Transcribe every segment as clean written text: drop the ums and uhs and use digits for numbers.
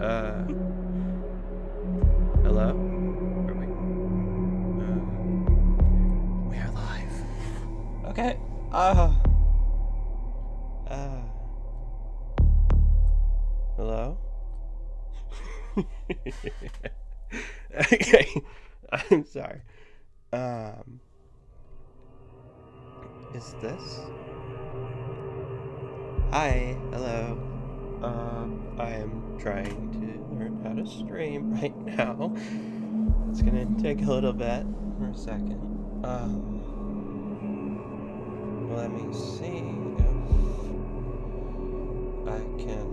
Hello? Are we? We are live. Okay. Hello? Okay. I'm sorry. Is this? Hi. Hello. I am trying to learn how to stream right now. It's gonna take a little bit for a second. Let me see if I can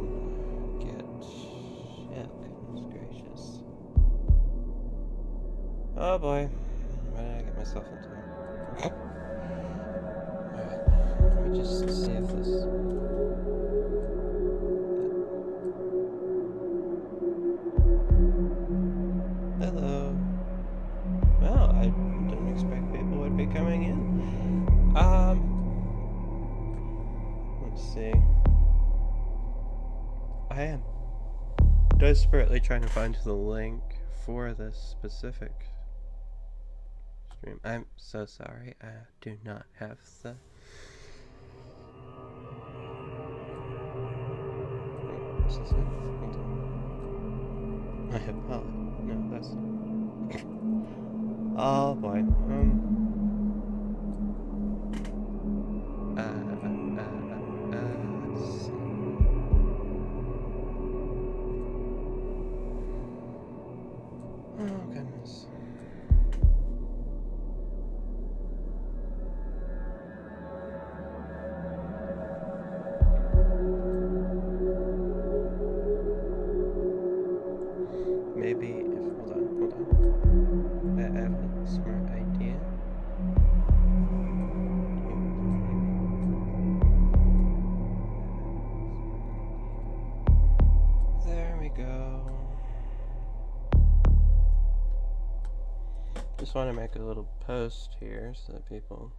get... Shit, goodness gracious. Oh boy. What did I get myself into? Alright, let me just see if this... Hello. Well, I didn't expect people would be coming in. Let's see. I am desperately trying to find the link for this specific stream. I'm so sorry. I do not have the... Wait, this is it. Hold on. I apologize. No, that's... Oh boy. Let's see. Oh goodness. Maybe if... Hold on. I have a smart idea. There we go. Just want to make a little post here so that people...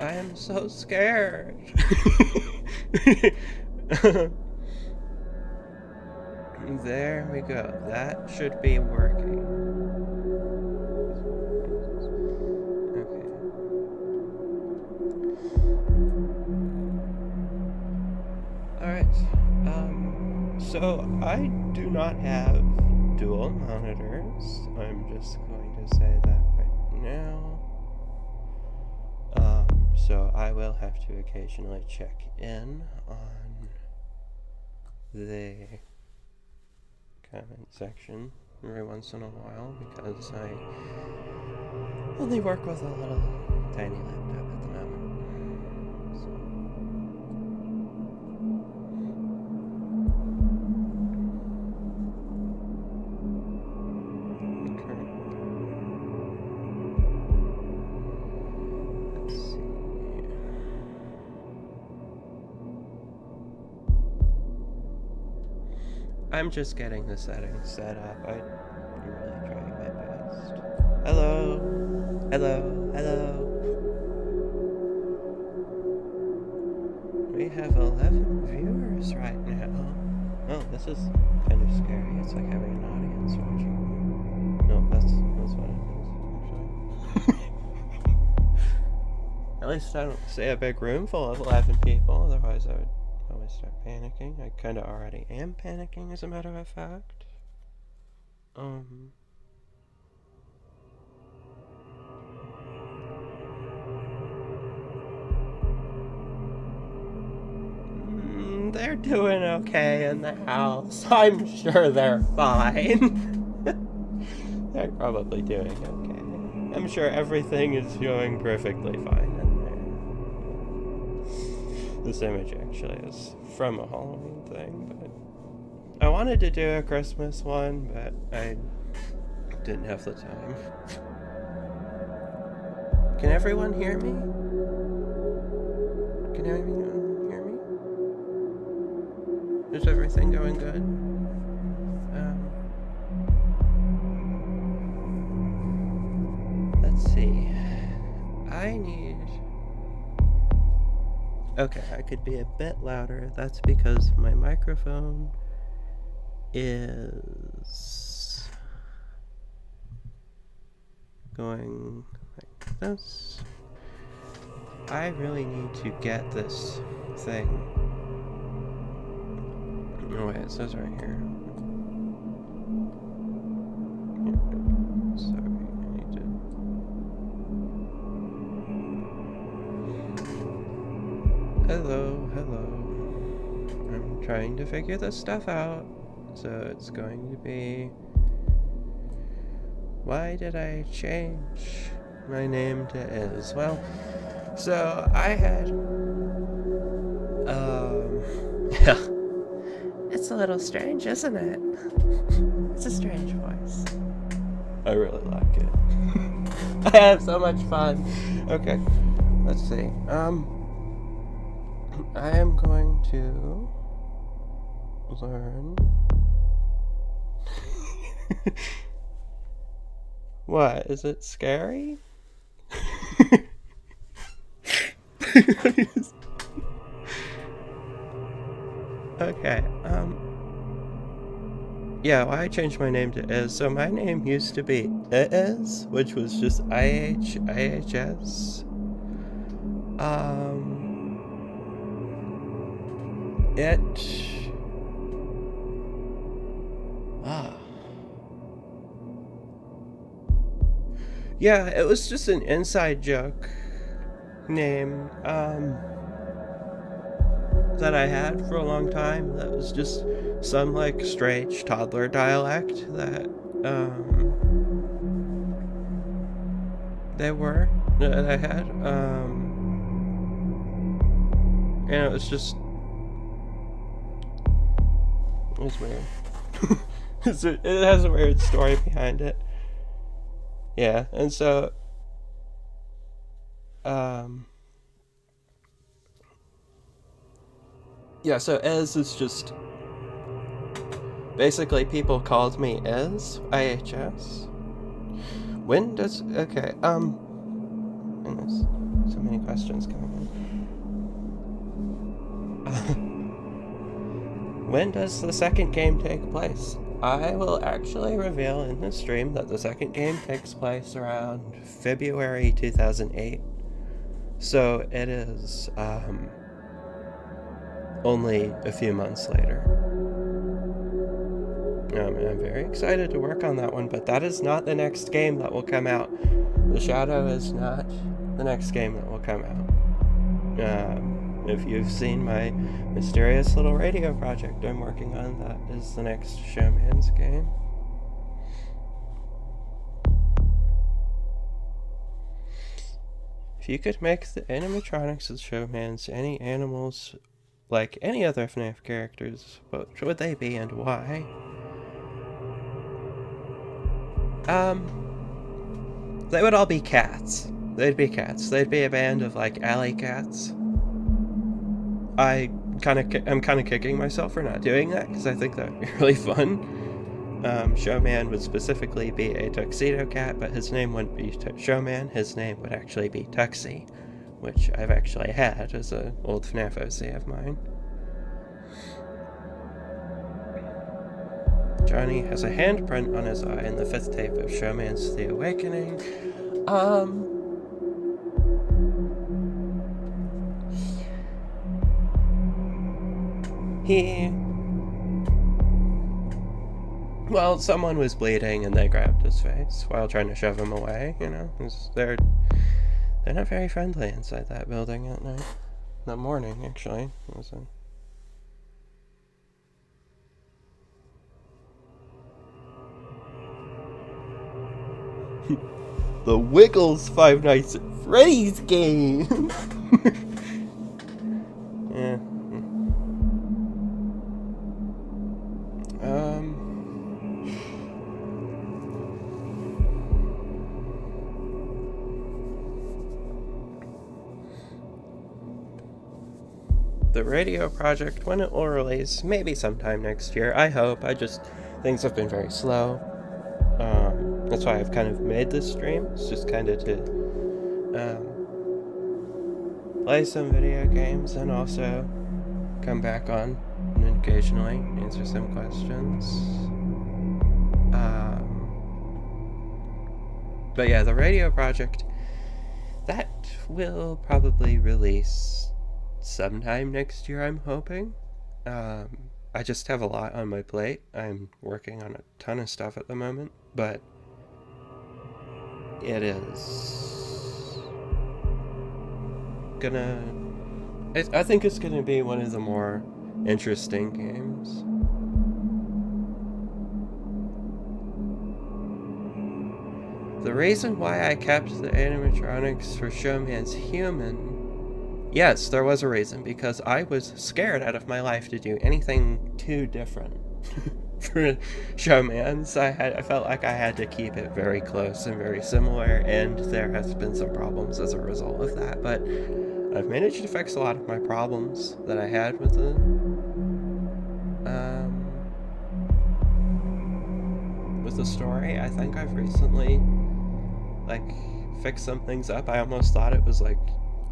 I am so scared. There we go. That should be working. Okay. Alright. So I do not have dual monitors. I'm just going to say that right now. So I will have to occasionally check in on the comment section every once in a while because I only work with a little tiny laptop at the moment. So. I'm just getting the settings set up. I'm really trying my best. Hello. We have 11 viewers right now. Oh, this is kind of scary. It's like having an audience watching. No, that's what it is, actually. At least I don't see a big room full of 11 people, otherwise I would always start panicking. I kind of already am panicking, as a matter of fact. They're doing okay in the house. I'm sure they're fine. They're probably doing okay. I'm sure everything is going perfectly fine in there. This image actually is from a Halloween thing, but I wanted to do a Christmas one, but I didn't have the time. Can everyone hear me? Can anyone hear me? Is everything going good? Let's see. I need... Okay, I could be a bit louder. That's because my microphone is going like this. I really need to get this thing. Oh wait, it says right here. Sorry, I need to... Hello, hello. I'm trying to figure this stuff out. So it's going to be... Why did I change my name to Iz? Well, so I had... yeah. It's a little strange, isn't it? It's a strange voice. I really like it. I have so much fun. Okay, let's see. I am going to learn... What? Is it scary? Okay, yeah, well, I changed my name to Iz. So my name used to be Iz, which was just IHS. Yeah, it was just an inside joke name, that I had for a long time. That was just some, like, strange toddler dialect that, that I had, and it was just... It's weird. It has a weird story behind it. Yeah, and so... Yeah, so Iz is just... Basically, people called me Iz, IHS. When does... Okay, Goodness, so many questions coming in. When does the second game take place? I will actually reveal in this stream that the second game takes place around February 2008. So it is, only a few months later. I'm very excited to work on that one, but that is not the next game that will come out. The Shadow is not the next game that will come out. If you've seen my mysterious little radio project I'm working on, that is the next Showman's game. If you could make the animatronics of Showman's any animals like any other FNAF characters, what would they be and why? They would all be cats. They'd be cats. They'd be a band of, like, alley cats. I'm kind of kicking myself for not doing that, because I think that would be really fun. Showman would specifically be a tuxedo cat, but his name wouldn't be Showman. His name would actually be Tuxie, which I've actually had as an old FNAF OC of mine. Johnny has a handprint on his eye in the 5th tape of Showman's The Awakening. Well, someone was bleeding and they grabbed his face while trying to shove him away, you know? They're not very friendly inside that building at night. That morning, actually. It was the Wiggles Five Nights at Freddy's game! Yeah. the radio project, when it will release, maybe sometime next year. I hope. Things have been very slow. That's why I've kind of made this stream. It's just kind of to play some video games and also come back on and occasionally answer some questions. But yeah, the radio project, that will probably release sometime next year, I'm hoping. I just have a lot on my plate. I'm working on a ton of stuff at the moment, but it is gonna... I think it's gonna be one of the more interesting games. The reason why I kept the animatronics for Showman's human, yes, there was a reason, because I was scared out of my life to do anything too different for Showman's. I felt like I had to keep it very close and very similar, and there has been some problems as a result of that, but I've managed to fix a lot of my problems that I had with the story. I think I've recently fixed some things up. I almost thought it was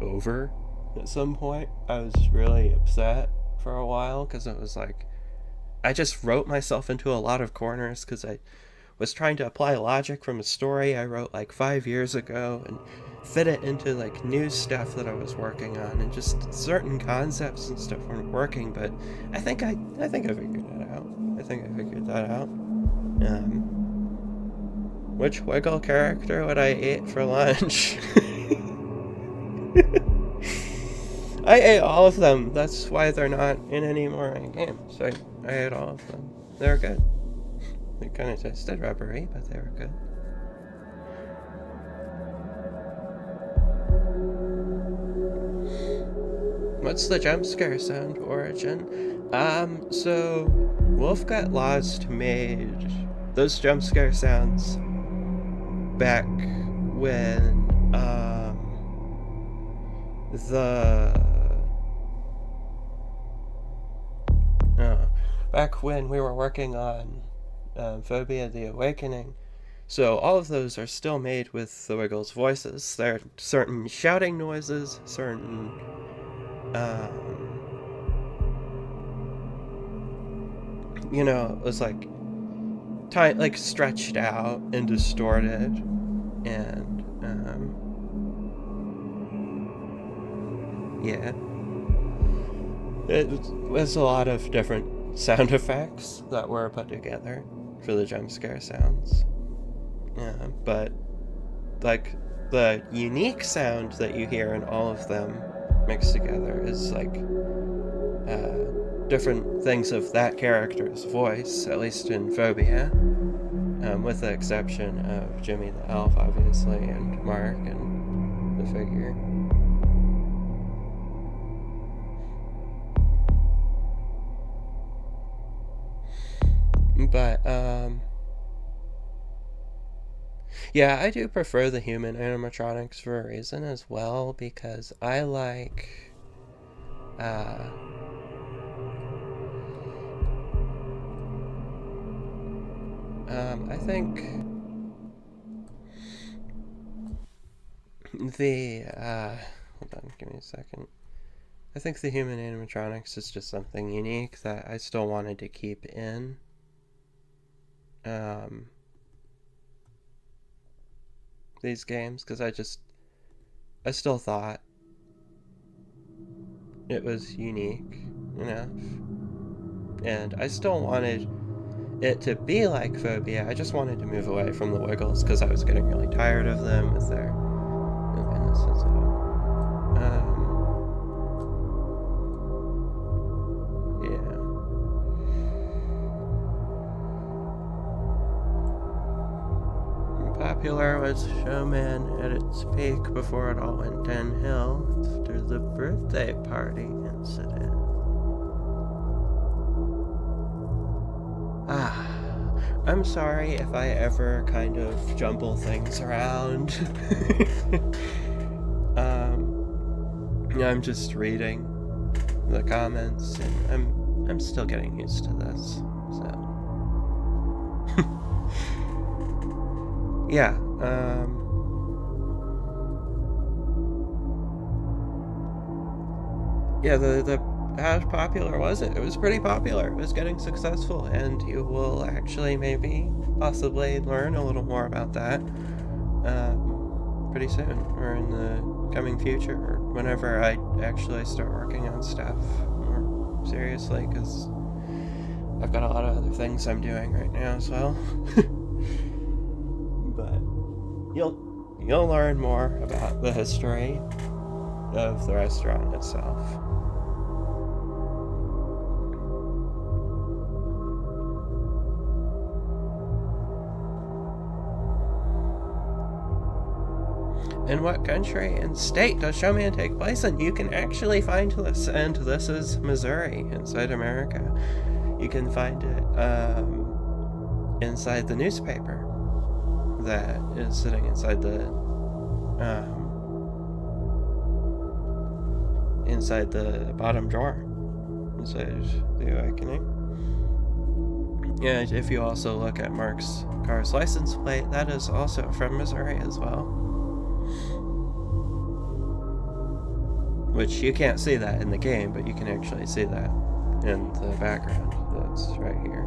over at some point. I was really upset for a while because it was I just wrote myself into a lot of corners because I was trying to apply logic from a story I wrote 5 years ago and fit it into new stuff that I was working on, and just certain concepts and stuff weren't working. But I think I figured that out. Which Wiggle character would I eat for lunch? I ate all of them. That's why they're not in any more games. I ate all of them. They're good. They kind of tasted rubbery, but they were good. What's the jump scare sound origin? So Wolf Got Lost made those jump scare sounds back when back when we were working on Phobia the Awakening. So all of those are still made with the Wiggles voices. There are certain shouting noises, certain it was stretched out and distorted, and yeah, it was a lot of different sound effects that were put together for the jump scare sounds. Yeah, but the unique sound that you hear in all of them mixed together is different things of that character's voice, at least in Phobia, with the exception of Jimmy the Elf, obviously, and Mark and the figure. But yeah, I do prefer the human animatronics for a reason as well, because I I think the hold on, give me a second. I think the human animatronics is just something unique that I still wanted to keep in. These games, because I still thought it was unique enough, and I still wanted it to be like Phobia. I just wanted to move away from the Wiggles because I was getting really tired of them with their movements and so Popular was Showman at its peak before it all went downhill after the birthday party incident. I'm sorry if I ever kind of jumble things around. I'm just reading the comments, and I'm still getting used to this, so yeah. Yeah, the how popular was it? It was pretty popular. It was getting successful, and you will actually maybe possibly learn a little more about that pretty soon, or in the coming future, or whenever I actually start working on stuff more seriously, because I've got a lot of other things I'm doing right now as well. But you'll learn more about the history of the restaurant itself. In what country and state does Showman take place in? You can actually find this, and this is Missouri, inside America. You can find it inside the newspaper that is sitting inside the bottom drawer inside the Awakening. And if you also look at Mark's car's license plate, that is also from Missouri as well. Which you can't see that in the game, but you can actually see that in the background that's right here.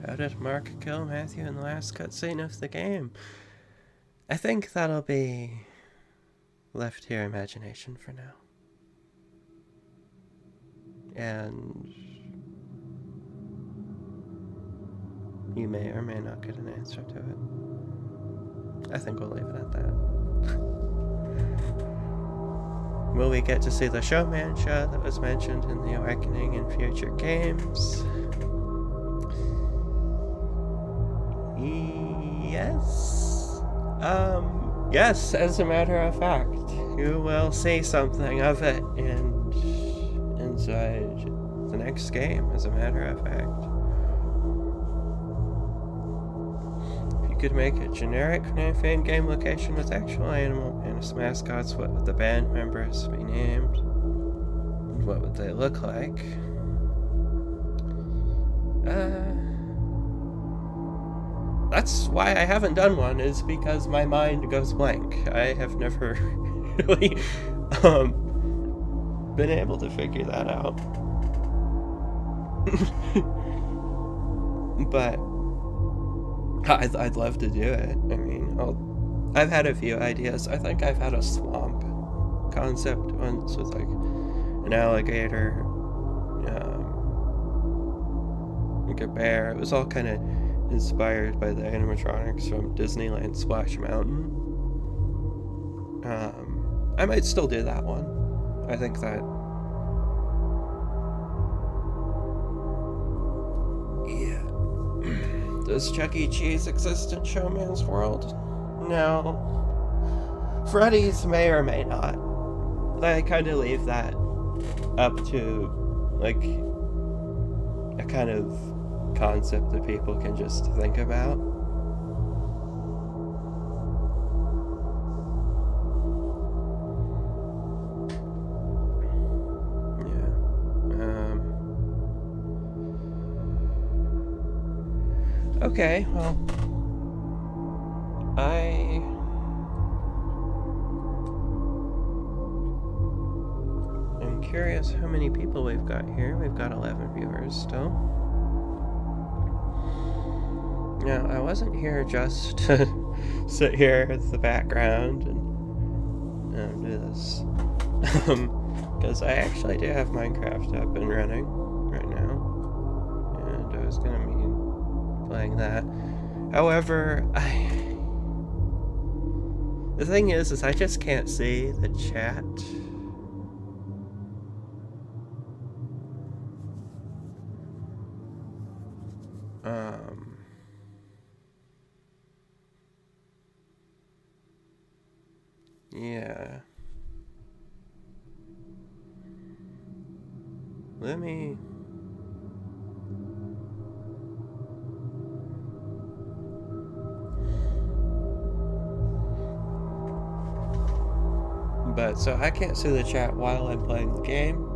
How did Mark kill Matthew in the last cutscene of the game? I think that'll be left to your imagination for now. And you may or may not get an answer to it. I think we'll leave it at that. Will we get to see the Showman show that was mentioned in the Awakening in future games? Yes. Yes, as a matter of fact. You will see something of it inside the next game, as a matter of fact. If you could make a generic fan game location with actual animal and its mascots, what would the band members be named? And what would they look like? That's why I haven't done one, is because my mind goes blank. I have never really been able to figure that out. But I'd love to do it. I mean, I've had a few ideas. I think I've had a swamp concept once with like an alligator, like a bear. It was all kind of inspired by the animatronics from Disneyland Splash Mountain. I might still do that one. I think that... yeah. Does Chuck E. Cheese exist in Showman's world? No. Freddy's may or may not. I kind of leave that up to, like, a kind of concept that people can just think about. Yeah. Okay, well, I am curious how many people we've got here. We've got 11 viewers still. Now, I wasn't here just to sit here at the background and do this. Because I actually do have Minecraft up and running right now. And I was going to be playing that. However, the thing is I just can't see the chat. let me... But, so I can't see the chat while I'm playing the game.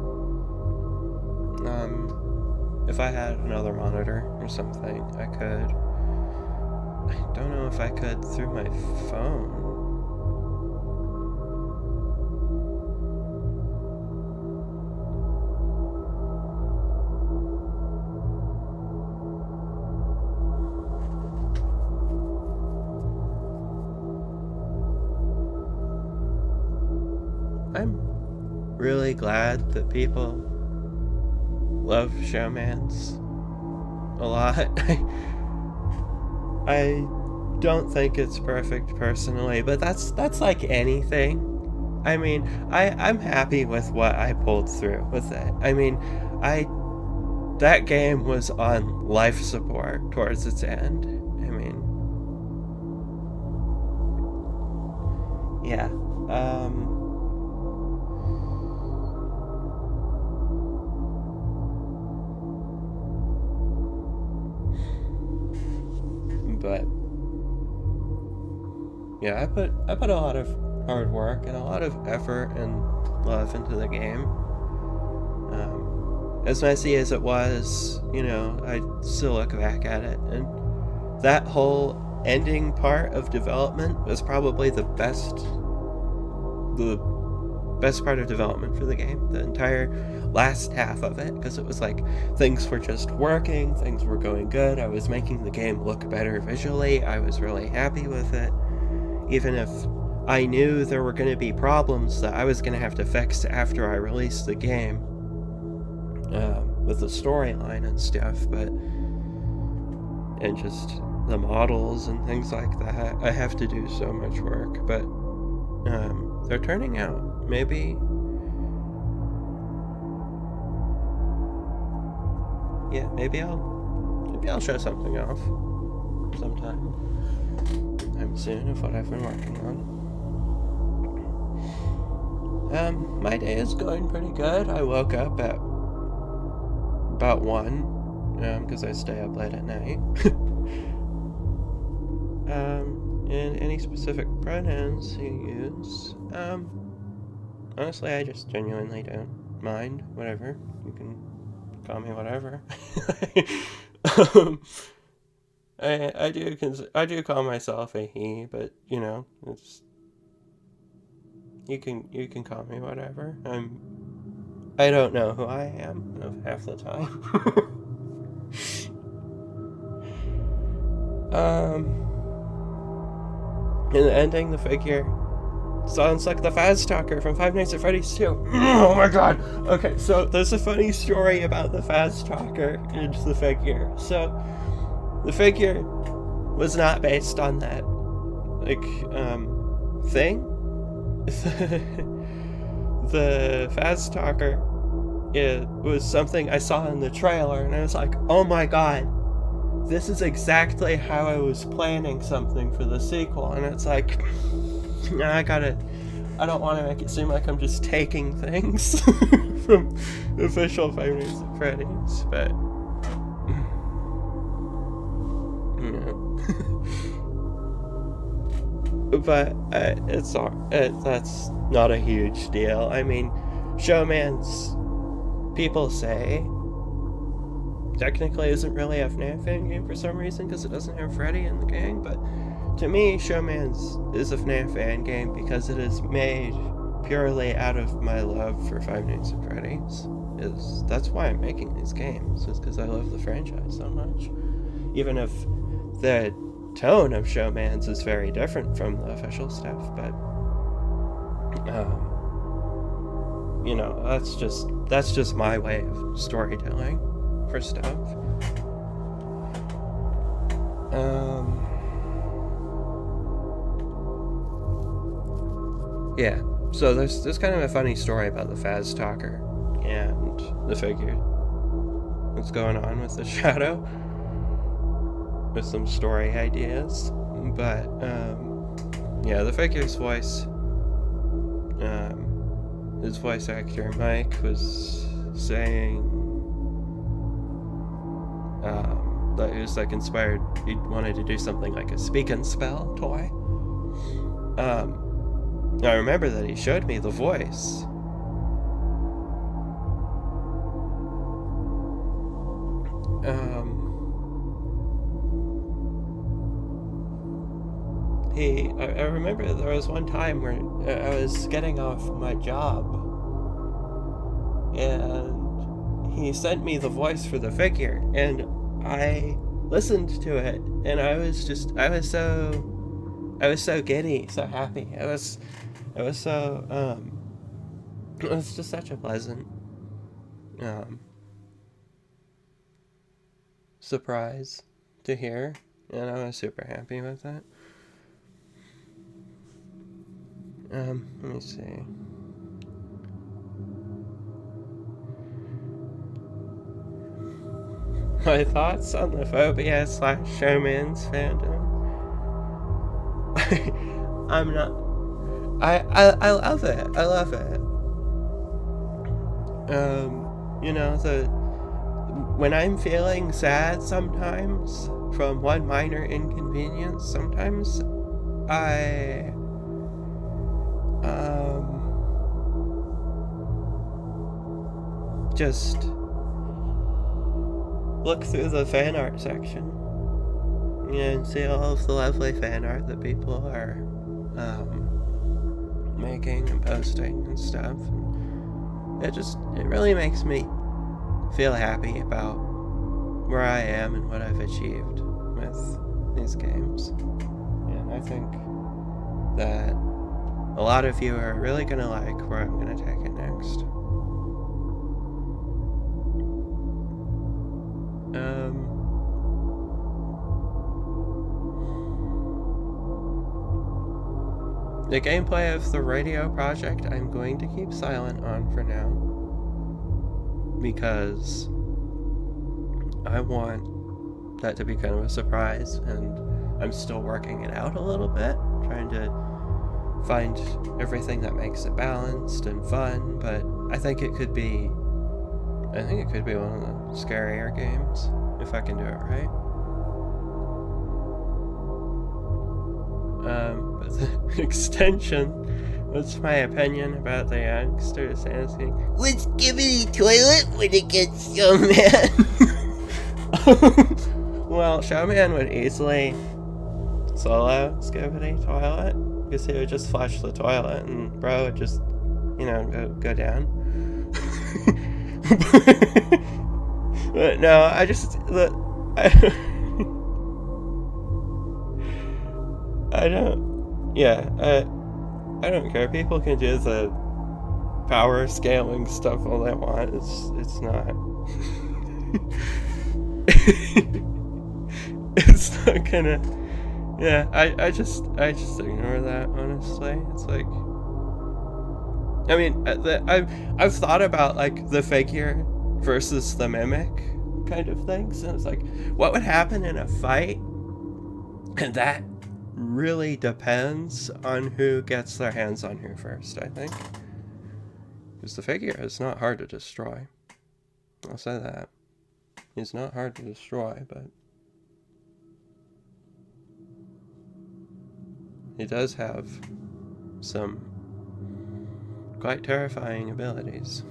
If I had another monitor or something, I could. I don't know if I could through my phone. I'm really glad that people love Showmans a lot. I don't think it's perfect personally, but that's like anything. I mean, I'm happy with what I pulled through with it. I mean, that game was on life support towards its end. I mean, yeah. But yeah, I put a lot of hard work and a lot of effort and love into the game. As messy as it was, you know, I still look back at it, and that whole ending part of development was probably the best part of development for the game. The entire last half of it, because it was like things were just working, things were going good, I was making the game look better visually, I was really happy with it, even if I knew there were going to be problems that I was going to have to fix after I released the game, with the storyline and stuff, and just the models and things like that. I have to do so much work, but they're turning out. Maybe I'll show something off sometime soon of what I've been working on. My day is going pretty good. I woke up at about 1, because I stay up late at night. And any specific pronouns you use, honestly, I just genuinely don't mind. Whatever. You can call me whatever. I do call myself a he, but you know, it's you can call me whatever. I don't know who I am half the time. In the ending, the figure sounds like the Faz Talker from Five Nights at Freddy's 2. Oh my god! Okay, so there's a funny story about the Faz Talker and the figure. So, the figure was not based on that, thing. The Faz Talker, it was something I saw in the trailer, and I was like, oh my god, this is exactly how I was planning something for the sequel. And it's like, I don't want to make it seem like I'm just taking things from official Five Nights at Freddy's, but but that's not a huge deal. I mean, Showman's, people say, technically isn't really a FNAF fan game for some reason because it doesn't have Freddy in the game, but to me, Showman's is a FNAF fan game because it is made purely out of my love for Five Nights at Freddy's. That's why I'm making these games, is because I love the franchise so much. Even if the tone of Showman's is very different from the official stuff, but you know, that's just my way of storytelling for stuff. Yeah, so there's kind of a funny story about the Faz Talker and the figure. What's going on with the shadow? With some story ideas. But, yeah, the figure's voice, his voice actor, Mike, was saying that was like inspired. He wanted to do something like a speak and spell toy. I remember that he showed me the voice. I remember there was one time where I was getting off my job, and he sent me the voice for the figure, and I listened to it, and I was so giddy, so happy. It was just such a pleasant surprise to hear, and I was super happy with that. Let me see. My thoughts on the phobia/showman's fandom. I'm not. I love it. I love it. When I'm feeling sad sometimes from one minor inconvenience, sometimes I just look through the fan art section and see all of the lovely fan art that people are making and posting and stuff. It really makes me feel happy about where I am and what I've achieved with these games. And I think that a lot of you are really going to like where I'm going to take it next. The gameplay of the radio project I'm going to keep silent on for now, because I want that to be kind of a surprise, and I'm still working it out a little bit, trying to find everything that makes it balanced and fun. But I think it could be one of the scarier games if I can do it right. But the extension, what's my opinion about the youngsters asking, "What's Skibidi Toilet when it gets Showman?" Well, Showman would easily solo Skibidi Toilet, because he would just flush the toilet and bro would just, go down. But no, I don't care. People can do the power scaling stuff all they want. It's not it's not gonna. Yeah, I just ignore that, honestly. It's like, I mean, I've thought about like the figure versus the mimic kind of things, and it's like, what would happen in a fight? And that really depends on who gets their hands on who first, I think. Because the figure is not hard to destroy. I'll say that. He's not hard to destroy, but he does have some quite terrifying abilities.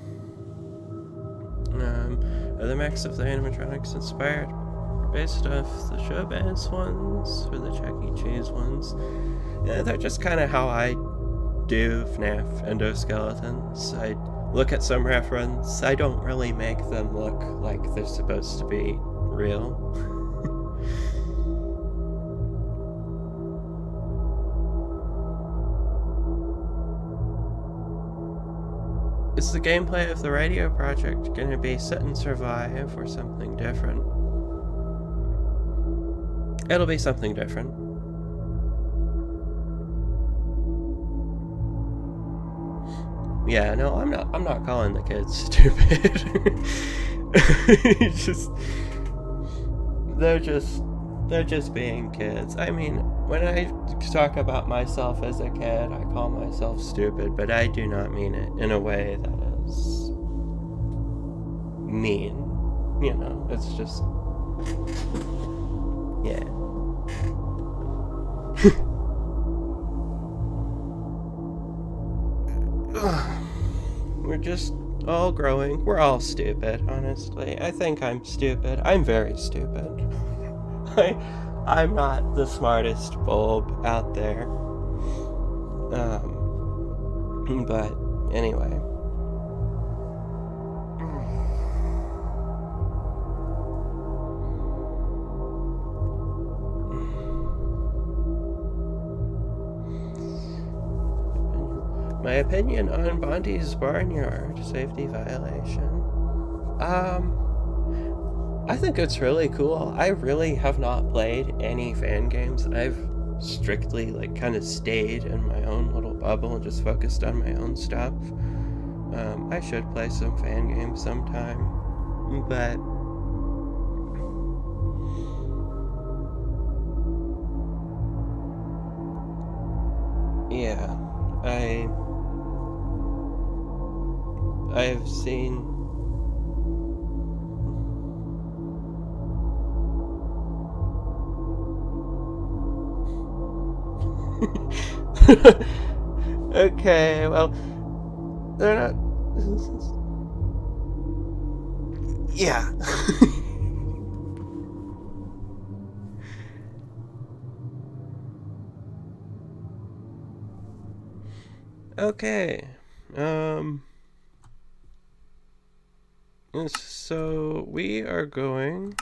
The mix of the animatronics inspired based off the Showbiz ones, or the Chuck E. Cheese ones. Yeah, they're just kind of how I do FNAF endoskeletons. I look at some reference, I don't really make them look like they're supposed to be real. Is the gameplay of the radio project going to be sit and survive or something different? It'll be something different. Yeah, no, I'm not calling the kids stupid. They're just being kids. I mean, when I talk about myself as a kid, I call myself stupid, but I do not mean it in a way that is mean. It's just Yeah. We're just all growing. We're all stupid, honestly. I think I'm stupid. I'm very stupid. I'm not the smartest bulb out there. But anyway. My opinion on Bondi's Barnyard safety violation. I think it's really cool. I really have not played any fan games. I've strictly kind of stayed in my own little bubble and just focused on my own stuff. I should play some fan games sometime, but yeah, I've seen. Okay, well, they're not. Yeah. Okay. So we are going.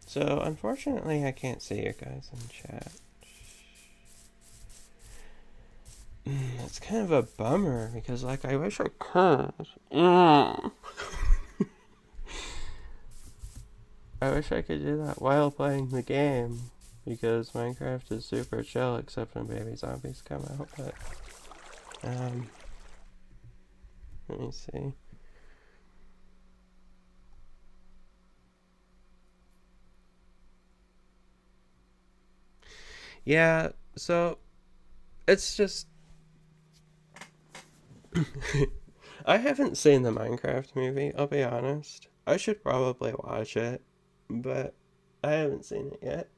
So unfortunately, I can't see you guys in chat. That's kind of a bummer because, I wish I could. I wish I could do that while playing the game because Minecraft is super chill except when baby zombies come out. But let me see. Yeah, so it's just I haven't seen the Minecraft movie, I'll be honest. I should probably watch it, but I haven't seen it yet.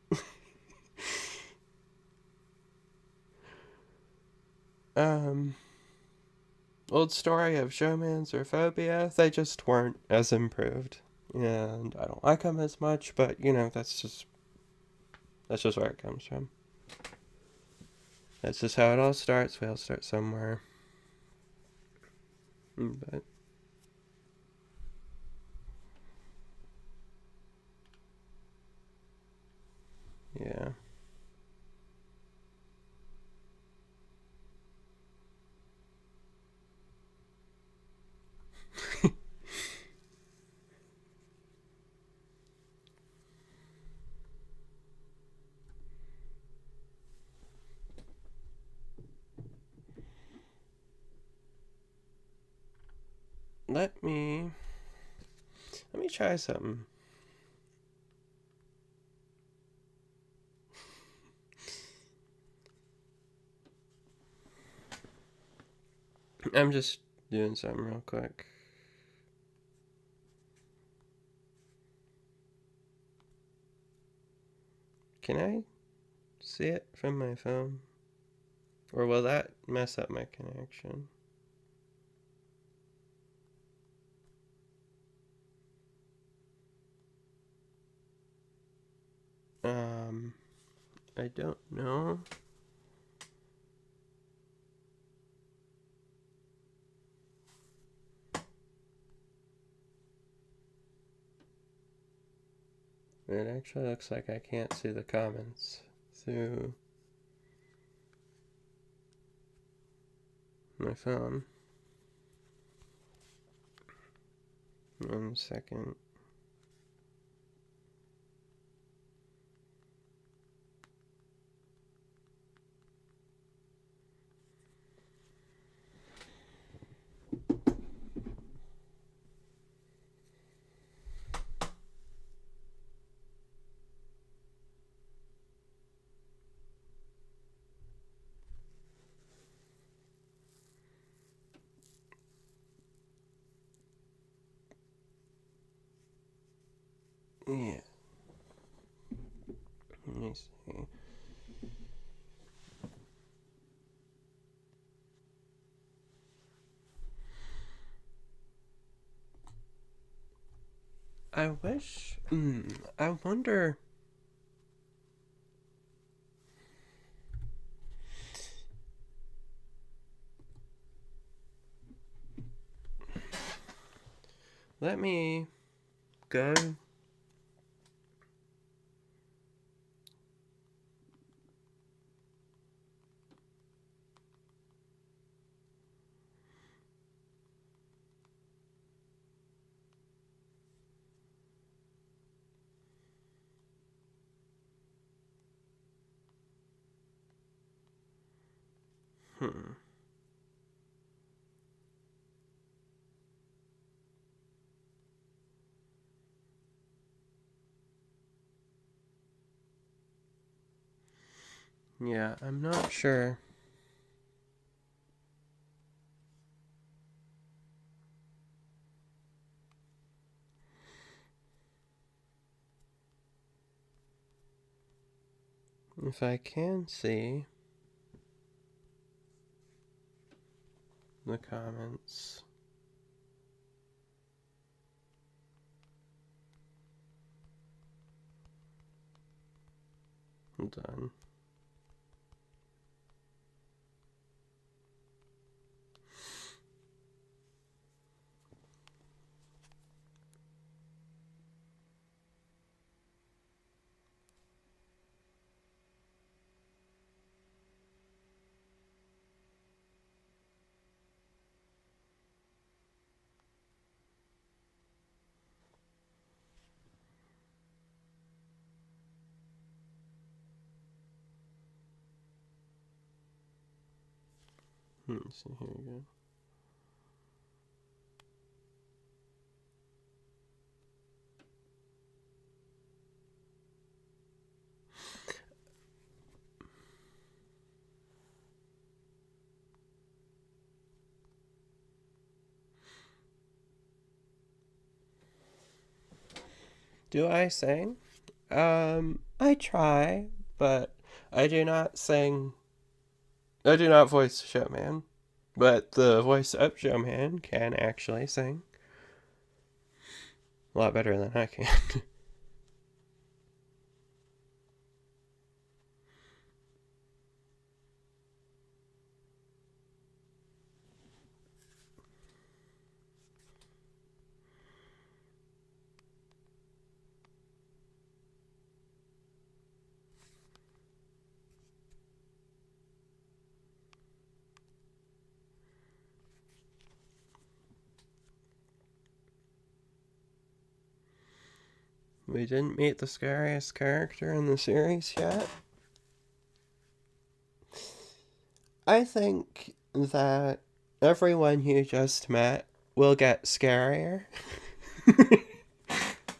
Old story of showmans or phobia, they just weren't as improved. And I don't like them as much, but that's just where it comes from. That's just how it all starts. We all start somewhere. But yeah. Let me try something. I'm just doing something real quick. Can I see it from my phone? Or will that mess up my connection? I don't know. It actually looks like I can't see the comments through my phone. 1 second. Yeah. Let me see. I wish. I wonder. Let me go. Yeah, I'm not sure. If I can see the comments. Done. Let's see, here we go. Do I sing? I try, but I do not sing. I do not voice Showman, but the voice of Showman can actually sing a lot better than I can. We didn't meet the scariest character in the series yet. I think that everyone you just met will get scarier.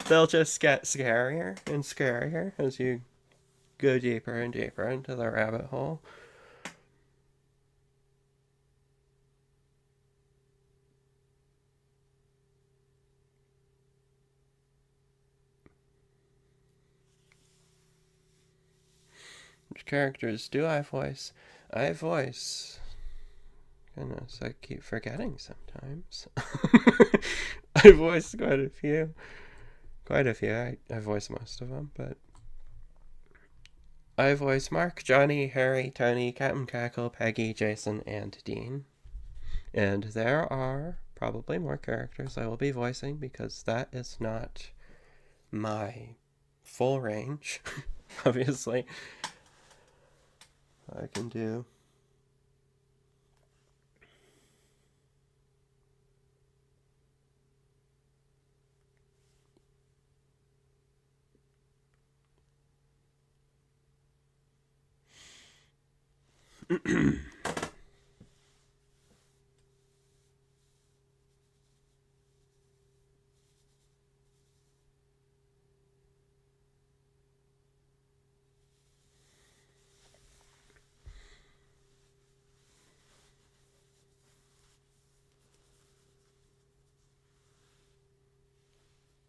They'll just get scarier and scarier as you go deeper and deeper into the rabbit hole. Which characters do I voice? I voice. Goodness, I keep forgetting sometimes. I voice quite a few. Quite a few. I voice most of them, but I voice Mark, Johnny, Harry, Tony, Captain Cackle, Peggy, Jason, and Dean. And there are probably more characters I will be voicing because that is not my full range. Obviously, I can do.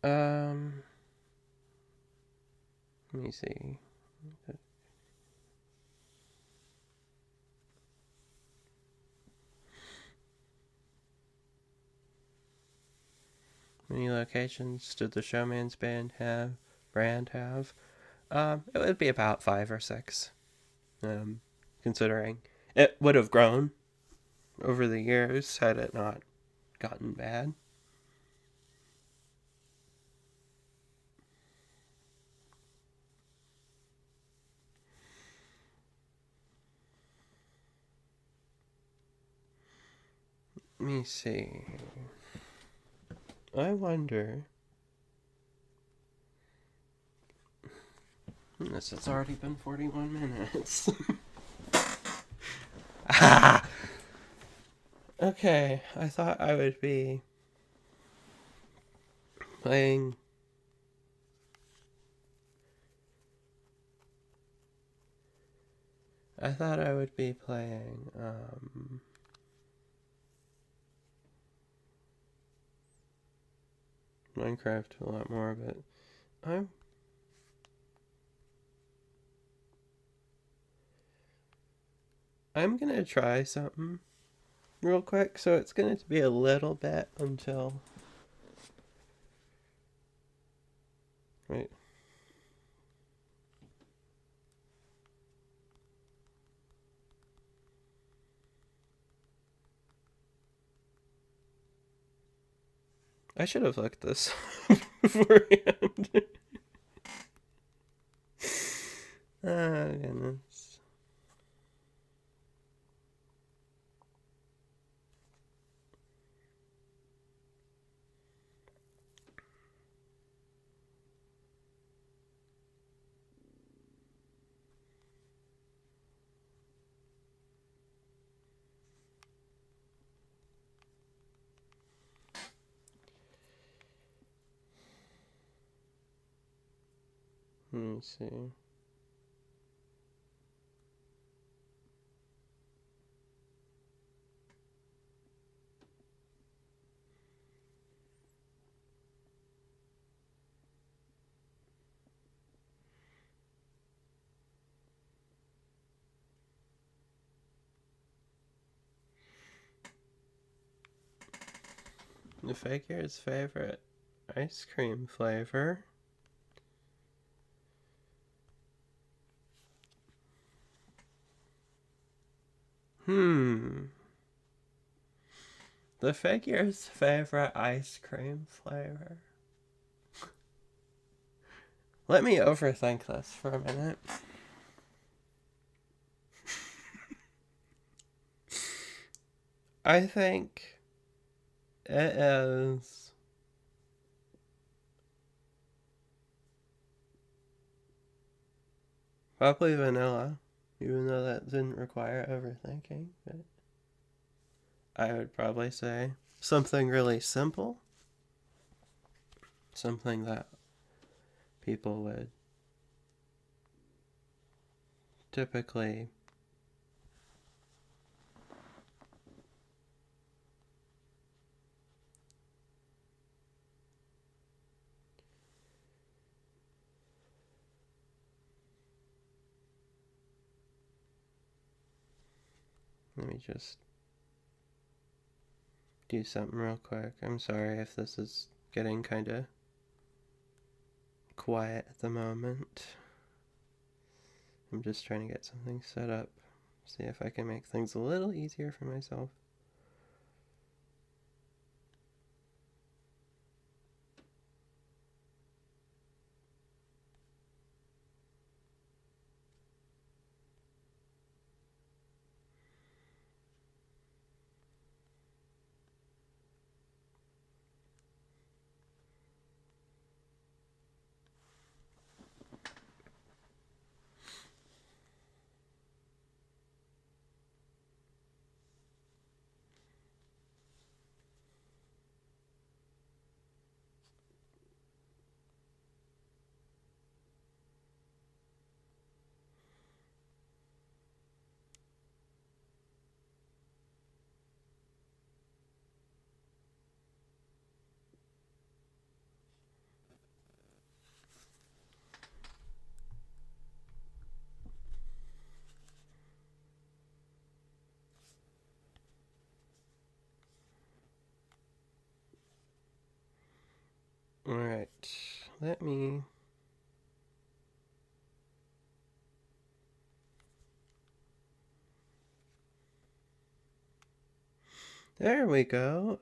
um, Let me see. How many locations did the Showman's brand have? It would be about 5 or 6. Considering it would have grown over the years had it not gotten bad. Let me see. I wonder. This has already been 41 minutes. Ah! Okay, I thought I would be playing. I thought I would be playing, Minecraft a lot more, but I'm gonna try something real quick, so it's gonna be a little bit until. Wait. I should have looked this beforehand. Oh, goodness. Let me see. The figure's favorite ice cream flavor. The figure's favorite ice cream flavor. Let me overthink this for a minute. I think it is probably vanilla, even though that didn't require overthinking. But I would probably say something really simple, something that people would typically let me just do something real quick. I'm sorry if this is getting kind of quiet at the moment. I'm just trying to get something set up. See if I can make things a little easier for myself. Alright, let me... There we go.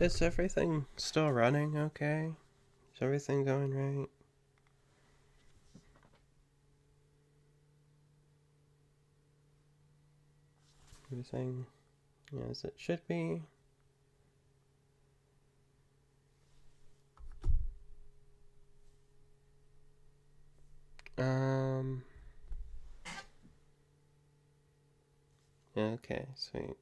Is everything still running okay? Is everything going right? Everything as it should be. Okay, sweet.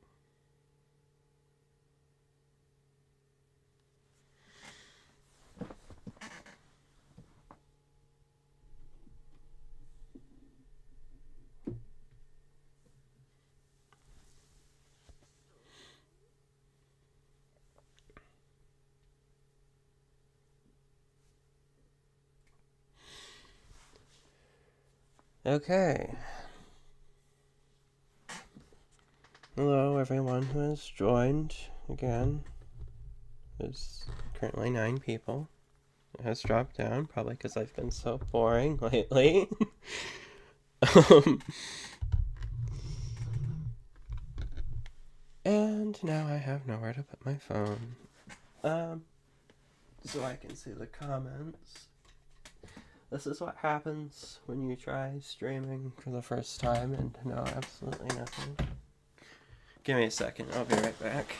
Okay. Hello, everyone who has joined again. There's currently 9 people. It has dropped down, probably because I've been so boring lately. And now I have nowhere to put my phone. So I can see the comments. This is what happens when you try streaming for the first time and know absolutely nothing. Give me a second, I'll be right back.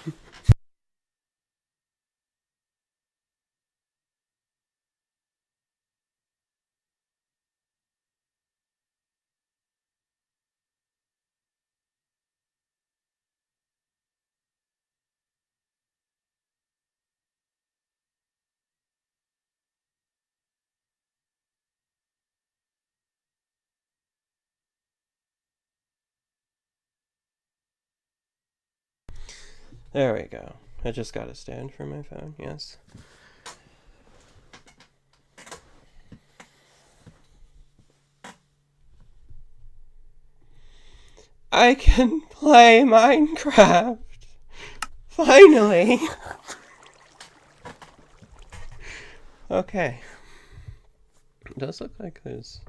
There we go. I just got a stand for my phone, yes. I can play Minecraft! Finally! Okay. It does look like there's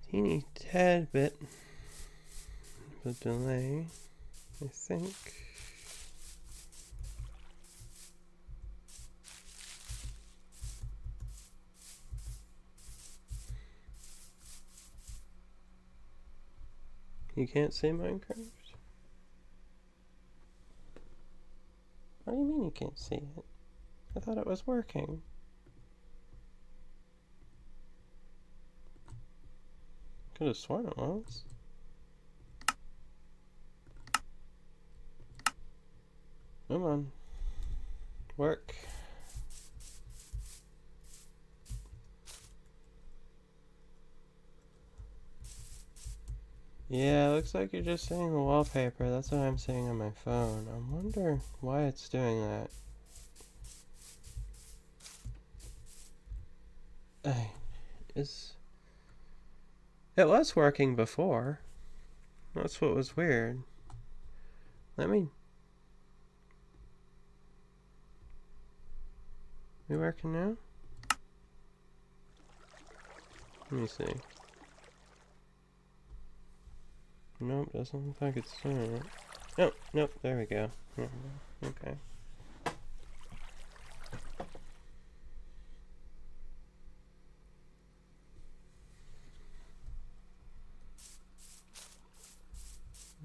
a teeny tad bit of a delay, I think. You can't see Minecraft? What do you mean you can't see it? I thought it was working. Could have sworn it was. Come on. Work. Yeah, it looks like you're just seeing the wallpaper. That's what I'm seeing on my phone. I wonder why it's doing that. It was working before. That's what was weird. Let me... You working now? Let me see. Nope, doesn't look like it's doing it. Oh, nope, there we go. Okay.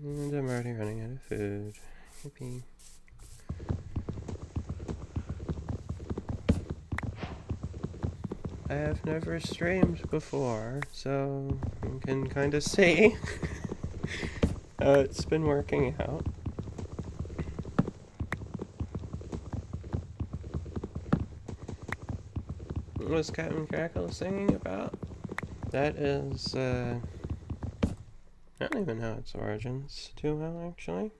And I'm already running out of food. Yippee. I have never streamed before, so you can kind of see how it's been working out. What was Captain Crackle singing about? That is, I don't even know its origins too well, actually.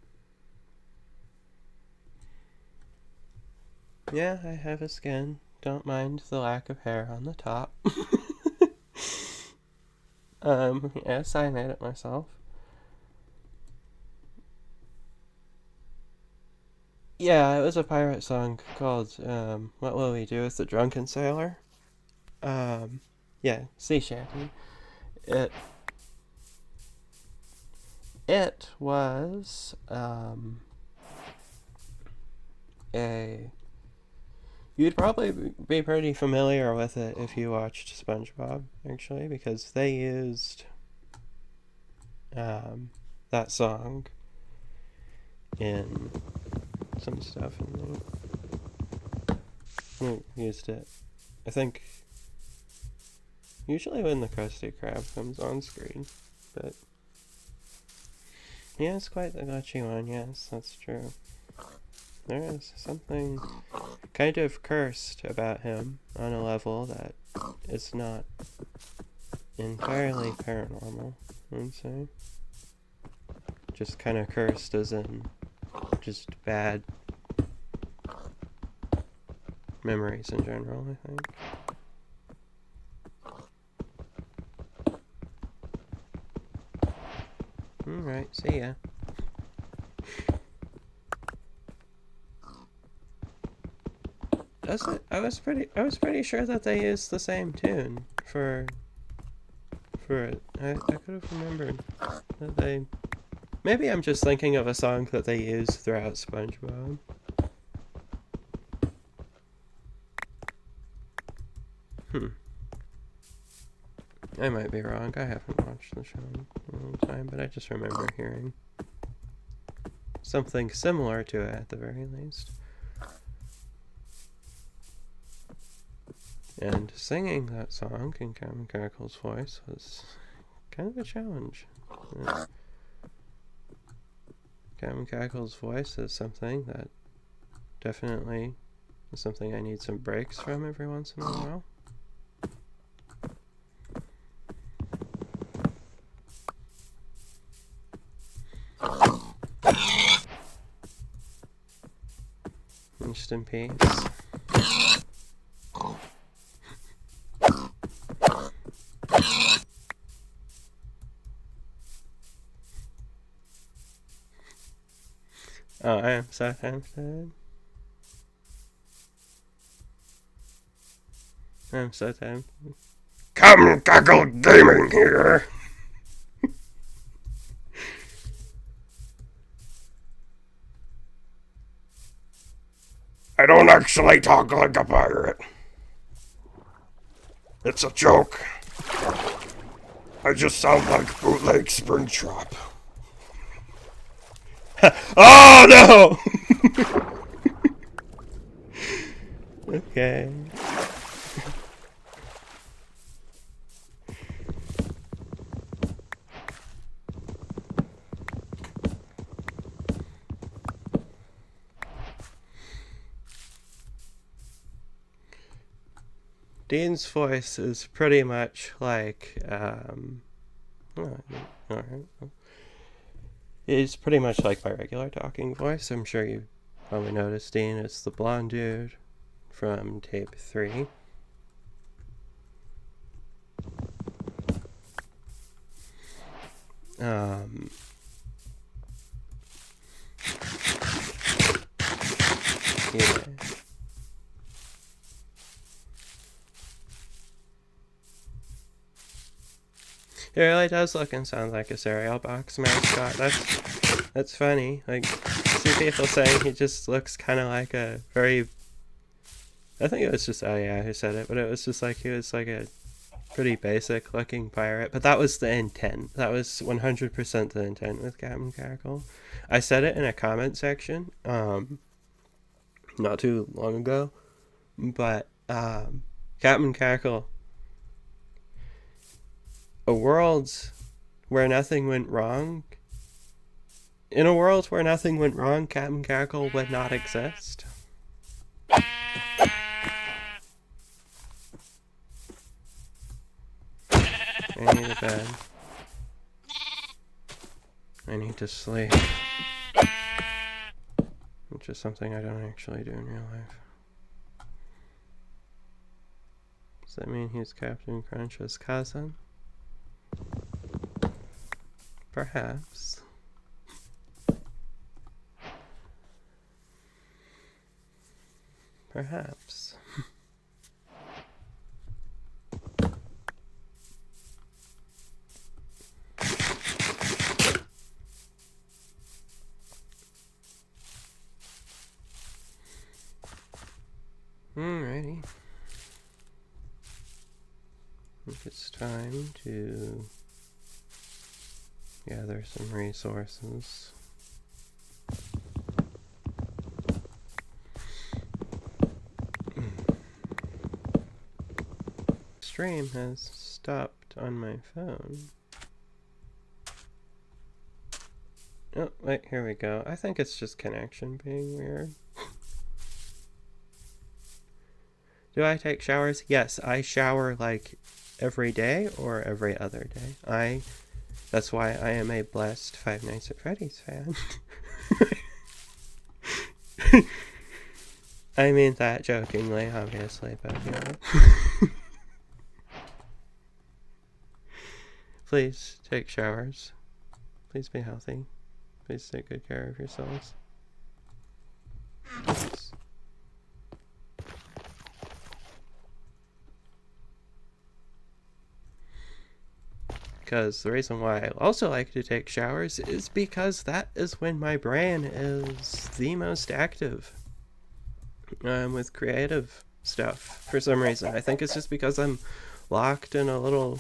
Yeah, I have a skin. Don't mind the lack of hair on the top. Yes, I made it myself. Yeah, it was a pirate song called, What Will We Do with the Drunken Sailor? Yeah, sea shanty. It, it was, a... You'd probably be pretty familiar with it if you watched SpongeBob, actually, because they used, that song in some stuff, and they used it, I think, usually when the Krusty Krab comes on screen, but yeah, it's quite the glitchy one, yes, that's true. There is something kind of cursed about him on a level that is not entirely paranormal, I would say. Just kind of cursed as in just bad memories in general, I think. Alright, see ya. Does it? I was pretty sure that they used the same tune for it. I could have remembered that they... Maybe I'm just thinking of a song that they used throughout SpongeBob. I might be wrong. I haven't watched the show in a long time, but I just remember hearing something similar to it at the very least. And singing that song in Captain Crackle's voice was kind of a challenge. Captain Crackle's voice is something that definitely is something I need some breaks from every once in a while. Rest in peace. Oh, I am so tempted. I'm so tempted. Come, Gaggle Gaming here! I don't actually talk like a pirate. It's a joke. I just sound like bootleg Springtrap. Oh no! Okay. Dean's voice is pretty much like, it's pretty much like my regular talking voice. I'm sure you probably noticed Dean is the blonde dude from tape 3. Yeah. It really does look and sound like a cereal box mascot. That's funny. Like, see people saying he just looks kind of like a very... I think it was just, oh yeah, who said it, but it was just like he was like a pretty basic looking pirate. But that was the intent. That was 100% the intent with Captain Crackle. I said it in a comment section, not too long ago, but Captain Crackle, a world where nothing went wrong. In a world where nothing went wrong, Captain Crackle would not exist. I need a bed. I need to sleep. Which is something I don't actually do in real life. Does that mean he's Captain Crunch's cousin? Perhaps. Perhaps. Alrighty. I think it's time to gather some resources. Stream has stopped on my phone. Oh, wait, here we go. I think it's just connection being weird. Do I take showers? Yes, I shower like every day or every other day. That's why I am a blessed Five Nights at Freddy's fan. I mean that jokingly, obviously, but you know. Please take showers. Please be healthy. Please take good care of yourselves. Yes. Because the reason why I also like to take showers is because that is when my brain is the most active with creative stuff for some reason. I think it's just because I'm locked in a little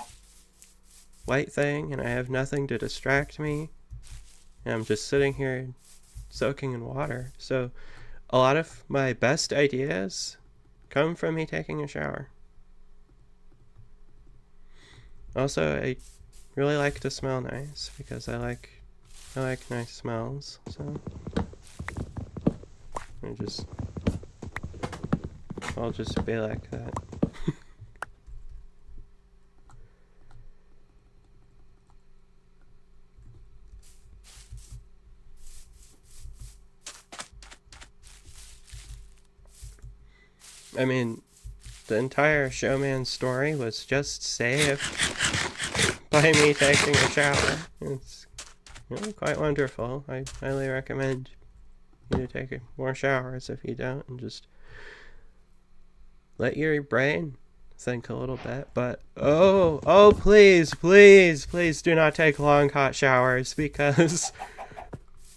white thing and I have nothing to distract me. And I'm just sitting here soaking in water. So a lot of my best ideas come from me taking a shower. Also, I really like to smell nice because I like nice smells, so I'll just be like that. I mean, the entire showman story was just saved by me taking a shower. It's really quite wonderful. I highly recommend you to take more showers if you don't, and just let your brain think a little bit. But oh please do not take long hot showers, because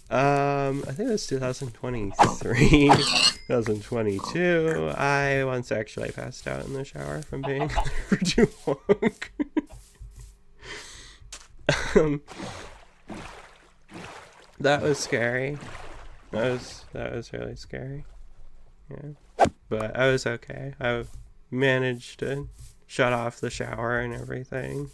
I think it was 2023, 2022, I once actually passed out in the shower from being there for too long. That was scary. That was really scary. Yeah. But I was okay. I managed to shut off the shower and everything.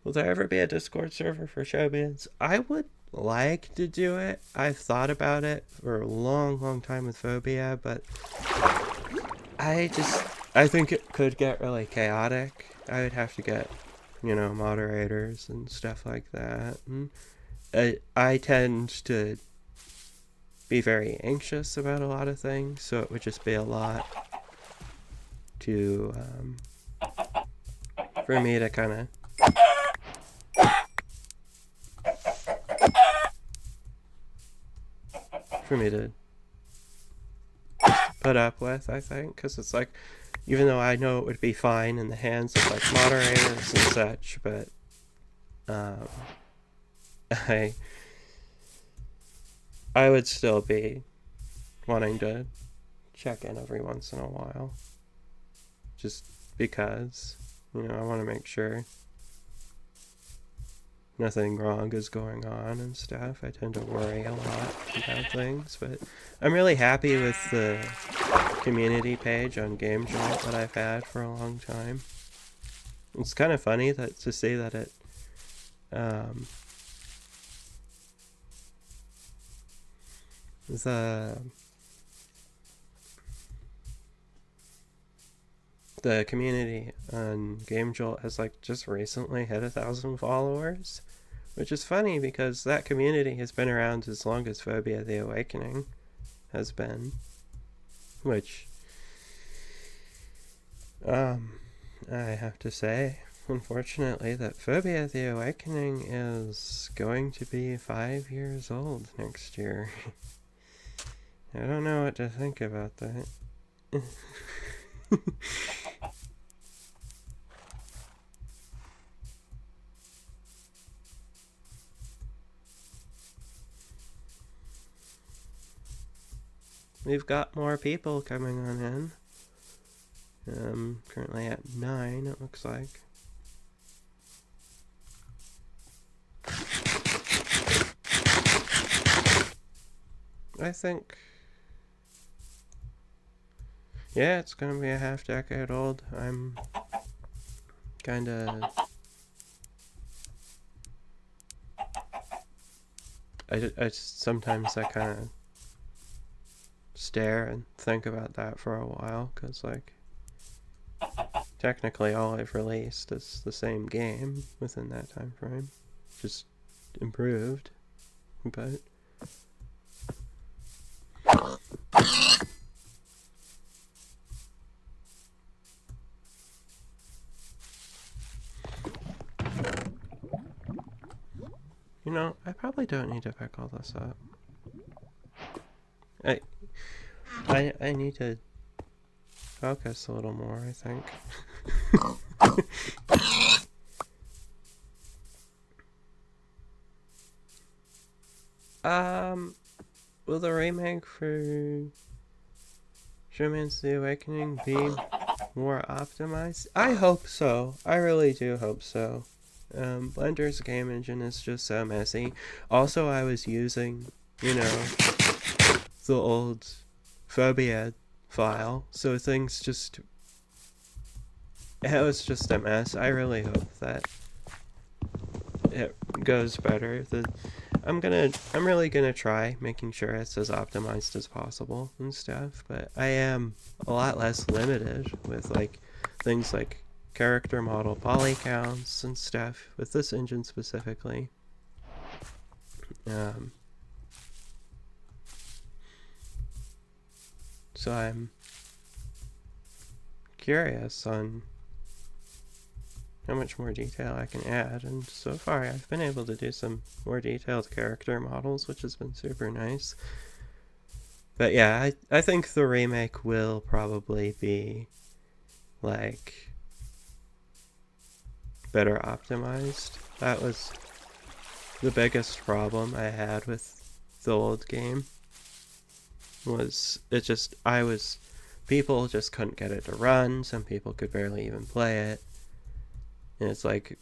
Will there ever be a Discord server for showbiz? I would like to do it. I've thought about it for a long time with Phobia, but I think it could get really chaotic. I would have to get, moderators and stuff like that. And I tend to be very anxious about a lot of things, so it would just be a lot to, for me to kind of put up with, I think, because it's like, even though I know it would be fine in the hands of like moderators and such, but I would still be wanting to check in every once in a while, just because, I want to make sure nothing wrong is going on and stuff. I tend to worry a lot about things, but I'm really happy with the community page on Game Jolt that I've had for a long time. It's kind of funny to see that it the community on Game Jolt has like just recently hit 1,000 followers, which is funny because that community has been around as long as Phobia the Awakening has been, which I have to say, unfortunately, that Phobia the Awakening is going to be 5 years old next year. I don't know what to think about that. We've got more people coming on in. Currently at 9, it looks like. I think... yeah, it's gonna be a half decade old. I'm kinda... sometimes I kind of stare and think about that for a while, because, like, technically all I've released is the same game within that time frame, just improved, but... you know, I probably don't need to pick all this up. I need to focus a little more, I think. Will the remake for Showman's The Awakening be more optimized? I hope so. I really do hope so. Blender's game engine is just so messy. Also, I was using, you know, the old Phobia file, so things just... it was just a mess. I really hope that it goes better. I'm really gonna try making sure it's as optimized as possible and stuff, but I am a lot less limited with, like, things like character model poly counts and stuff with this engine specifically. So I'm curious on how much more detail I can add, and so far I've been able to do some more detailed character models, which has been super nice. But yeah, I think the remake will probably be, like, better optimized. That was the biggest problem I had with the old game, was people just couldn't get it to run. Some people could barely even play it. And it's like,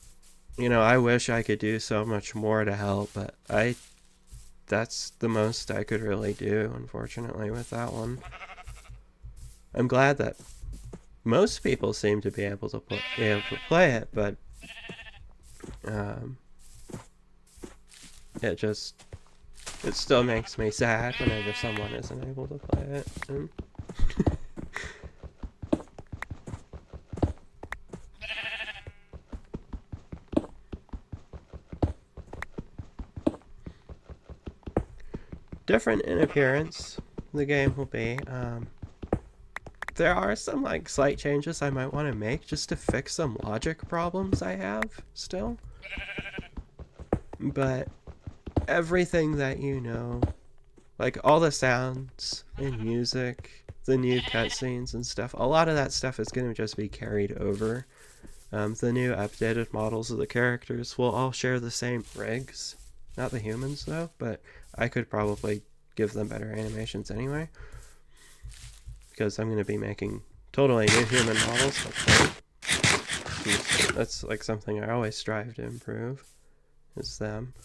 you know, I wish I could do so much more to help, but that's the most I could really do, unfortunately, with that one. I'm glad that most people seem to be able to play it, but it still makes me sad whenever someone isn't able to play it. And different in appearance the game will be. There are some, like, slight changes I might want to make just to fix some logic problems I have still. But everything that you know, like all the sounds and music, the new cutscenes and stuff, a lot of that stuff is going to just be carried over. The new updated models of the characters will all share the same rigs. Not the humans, though, but I could probably give them better animations anyway, because I'm going to be making totally new human models, hopefully. That's, like, something I always strive to improve, is them.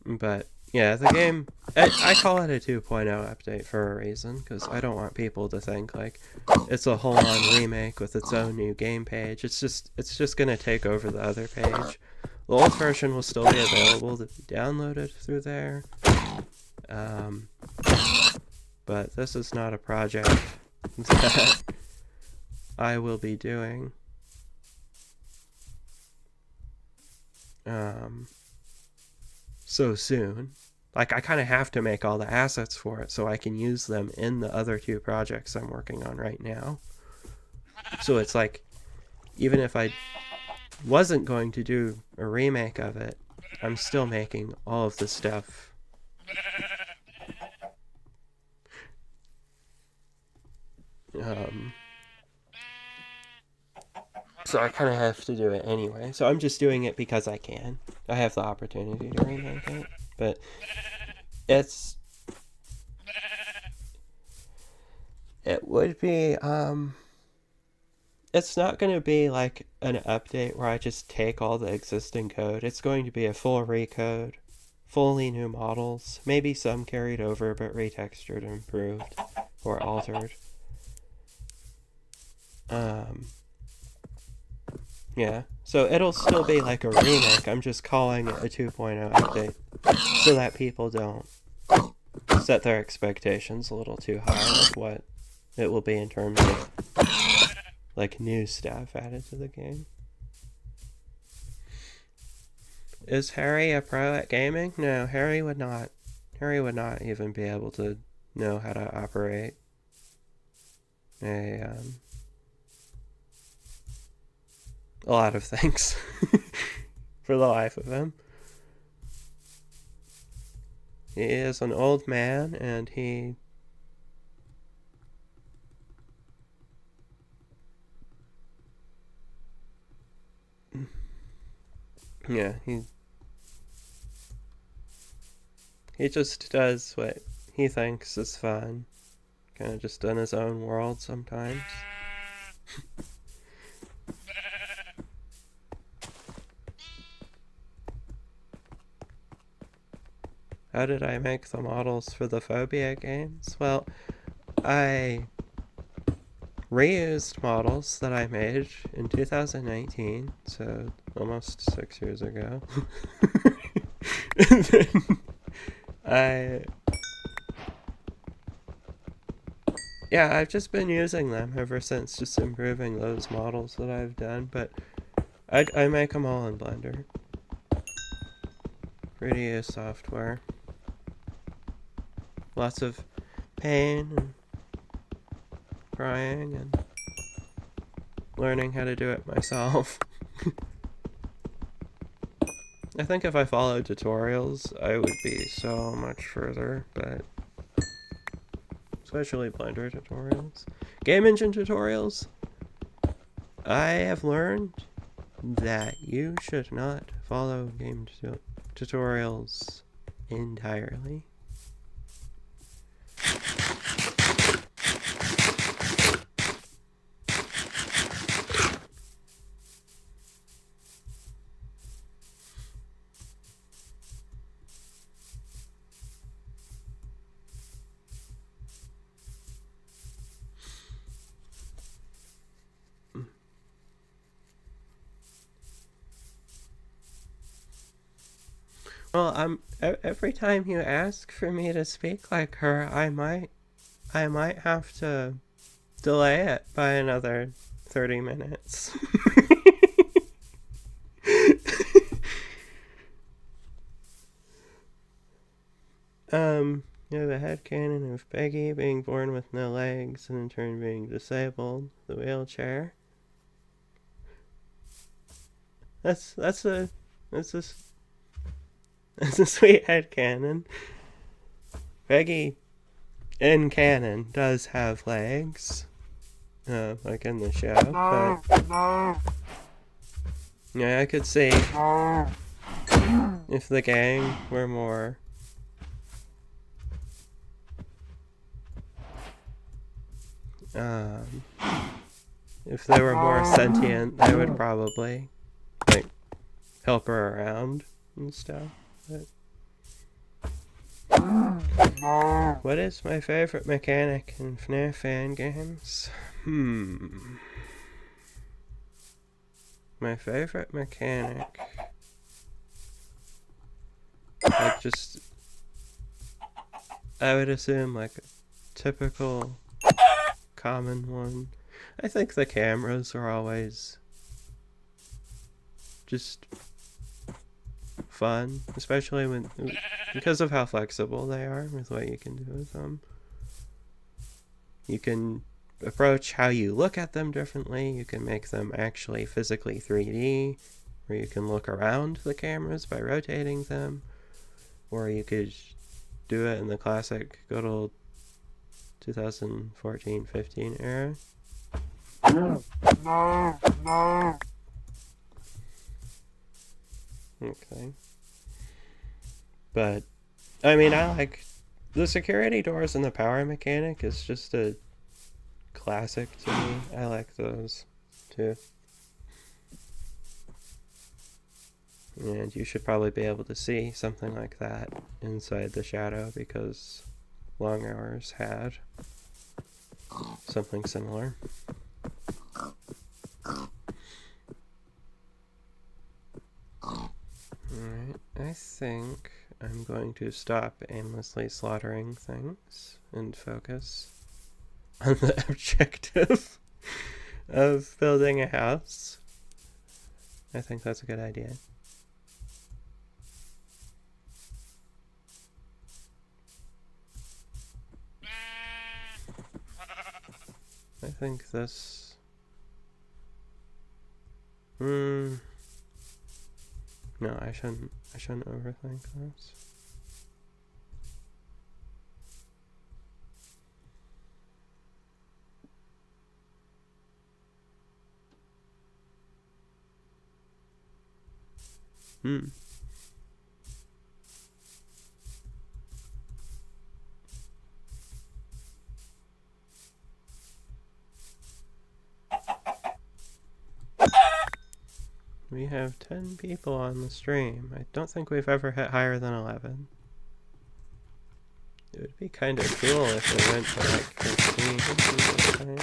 But yeah, the game, I call it a 2.0 update for a reason, because I don't want people to think, like, it's a whole-on remake with its own new game page. It's just going to take over the other page. The old version will still be available to be downloaded through there. But this is not a project that I will be doing so soon. Like, I kind of have to make all the assets for it so I can use them in the other two projects I'm working on right now. So it's like, even if I wasn't going to do a remake of it, I'm still making all of the stuff. So I kind of have to do it anyway. So I'm just doing it because I can. I have the opportunity to remake it. But it would be, it's not going to be like an update where I just take all the existing code. It's going to be a full recode, fully new models, maybe some carried over but retextured, improved, or altered. Yeah, so it'll still be like a remake. I'm just calling it a 2.0 update so that people don't set their expectations a little too high with what it will be in terms of like new stuff added to the game. Is Harry a pro at gaming? No, Harry would not. Harry would not even be able to know how to operate a lot of things for the life of him. He is an old man, and he he just does what he thinks is fun, kind of just in his own world sometimes. How did I make the models for the Phobia games? Well, I reused models that I made in 2019, so almost 6 years ago. And then I've just been using them ever since, just improving those models that I've done, but I make them all in Blender. Free to use software. Lots of pain and crying and learning how to do it myself. I think if I followed tutorials, I would be so much further, but especially Blender tutorials. Game engine tutorials, I have learned that you should not follow game tutorials entirely. Well, every time you ask for me to speak like her, I might have to delay it by another 30 minutes. You have a headcanon of Peggy being born with no legs and in turn being disabled, the wheelchair. That's a sweet headcanon. Peggy in canon does have legs, like in the show, but yeah, I could see if the gang were more if they were more sentient, they would probably like help her around and stuff. But what is my favorite mechanic in FNAF fan games? My favorite mechanic, like, just, I would assume like a typical common one. I think the cameras are always just fun, especially because of how flexible they are with what you can do with them. You can approach how you look at them differently. You can make them actually physically 3D, where you can look around the cameras by rotating them, or you could do it in the classic good old 2014-15 era. Okay. But, I mean, I like the security doors and the power mechanic is just a classic to me. I like those too. And you should probably be able to see something like that inside the shadow because Long Hours had something similar. Alright, I think I'm going to stop aimlessly slaughtering things and focus on the objective of building a house. I think that's a good idea. I think this... No, I shouldn't overthink this. We have 10 people on the stream. I don't think we've ever hit higher than 11. It would be kind of cool if we went to like 15 this time.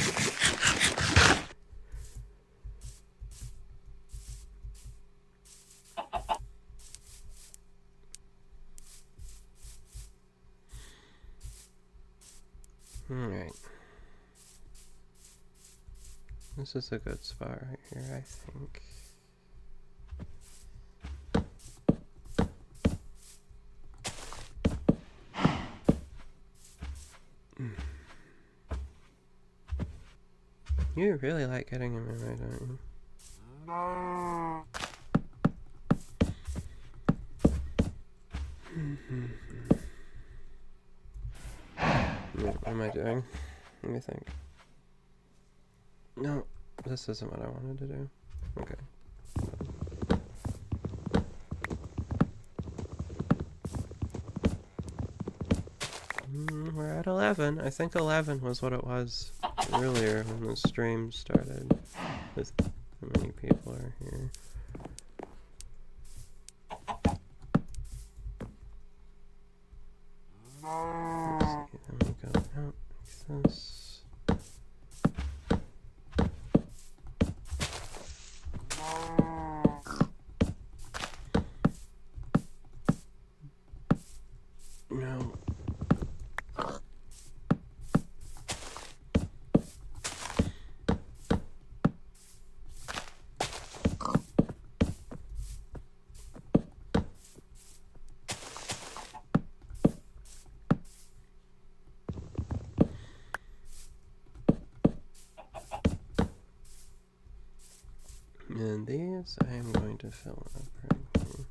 Alright. This is a good spot right here, I think. You really like getting him in right, don't you? No. What am I doing? Let me think. No, this isn't what I wanted to do. Okay. We're at 11. I think 11 was what it was earlier when the stream started. With how many people are here. Let's see, then we go out like this. No. And these I am going to fill up right here.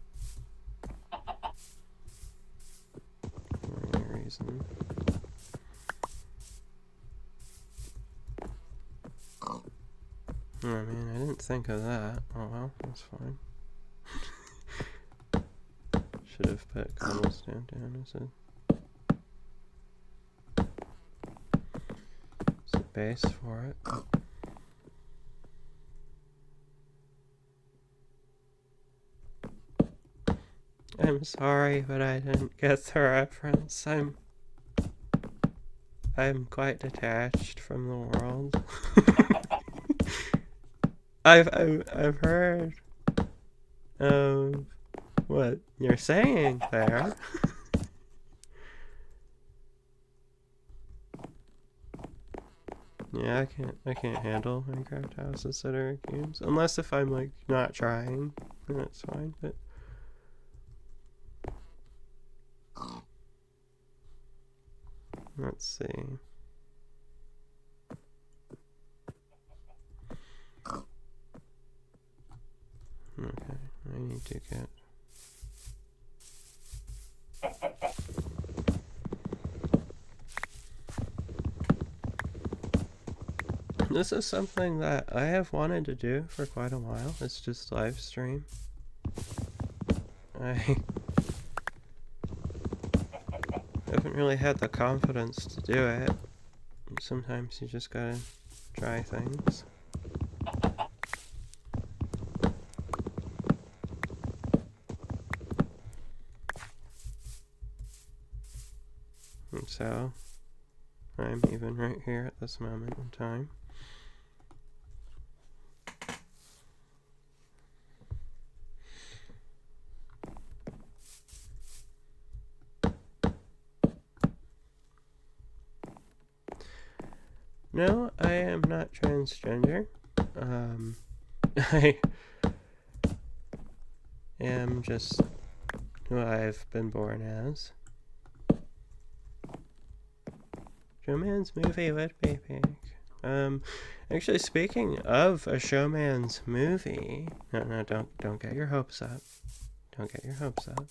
For any reason. Oh man, I didn't think of that. Oh well, that's fine. Should have put cobblestone down as a base for it. I'm sorry, but I didn't get the reference. I'm quite detached from the world. I've heard of what you're saying there. Yeah, I can't handle Minecraft houses that are cubes unless if I'm like not trying, then it's fine. But let's see. need to get. This is something that I have wanted to do for quite a while. It's just live stream. I haven't really had the confidence to do it. Sometimes you just gotta try things. And so, I'm even right here at this moment in time. No, I am not transgender. I am just who I've been born as. Showman's movie would be big. Actually, speaking of a Showman's movie, no, don't get your hopes up. Don't get your hopes up.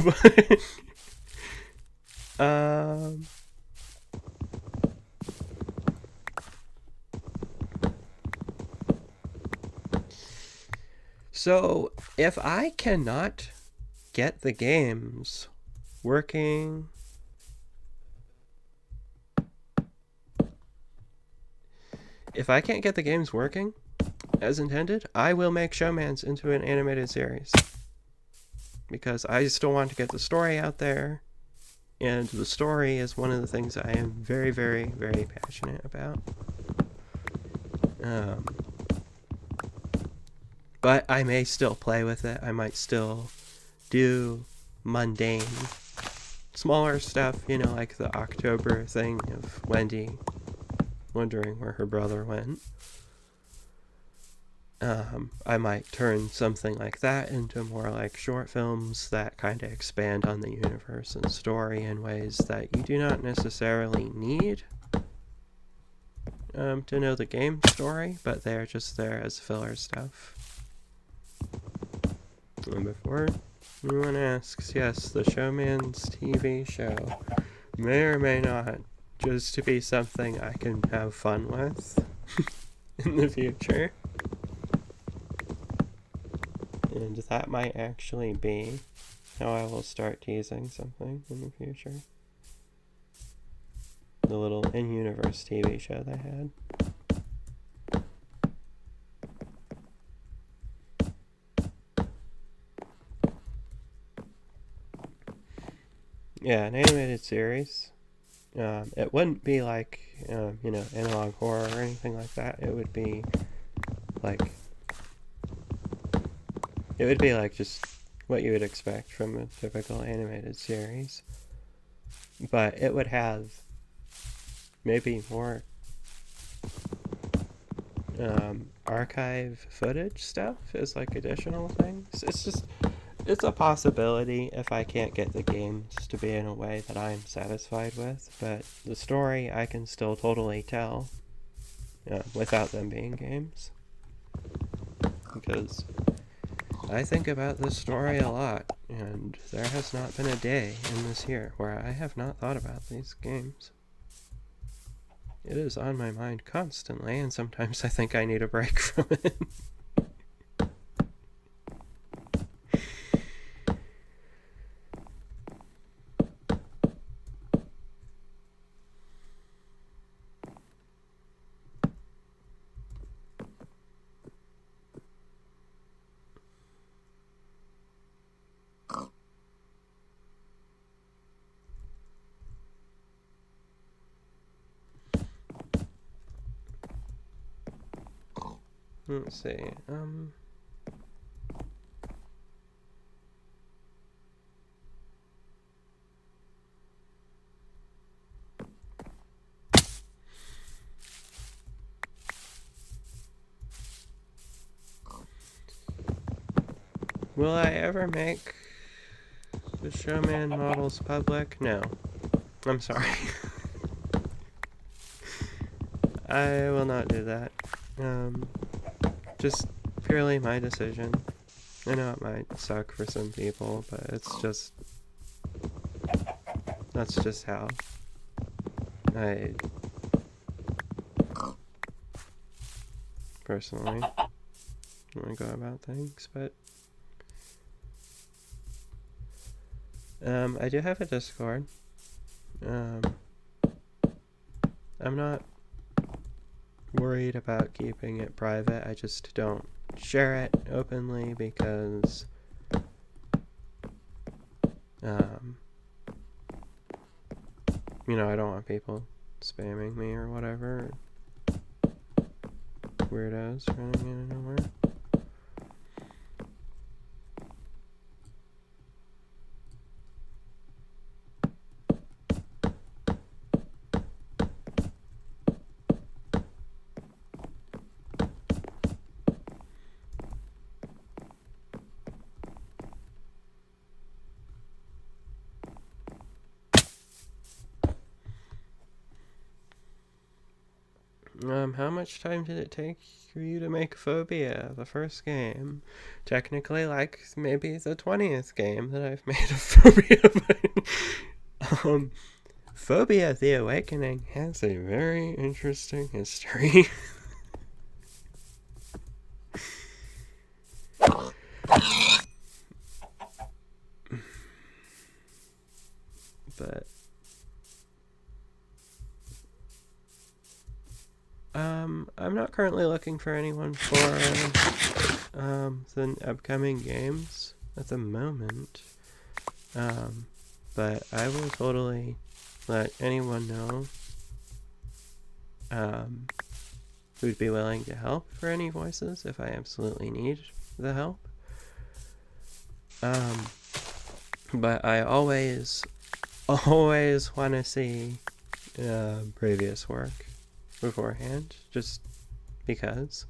But, so if I cannot get the games working, if I can't get the games working as intended, I will make Showman's into an animated series. Because I still want to get the story out there. And the story is one of the things I am very, very, very passionate about. But I may still play with it. I might still do mundane, smaller stuff, you know, like the October thing of Wendy wondering where her brother went. I might turn something like that into more like short films that kind of expand on the universe and story in ways that you do not necessarily need to know the game story, but they're just there as filler stuff. And before anyone asks, yes, the Showman's TV show may or may not just to be something I can have fun with in the future. And that might actually be how I will start teasing something in the future. The little in-universe TV show they had. Yeah, an animated series. It wouldn't be like, you know, analog horror or anything like that. It would be like just what you would expect from a typical animated series. But it would have maybe more archive footage stuff as like additional things. It's a possibility if I can't get the games to be in a way that I'm satisfied with, but the story I can still totally tell without them being games. Because I think about this story a lot, and there has not been a day in this year where I have not thought about these games. It is on my mind constantly, and sometimes I think I need a break from it. Let's see, will I ever make the Showman models public? No. I'm sorry. I will not do that. Just purely my decision. I know it might suck for some people, but that's just how I personally want to go about things. But I do have a Discord. I'm not worried about keeping it private. I just don't share it openly because I don't want people spamming me or whatever. Weirdos running in and nowhere. How much time did it take for you to make Phobia, the first game? Technically, like, maybe the 20th game that I've made of Phobia. Phobia the Awakening has a very interesting history. But I'm not currently looking for anyone for the upcoming games at the moment. But I will totally let anyone know who'd be willing to help for any voices if I absolutely need the help. But I always want to see previous work beforehand, just because.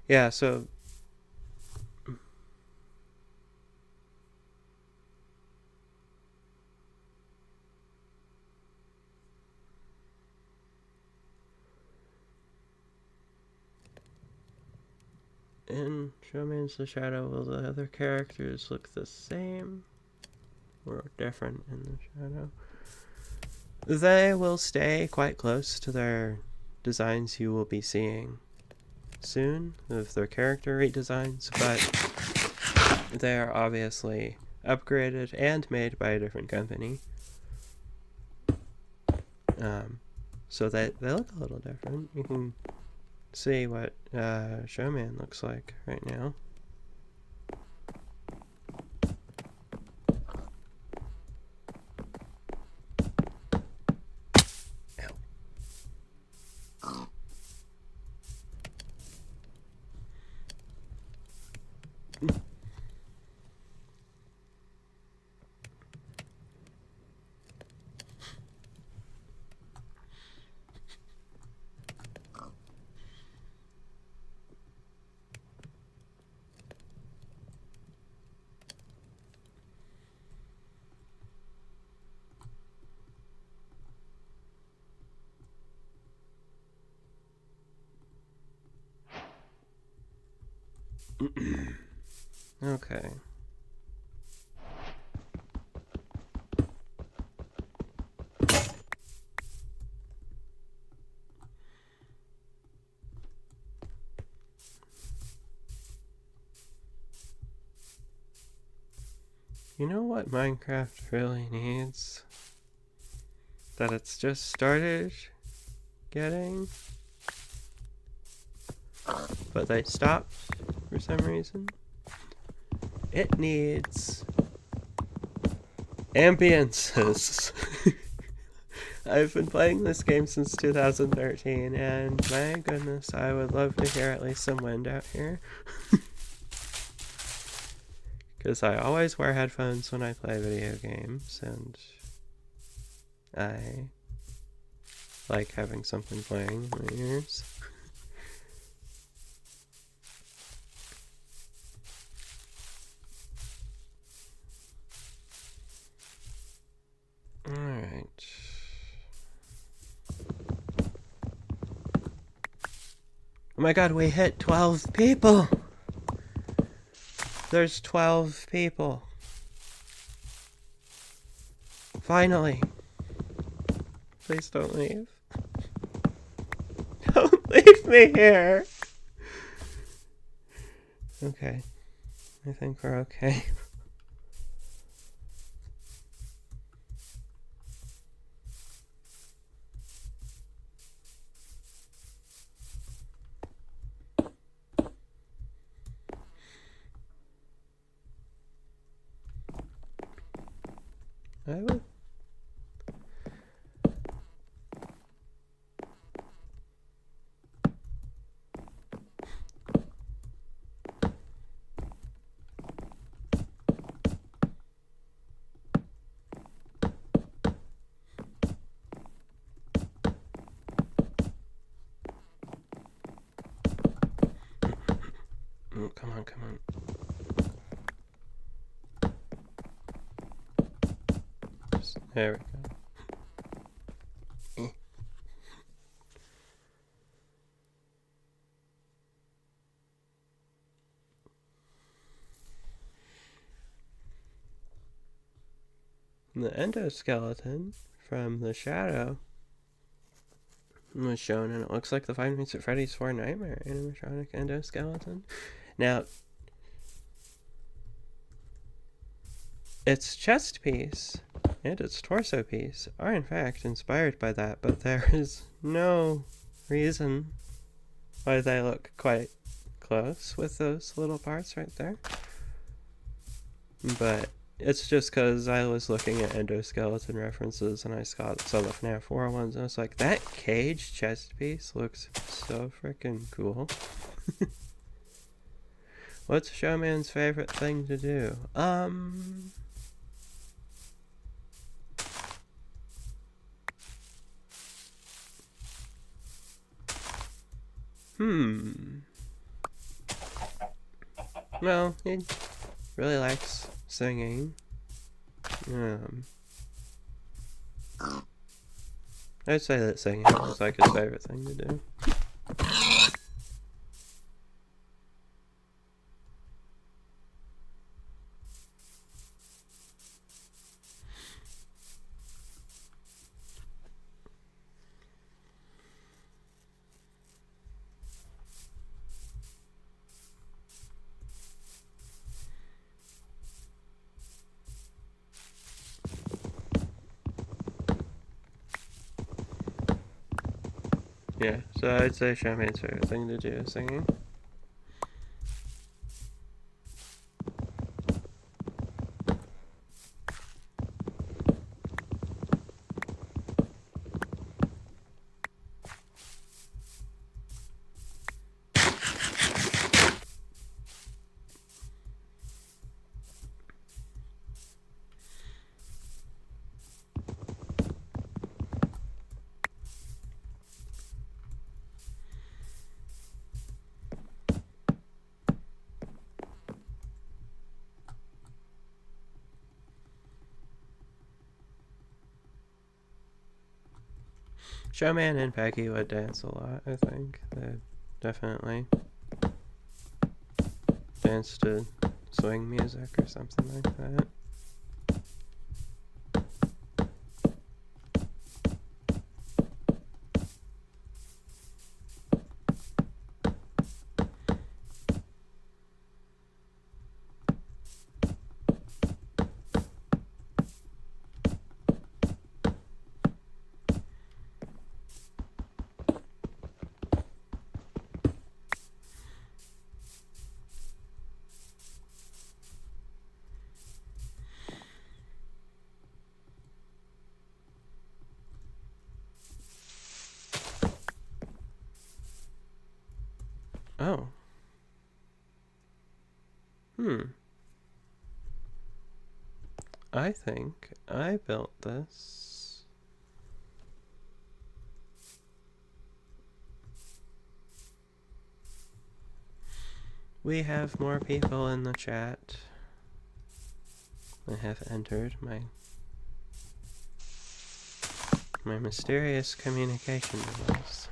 Yeah, so in Showman's the Shadow, will the other characters look the same or different in the Shadow? They will stay quite close to their designs you will be seeing soon of their character redesigns, but they are obviously upgraded and made by a different company. So they look a little different. You can see what Showman looks like right now. Okay. You know what Minecraft really needs? That it's just started getting, but they stopped for some reason. It needs ambiences. I've been playing this game since 2013, and my goodness, I would love to hear at least some wind out here. Because I always wear headphones when I play video games, and I like having something playing in my ears. Alright. Oh my god, we hit 12 people! There's 12 people. Finally. Please don't leave. Don't leave me here! Okay. I think we're okay. I would. Oh, come on, come on. There we go. The endoskeleton from the shadow was shown, and it looks like the Five Nights at Freddy's 4 Nightmare animatronic endoskeleton. Now, its chest piece and its torso piece are in fact inspired by that, but there is no reason why they look quite close with those little parts right there. But it's just because I was looking at endoskeleton references and I saw the FNAF 4 ones, and I was like, that cage chest piece looks so freaking cool. What's Showman's favorite thing to do? Well, he really likes singing. I'd say that singing is like his favorite thing to do. Yeah, so I'd say Showman's favorite thing to do is singing. Showman and Peggy would dance a lot, I think. They'd definitely dance to swing music or something like that. Oh. I think I built this. We have more people in the chat. I have entered my mysterious communication device.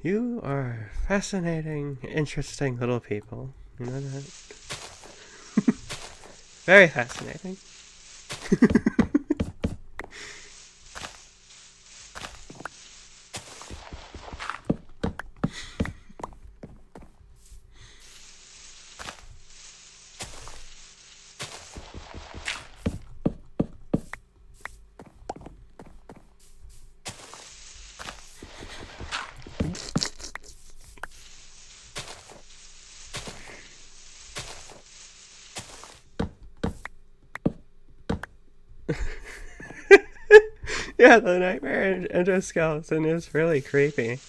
You are fascinating, interesting little people. You know that? Very fascinating. Yeah, the nightmare endoskeleton is really creepy.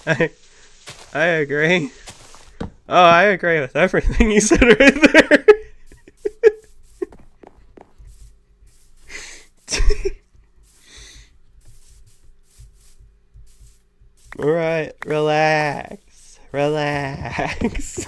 I agree. Oh, I agree with everything you said right there. Alright, relax. Relax.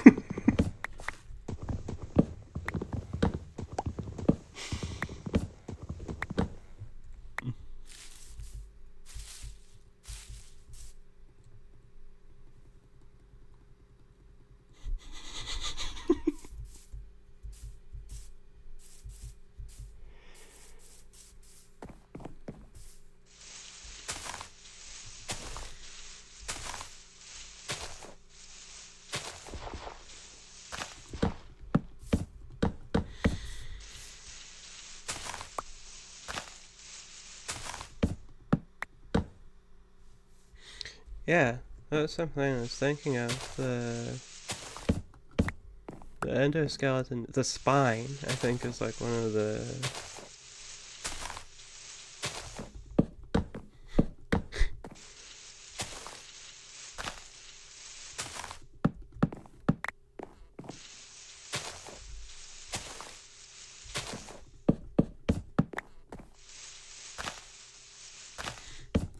Yeah, that was something I was thinking of. The endoskeleton, the spine, I think, is like one of the...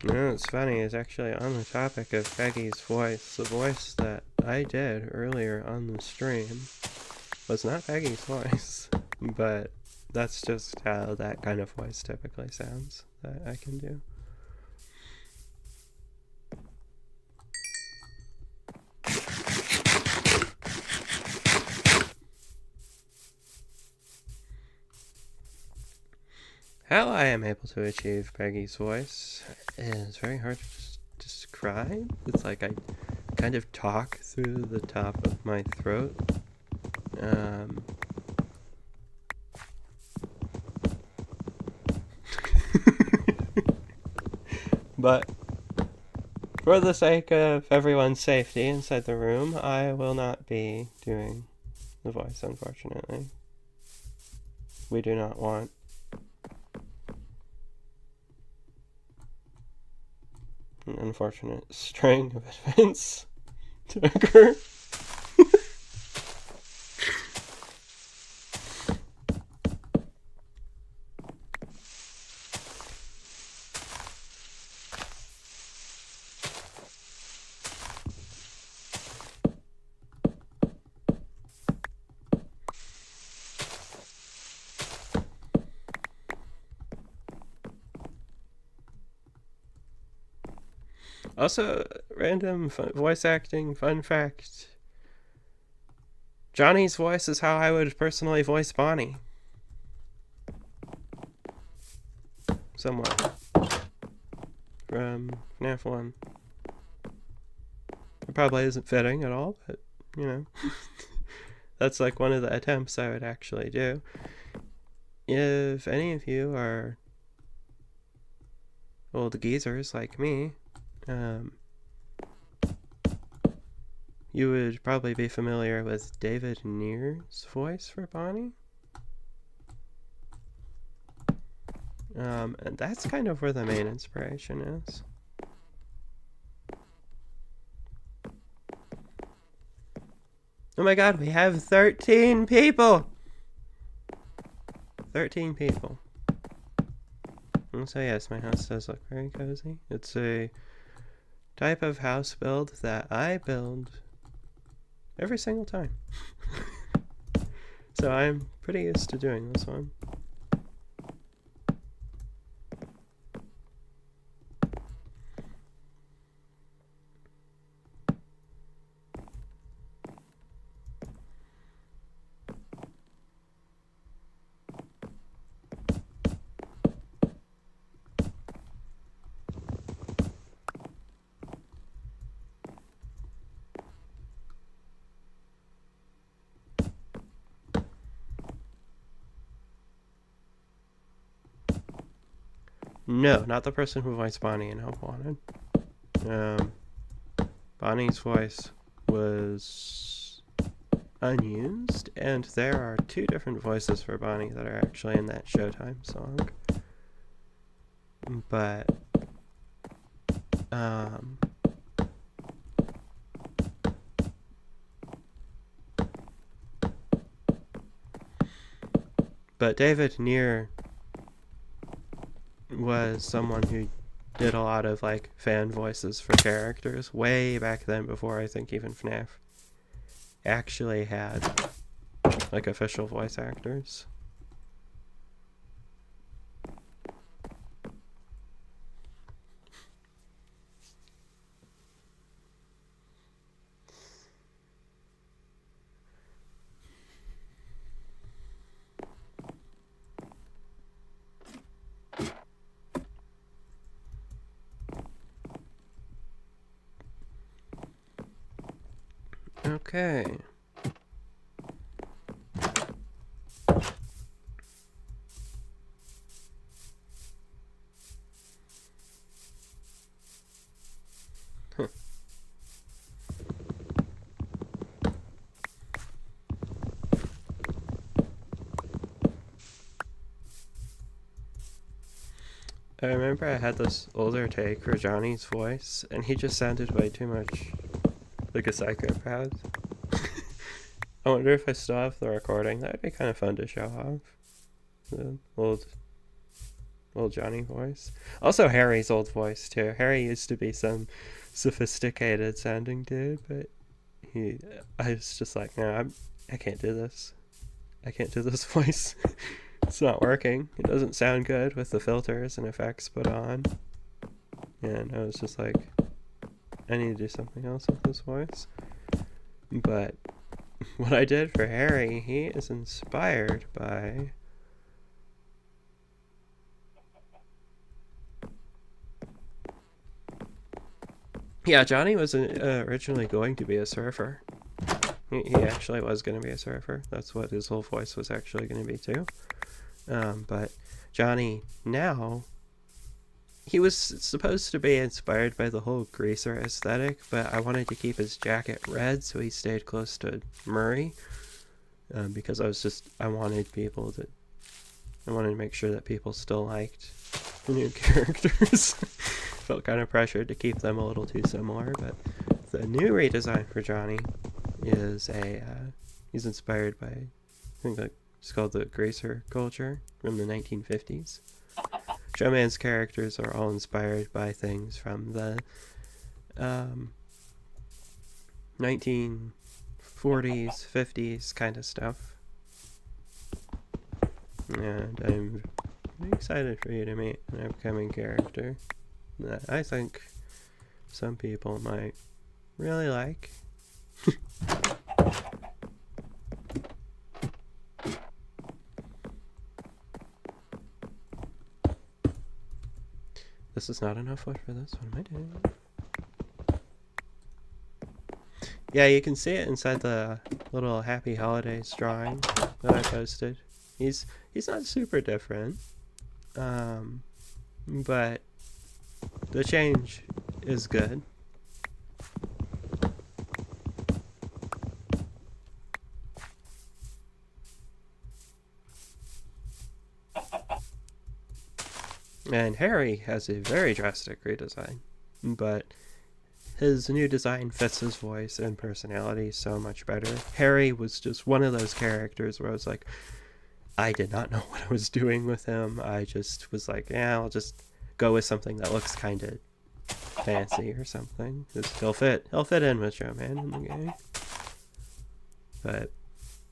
You know, what's funny is actually on the topic of Peggy's voice, the voice that I did earlier on the stream was not Peggy's voice, but that's just how that kind of voice typically sounds that I can do. How I am able to achieve Peggy's voice is very hard to describe. It's like I kind of talk through the top of my throat. But for the sake of everyone's safety inside the room, I will not be doing the voice, unfortunately. We do not want an unfortunate string of events to occur. Also, random voice acting fun fact. Johnny's voice is how I would personally voice Bonnie. Somewhat. From FNAF 1. probably isn't fitting at all, but, you know, that's like one of the attempts I would actually do. If any of you are old geezers like me, you would probably be familiar with David Near's voice for Bonnie. And that's kind of where the main inspiration is. Oh my god, we have 13 people! 13 people. And so yes, my house does look very cozy. It's a type of house build that I build every single time. So I'm pretty used to doing this one. No, not the person who voiced Bonnie in Help Wanted. Bonnie's voice was unused, and there are 2 different voices for Bonnie that are actually in that Showtime song. But, David Near was someone who did a lot of like fan voices for characters way back then, before I think even FNAF actually had like official voice actors. Okay. Huh. I remember I had this older take for Johnny's voice, and he just sounded way too much like a psychopath. I wonder if I still have the recording. That'd be kind of fun to show off. The old Johnny voice. Also Harry's old voice too. Harry used to be some sophisticated sounding dude, but I was just like, no, I can't do this. I can't do this voice. It's not working. It doesn't sound good with the filters and effects put on. And I was just like, I need to do something else with this voice. But what I did for Harry, he is inspired by Johnny was originally going to be a surfer. He actually was going to be a surfer. That's what his whole voice was actually going to be too. But Johnny now, he was supposed to be inspired by the whole greaser aesthetic, but I wanted to keep his jacket red, so he stayed close to Murray. Because I wanted to make sure that people still liked the new characters. Felt kind of pressured to keep them a little too similar, but the new redesign for Johnny is he's inspired by, I think it's called the greaser culture from the 1950s. Showman's characters are all inspired by things from the 1940s, 50s kind of stuff. And I'm excited for you to meet an upcoming character that I think some people might really like. This is not enough wood for this. What am I doing? Yeah, you can see it inside the little Happy Holidays drawing that I posted. He's not super different, but the change is good. And Harry has a very drastic redesign, but his new design fits his voice and personality so much better. Harry was just one of those characters where I was like, I did not know what I was doing with him. I just was like, yeah, I'll just go with something that looks kind of fancy or something. Just he'll fit in with Joe Man in the game. But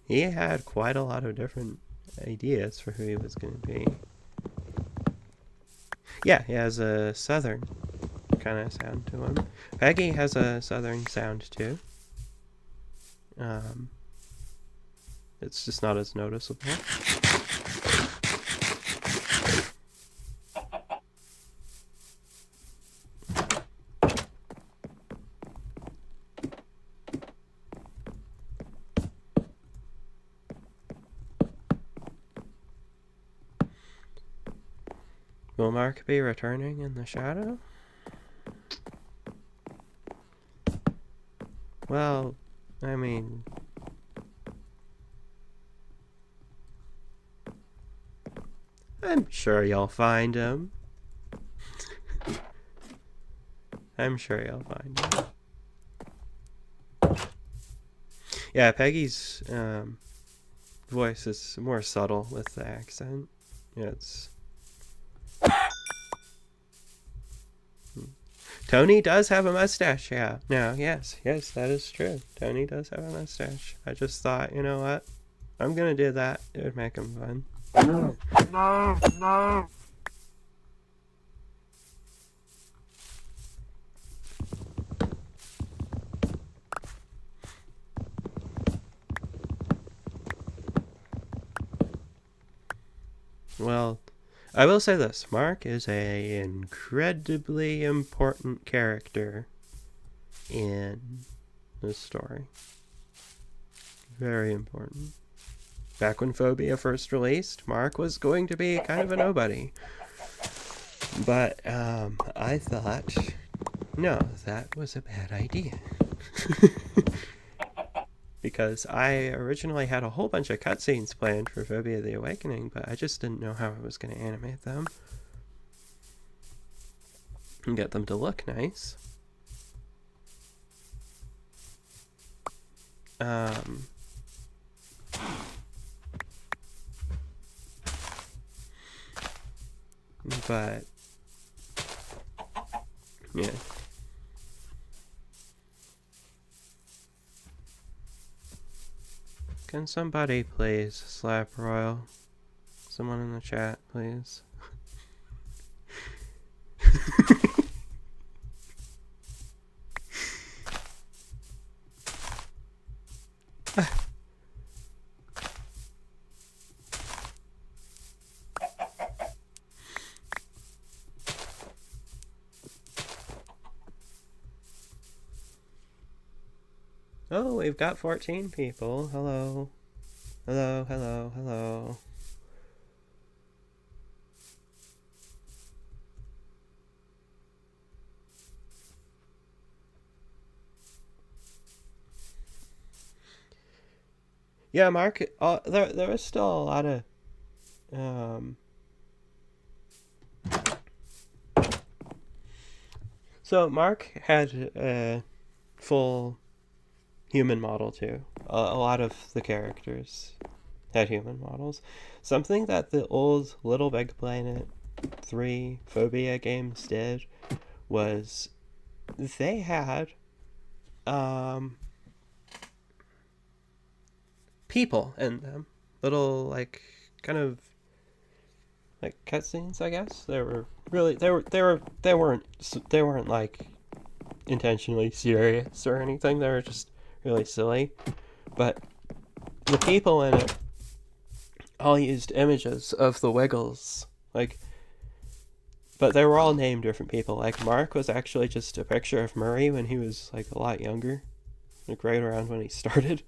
he had quite a lot of different ideas for who he was going to be. Yeah, he has a southern kind of sound to him. Peggy has a southern sound too. It's just not as noticeable. Will Mark be returning in the shadow? Well, I mean, I'm sure you'll find him. I'm sure you'll find him. Yeah, Peggy's voice is more subtle with the accent. Yeah, it's... Tony does have a mustache, yeah. No, yes, that is true. Tony does have a mustache. I just thought, you know what? I'm gonna do that. It would make him fun. No. Well, I will say this. Mark is a incredibly important character in this story. Very important. Back when Phobia first released, Mark was going to be kind of a nobody. But I thought, no, that was a bad idea. Because I originally had a whole bunch of cutscenes planned for Phobia the Awakening, but I just didn't know how I was going to animate them and get them to look nice. But yeah. Can somebody please slap Royal? Someone in the chat, please. Oh, we've got 14 people. Hello. Hello, hello, hello. Yeah, Mark, there was still a lot of so Mark had a full human model too. A lot of the characters had human models. Something that the old Little Big Planet 3 Phobia games did was they had people in them. Little like kind of like cutscenes, I guess. They weren't like intentionally serious or anything. They were just really silly. But the people in it all used images of the Wiggles. But they were all named different people. Like Mark was actually just a picture of Murray when he was like a lot younger. like right around when he started.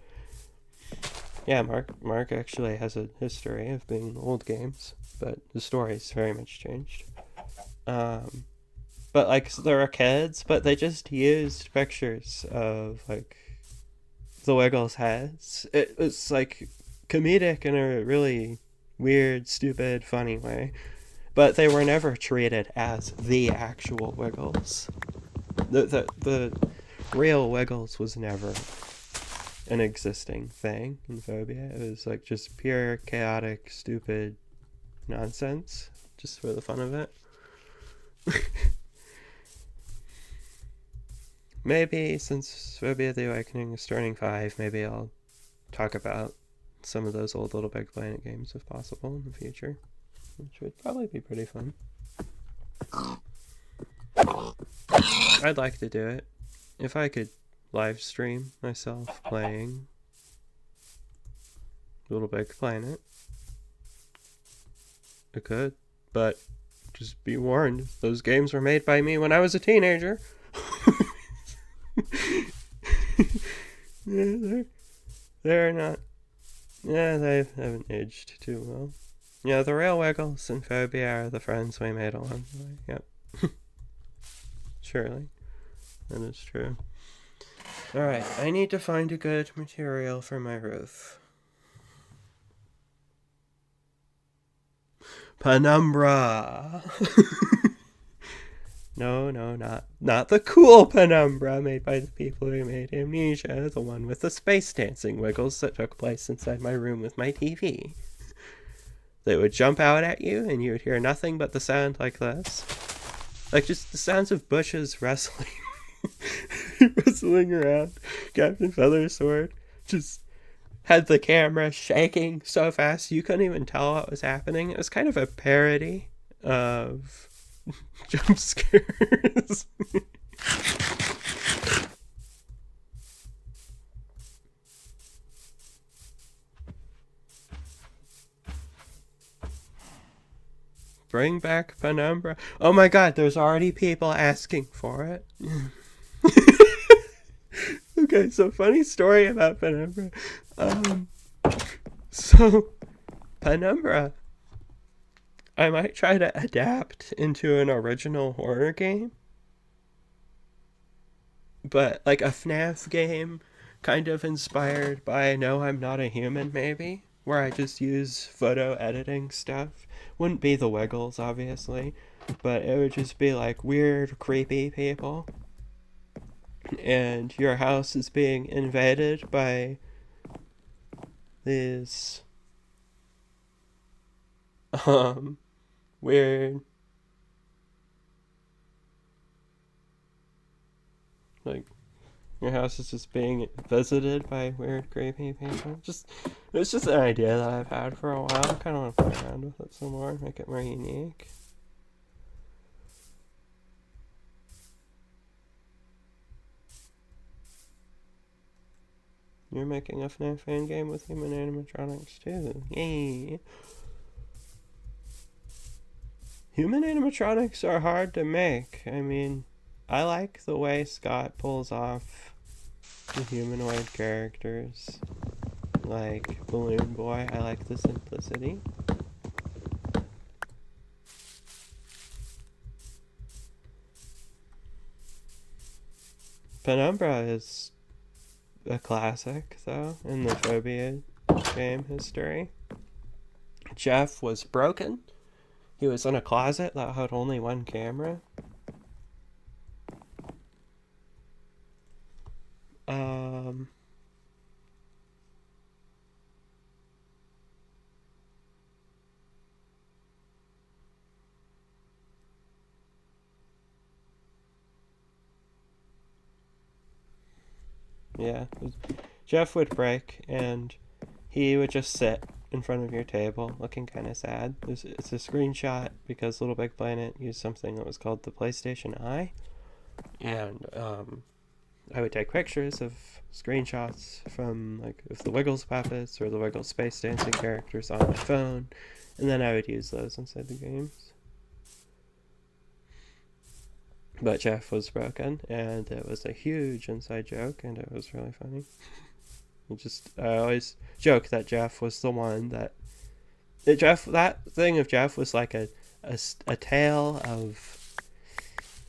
Yeah, Mark actually has a history of being in old games, but the story's very much changed. But like there are kids, but they just used pictures of like the Wiggles heads. It was like comedic in a really weird, stupid, funny way. But they were never treated as the actual Wiggles. The real Wiggles was never an existing thing in Phobia. It was like just pure, chaotic, stupid nonsense, just for the fun of it. Maybe, since Phobia the Awakening is turning 5, maybe I'll talk about some of those old Little Big Planet games if possible in the future, which would probably be pretty fun. I'd like to do it. If I could live stream myself playing Little Big Planet, I could, but just be warned, those games were made by me when I was a teenager. Yeah, they're not. Yeah, they haven't aged too well. Yeah, the real Wiggles and Phobia are the friends we made along the way. Yep. Surely. That is true. Alright, I need to find a good material for my roof. Penumbra! No, not the cool Penumbra made by the people who made Amnesia, the one with the space dancing Wiggles that took place inside my room with my TV. They would jump out at you and you would hear nothing but the sound like this. Like just the sounds of bushes wrestling. Wrestling around. Captain Feathersword just had the camera shaking so fast you couldn't even tell what was happening. It was kind of a parody of jump scares. Bring back Penumbra. Oh my god, there's already people asking for it. Okay, so funny story about Penumbra. So Penumbra, I might try to adapt into an original horror game. But like a FNAF game, kind of inspired by No, I'm Not a Human, maybe, where I just use photo editing stuff. Wouldn't be the Wiggles, obviously, but it would just be like weird, creepy people. And your house is being invaded by these weird, like, your house is just being visited by weird, creepy people. It's just an idea that I've had for a while. I kind of want to play around with it some more, make it more unique. You're making a FNAF fan game with human animatronics too. Yay! Human animatronics are hard to make. I mean, I like the way Scott pulls off the humanoid characters. Like Balloon Boy, I like the simplicity. Penumbra is a classic, though, in the Phobia game history. Jeff was broken. He was in a closet that had only one camera. Yeah, Jeff would break, and he would just sit in front of your table looking kind of sad. It's a screenshot because Little Big Planet used something that was called the PlayStation Eye, and I would take pictures of screenshots from like of the Wiggles puppets or the Wiggles space dancing characters on my phone, and then I would use those inside the games. But Jeff was broken, and it was a huge inside joke, and it was really funny. I always joke that Jeff was the one that that thing of Jeff was like a tale of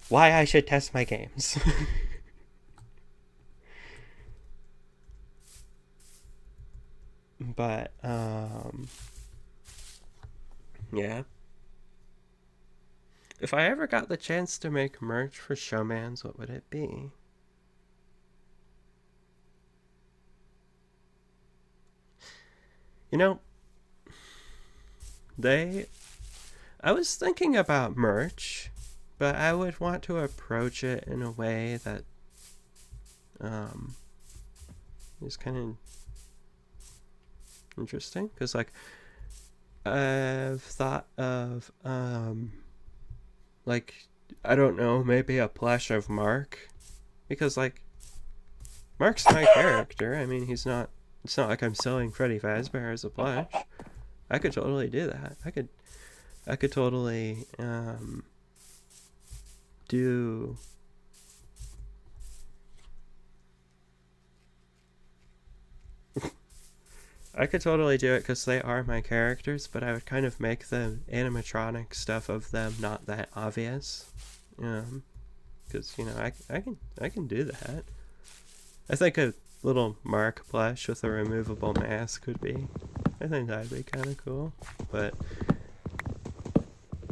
why I should test my games. But yeah. If I ever got the chance to make merch for Showmans, what would it be? You know, I was thinking about merch, but I would want to approach it in a way that is kind of interesting, because like I've thought of like, I don't know, maybe a plush of Mark, because like Mark's my character. I mean, it's not like I'm selling Freddy Fazbear as a plush. I could totally do that. I could totally do I could totally do it because they are my characters, but I would kind of make the animatronic stuff of them not that obvious. Because I can do that. I think a little Mark plush with a removable mask would be. I think that'd be kind of cool, but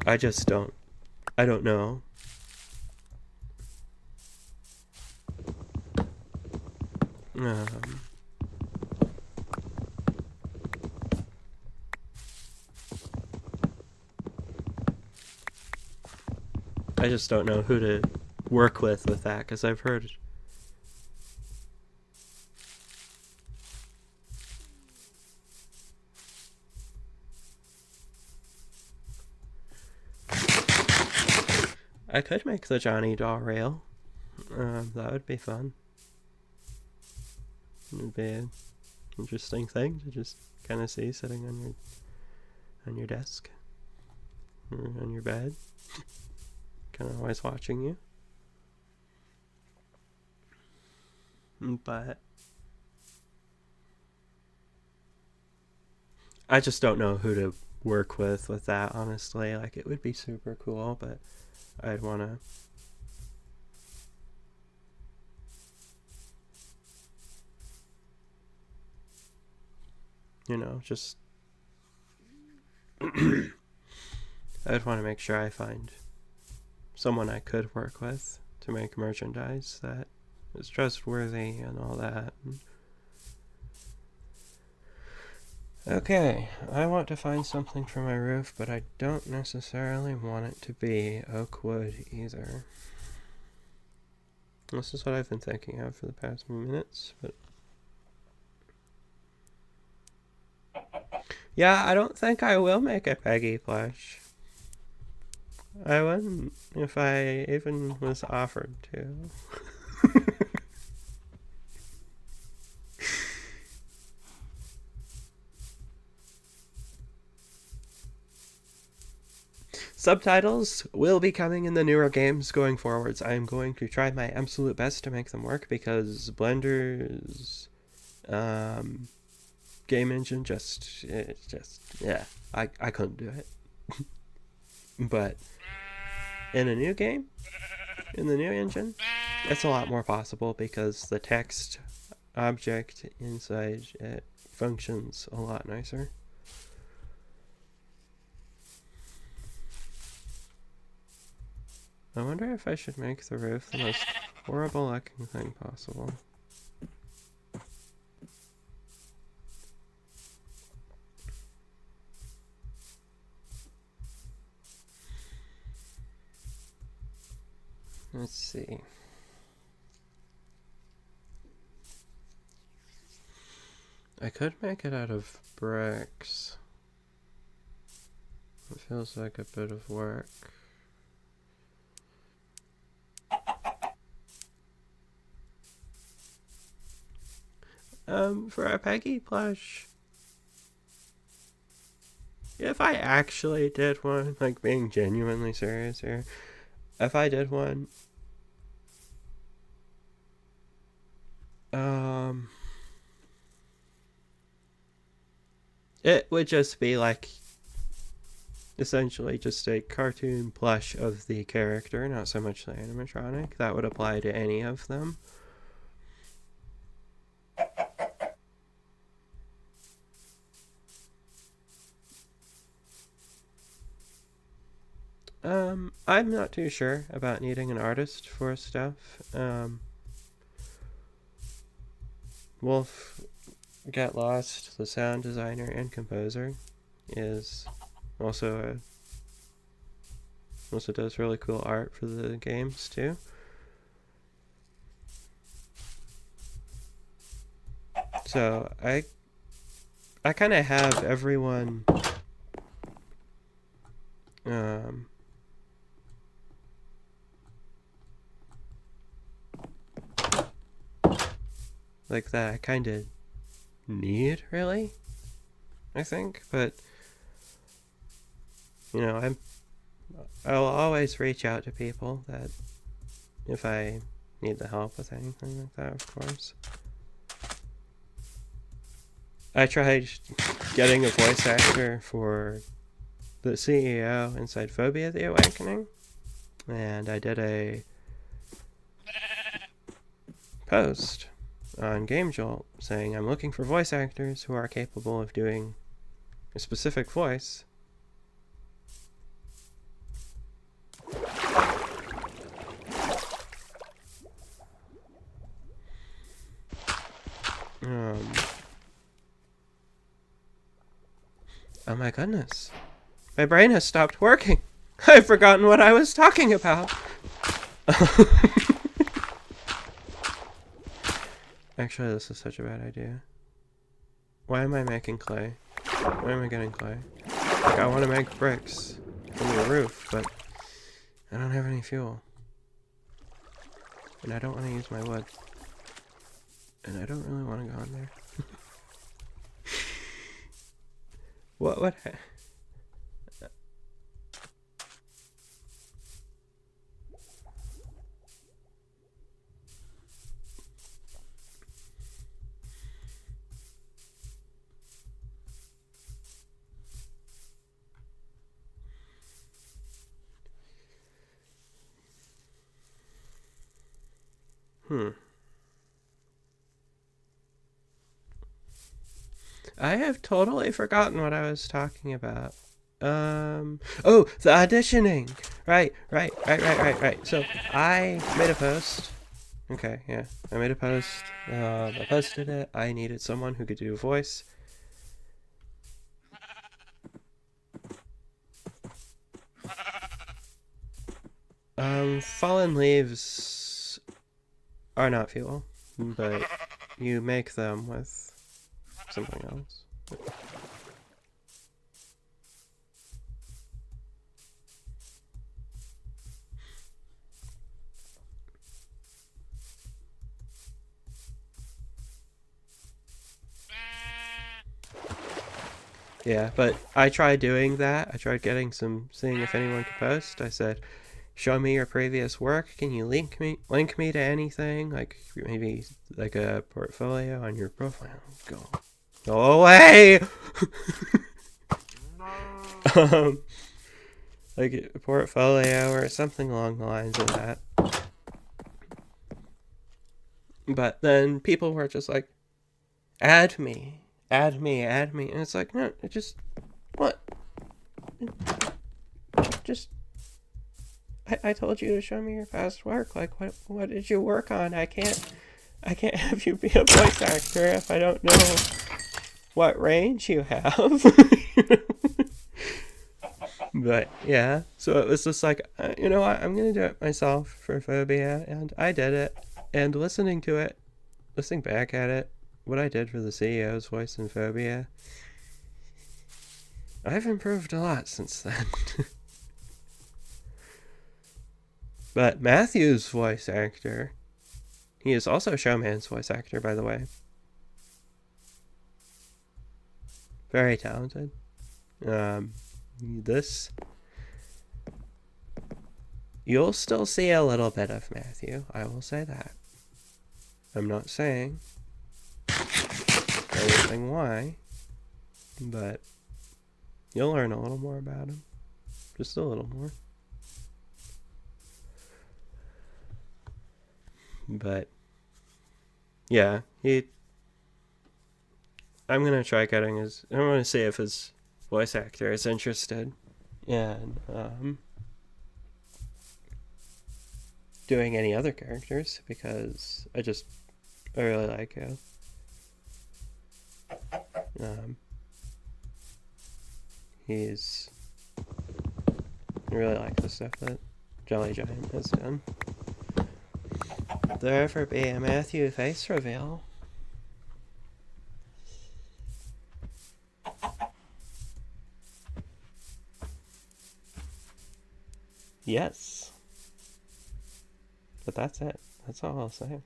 I just don't. I don't know. I just don't know who to work with that, because I've heard I could make the Johnny doll rail. That would be fun. It would be an interesting thing to just kind of see sitting on your desk or on your bed, kind of always watching you. But I just don't know who to work with that, honestly. Like, it would be super cool, but I'd want to just I'd want to make sure I find someone I could work with to make merchandise that is trustworthy and all that. Okay, I want to find something for my roof, but I don't necessarily want it to be oak wood either. This is what I've been thinking of for the past few minutes, but yeah, I don't think I will make a Peggy plush. I wouldn't if I even was offered to. Subtitles will be coming in the newer games going forwards. I am going to try my absolute best to make them work, because Blender's game engine I couldn't do it. But in a new game, in the new engine, it's a lot more possible, because the text object inside it functions a lot nicer. I wonder if I should make the roof the most horrible looking thing possible. Let's see. I could make it out of bricks. It feels like a bit of work. For a Peggy plush, if I actually did one, like being genuinely serious here, if I did one, It would just be like essentially just a cartoon plush of the character, not so much the animatronic. That would apply to any of them. I'm not too sure about needing an artist for stuff. Wolf Get Lost, the sound designer and composer, is also does really cool art for the games too. So I kind of have everyone like that I kind of need, really, I think. But you know, I'll always reach out to people that if I need the help with anything like that, of course. I tried getting a voice actor for the CEO inside Phobia the Awakening, and I did a post on GameJolt saying I'm looking for voice actors who are capable of doing a specific voice. Oh my goodness. My brain has stopped working. I've forgotten what I was talking about. Actually, this is such a bad idea. Why am I making clay? Why am I getting clay? Like, I want to make bricks from the roof, but I don't have any fuel. And I don't want to use my wood. And I don't really want to go in there. What? I have totally forgotten what I was talking about. Oh, the auditioning. Right. So I made a post. Okay, yeah. I made a post. I posted it. I needed someone who could do a voice. Fallen leaves are not fuel, but you make them with something else. Yeah, but I tried doing that. I tried seeing if anyone could post. I said, show me your previous work. Can you link me to anything? Like maybe like a portfolio on your profile. Go away! Like a portfolio or something along the lines of that. But then people were just like, add me. And it's like, no, it just, what? Just, I told you to show me your past work. Like, what did you work on? I can't have you be a voice actor if I don't know what range you have. But yeah, so it was just like, you know what, I'm gonna do it myself for Phobia, and I did it. And listening back at it, what I did for the CEO's voice in Phobia, I've improved a lot since then. But Matthew's voice actor, he is also Showman's voice actor, by the way. Very talented. You'll still see a little bit of Matthew, I will say that. I'm not saying anything why, but you'll learn a little more about him. Just a little more. But yeah, I'm gonna try getting his. I want to see if his voice actor is interested in doing any other characters, because I really like it. I really like the stuff that Jolly Giant has done. There ever be a Matthew face reveal? Yes. But that's it. That's all I'll say.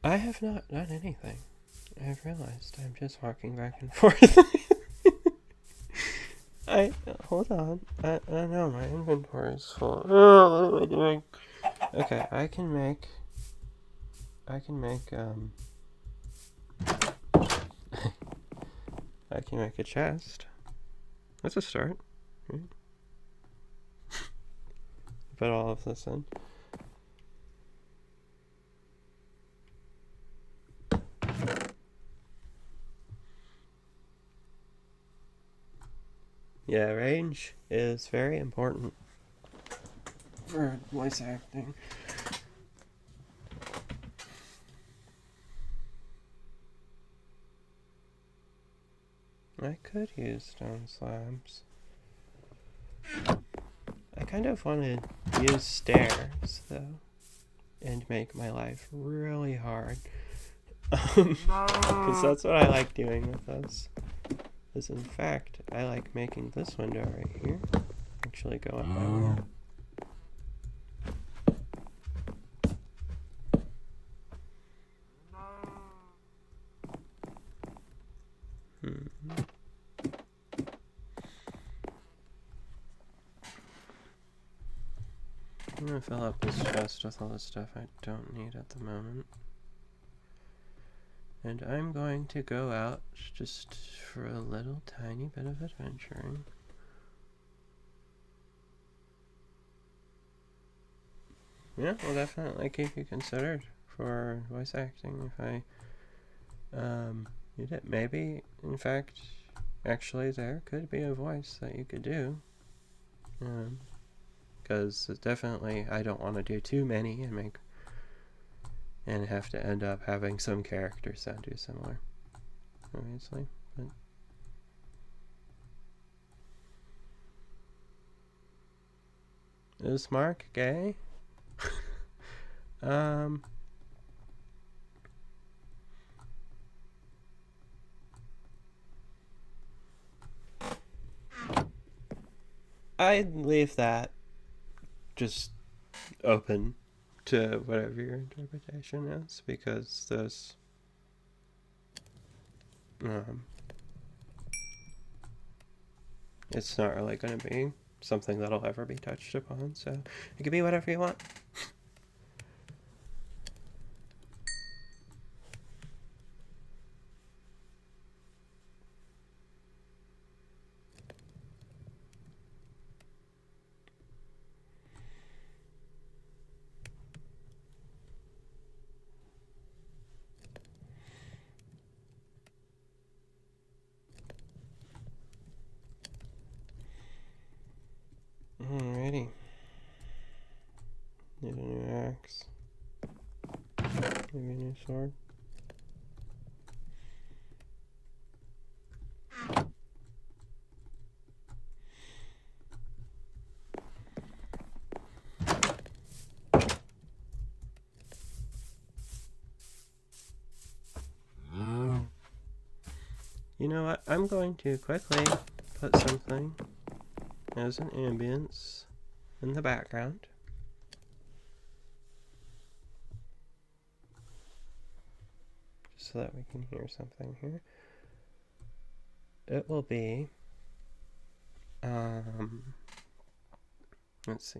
I have not done anything. I've realized I'm just walking back and forth. Hold on. I know my inventory is full. Oh, what am I doing? Okay, I can make I can make a chest. That's a start. Put all of this in. Yeah, range is very important for voice acting. I could use stone slabs. I kind of want to use stairs, though, and make my life really hard. Because that's what I like doing with this. Is in fact, I like making this window right here actually go up by one. I'm gonna fill up this chest with all the stuff I don't need at the moment. And I'm going to go out just for a little tiny bit of adventuring. Yeah, we'll definitely keep you considered for voice acting if I need it. Maybe, in fact, actually there could be a voice that you could do. Because definitely I don't want to do too many and have to end up having some characters that do similar, obviously. But is Mark gay? I'd leave that just open to whatever your interpretation is, because this it's not really going to be something that'll ever be touched upon, so it could be whatever you want. Alrighty. Need a new axe. Maybe a new sword. You know what? I'm going to quickly put something as an ambience in the background. Just so that we can hear something here. It will be, let's see.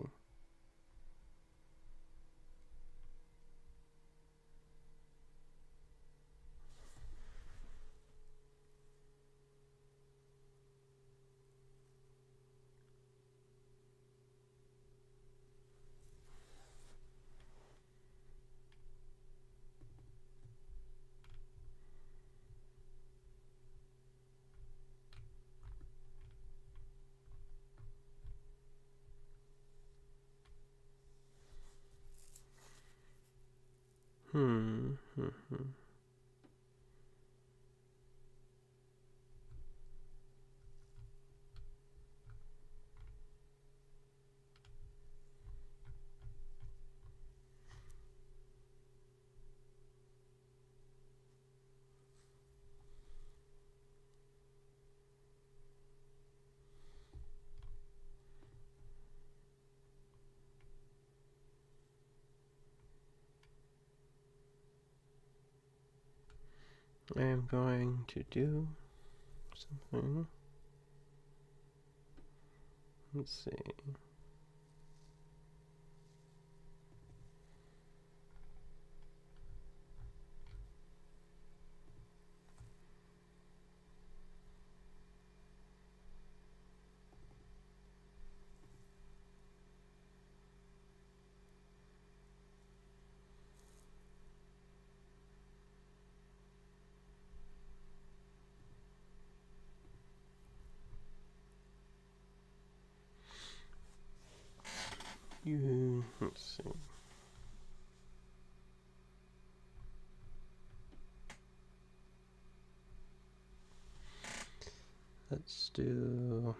I am going to do something. Let's see. Let's see. Let's do.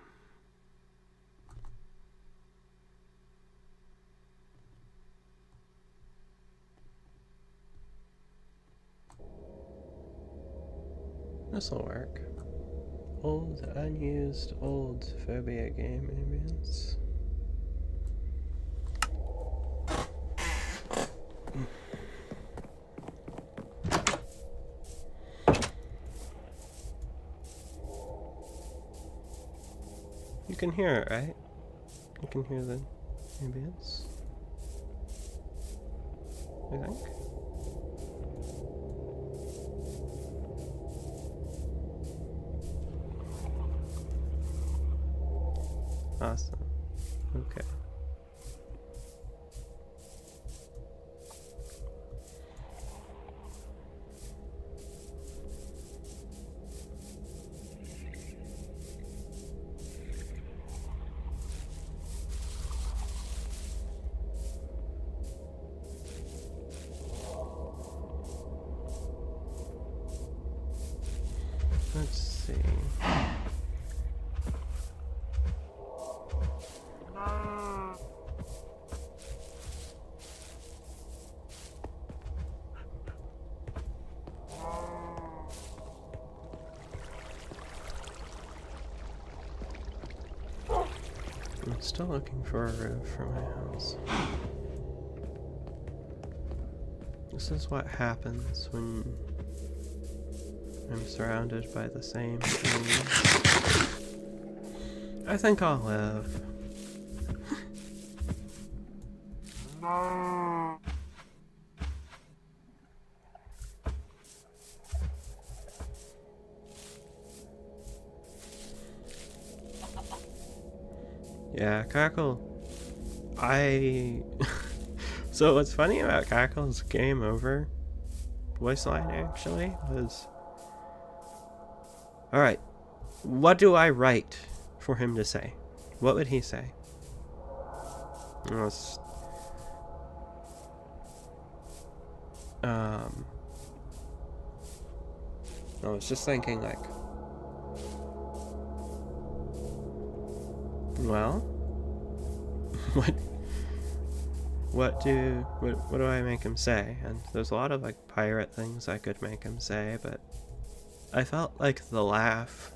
This'll work. Old, unused, old phobia game ambience. You can hear it, right? You can hear the ambience, I think. Awesome. Okay. Let's see. I'm still looking for a roof for my house. This is what happens when I'm surrounded by the same things. I think I'll live. Yeah, Cackle. So what's funny about Cackle's game over voice line actually was, alright, what do I write for him to say? What would he say? I was just thinking, like, well, what do I make him say? And there's a lot of like pirate things I could make him say, but I felt like the laugh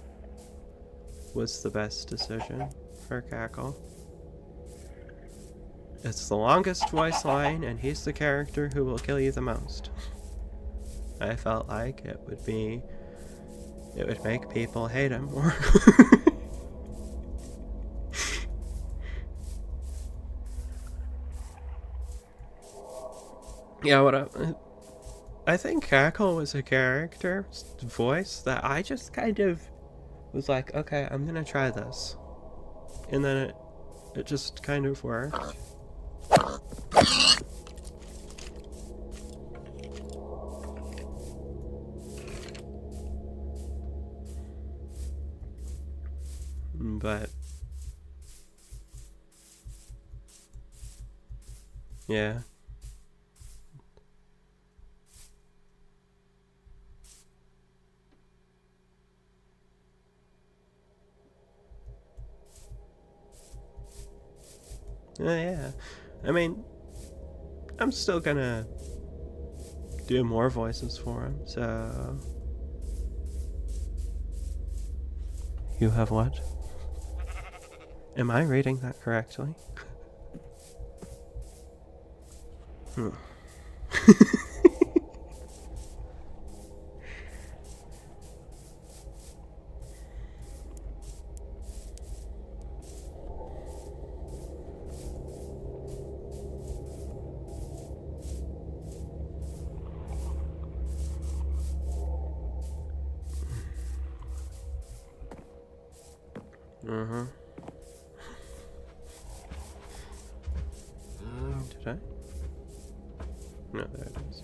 was the best decision for Cackle. It's the longest voice line, and he's the character who will kill you the most. I felt like it would make people hate him more. Yeah, what up? I think Cackle was a character's voice that I just kind of was like, okay, I'm gonna try this. And then it just kind of worked. But yeah. Yeah. I mean, I'm still gonna do more voices for him, so... You have what? Am I reading that correctly? Did I? No, there it is.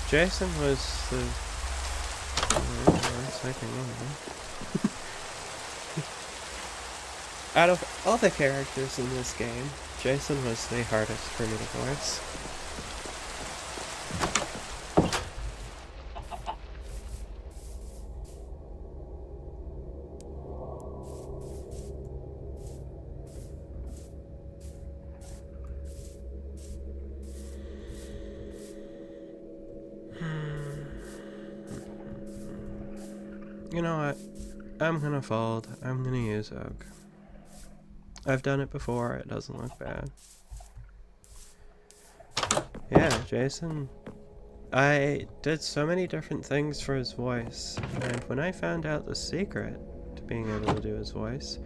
Jason was the... Out of all the characters in this game, Jason was the hardest for me to voice. You know what? I'm gonna fold. I'm gonna use Oak. I've done it before, it doesn't look bad. Yeah, Jason. I did so many different things for his voice, and when I found out the secret to being able to do his voice,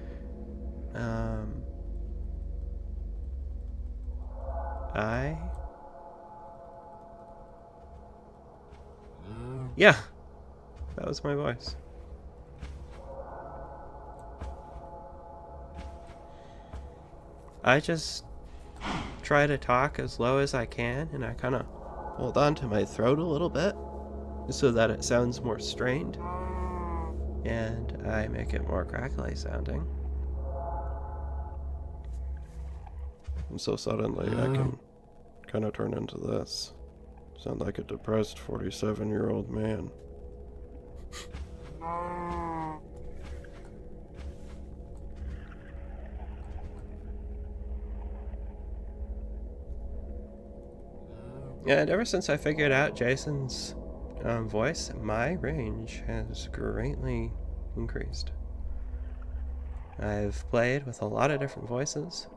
yeah, that was my voice. I just try to talk as low as I can, and I kind of hold on to my throat a little bit so that it sounds more strained, and I make it more crackly sounding. And so suddenly I can kind of turn into this. Sound like a depressed 47-year-old man. Yeah, and ever since I figured out Jason's voice, my range has greatly increased. I've played with a lot of different voices.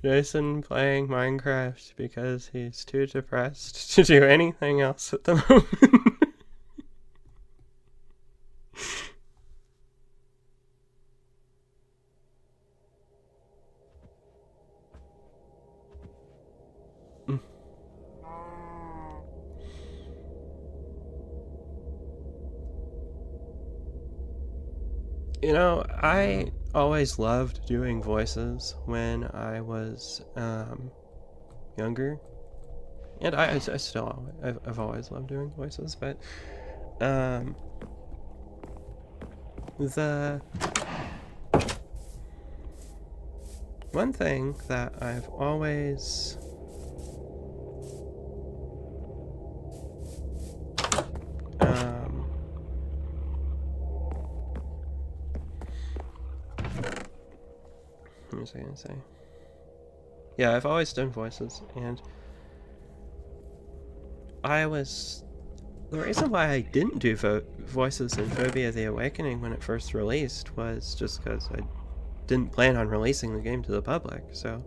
Jason playing Minecraft because he's too depressed to do anything else at the moment. You know, I always loved doing voices when I was younger, and I still I've always loved doing voices, but the one thing that I've always what was I gonna say? Yeah, I've always done voices, and the reason why I didn't do voices in Phobia the Awakening when it first released was just because I didn't plan on releasing the game to the public, so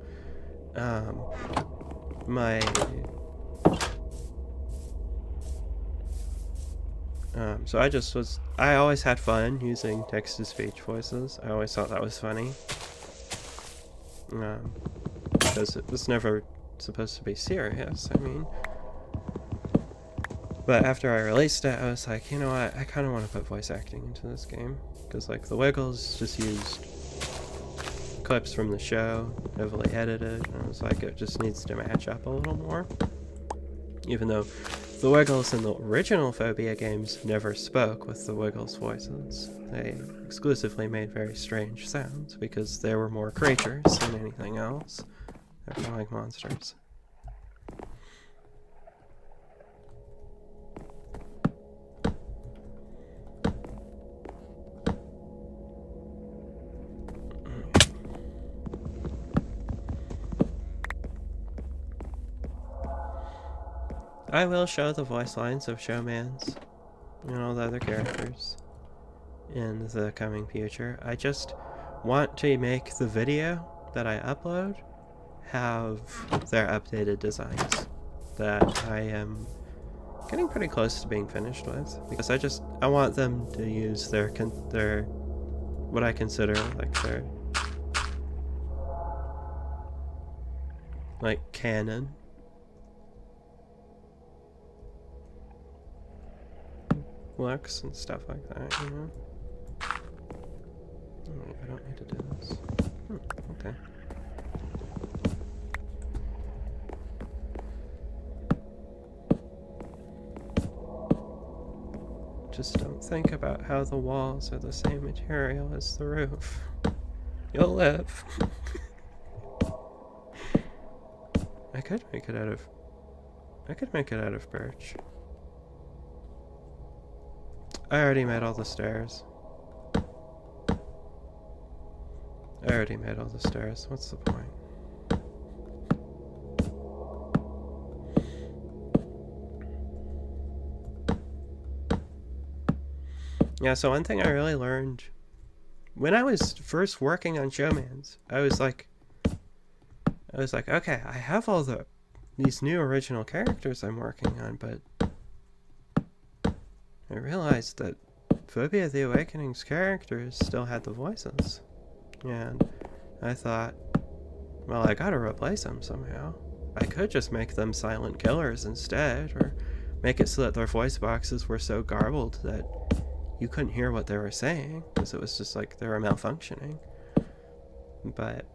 I always had fun using text-to-speech voices. I always thought that was funny. Because it was never supposed to be serious, I mean. But after I released it, I was like, you know what, I kind of want to put voice acting into this game. Because, like, the Wiggles just used clips from the show, heavily edited, and I was like, it just needs to match up a little more. Even though the Wiggles in the original Phobia games never spoke with the Wiggles voices. They exclusively made very strange sounds because they were more creatures than anything else. They're more like monsters. I will show the voice lines of Showmans and all the other characters in the coming future. I just want to make the video that I upload have their updated designs that I am getting pretty close to being finished with, because I want them to use their what I consider like their like canon looks and stuff like that, you know? Oh, I don't need to do this. Okay. Just don't think about how the walls are the same material as the roof. You'll live. I could make it out of birch. I already made all the stairs. What's the point? Yeah, so one thing I really learned when I was first working on Showmans, I was like, okay, I have all these new original characters I'm working on, but I realized that Phobia the Awakening's characters still had the voices. And I thought, well, I gotta replace them somehow. I could just make them silent killers instead, or make it so that their voice boxes were so garbled that you couldn't hear what they were saying, because it was just like they were malfunctioning. But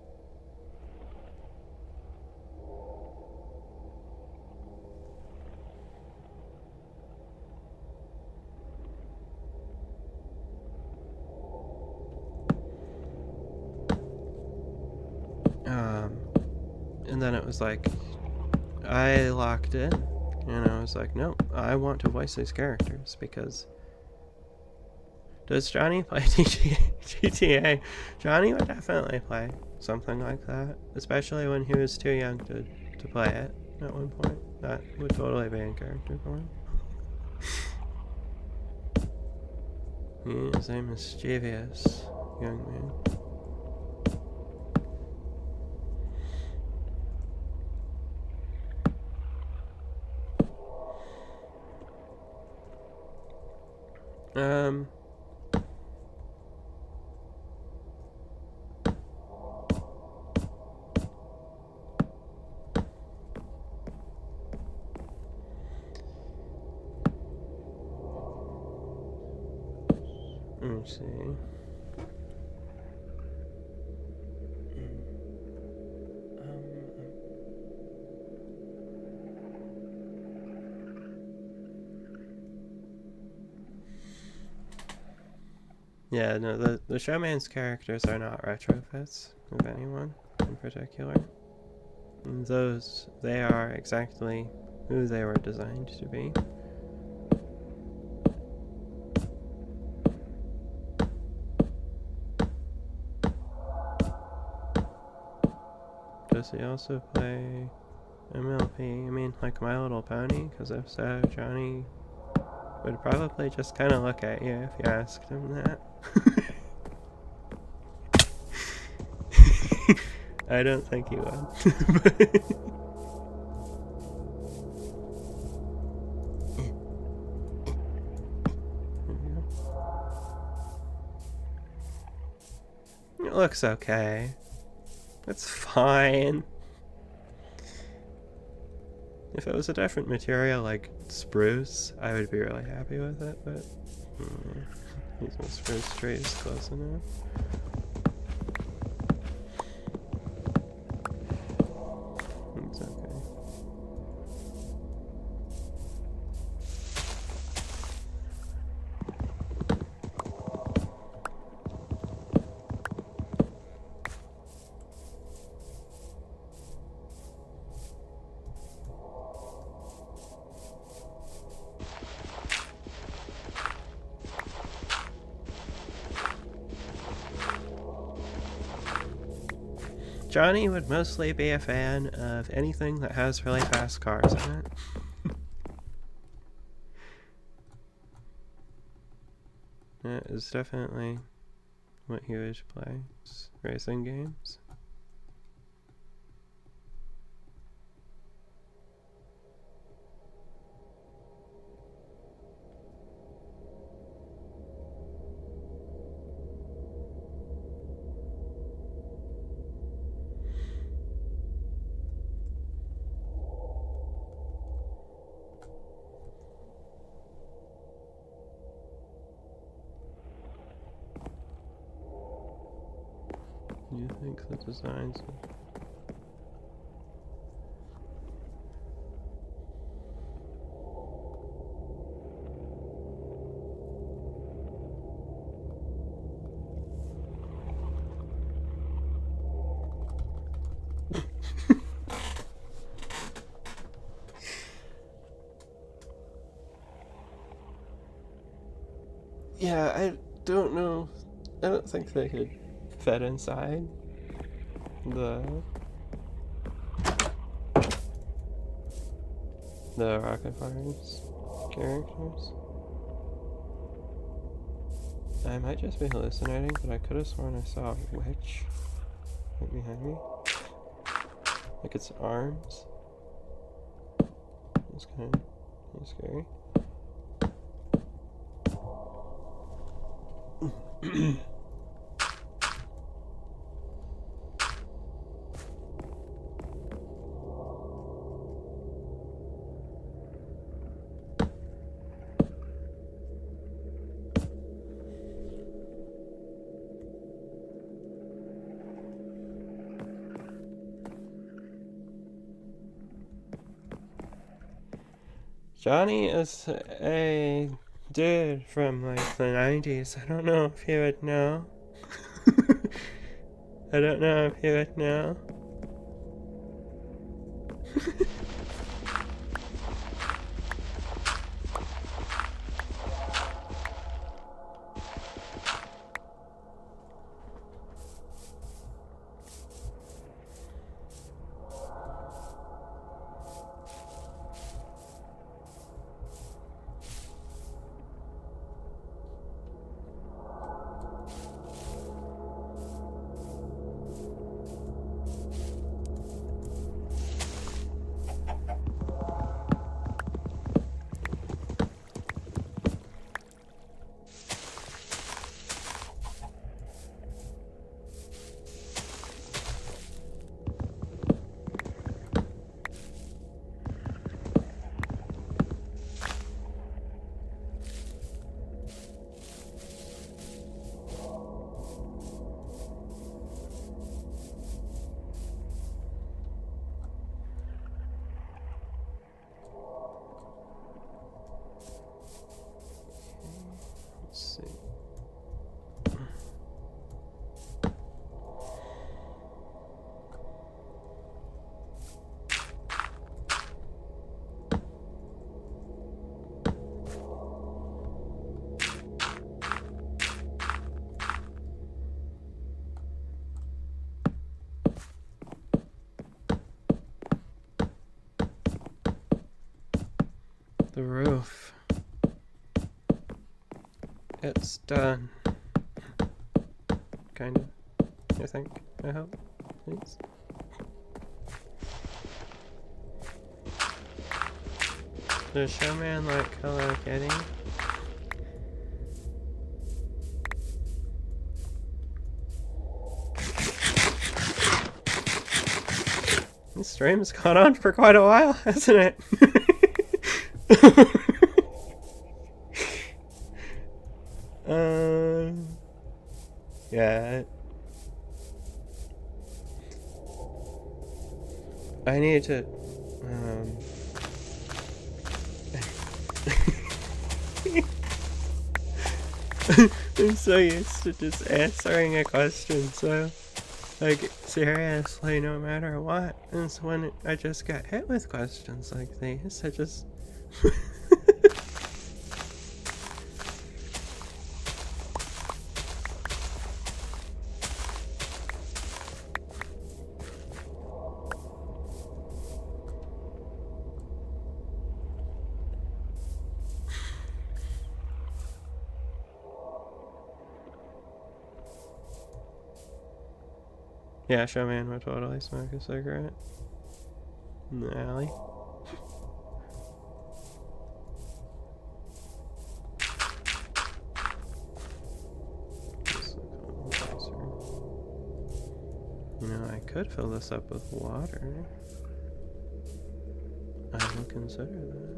and then it was like, I locked in, and I was like, no, I want to voice these characters, because does Johnny play GTA? Johnny would definitely play something like that, especially when he was too young to play it at one point. That would totally be in character for him. He is a mischievous young man. Let's see. Yeah, no, the showman's characters are not retrofits of anyone in particular. And they are exactly who they were designed to be. Does he also play MLP? I mean, like My Little Pony? Because if so, Johnny would probably just kind of look at you if you asked him that. I don't think he would. It looks okay. It's fine. If it was a different material like spruce, I would be really happy with it, but using spruce tree is close enough. It's okay. Johnny would mostly be a fan of anything that has really fast cars in it. That is definitely what he would play, racing games. Do you think the designs Yeah, I don't know. I don't think they could fit inside the Rocket Fires characters. I might just be hallucinating, but I could have sworn I saw a witch right behind me. Like its arms. It's kind of scary. Johnny is a dude from like the 90s. I don't know if you would know. I don't know if you would know. roof. It's done. Kind of. I think. I hope. Please. Does Showman like Hello Kitty? This stream's gone on for quite a while, hasn't it? Yeah. I need to, I'm so used to just answering a question, so, like, seriously, no matter what. And so when I just get hit with questions like these, I just... Yeah, Showman would totally smoke a cigarette in the alley. You know, I could fill this up with water. I will consider that.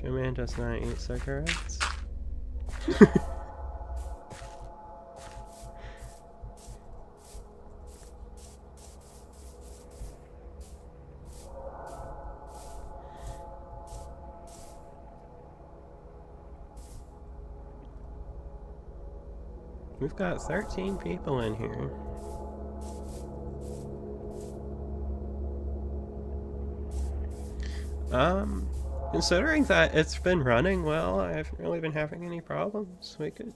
Showman does not eat cigarettes. We've got 13 people in here. Considering that it's been running well, I haven't really been having any problems. We could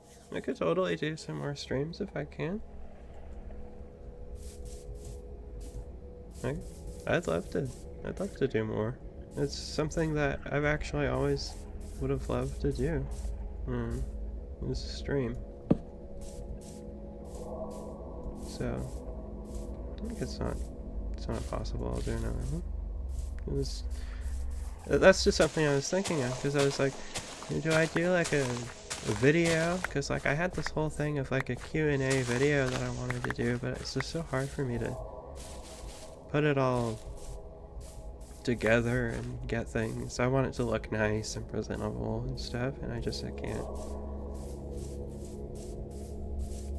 totally do some more streams if I can. I'd love to do more. It's something that I've actually always would have loved to do. Is stream. So I think it's not possible I'll do another one. That's just something I was thinking of, because I was like, do I do like a video? Because like I had this whole thing of like a Q&A video that I wanted to do, but it's just so hard for me to put it all together and get things. I want it to look nice and presentable and stuff, and I can't.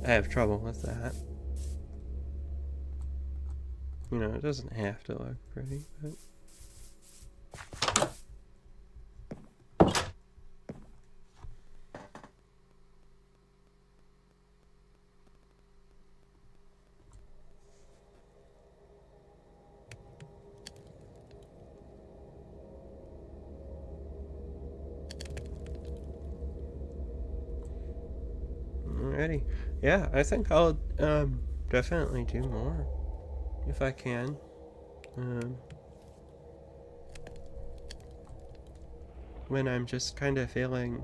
I have trouble with that. You know, it doesn't have to look pretty, but... Alrighty. Yeah, I think I'll definitely do more if I can. When I'm just kind of feeling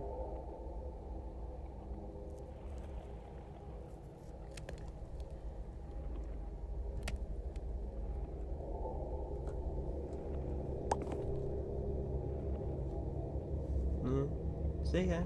see ya.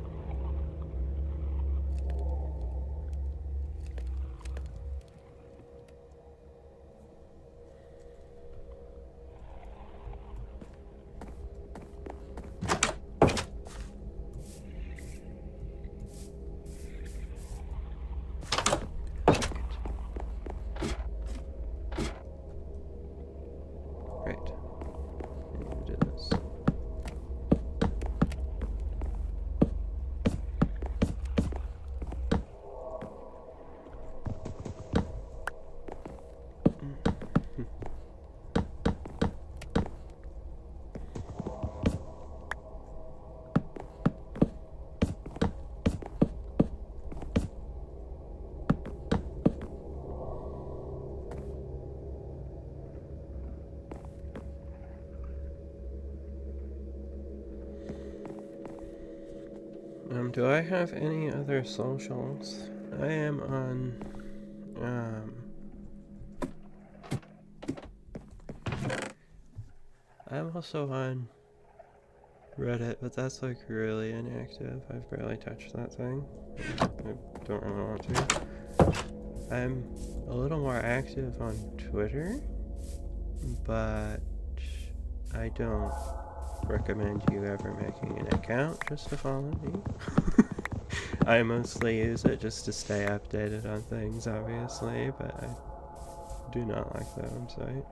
Do I have any other socials? I am on, I'm also on Reddit, but that's like really inactive. I've barely touched that thing. I don't really want to. I'm a little more active on Twitter, but I don't recommend you ever making an account just to follow me. I mostly use it just to stay updated on things, obviously, but I do not like that website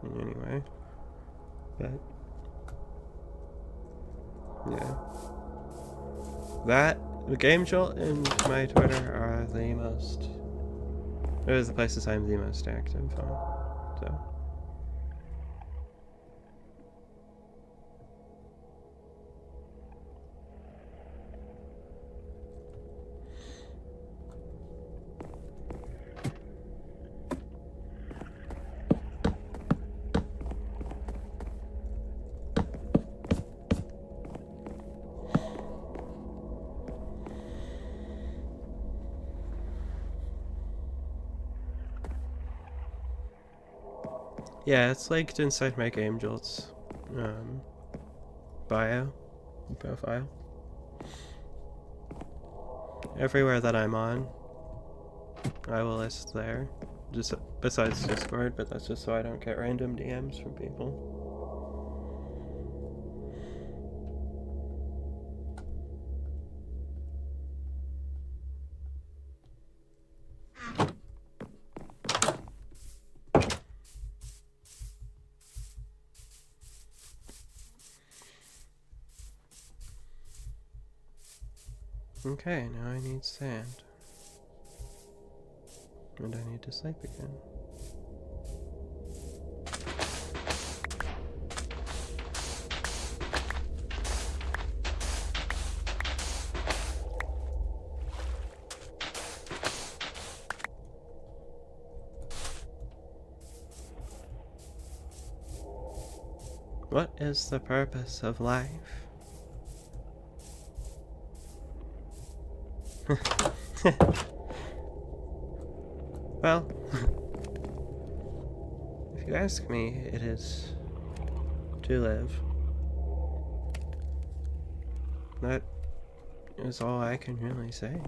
in any way. But yeah, the Game Jolt and my Twitter are those are the places I'm the most active on. So. Yeah, it's linked inside my Game Jolt's profile. Everywhere that I'm on, I will list there. Just besides Discord, but that's just so I don't get random DMs from people. Okay, now I need sand. And I need to sleep again. What is the purpose of life? Well, if you ask me, it is to live. That is all I can really say.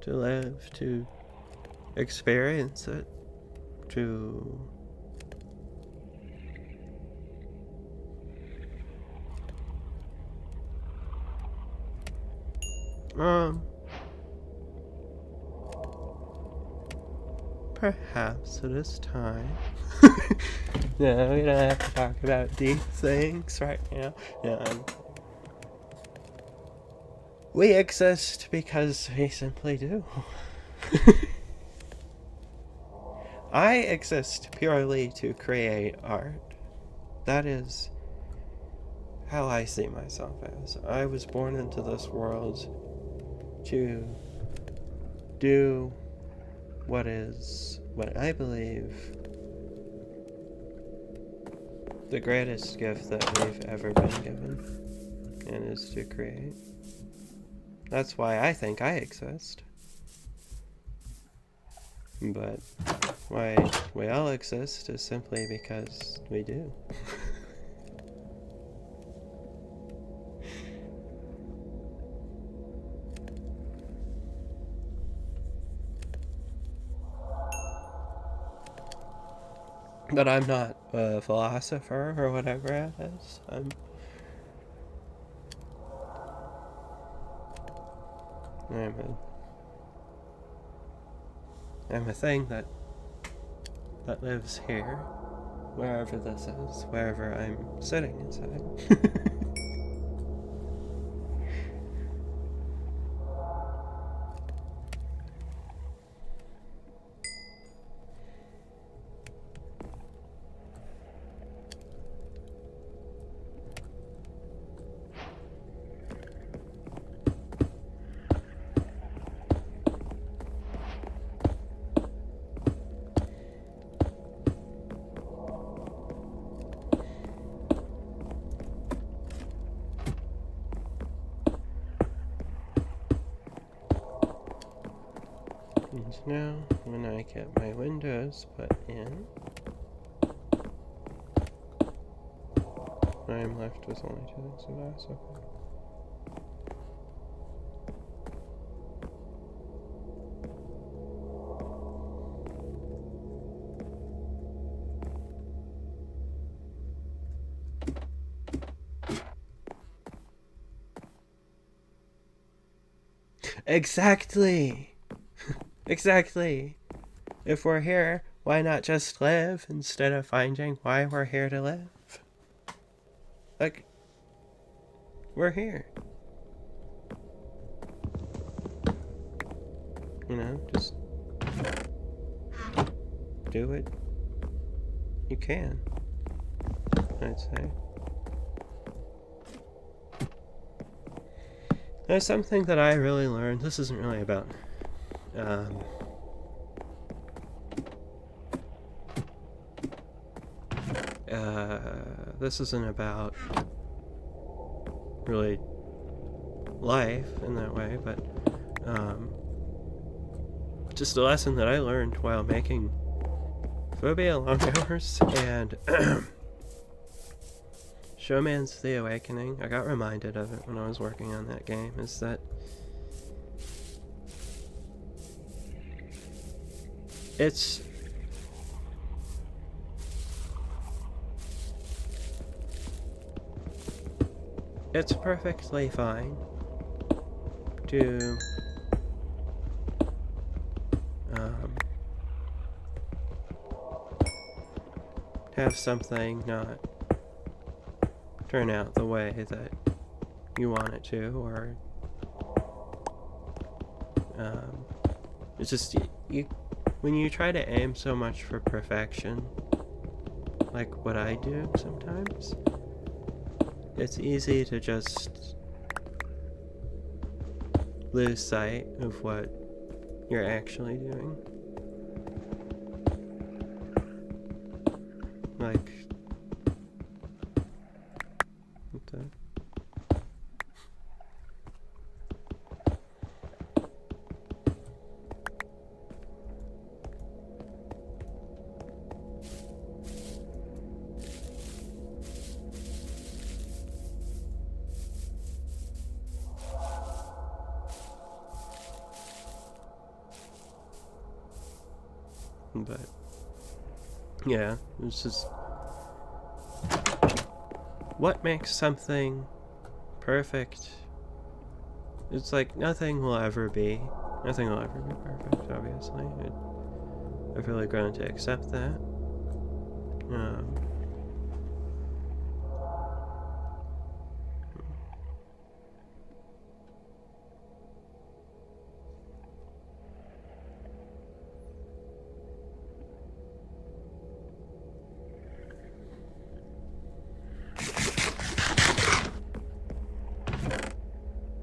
To live, to experience it, to perhaps it is time. No, we don't have to talk about deep things right now. No, we exist because we simply do. I exist purely to create art. That is how I see myself as. I was born into this world to do what I believe the greatest gift that we've ever been given, and is to create. That's why I think I exist. But why we all exist is simply because we do. But I'm not a philosopher or whatever it is. I'm a thing that lives here, wherever this is, wherever I'm sitting inside. now, when I get my windows put in, I am left with only 2 things of glass. Okay. Exactly! Exactly! If we're here, why not just live instead of finding why we're here to live? Like, we're here. You know, just do what you can, I'd say. There's something that I really learned. This isn't really about this isn't about really life in that way, but just a lesson that I learned while making Phobia Long Hours and Showman's The Awakening. I got reminded of it when I was working on that game, is that it's perfectly fine to have something not turn out the way that you want it to, or it's just you when you try to aim so much for perfection, like what I do sometimes, it's easy to just lose sight of what you're actually doing. Like, what the? But yeah, it's just what makes something perfect. It's like nothing will ever be perfect, obviously. I've really grown to accept that.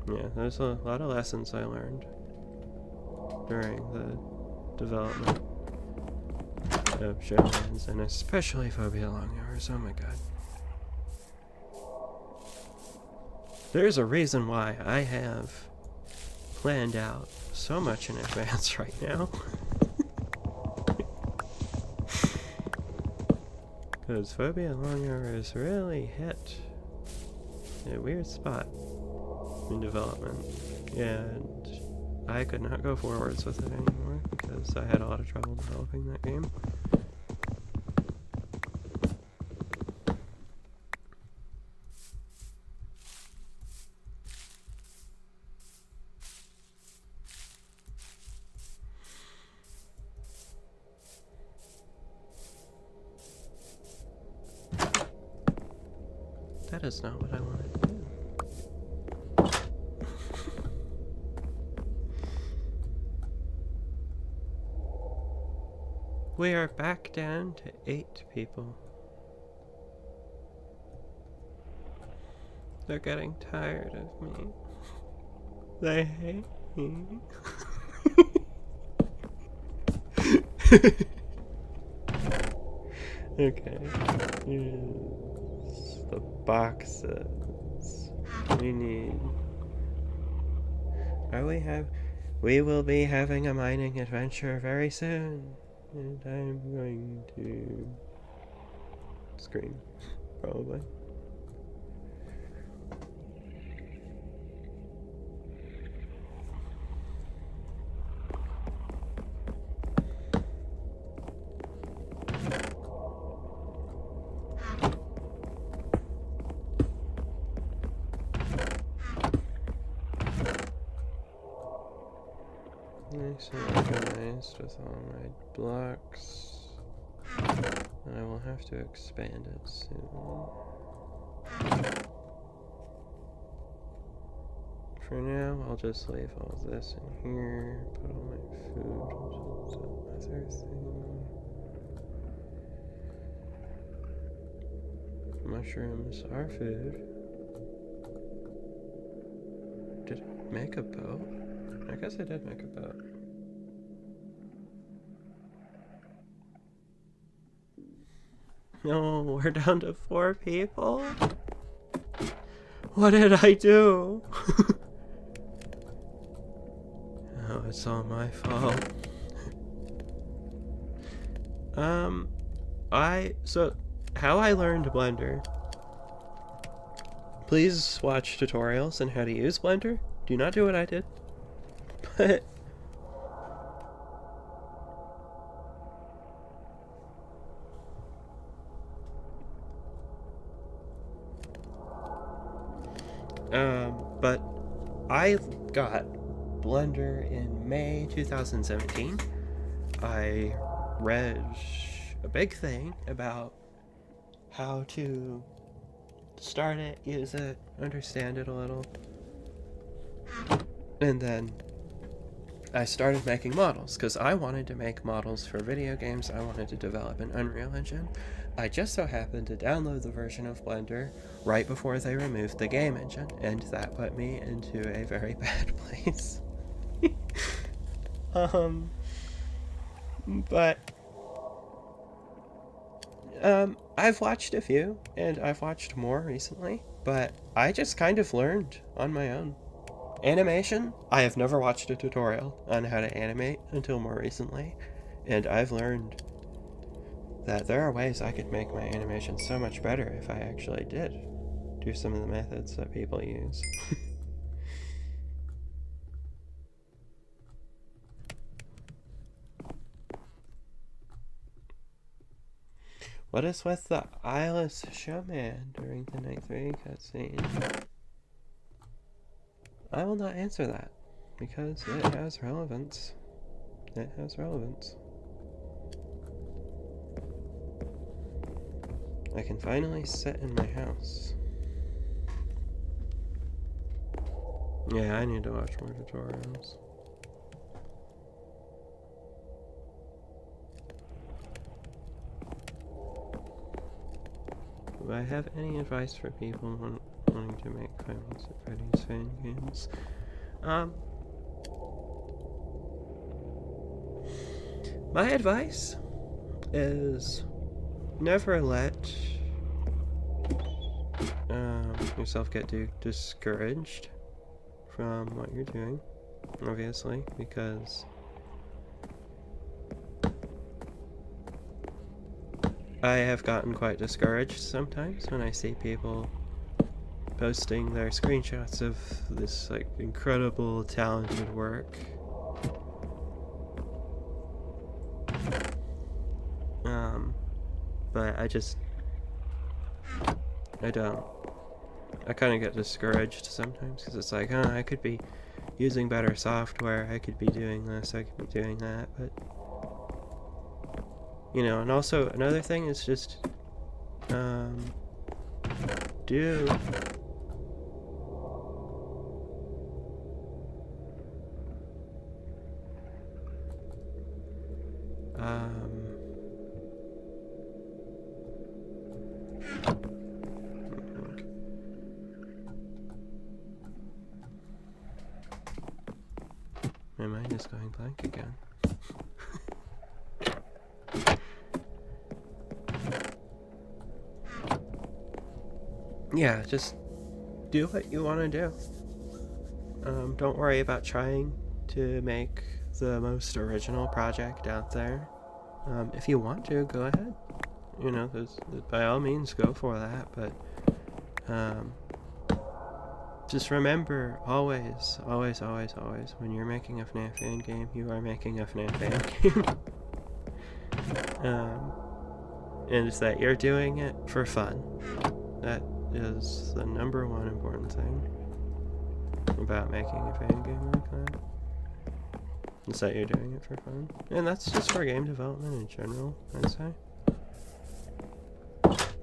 Yeah, there's a lot of lessons I learned during the development of Showlands, and especially Phobia Long Hours. Oh my god. There's a reason why I have planned out so much in advance right now. Because Phobia Long Hours really hit a weird spot in development, and I could not go forwards with it anymore because I had a lot of trouble developing that game. That is not what I wanted to do. We are back down to 8 people. They're getting tired of me. They hate me. Okay. Here's the boxes. We need... we will be having a mining adventure very soon. And I'm going to scream, probably. Nice and organized with all my blocks. And I will have to expand it soon. For now, I'll just leave all this in here, put all my food, other thing. Mushrooms are food. Did I make a boat? I guess I did make a boat. No, we're down to 4 people? What did I do? Oh, it's all my fault. So, how I learned Blender. Please watch tutorials on how to use Blender. Do not do what I did. But but I got Blender in May 2017. I read a big thing about how to start it, use it, understand it a little. And then I started making models because I wanted to make models for video games. I wanted to develop an Unreal Engine. I just so happened to download the version of Blender right before they removed the game engine, and that put me into a very bad place. But I've watched a few, and I've watched more recently, but I just kind of learned on my own. Animation, I have never watched a tutorial on how to animate until more recently, and I've learned that there are ways I could make my animation so much better if I actually did do some of the methods that people use. What is with the eyeless showman during the Night 3 cutscene? I will not answer that, because it has relevance. It has relevance. I can finally sit in my house. Yeah, I need to watch more tutorials. Do I have any advice for people wanting to make comments at Freddy's fan games? My advice is never let yourself get too discouraged from what you're doing, obviously, because I have gotten quite discouraged sometimes when I see people posting their screenshots of this like incredible talented work. But I kind of get discouraged sometimes because it's like, I could be using better software, I could be doing this, I could be doing that, but you know. And also another thing is just do my mind is going blank again. Yeah, just do what you want to do. Don't worry about trying to make the most original project out there. If you want to, go ahead. You know, by all means, go for that. But just remember, always, when you're making a FNAF fan game, you are making a FNAF fan game. And it's that you're doing it for fun. That is the number one important thing about making a fan game like that. It's that you're doing it for fun. And that's just for game development in general, I'd say.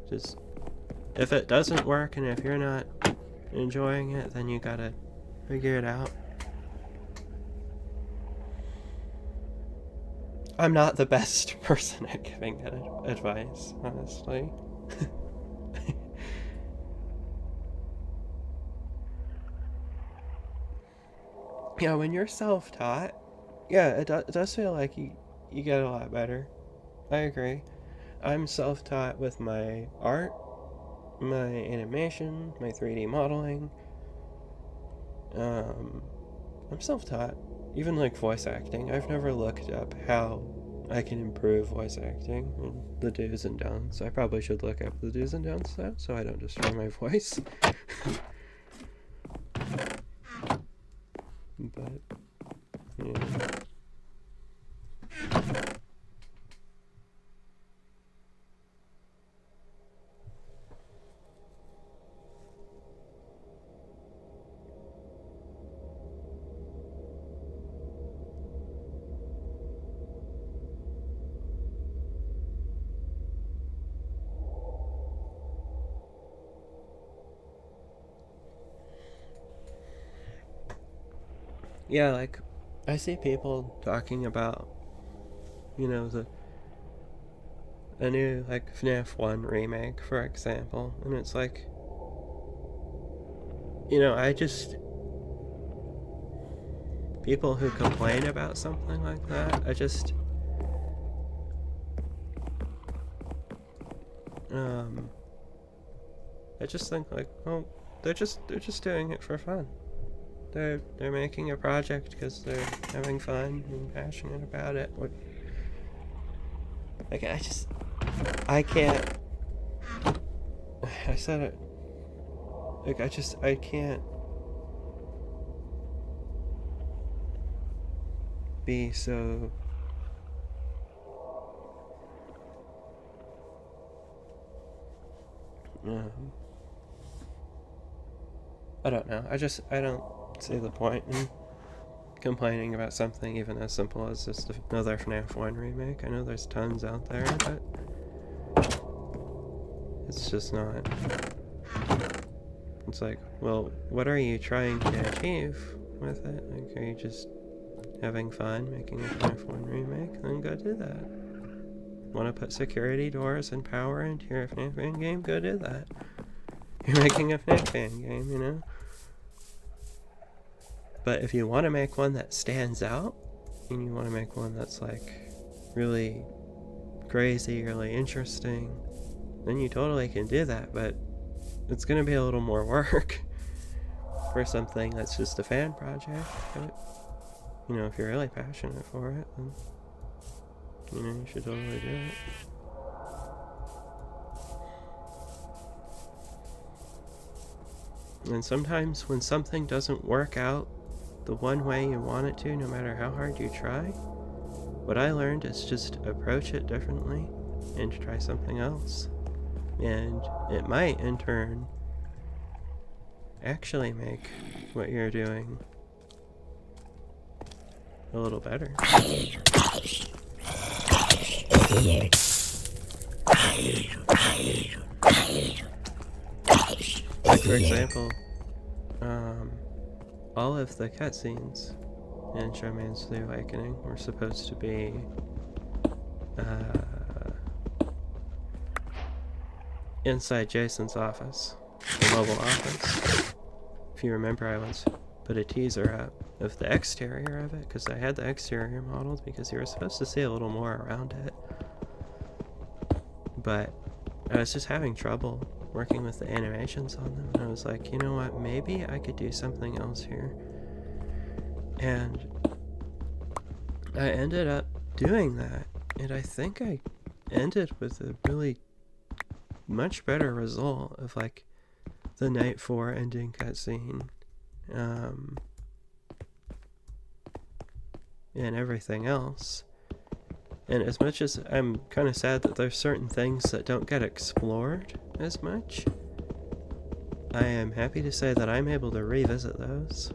Just, if it doesn't work and if you're not enjoying it, then you gotta figure it out. I'm not the best person at giving advice, honestly. Yeah, when you're self-taught, yeah, it does feel like you get a lot better. I agree. I'm self-taught with my art, my animation, my 3D modeling. I'm self-taught. Even like voice acting. I've never looked up how I can improve voice acting and the do's and don'ts. I probably should look up the do's and don'ts though, so I don't destroy my voice. But, yeah. Yeah, like, I see people talking about, you know, a new, like, FNAF 1 remake, for example, and it's like, you know, people who complain about something like that, I just think, like, well, they're just doing it for fun. They're making a project because they're having fun and passionate about it. Like, I can't. I said it. Like, I can't be so. I don't know. I don't see the point in complaining about something even as simple as just another FNAF 1 remake. I know there's tons out there, but it's just not. It's like, well, what are you trying to achieve with it? Like, are you just having fun making a FNAF 1 remake? Then go do that. Want to put security doors and power into your FNAF fan game? Go do that. You're making a FNAF fan game, you know? But if you want to make one that stands out, and you want to make one that's like really crazy, really interesting, then you totally can do that, but it's going to be a little more work for something that's just a fan project. But, you know, if you're really passionate for it, then, you know, you should totally do it. And sometimes when something doesn't work out the one way you want it to, no matter how hard you try, what I learned is just approach it differently and try something else. And it might, in turn, actually make what you're doing a little better. Like, for example, all of the cutscenes in Showman's The Awakening were supposed to be inside Jason's office, the mobile office. If you remember, I once put a teaser up of the exterior of it, because I had the exterior modeled, because you were supposed to see a little more around it. But I was just having trouble working with the animations on them, and I was like, you know what, maybe I could do something else here. And I ended up doing that, and I think I ended with a really much better result of like the night 4 ending cutscene, and everything else. And as much as I'm kind of sad that there's certain things that don't get explored as much, I am happy to say that I'm able to revisit those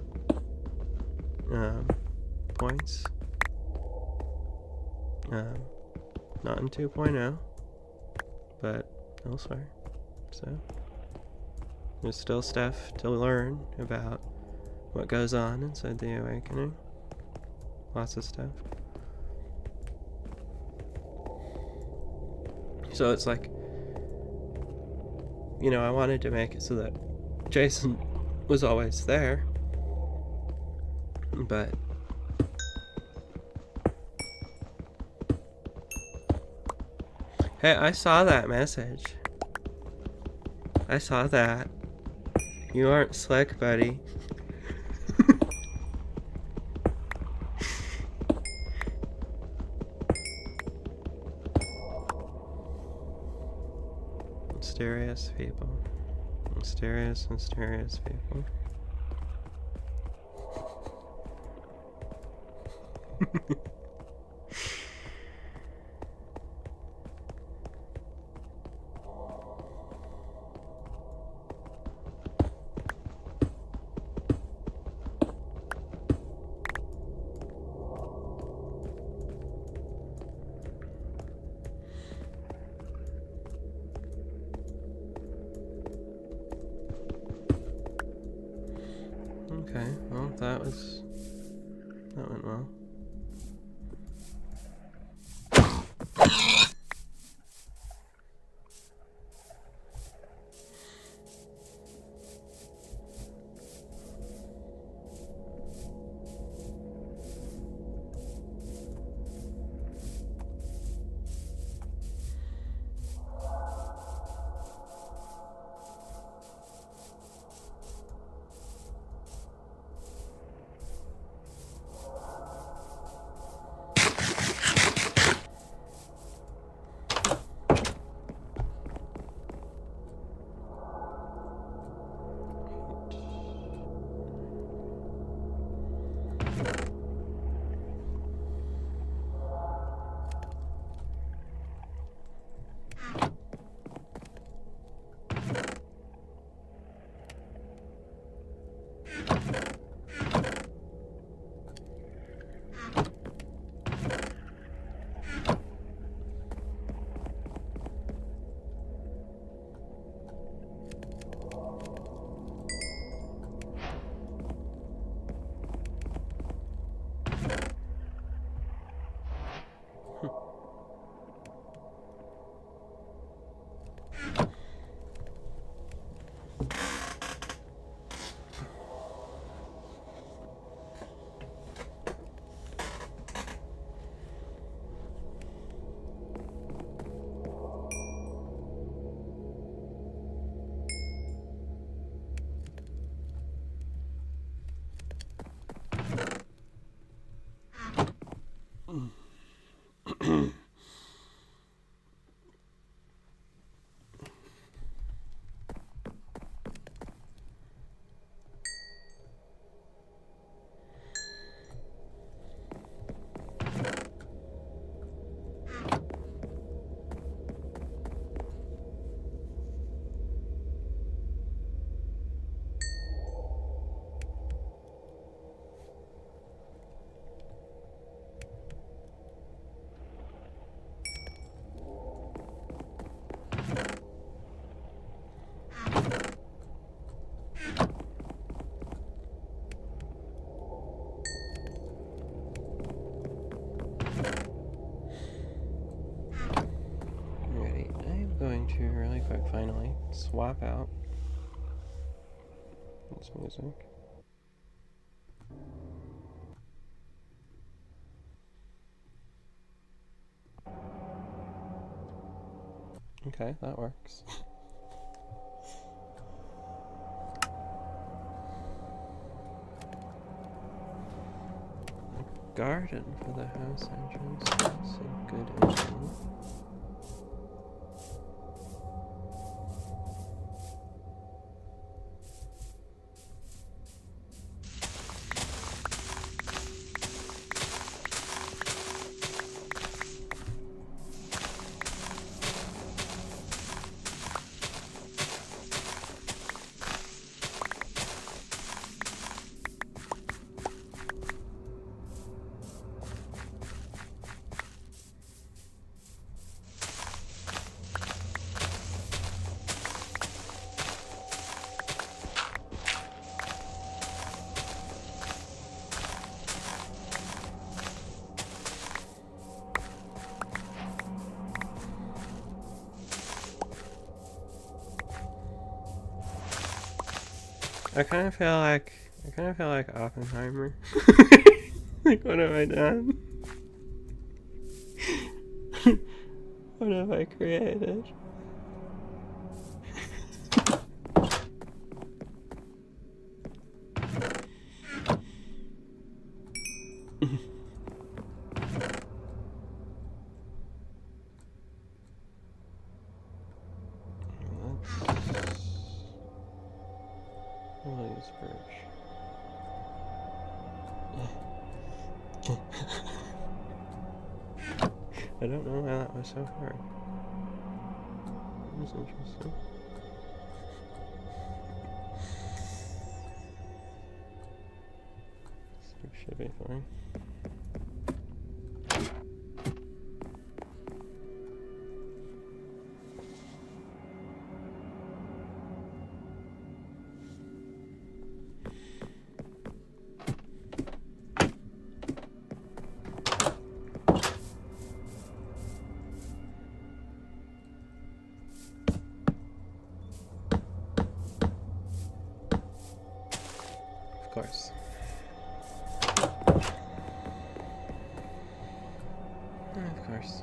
points. Not in 2.0, but elsewhere. So there's still stuff to learn about what goes on inside the Awakening. Lots of stuff. So it's like, you know, I wanted to make it so that Jason was always there, but hey, I saw that message. I saw that. You aren't slick, buddy. Mysterious people. Mysterious people. Okay, well, that went well. To really quick finally swap out this music. Okay, that works. garden for the house entrance. That's a good idea. I kind of feel like Oppenheimer. Like, what have I done? What have I created? Williamsburg. I don't know why that was so hard. That was interesting. This should be fine. Of course. Of course.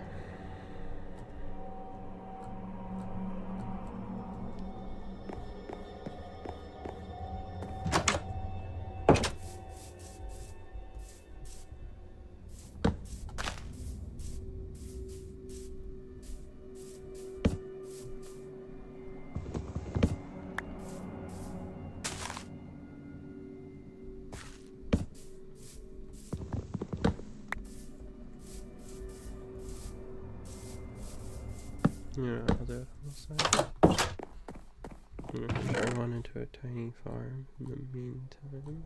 Yeah, I'll do it on the side. I'm gonna turn one into a tiny farm in the meantime.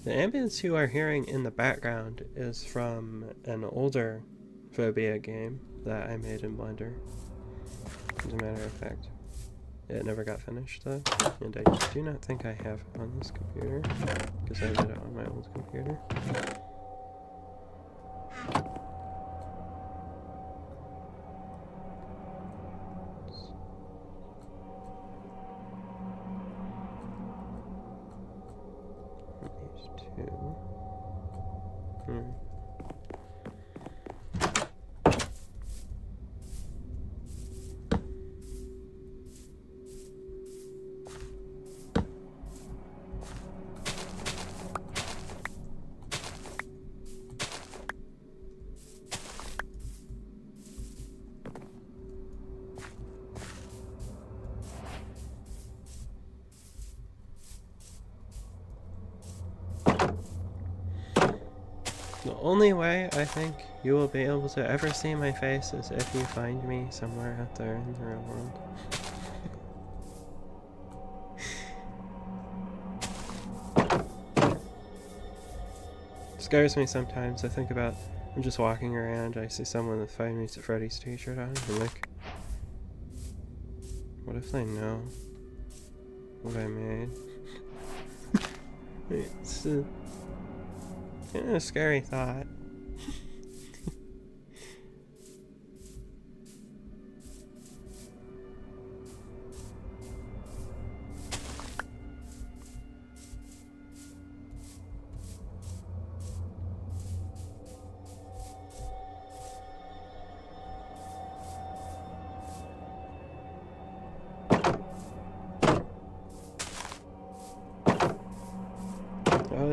The ambience you are hearing in the background is from an older Phobia game that I made in Blender. As a matter of fact, it never got finished though, and I do not think I have it on this computer, because I did it on my old computer. These two. The only way I think you will be able to ever see my face is if you find me somewhere out there in the real world. It scares me sometimes. I think about, I'm just walking around, I see someone with Five Nights at Freddy's t-shirt on, I'm like, what if they know what I made? It's kind of a scary thought.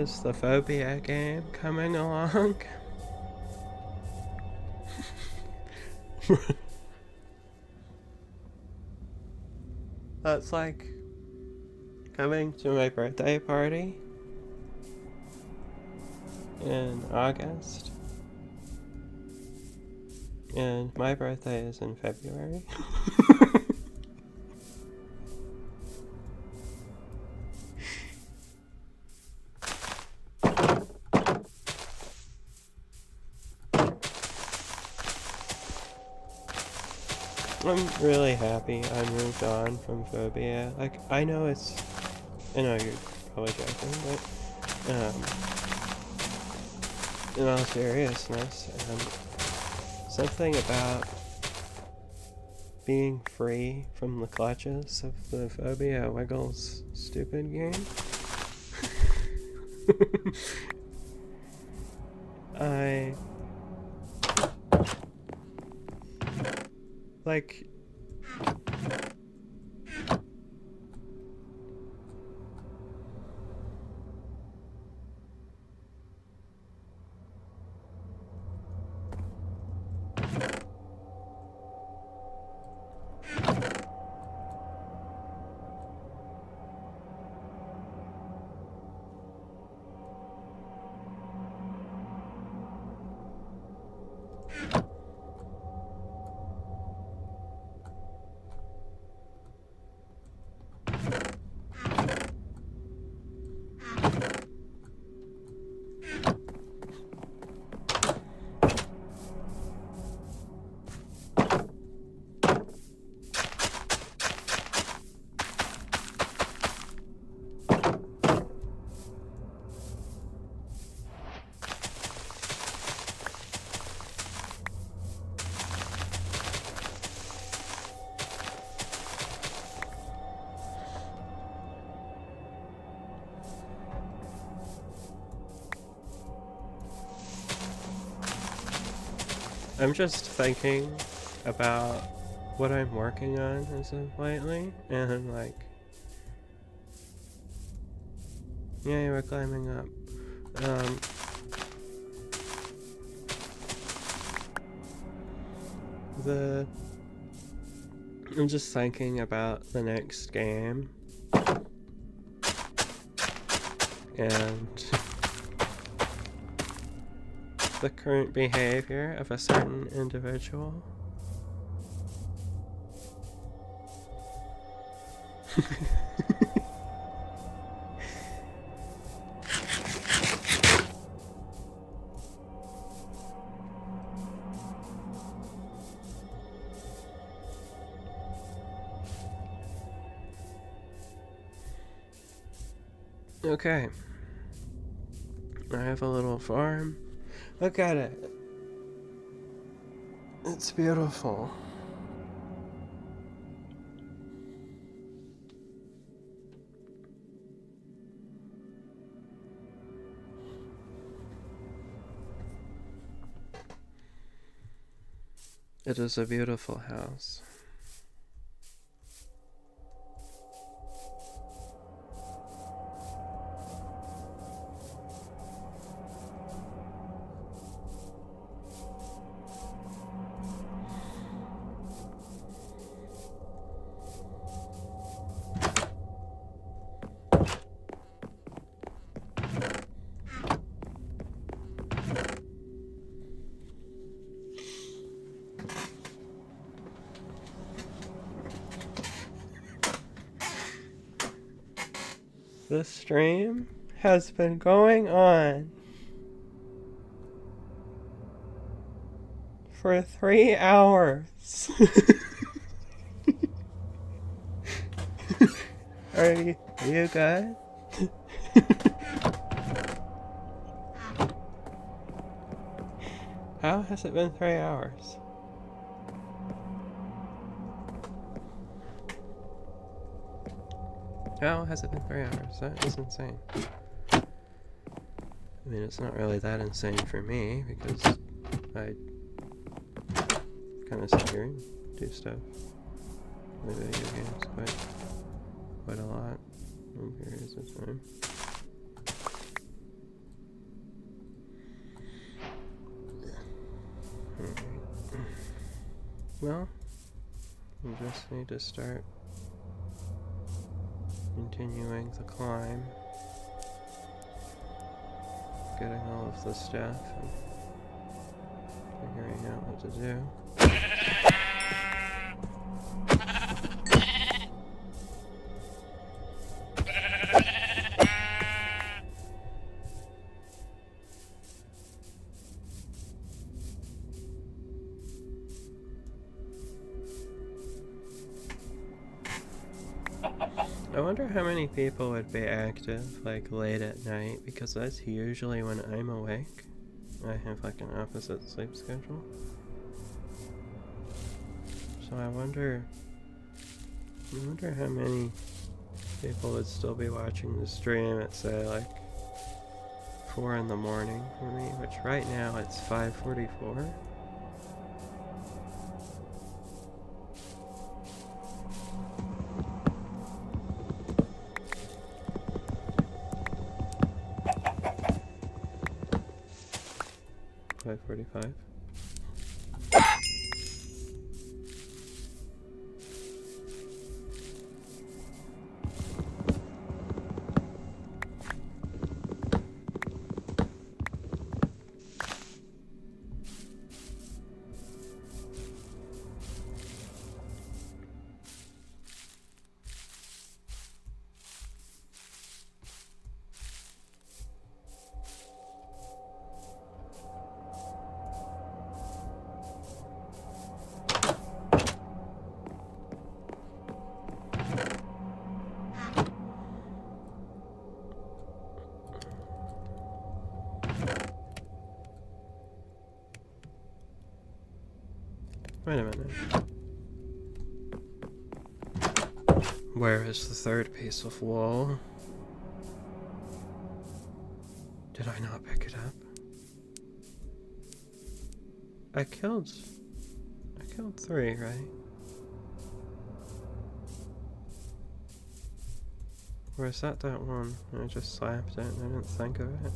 is the phobia game coming along? That's like coming to my birthday party in August. And my birthday is in February. I'm really happy I moved on from phobia. Like, I know you're probably joking, but, in all seriousness, something about being free from the clutches of the phobia Wiggles stupid game. Like, I'm just thinking about what I'm working on as of lately, and like, yeah, you were climbing up. I'm just thinking about the next game, and the current behavior of a certain individual. Okay. I have a little farm. Look at it. It's beautiful. It is a beautiful house. This stream has been going on for 3 hours. Are you good? How has it been 3 hours? How has it been 3 hours? That is insane. I mean, it's not really that insane for me, because I kind of sit here and do stuff. Play video games quite a lot in periods of time. Alright. Well, we just need to start continuing the climb. Getting all of the stuff and figuring out what to do. I wonder how many people would be active, like, late at night, because that's usually when I'm awake. I have, like, an opposite sleep schedule. So I wonder how many people would still be watching the stream at, say, like, 4 in the morning for me, which right now it's 5:44. $5:45. Wait a minute. Where is the third piece of wool? Did I not pick it up? I killed 3, right? Or is that one? I just slapped it and I didn't think of it.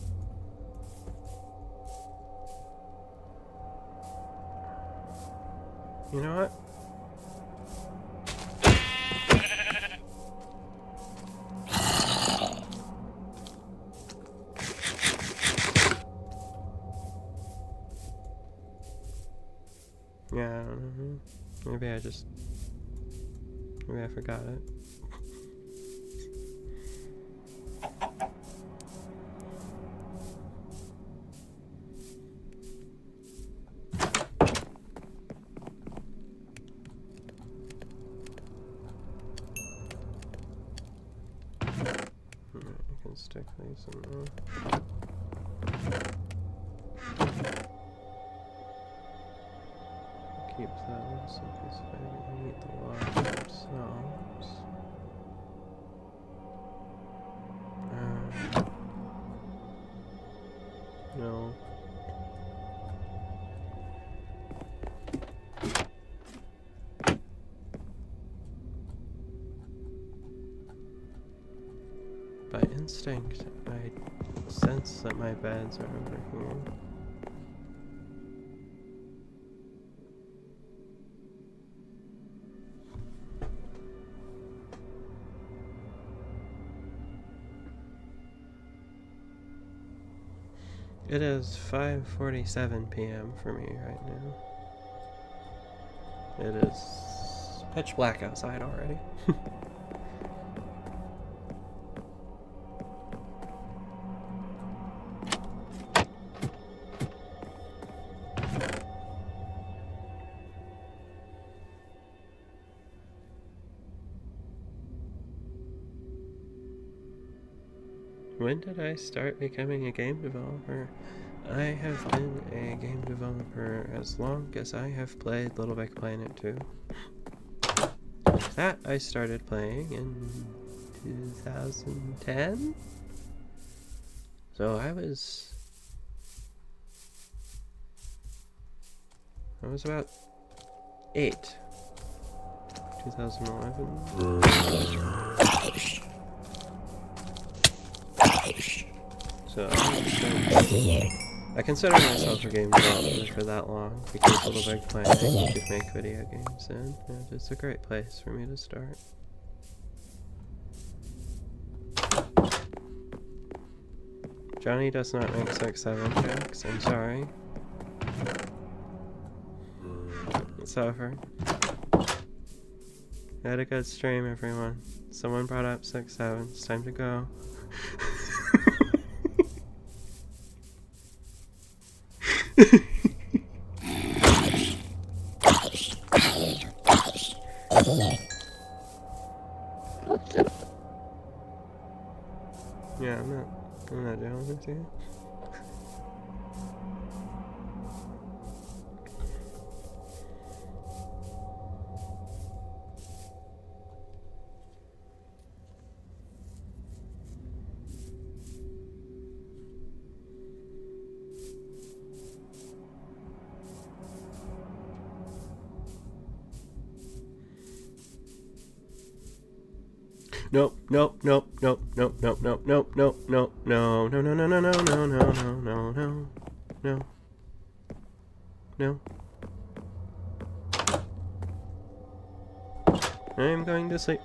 You know what? Yeah, I don't know. Maybe I forgot it. Stick these in there. Keep those in case I need the logs themselves. No. By instinct, I sense that my beds are over here. It is 5:47 p.m. for me right now. It is pitch black outside already. When did I start becoming a game developer? I have been a game developer as long as I have played Little Big Planet 2. That I started playing in 2010? So I was about 8. 2011. So I I consider myself a game developer for that long because Little Big Planet you could make video games in, and it's a great place for me to start. Johnny does not make 6-7 jokes, I'm sorry. It's over. We had a good stream, everyone. Someone brought up 6-7, it's time to go. Yeah, I'm not dealing with you. Nope, nope, nope, nope, nope, nope, nope, nope, nope, nope, no, no, no, no, no, no, no, no, no, no, no, no. I'm going to sleep.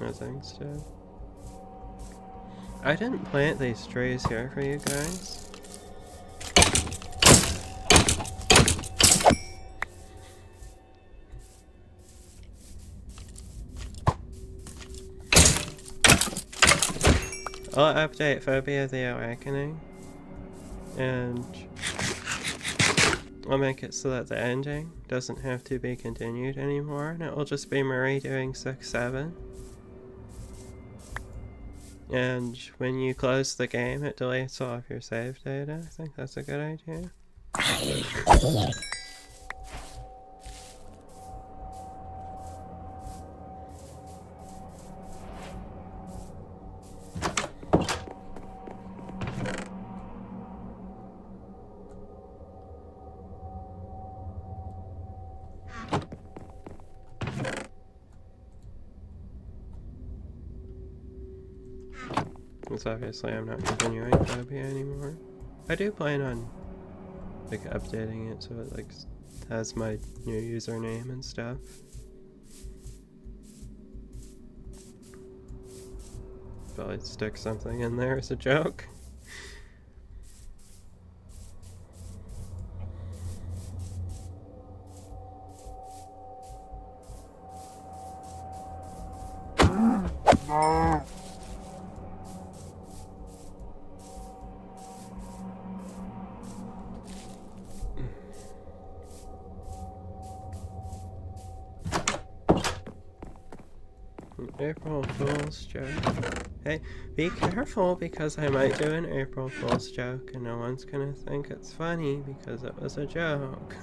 No thanks, Dad. I didn't plant these trees here for you guys. I'll update Phobia the Awakening, and I'll make it so that the ending doesn't have to be continued anymore, and it will just be Marie doing 6-7. And when you close the game, it deletes all of your save data. I think that's a good idea. Because obviously I'm not continuing Phobia anymore. I do plan on like updating it so it like has my new username and stuff. Probably stick something in there as a joke. April Fool's joke. Hey, be careful because I might do an April Fool's joke and no one's gonna think it's funny because it was a joke.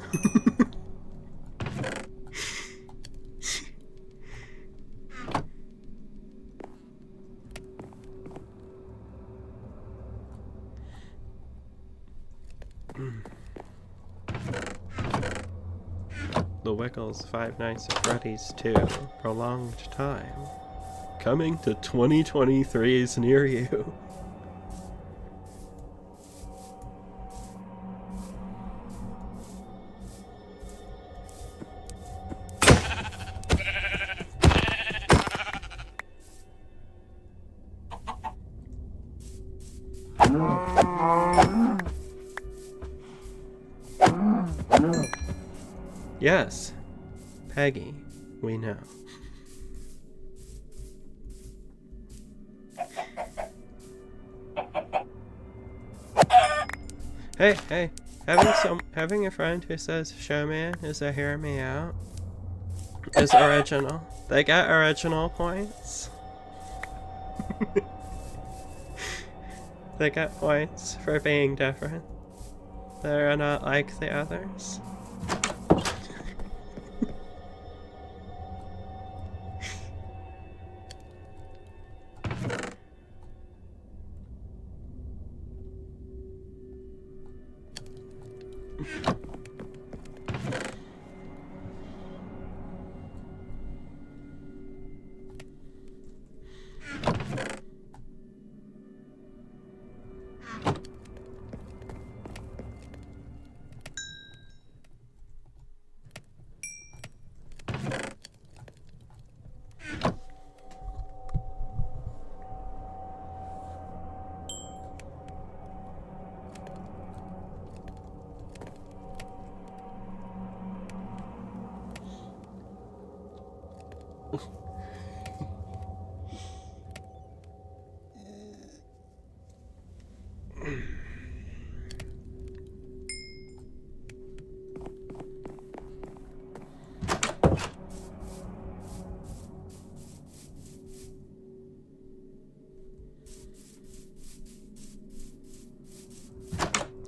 The Wiggles Five Nights at Freddy's 2 Prolonged Time. Coming to 2023's near you. Yes, Peggy, we know. Hey, having a friend who says showman is a hear me out is original. They get original points. They get points for being different. They're not like the others.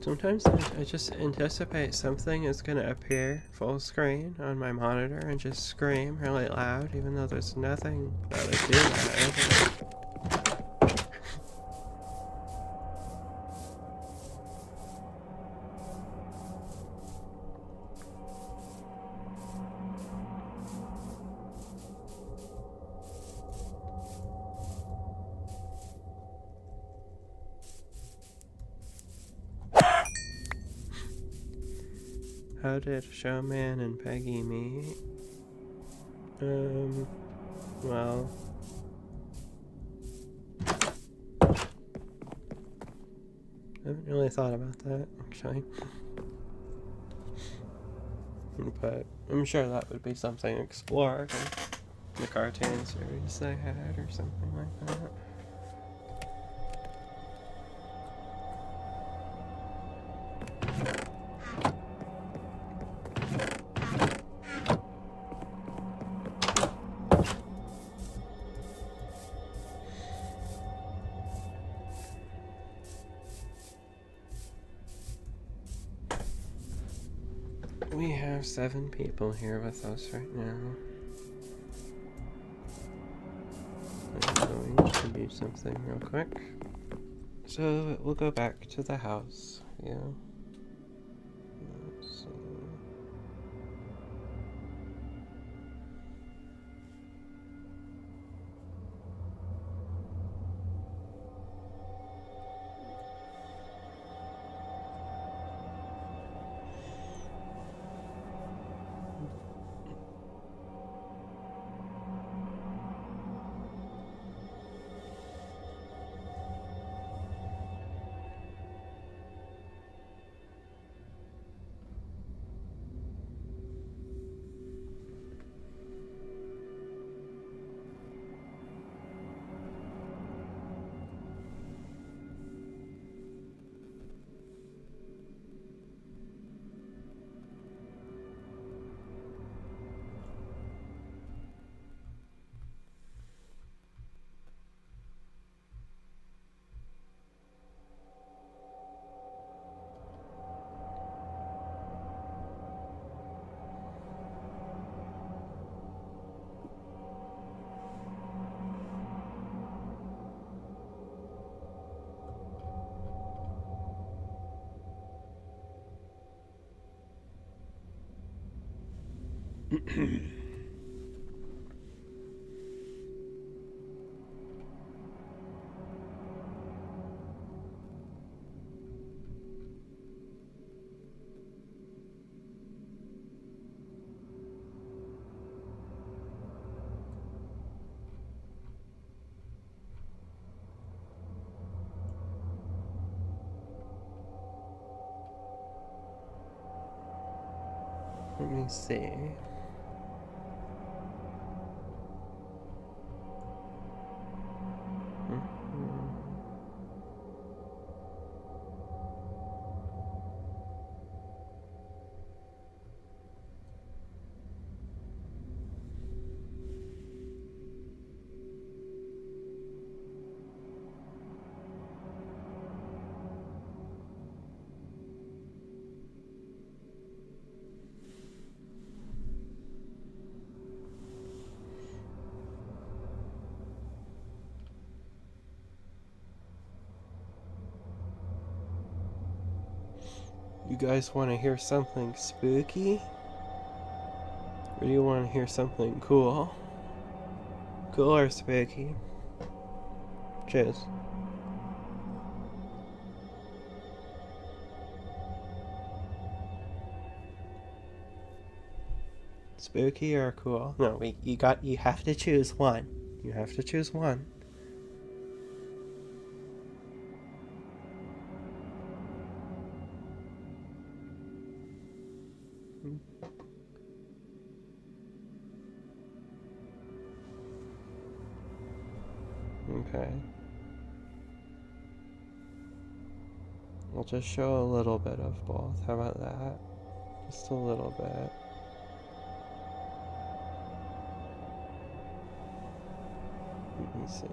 Sometimes I just anticipate something is gonna appear full screen on my monitor and just scream really loud, even though there's nothing that would do that. How did Showman and Peggy meet? Well... I haven't really thought about that, actually. But I'm sure that would be something explored in the cartoon series they had or something like that. We have 7 people here with us right now. I'm going to do something real quick. So we'll go back to the house. Yeah. So... Let me see. You guys want to hear something spooky? Or do you want to hear something cool? Cool or spooky? Cheers. Spooky or cool? No, you have to choose one. You have to choose one. Okay. I'll just show a little bit of both. How about that? Just a little bit. Let me see.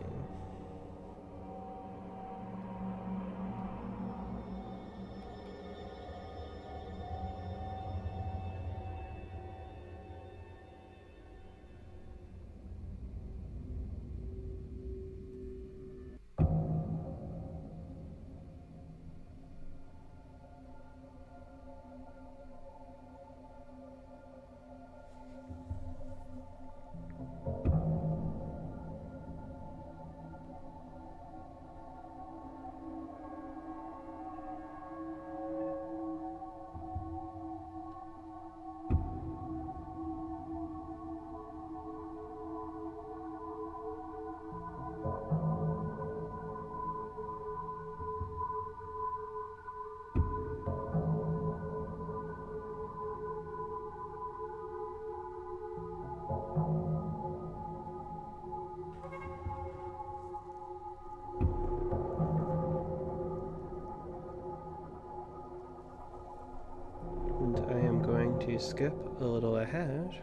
And I am going to skip a little ahead.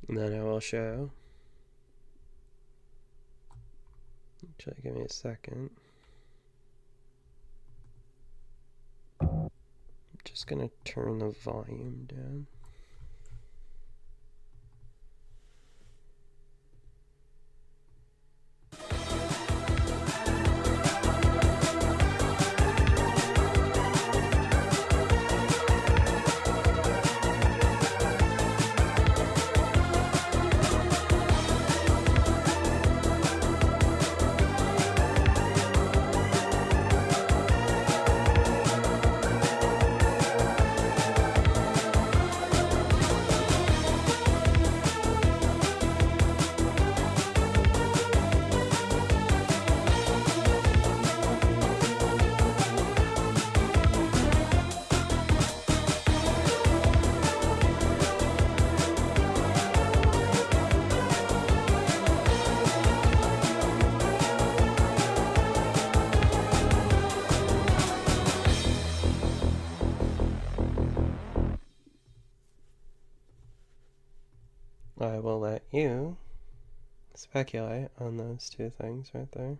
And then I will show. Actually, give me a second. I'm just gonna turn the volume down. I will let you speculate on those two things right there.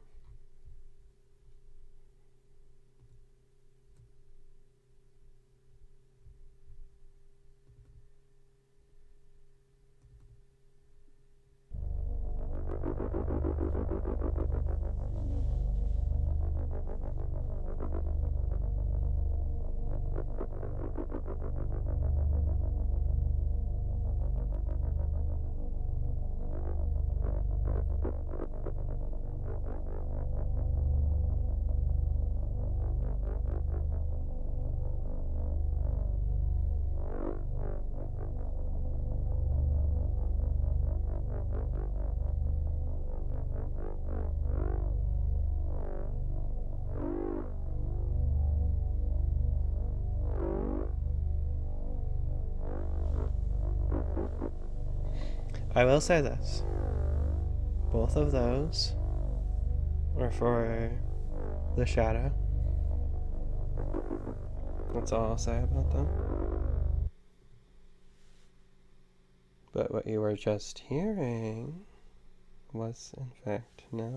I will say this. Both of those are for the shadow. That's all I'll say about them. But what you were just hearing was, in fact, not.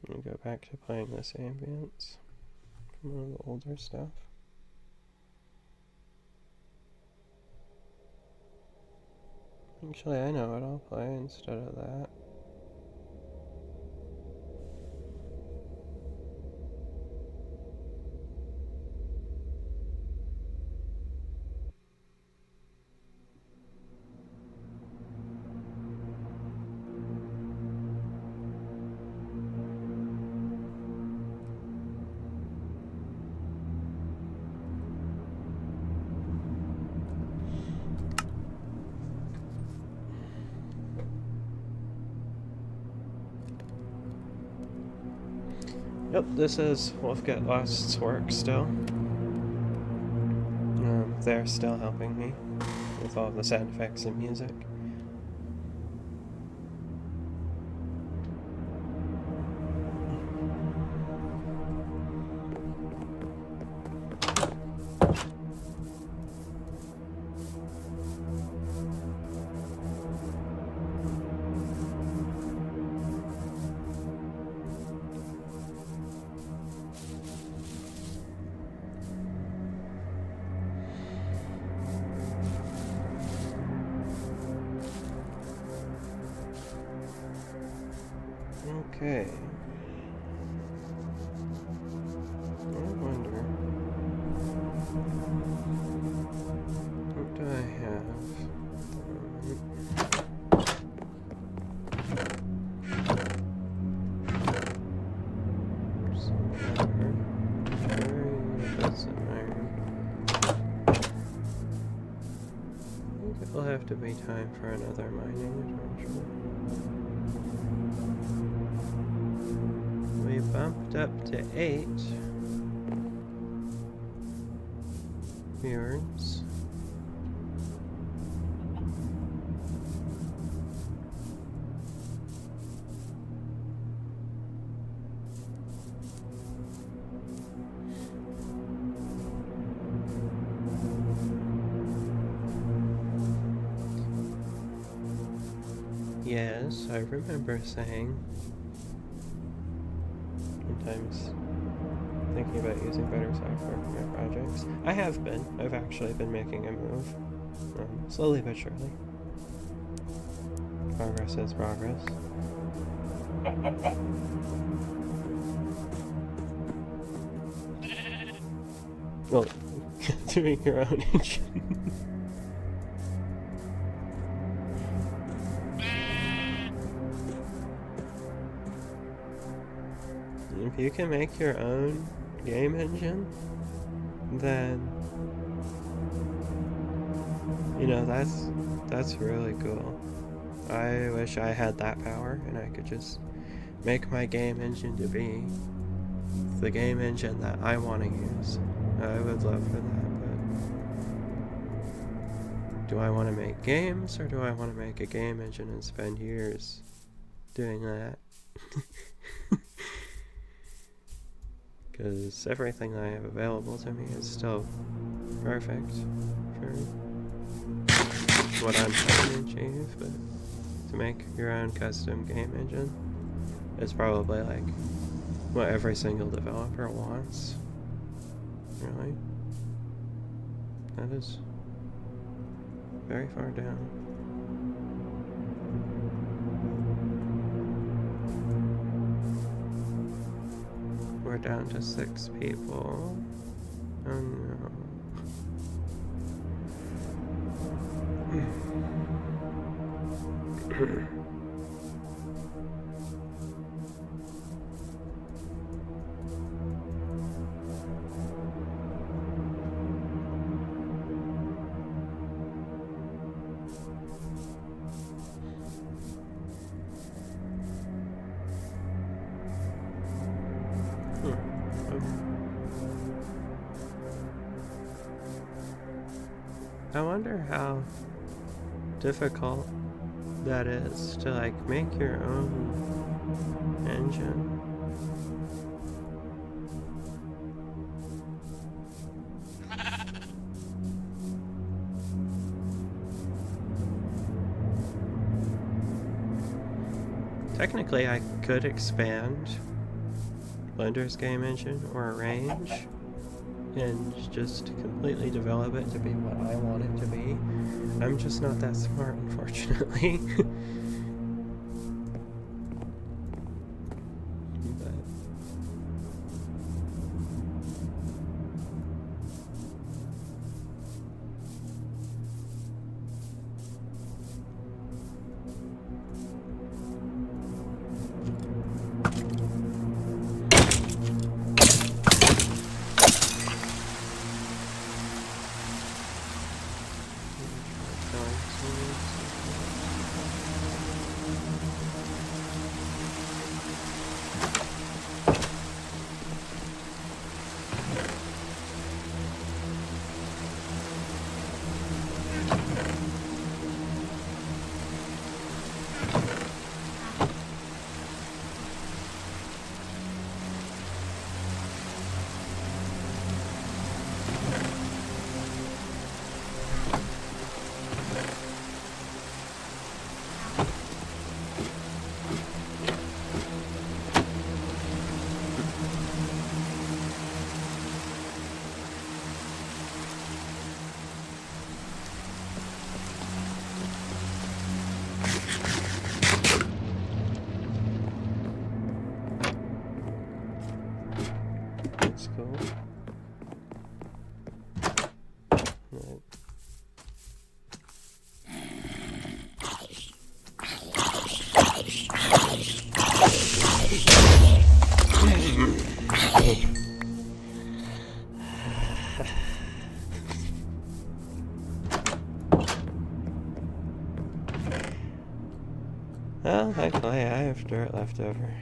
Let me go back to playing this ambience from one of the older stuff. Actually, I know what I'll play instead of that. Yep, this is Wolf Get Lost's work still. They're still helping me with all the sound effects and music. Okay. I wonder, what do I have? It'll have to be time for another mining adventure. We bumped up to 8 viewers. Yes, I remember saying sometimes thinking about using better software for my projects. I have been. I've actually been making a move. Slowly but surely. Progress is progress. Well, doing your own engine. If you can make your own game engine, then you know that's really cool. I wish I had that power and I could just make my game engine to be the game engine that I want to use. I would love for that, but do I want to make games or do I want to make a game engine and spend years doing that? Because everything I have available to me is still perfect for what I'm trying to achieve, but to make your own custom game engine is probably like what every single developer wants. Really? That is very far down. We're down to 6 people. Oh no. I wonder how difficult that is to like make your own engine. Technically, I could expand Blender's game engine or range and just completely develop it to be what I want it to be. I'm just not that smart, unfortunately. But that's cool. Right. Well, thankfully I have dirt left over.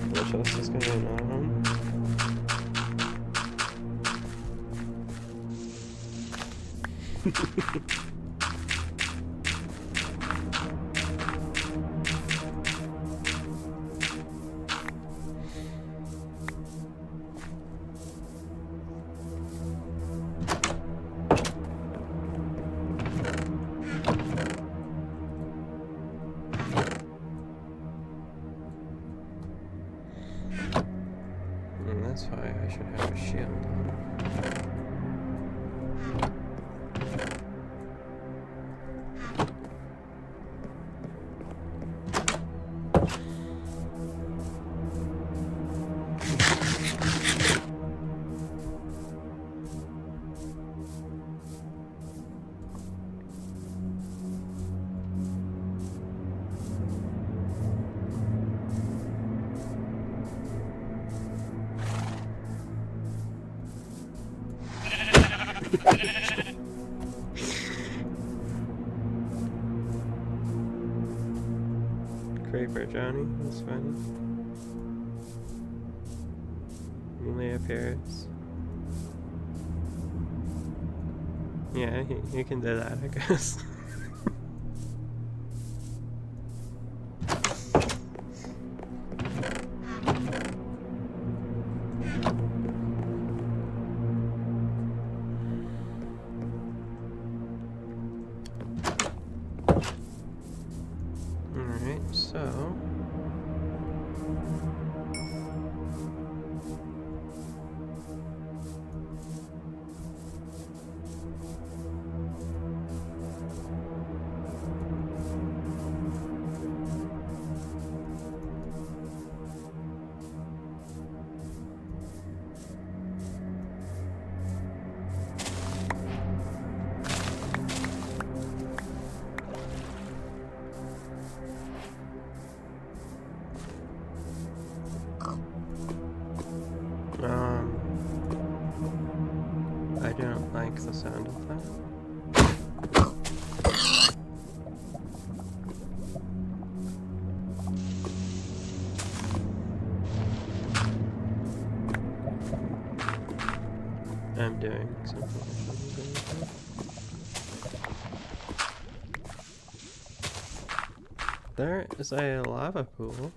What else is going on? And that's why I should have a shield on. Creeper Johnny, that's funny. Only appears. Yeah, you can do that, I guess. Alright, so... sound of that. I'm doing something I shouldn't be doing. There is a lava pool.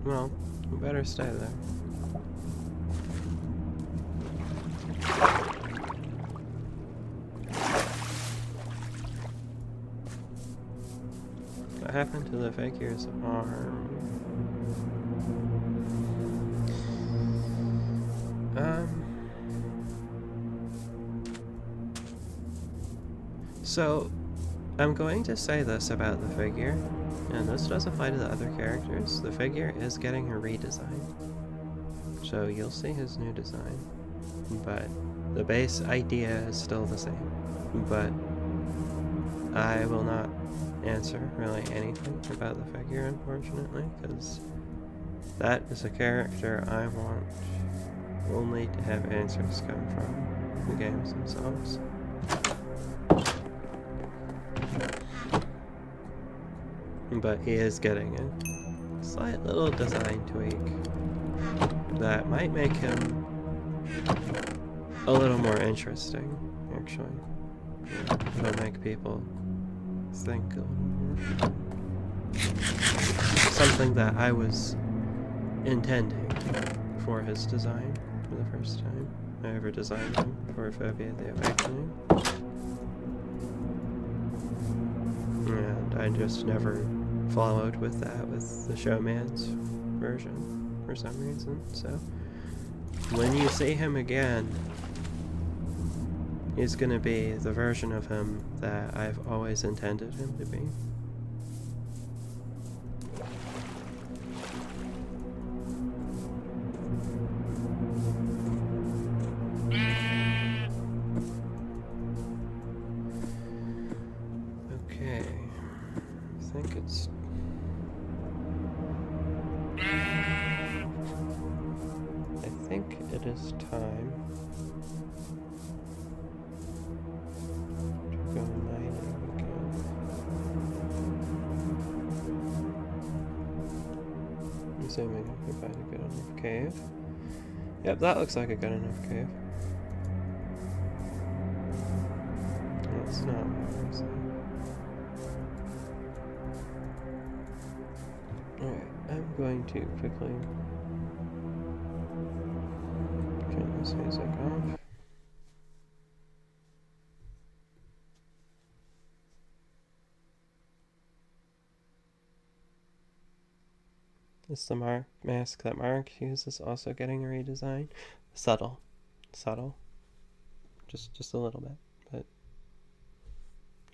Well, you better stay there. What happened to the figure's arm? So, I'm going to say this about the figure, and this does apply to the other characters. The figure is getting a redesign. So you'll see his new design, but the base idea is still the same. But I will not answer really anything about the figure, unfortunately, because that is a character I want only to have answers come from the games themselves. But he is getting a slight little design tweak that might make him a little more interesting, actually. It'll make people think a little more. Something that I was intending for his design for the first time I ever designed him for Phobia the Awakening. And I just never followed with that with the Showman's version for some reason. So when you see him again, he's gonna be the version of him that I've always intended him to be. Okay, I think it's... I think it is time to go mining again. I'm assuming I can find a good enough cave. Yep, that looks like a good enough cave. It's not what I was saying. Alright, I'm going to quickly turn this music off. Is the mask that Mark uses also getting a redesign? Subtle. Subtle. Just a little bit, but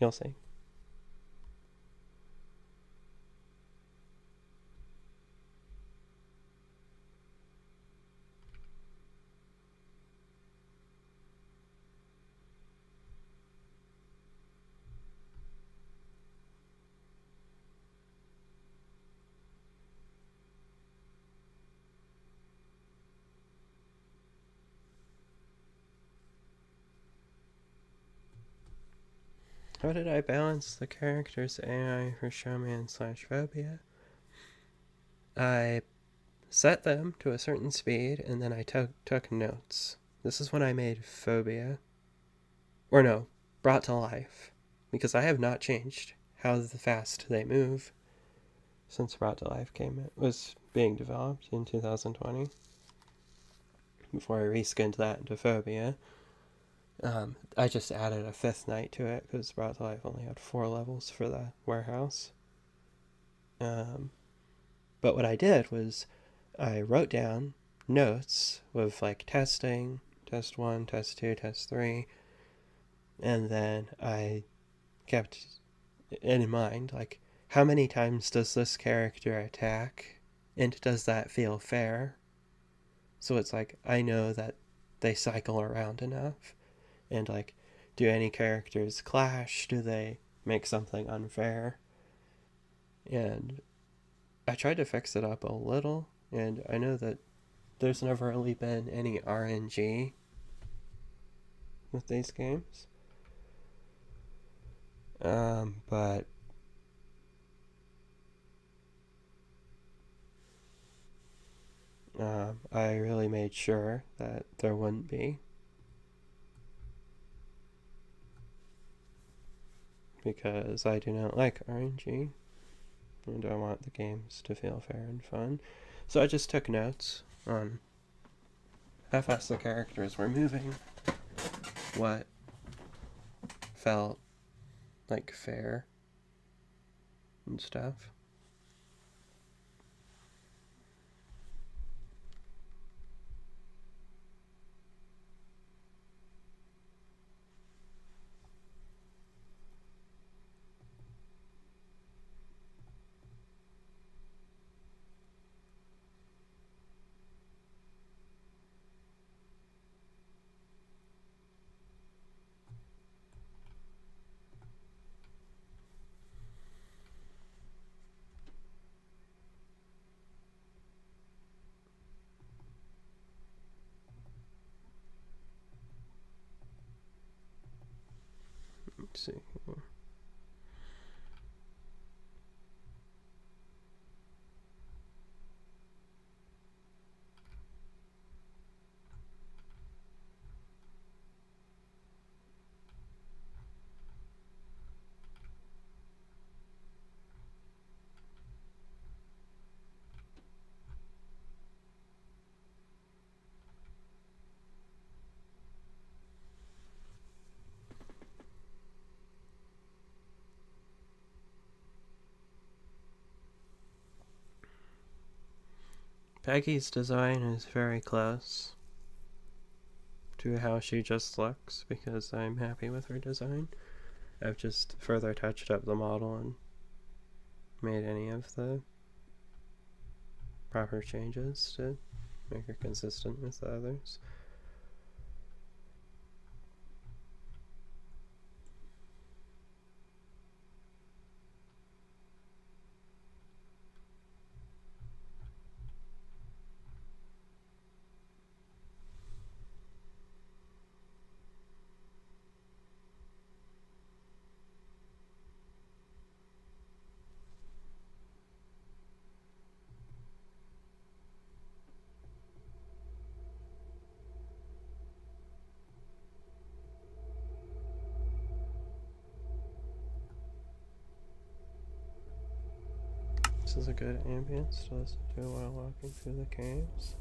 you'll see. How did I balance the character's AI for Showman/Phobia? I set them to a certain speed, and then I took notes. This is when I made Phobia. Or no, Brought to Life. Because I have not changed how fast they move since Brought to Life was being developed in 2020. Before I reskinned that into Phobia. I just added a 5th night to it because Brought to Life only had 4 levels for the warehouse. But what I did was I wrote down notes with like testing, test 1, test 2, test 3, and then I kept in mind like how many times does this character attack and does that feel fair? So it's like I know that they cycle around enough. And, like, do any characters clash? Do they make something unfair? And I tried to fix it up a little, and I know that there's never really been any RNG with these games. But I really made sure that there wouldn't be. Because I do not like RNG. And I want the games to feel fair and fun. So I just took notes on how fast the characters were moving, what felt like fair and stuff. Let's see here. Peggy's design is very close to how she just looks because I'm happy with her design. I've just further touched up the model and made any of the proper changes to make her consistent with the others. This is a good ambience to listen to while walking through the caves.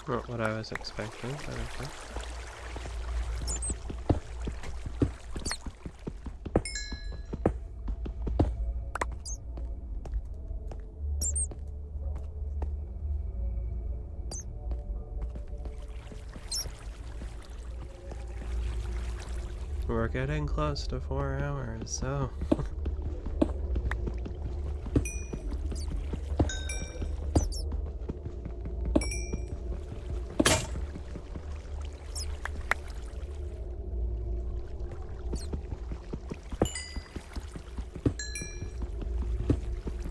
Not what I was expecting, but okay. We're getting close to 4 hours, so...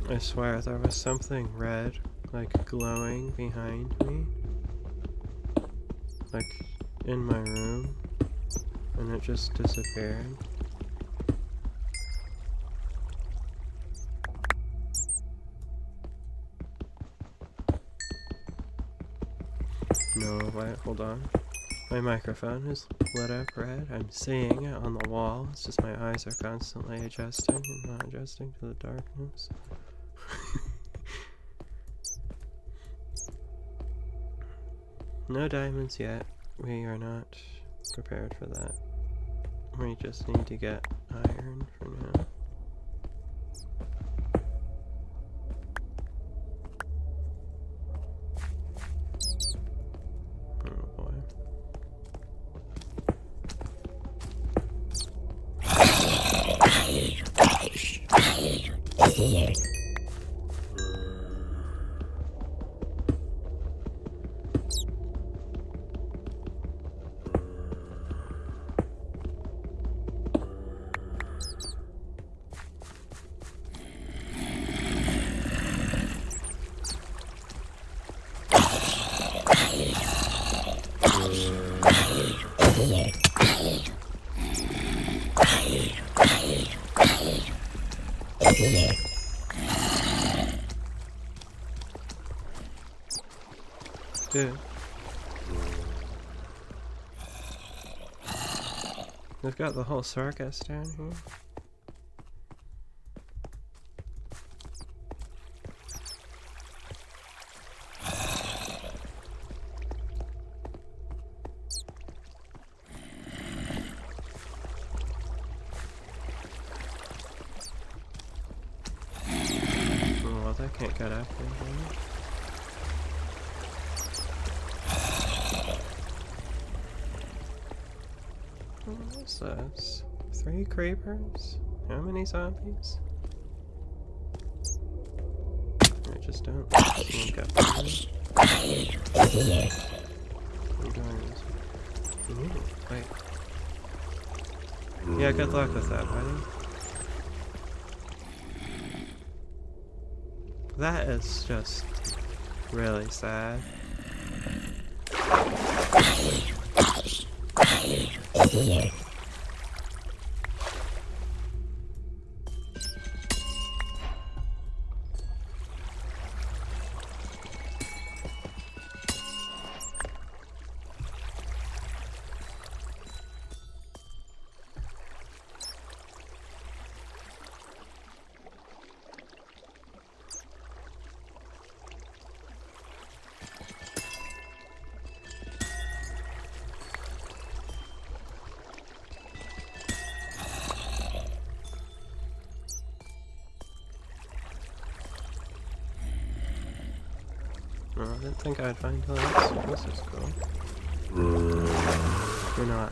I swear there was something red, like glowing behind me. Like in my room. And it just disappeared. No, wait, hold on. My microphone is lit up red. I'm seeing it on the wall. It's just my eyes are constantly adjusting and not adjusting to the darkness. No diamonds yet. We are not prepared for that. We just need to get iron for now. Oh boy. Dude. They've got the whole circus down here. Oh, well, they can't get up there, can they? What is this? 3 creepers? How many zombies? I just don't look up there. Ooh, wait. Yeah, good luck with that, buddy. That is just really sad. Oh, I didn't think I'd find this. This is cool. You're not.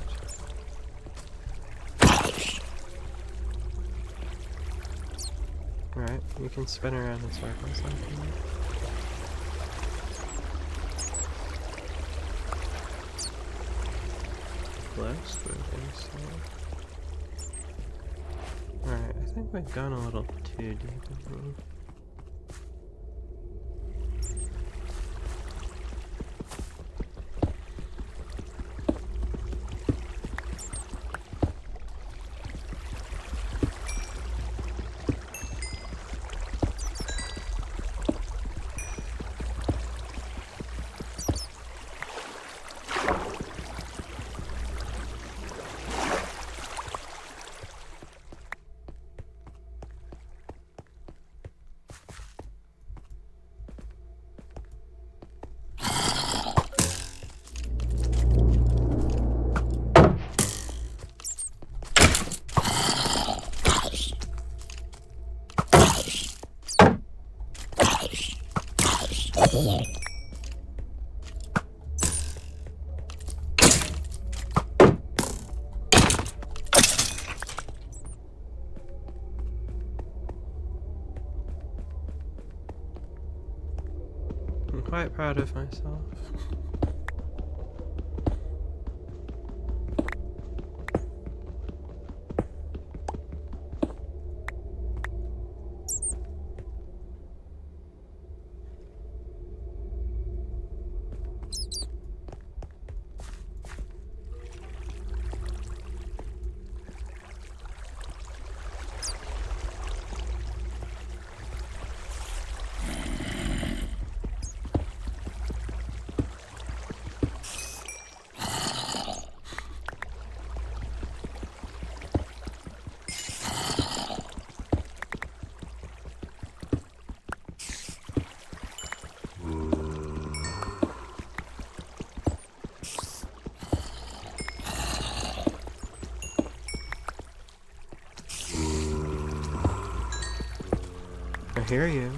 Alright, you can spin around in circles like that. Less moving, so... Alright, I think we've gone a little too deep in here. I'm quite proud of myself. I hear you.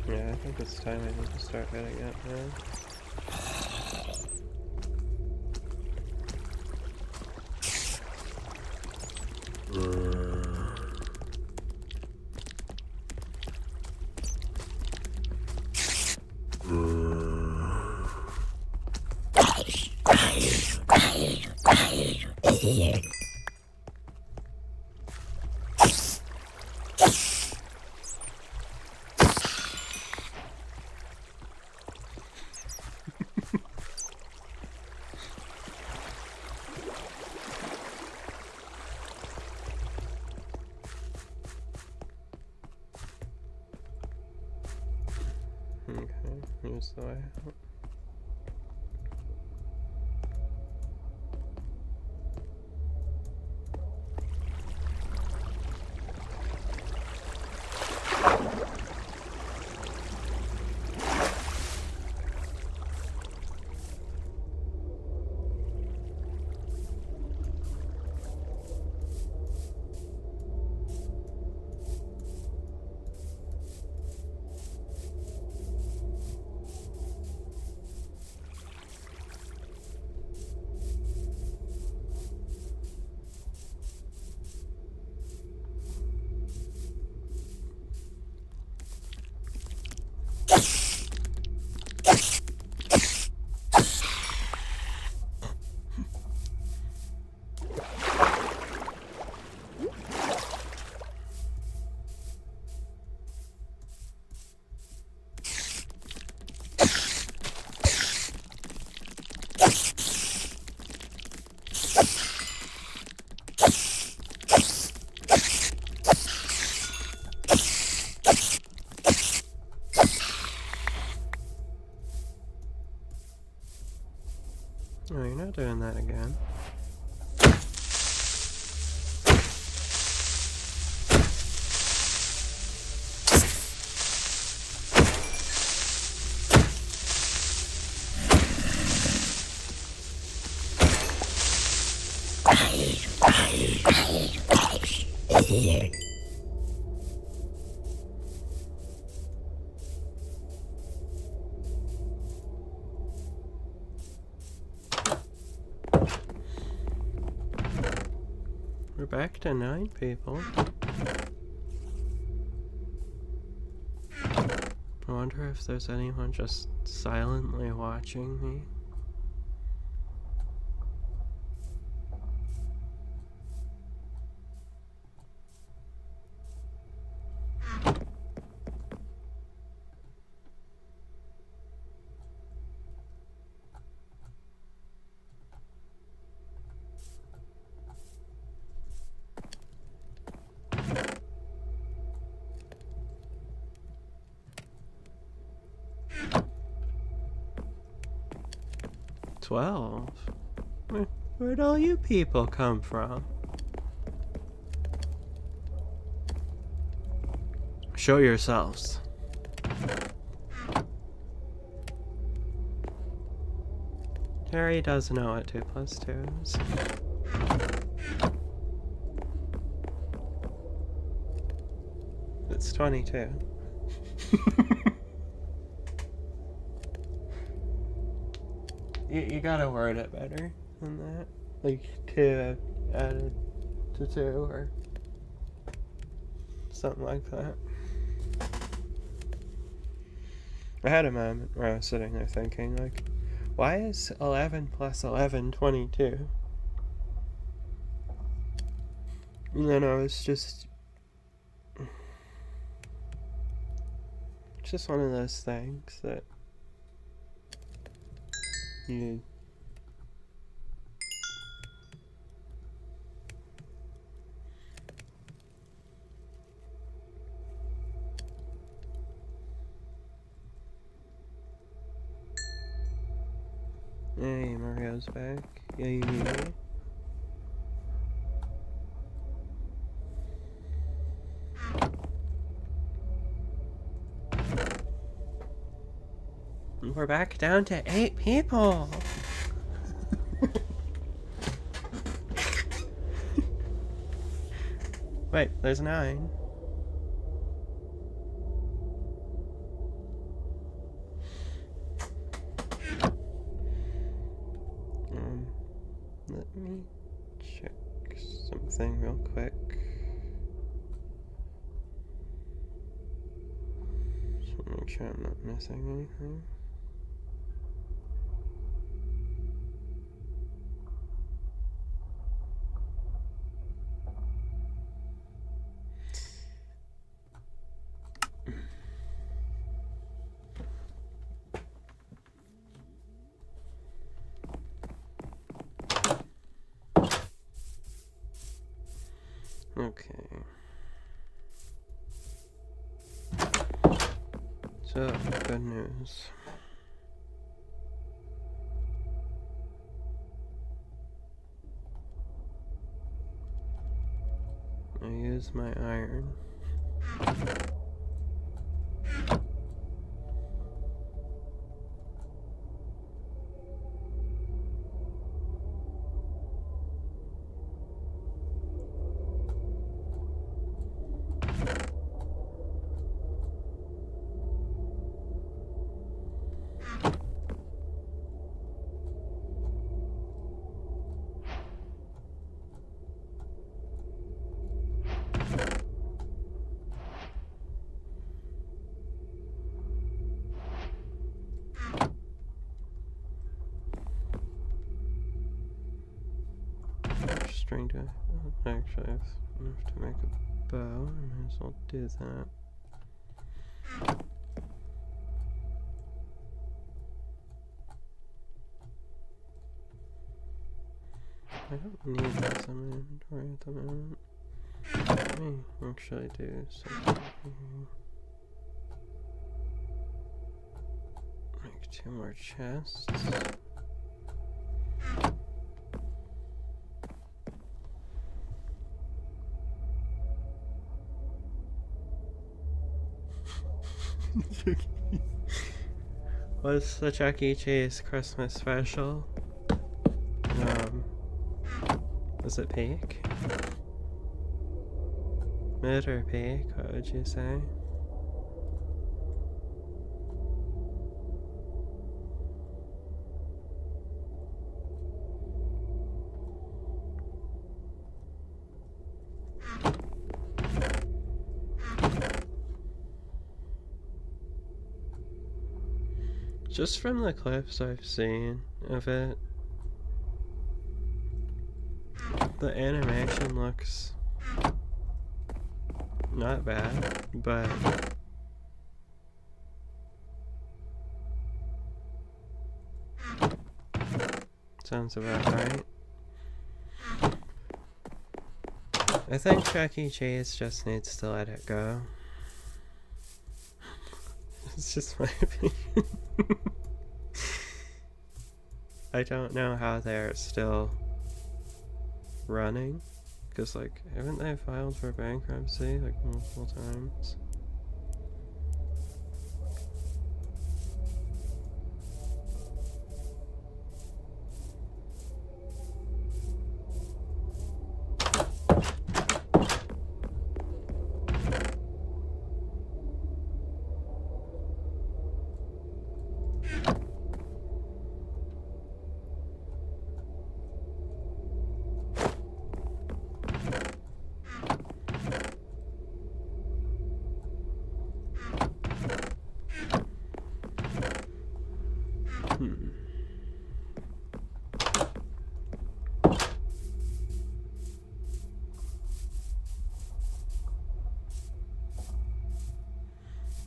Yeah, I think it's time I need to start getting up now. Okay, here's the way out. Oh, you're not doing that again. We're back to 9 people. I wonder if there's anyone just silently watching me. "12? Where'd all you people come from?" "Show yourselves." Harry does know what 2 plus 2 is. It's 22. You gotta word it better than that. Like 2 added to 2 or something like that. I had a moment where I was sitting there thinking, like, why is 11 plus 11 22? And then I was just... It's just one of those things that you... Hey, Mario's back. Yay. We're back down to 8 people. Wait, there's 9. Let me check something real quick. Just want to make sure I'm not missing anything. Okay. So, good news. I used my iron. Just trying to actually I have enough to make a bow. I might as well do that. I don't need this in my inventory at the moment. Let me actually do something here. Make 2 more chests. What's the Chuck E. Cheese Christmas special? Was it peak? Mid or peak? What would you say? Just from the clips I've seen of it, the animation looks not bad, but sounds about right. I think Chuck E. Cheese just needs to let it go. It's just my opinion. I don't know how they're still running, because like, haven't they filed for bankruptcy like multiple times?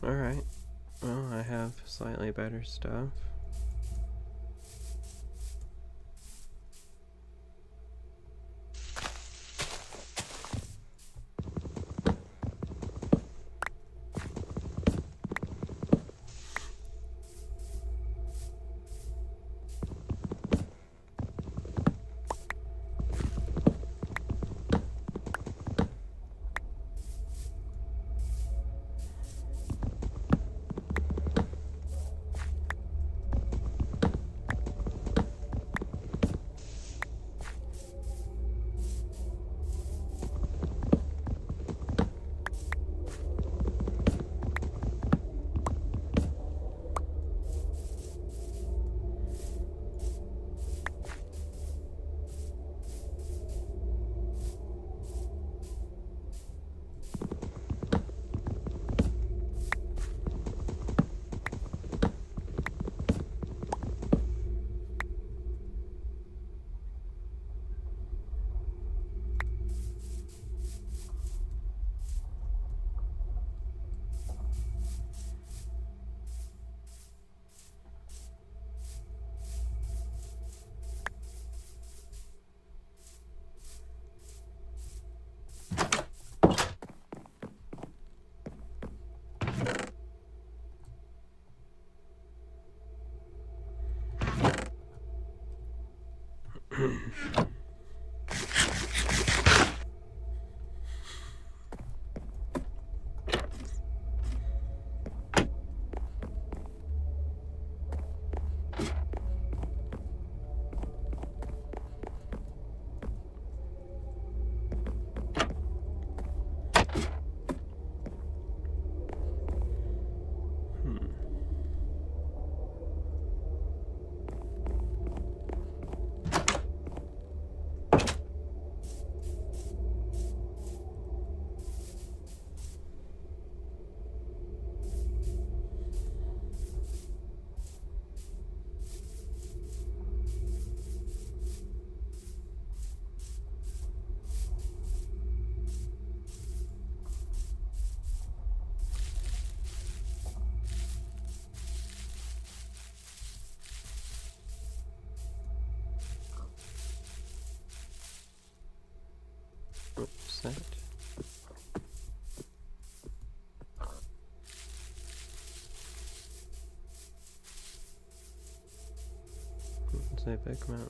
Alright, well, I have slightly better stuff. It's a big mountain.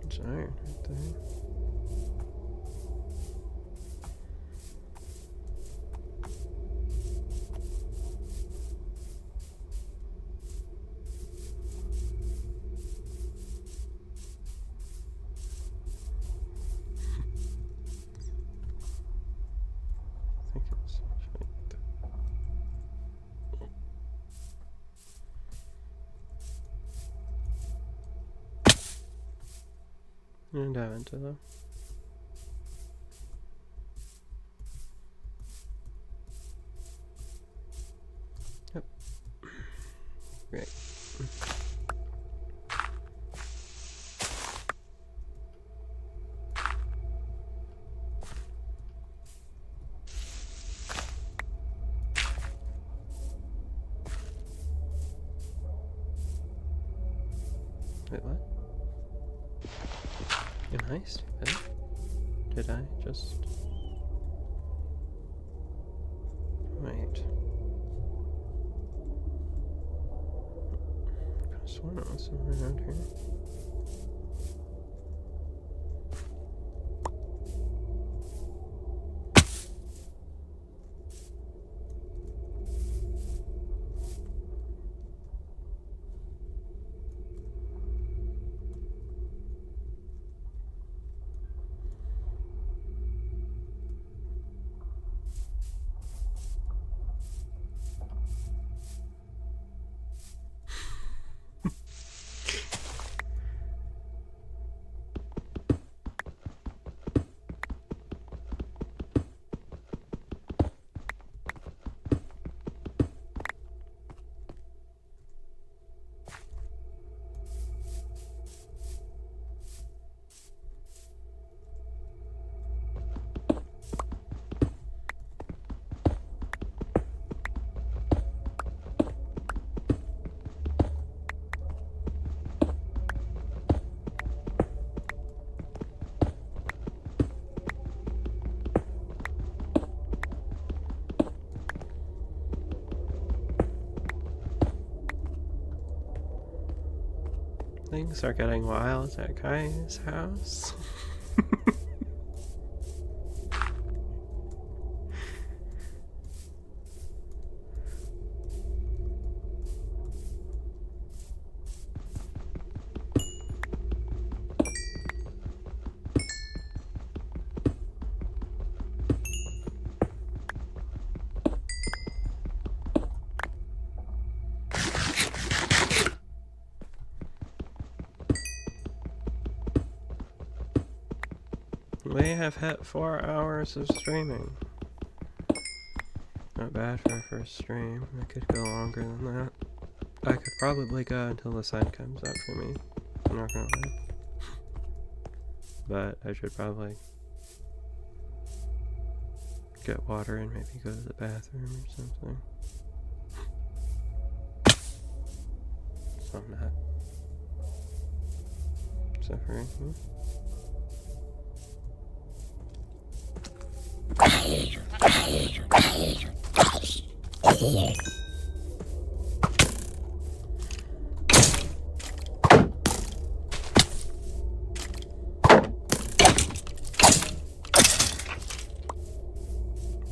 It's iron right there. I think it's right there. And dive into them. Yep. Great. Wait, what? Am I stupid? Did I just... Wait. I could've sworn it was somewhere around here. Things are getting wild at Kai's house. We have hit 4 hours of streaming. Not bad for a first stream. I could go longer than that. I could probably go until the sun comes up for me. I'm not gonna lie. But I should probably get water and maybe go to the bathroom or something. So I'm not suffering here.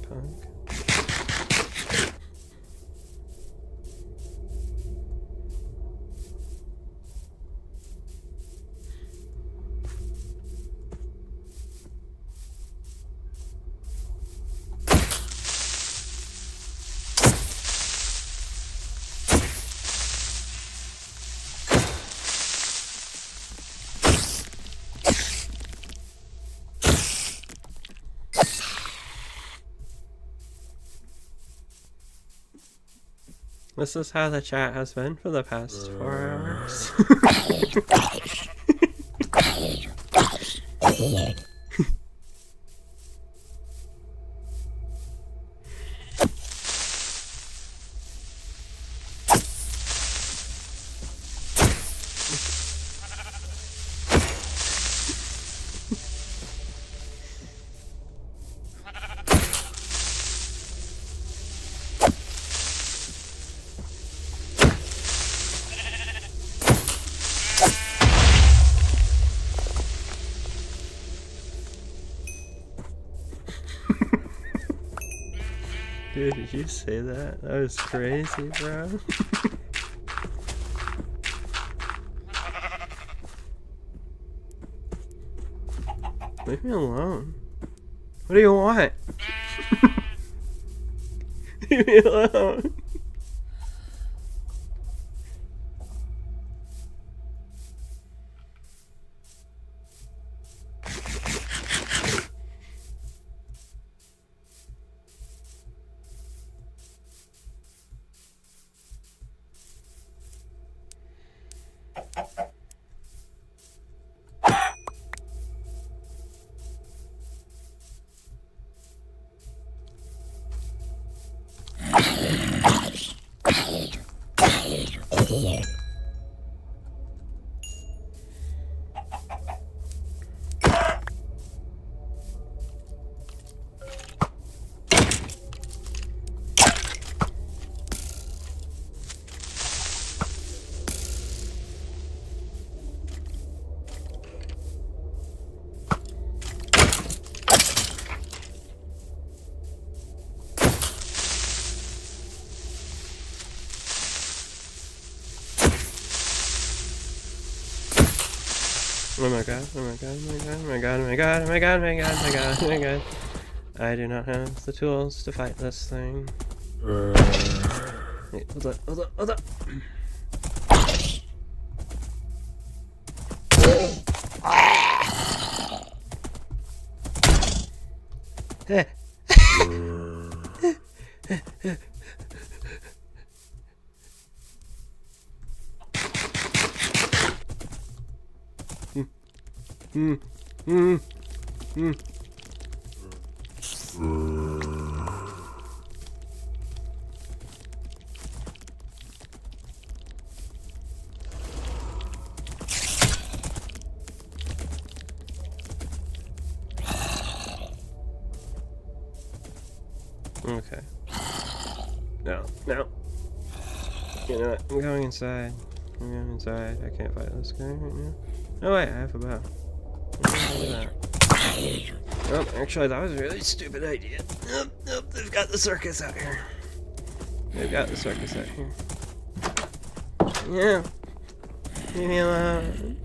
Punk. This is how the chat has been for the past 4 hours. Dude, did you say that? That was crazy, bro. Leave me alone. What do you want? Leave me alone. Oh my god, oh my god, oh my god, oh my god, oh my god, oh my god, oh my god, oh my god, oh my god. I do not have the tools to fight this thing. Wait, hold up, hold up, hold up. Okay. No, no. You know what? I'm going inside. I'm going inside. I can't fight this guy right now. Oh wait, I have a bow. Oh, actually, that was a really stupid idea. Nope, nope, they've got the circus out here. They've got the circus out here. Yeah. Leave me alone.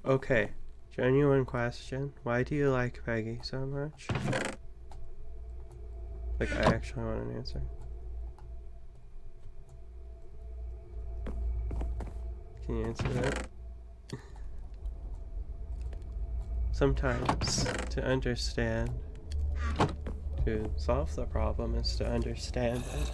Okay, genuine question. Why do you like Peggy so much? Like, I actually want an answer. Can you answer that? Sometimes, to understand, to solve the problem is to understand it.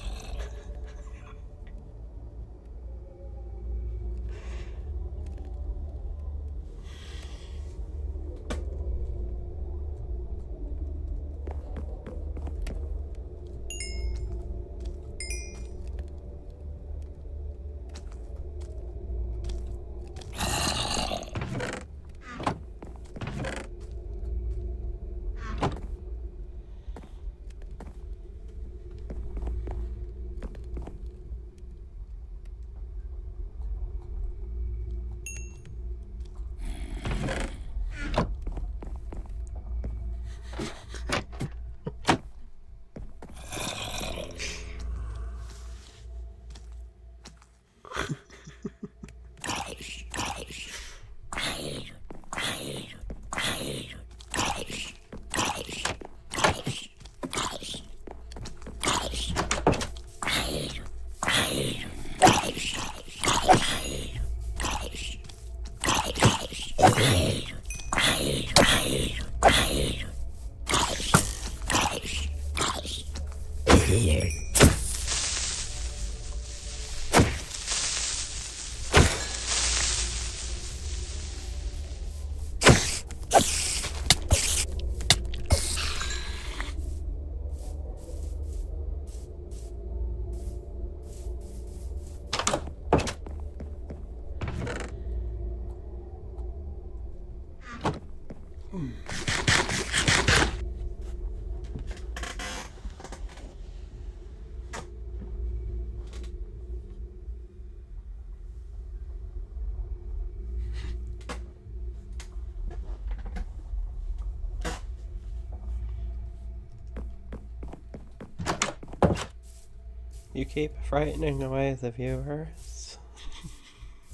You keep frightening away the viewers.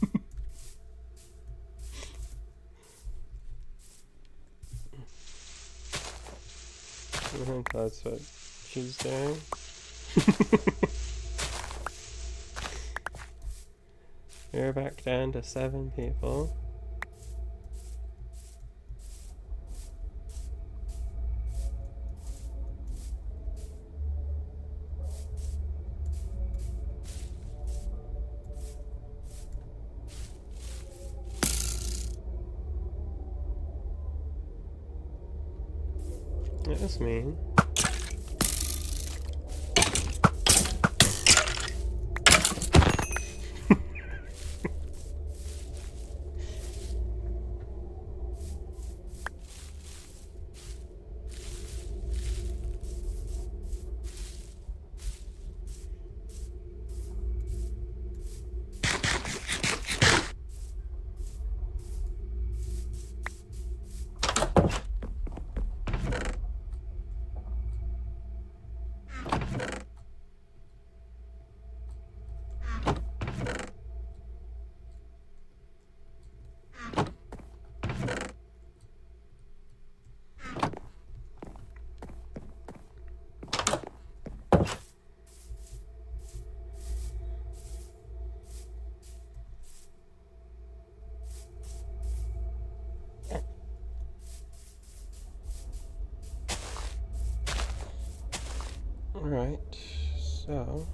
I think that's what she's doing. We're back down to 7 people. That was mean. Alright, so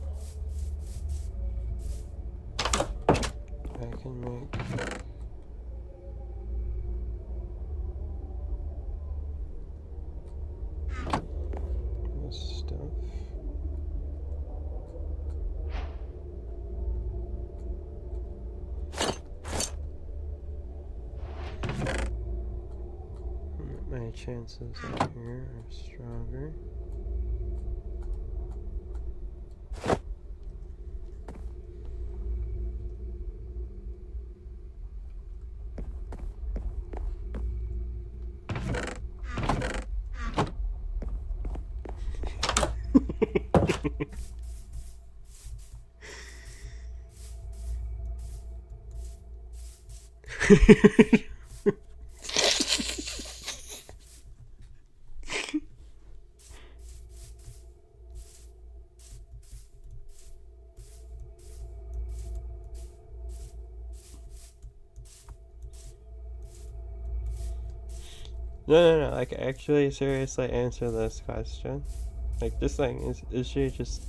I can make this stuff. My chances out here are stronger. No. Like, actually, seriously, answer this question. Like, this thing is she just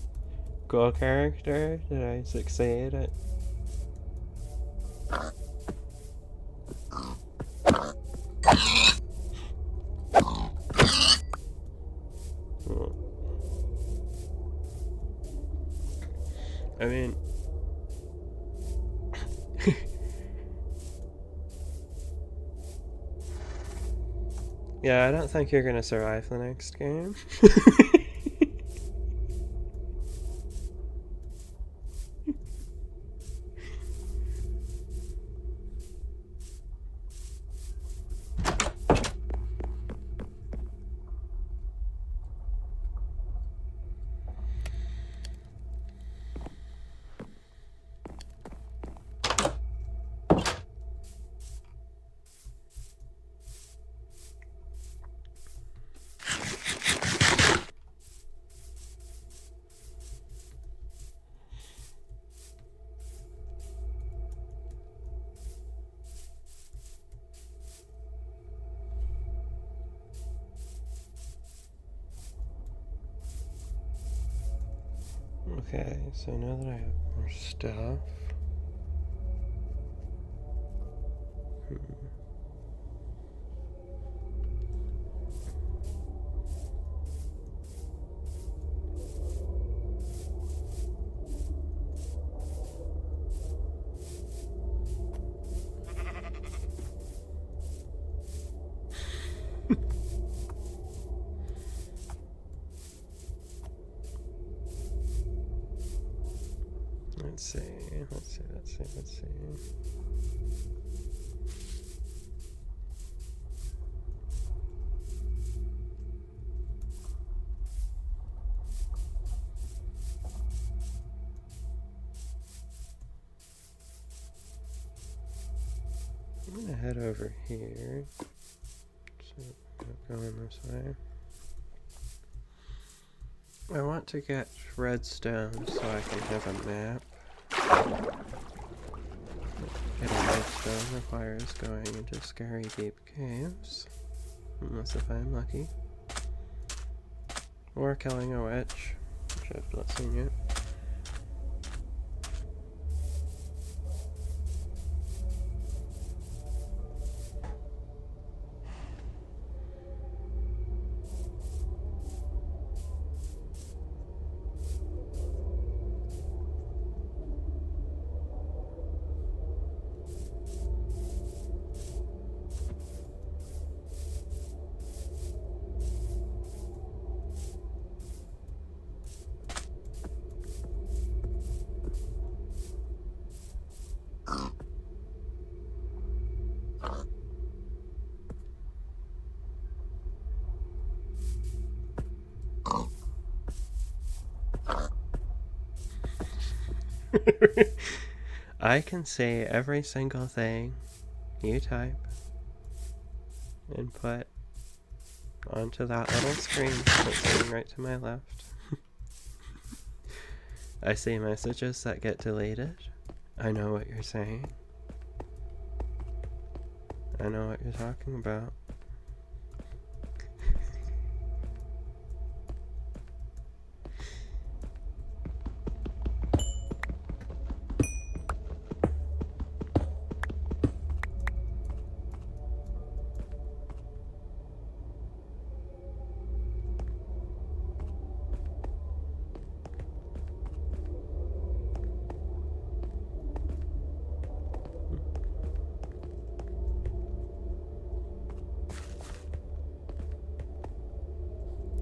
cool character? Did I succeed at? Well, I mean, yeah, I don't think you're gonna survive the next game. Okay, so now that I have more stuff. Let's see. I'm gonna head over here. So, going this way. I want to get redstone so I can have a map. Getting redstone requires going into scary deep caves. Unless if I'm lucky. Or killing a witch, which I've not seen yet. I can say every single thing you type and put onto that little screen that's sitting right to my left. I see messages that get deleted. I know what you're saying. I know what you're talking about.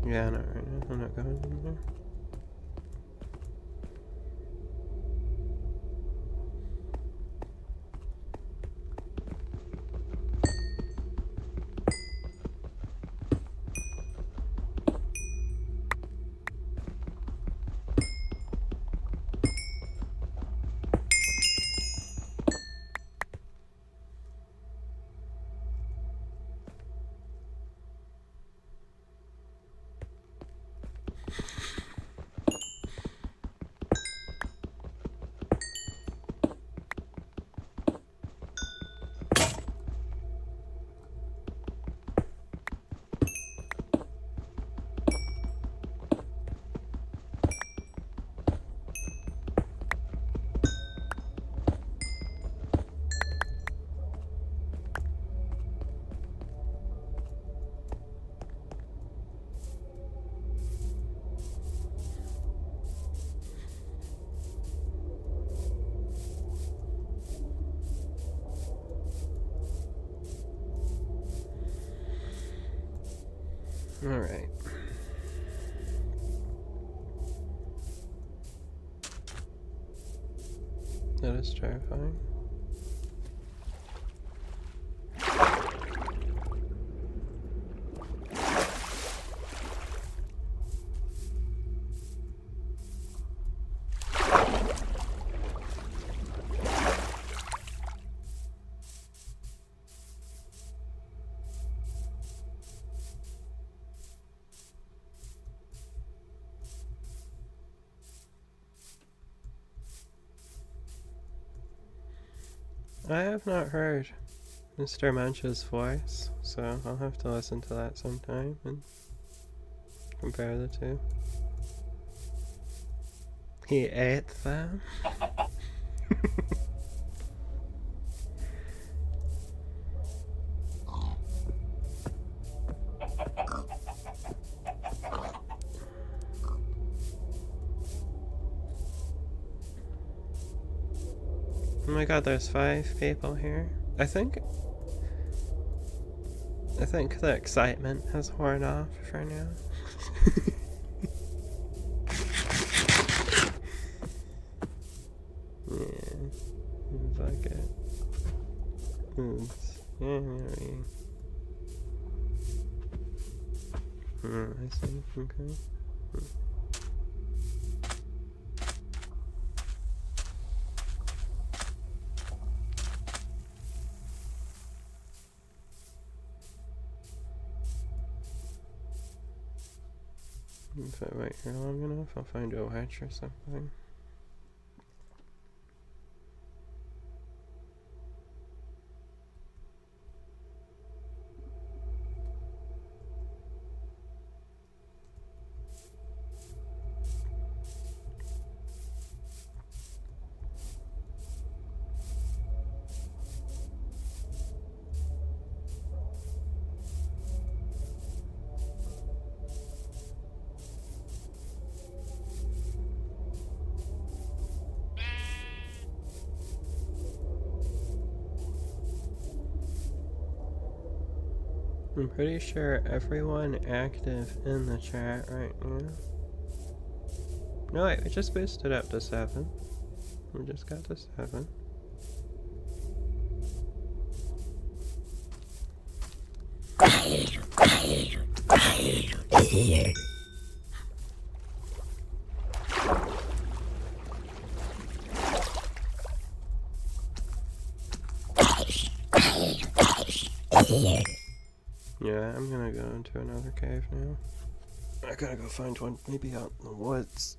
Yeah, not right now. I'm not going anywhere. Alright. That is terrifying. I have not heard Mr. Mancha's voice, so I'll have to listen to that sometime and compare the two. He ate them? Oh my god, there's 5 people here. I think the excitement has worn off for now. Yeah, seems like it. Oops. Yeah, I see. Okay. If I wait here long enough, I'll find a hatch or something. I'm pretty sure everyone active in the chat right now. No wait, we just boosted up to 7. We just got to 7. Yeah, I'm gonna go into another cave now. I gotta go find one, maybe out in the woods.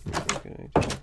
That's a good idea.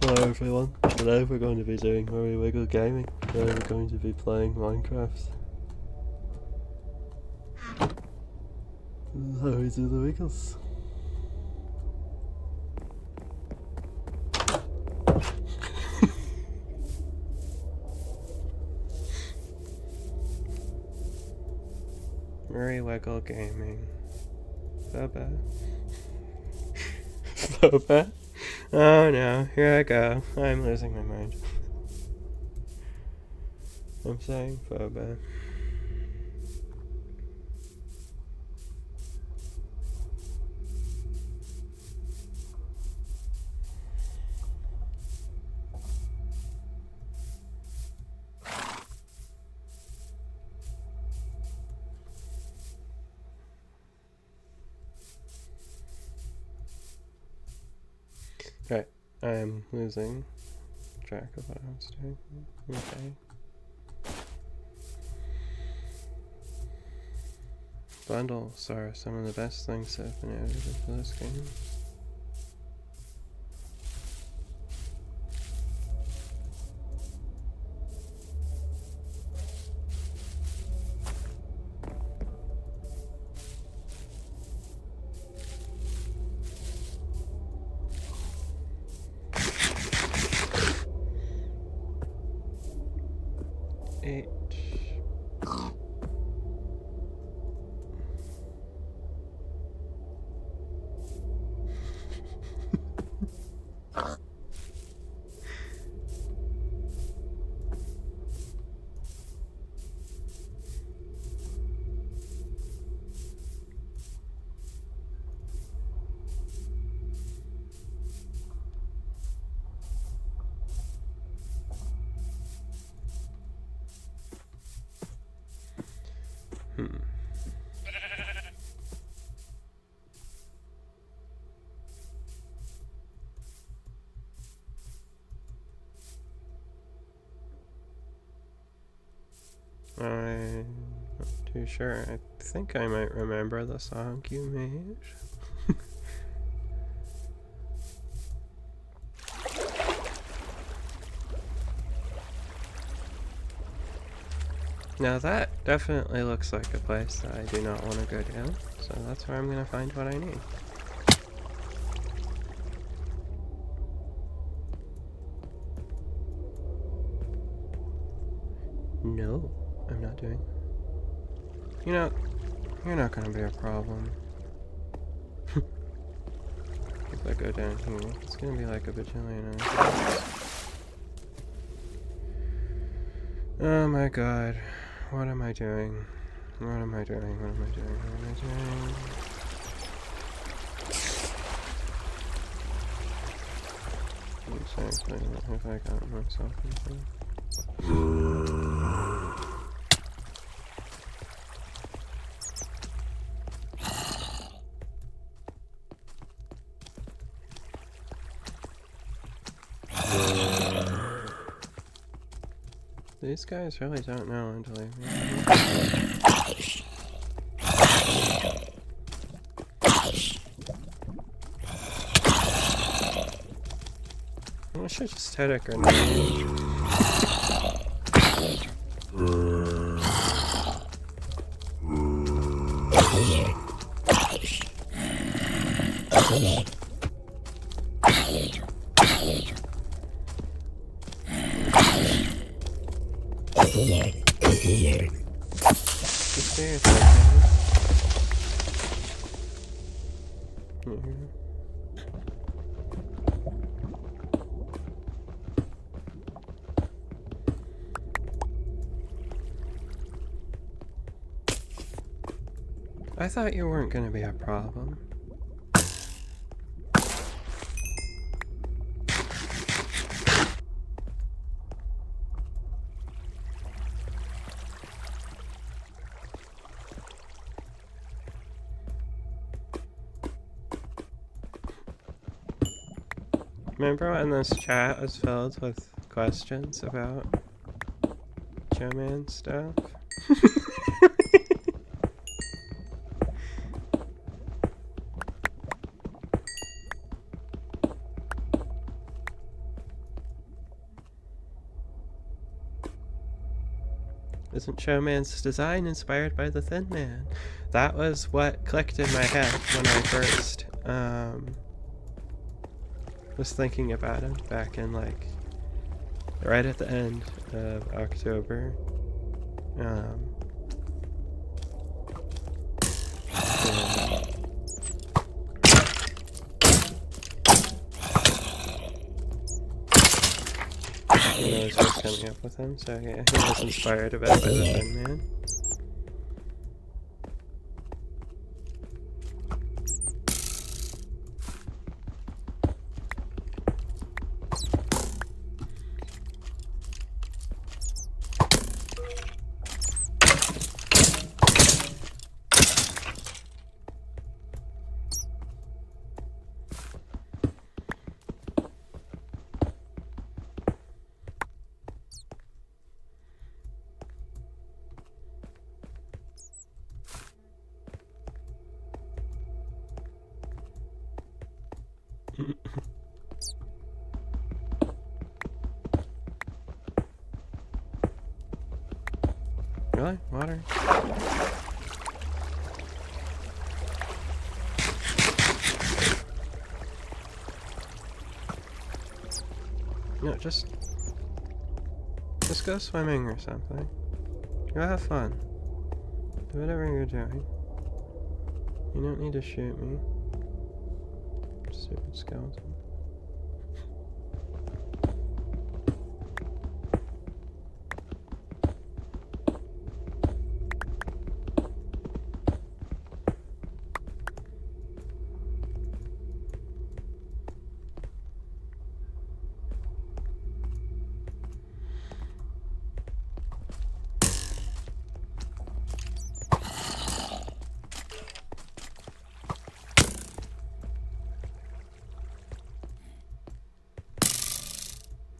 Hello everyone, today we're going to be doing Hurry Wiggle Gaming. Today we're going to be playing Minecraft. This is how we do the wiggles. gaming. Boba. Boba. Oh no, here I go. I'm losing my mind. I'm saying Boba. Right, I'm losing track of what I was doing. Okay. Bundles are some of the best things that have been added into this game. I'm not too sure. I think I might remember the song you made. Now that definitely looks like a place that I do not want to go down, so that's where I'm going to find what I need. No, I'm not doing. You know, you're not going to be a problem. If I go down here, it's going to be like a bajillion hours. Oh my god. What am I doing? What am I doing? What am I doing? What am I doing? Exactly what have I gotten myself into? These guys really don't know when to leave me. I should just hit a grenade. Just seriously, I thought you weren't going to be a problem. Remember when this chat was filled with questions about Showman stuff? Isn't Showman's design inspired by the Thin Man? That was what clicked in my head when I first was thinking about him back in like right at the end of October. Who knows what's coming up with him, so yeah, he was inspired a bit by the Thin Man. Really? Water? No, just go swimming or something. Go have fun. Do whatever you're doing. You don't need to shoot me. Stupid skeleton.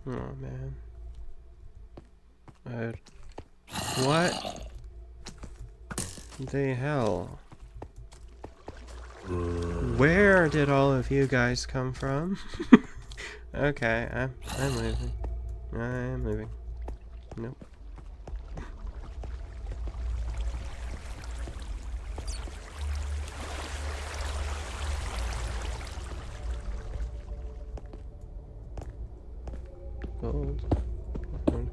Oh man. What the hell? Where did all of you guys come from? Okay, I'm leaving. I'm leaving. Nope. Gold.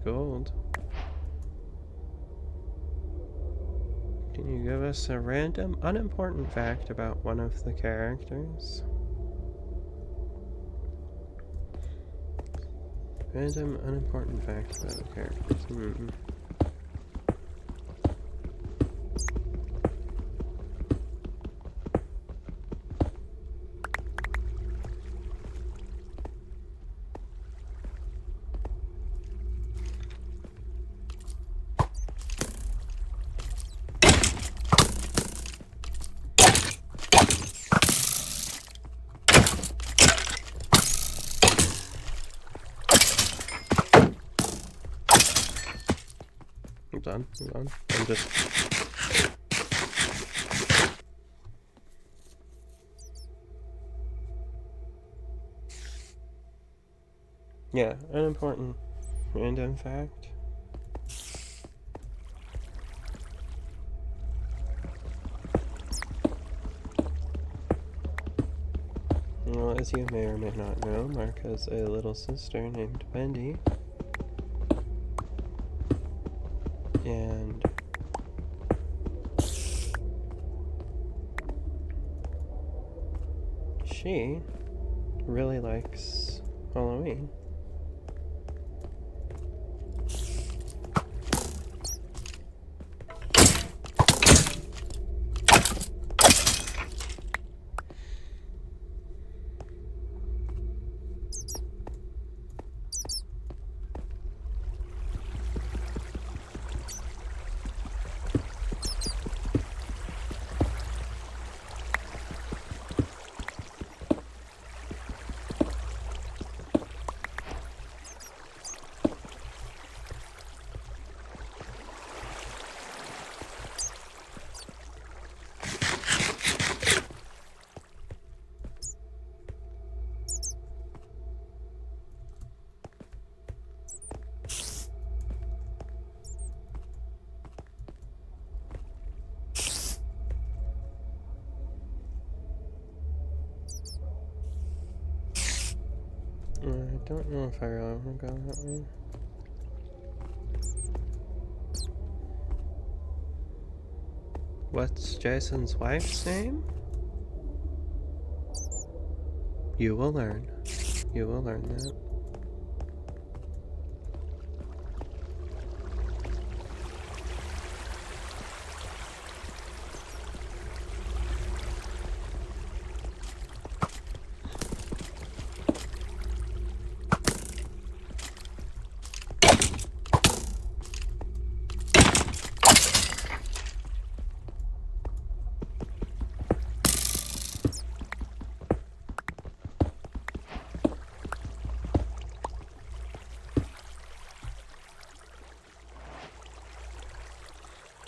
Gold. Can you give us a random, unimportant fact about one of the characters? Random, unimportant fact about the characters. I'm done. I'm just... Yeah, unimportant random fact. Well, as you may or may not know, Mark has a little sister named Wendy. And she really likes Halloween. I don't know if I really want to go that way. What's Jason's wife's name? You will learn. You will learn that.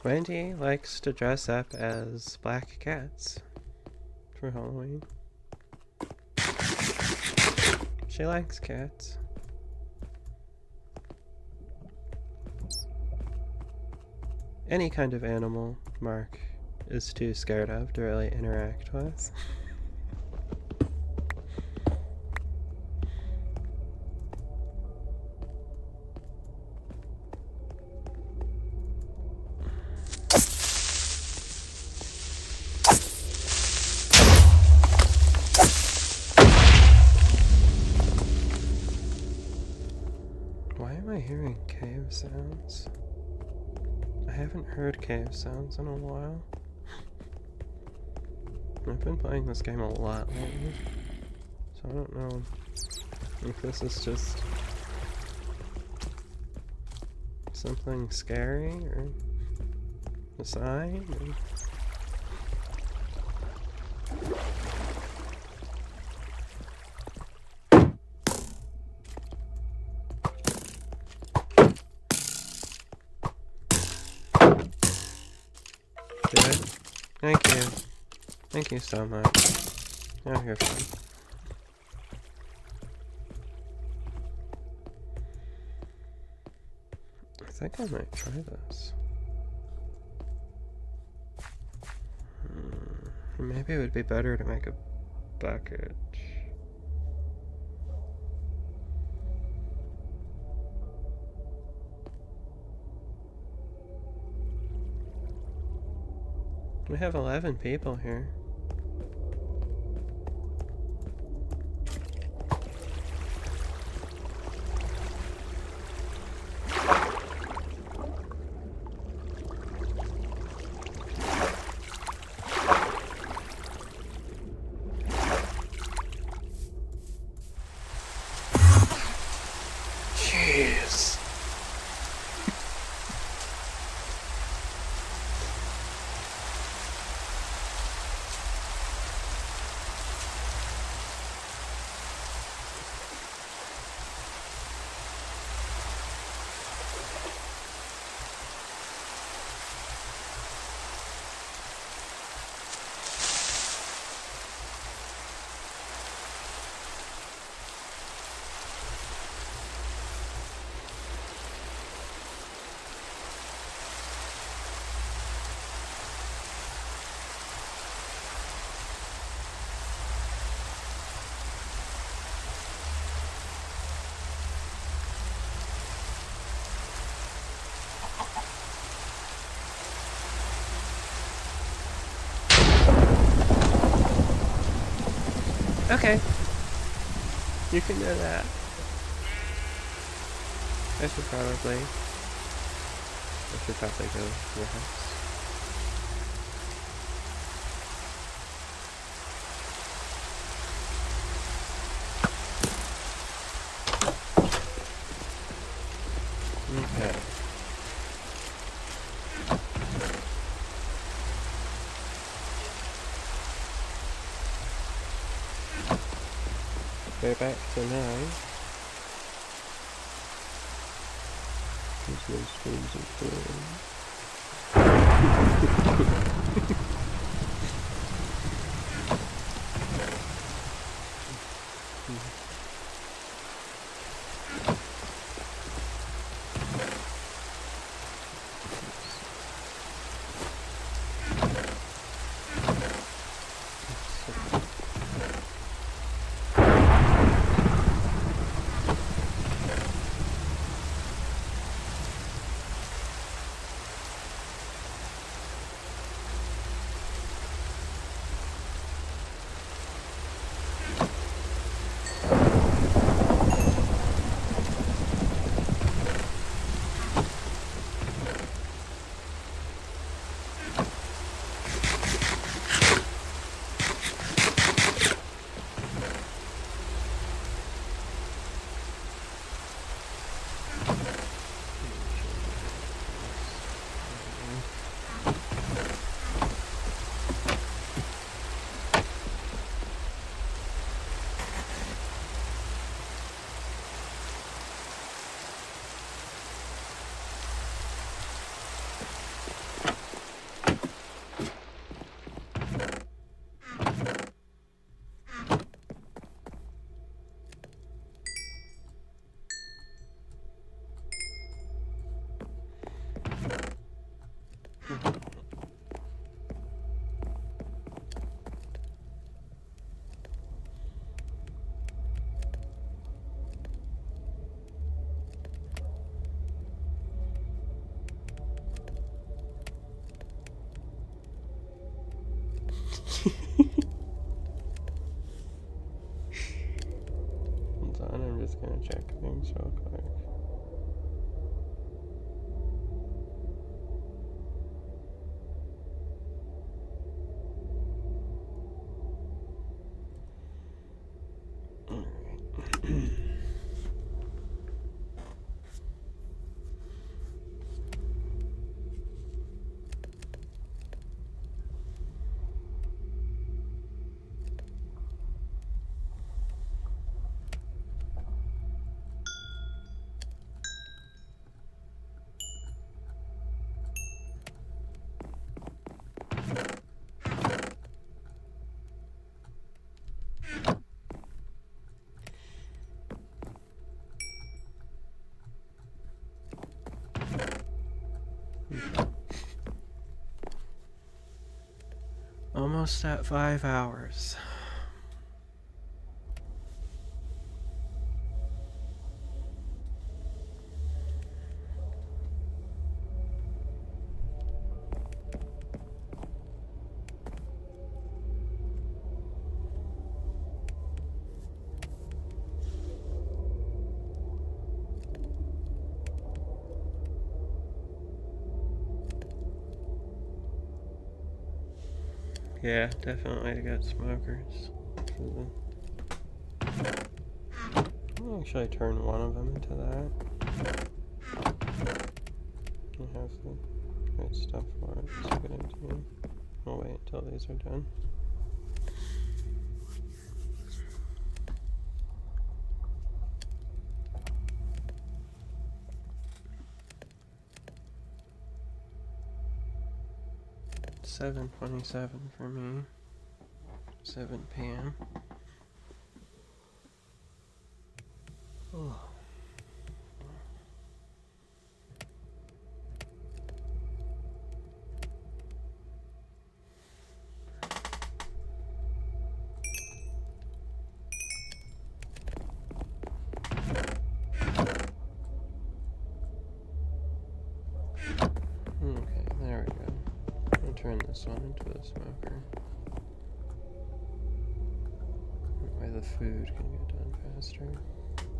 Wendy likes to dress up as black cats for Halloween. She likes cats. Any kind of animal Mark is too scared of to really interact with. Why am I hearing cave sounds? I haven't heard cave sounds in a while. I've been playing this game a lot lately, so I don't know if this is just something scary or a sign. Good. Thank you. Thank you so much. Oh, you're fine. I think I might try this. Maybe it would be better to make a bucket. We have 11 people here. Jeez. Okay. You can do that. I should probably go to your house. Okay. Go back to 9. There's no streams of things real quick. Almost at 5 hours. Yeah, definitely to get smokers. I'll actually turn one of them into that. I have the right stuff for it. It's a good idea. I'll wait until these are done. It's 7:27 for me. 7 p.m. Oh. Okay, there we go. I'll turn this one into a smoker. That way the food can get done faster.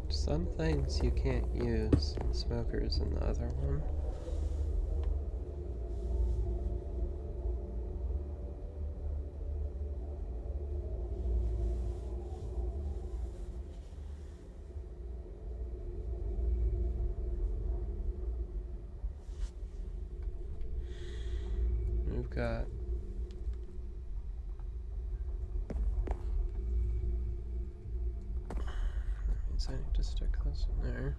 Some things you can't use in smokers in the other one. We've got that means I need to stick this in there.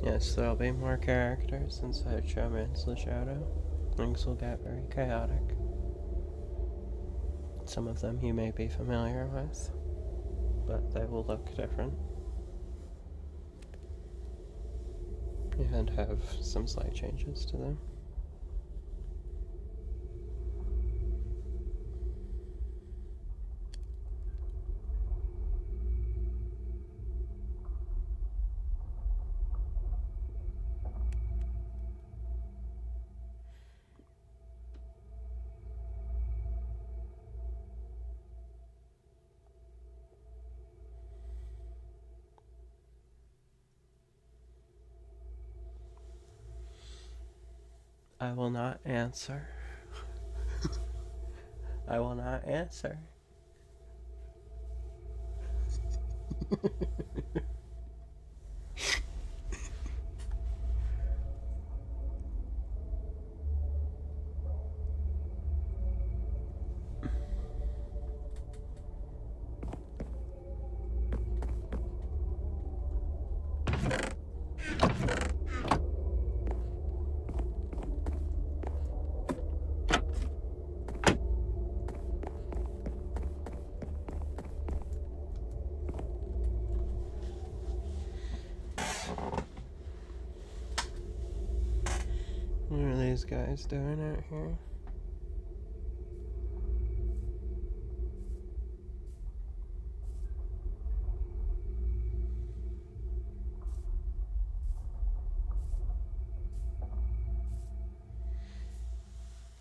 Yes, there'll be more characters inside Showman's the Shadow. Things will get very chaotic. Some of them you may be familiar with, but they will look different. And have some slight changes to them. I will not answer. I will not answer. guys doing out here?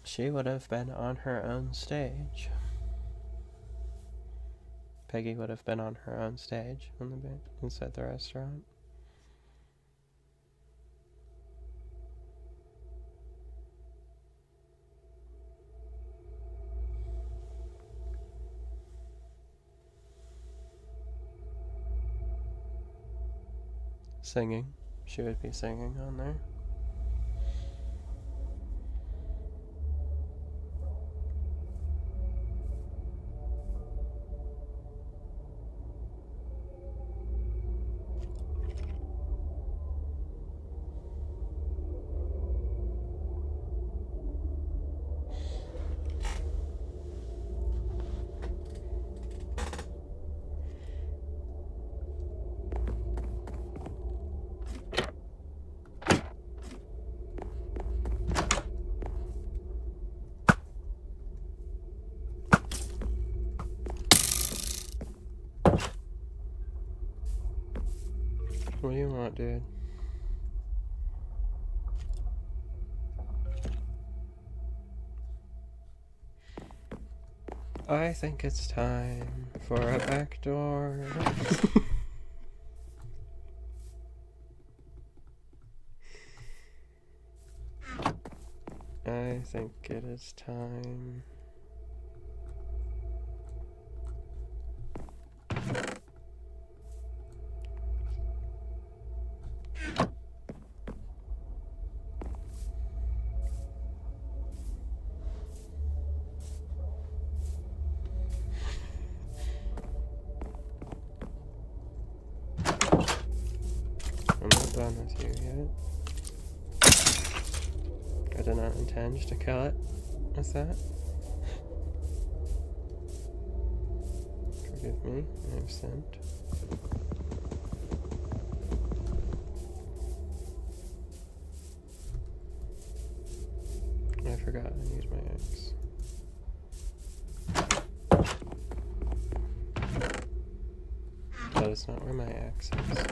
She would have been on her own stage. Peggy would have been on her own stage inside the restaurant. Singing. She would be singing on there. What do you want, dude? I think it's time for a backdoor. I think it is time. I'm not done with you yet. I did not intend to kill it with that. Forgive me, I have sinned. I forgot I need my axe. That is not where my axe is.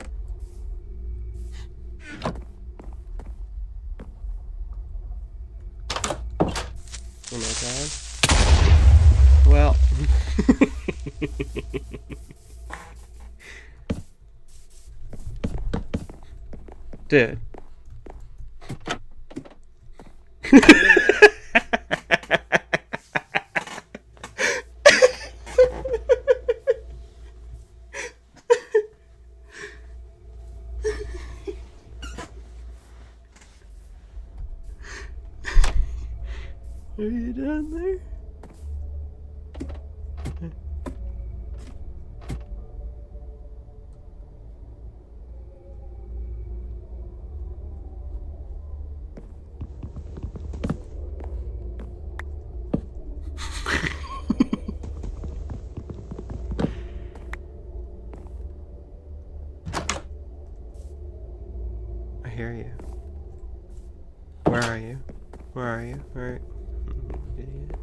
Oh my god. Well. Dude. Are you down there? I hear you. Where are you? Where are you? Where are you? Idiot.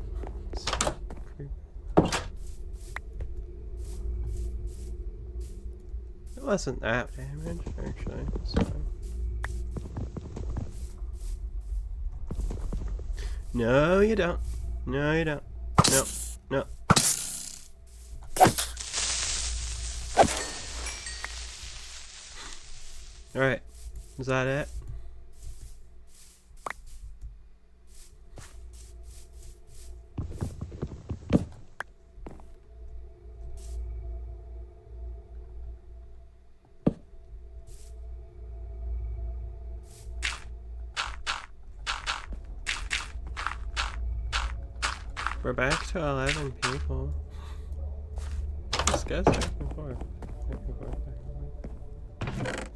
It wasn't that damage, actually. It's fine. No, you don't. No, you don't. No, no. Alright. Is that it? We're back to 11 people. This goes back and forth. Back and forth, back and forth.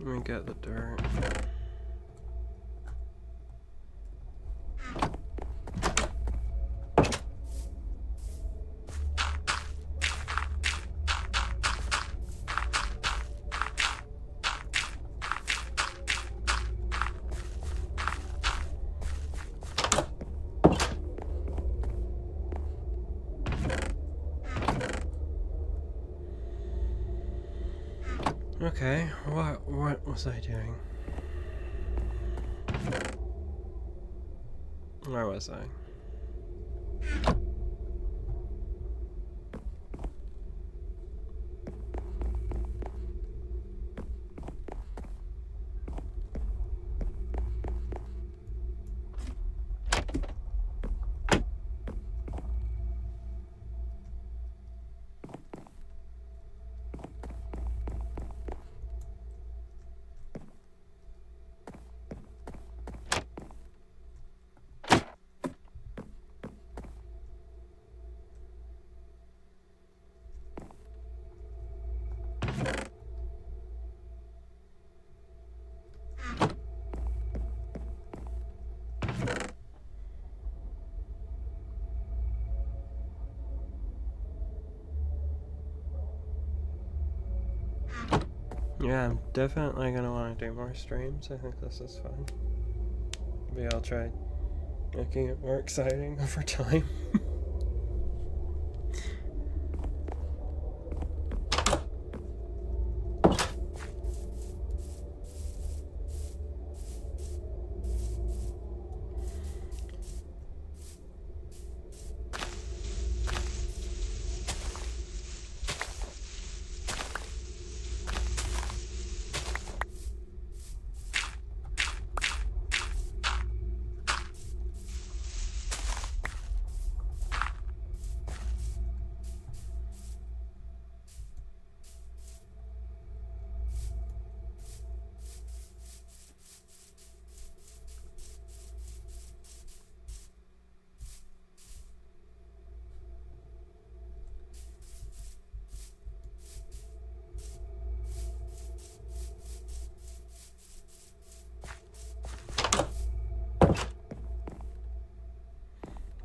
Let me get the dirt. Okay, what was I doing? Where was I? Yeah, I'm definitely gonna want to do more streams. I think this is fun. Maybe I'll try making it more exciting over time.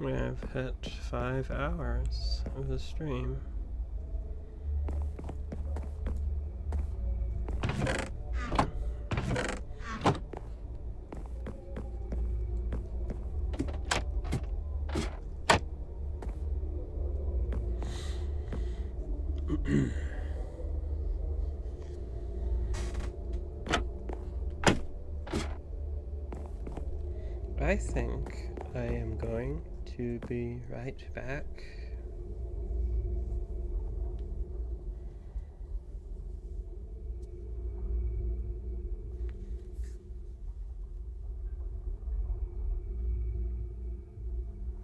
We have hit 5 hours of the stream. I think I am going to be right back.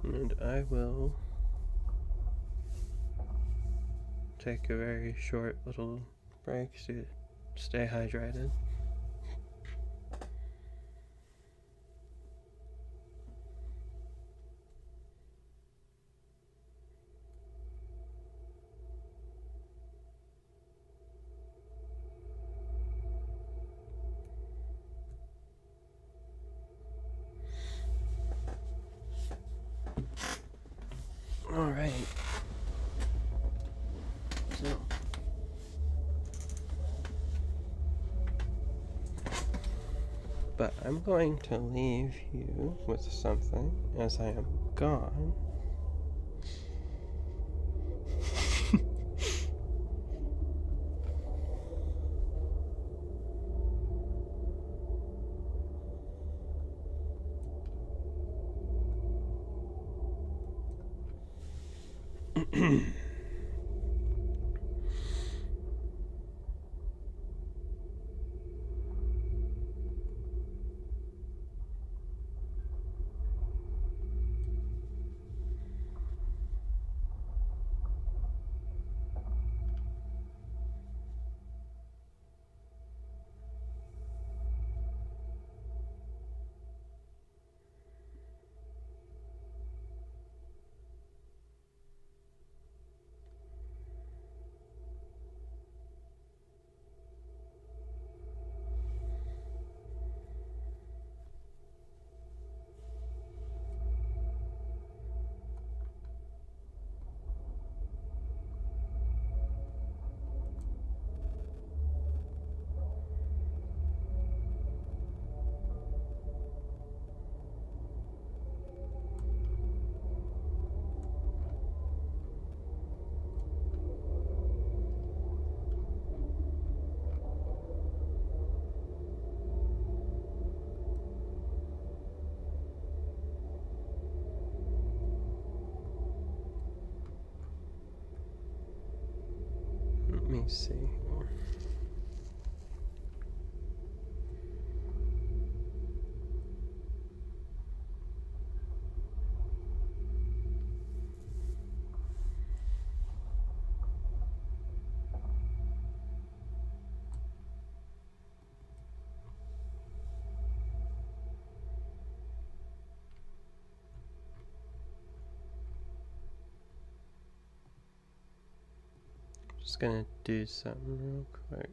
And I will take a very short little break to stay hydrated. Alright. So. But I'm going to leave you with something as I am gone. Let me see here. Just gonna do something real quick.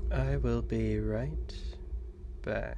I will be right back.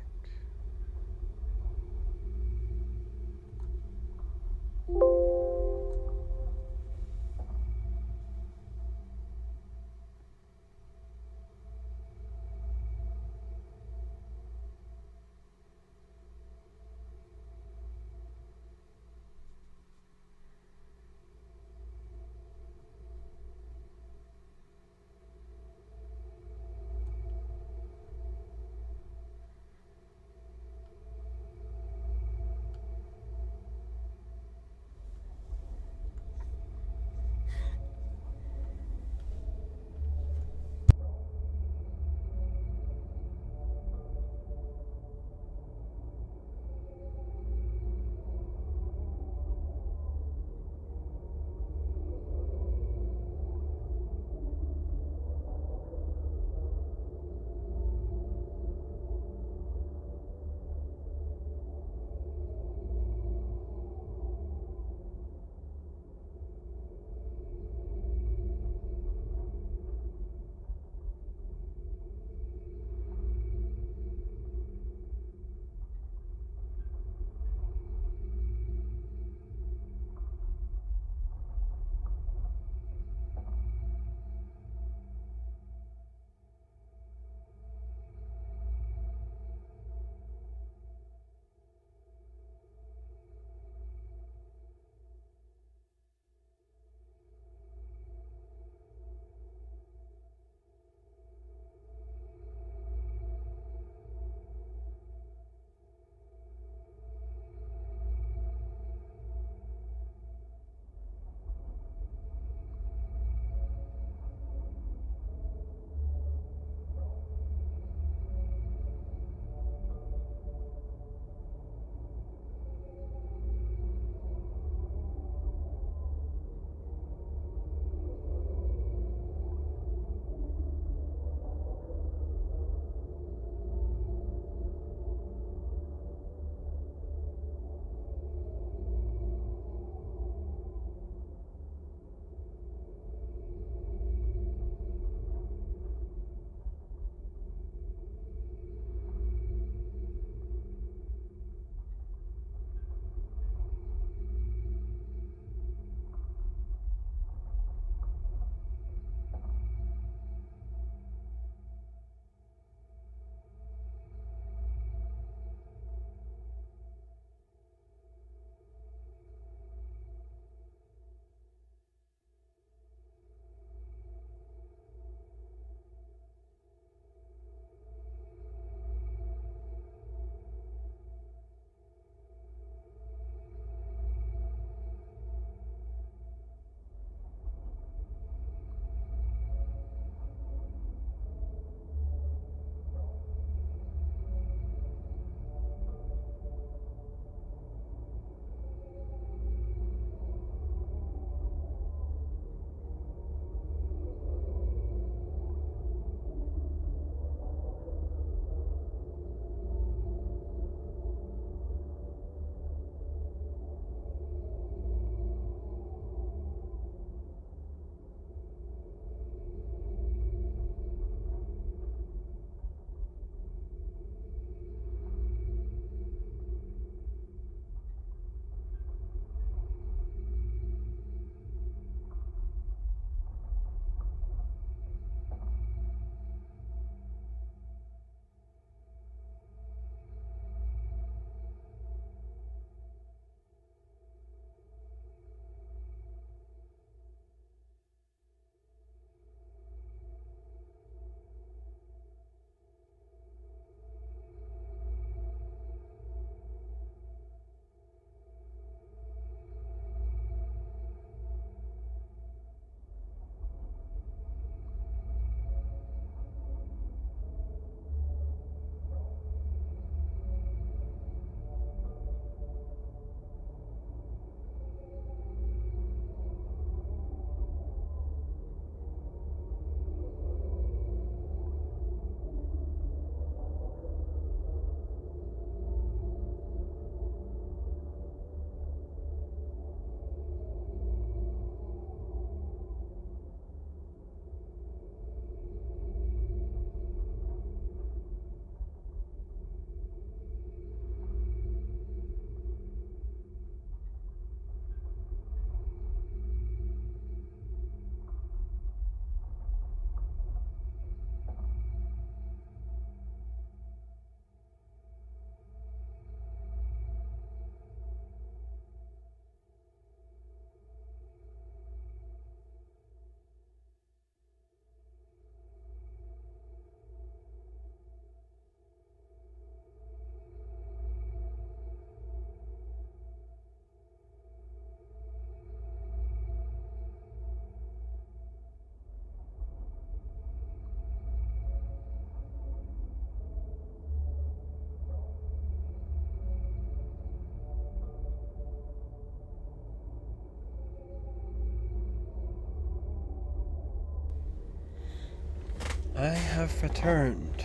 I have returned.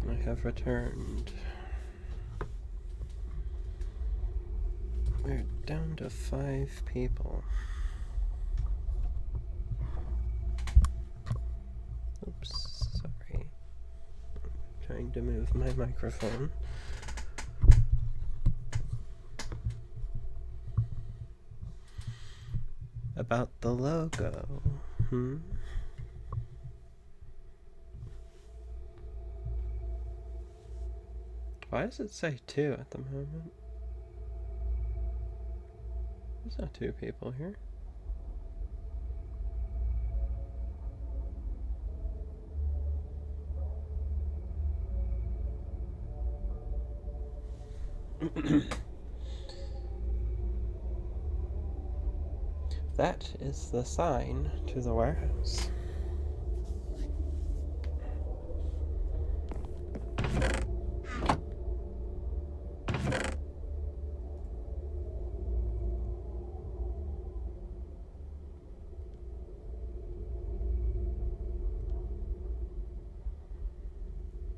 I have returned. We're down to 5 people. Oops, sorry. I'm trying to move my microphone. About the logo, Why does it say 2 at the moment? There's not 2 people here. That is the sign to the warehouse.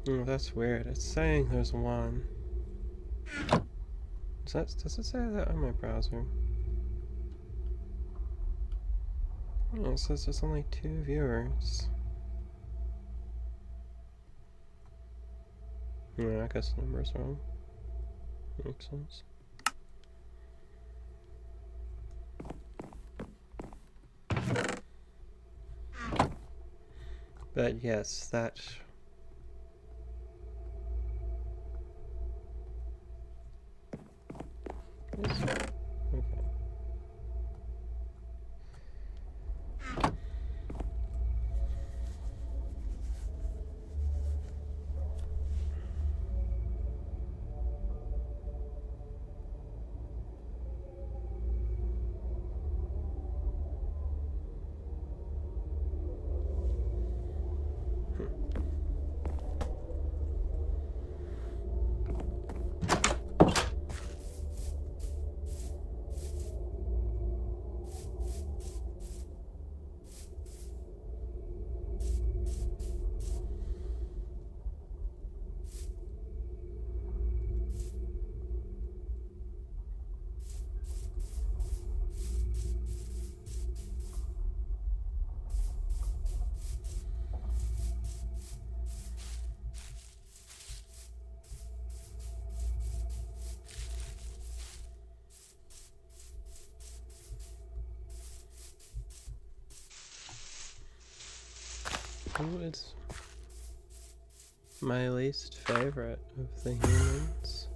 Oh, that's weird. It's saying there's 1. Does it say that on my browser? Oh, it says there's only 2 viewers. Yeah, I guess the number's wrong. Makes sense. But yes, that... Okay. Who is my least favorite of the humans?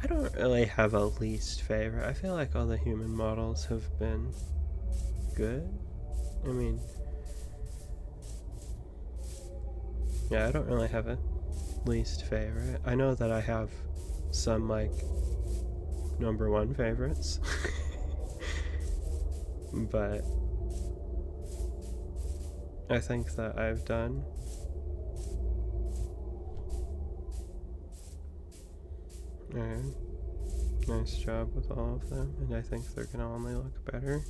I don't really have a least favorite. I feel like all the human models have been good. I mean, yeah, I don't really have a least favorite. I know that I have some, like, number 1 favorites. But I think that I've done a nice job with all of them, and I think they're gonna only look better.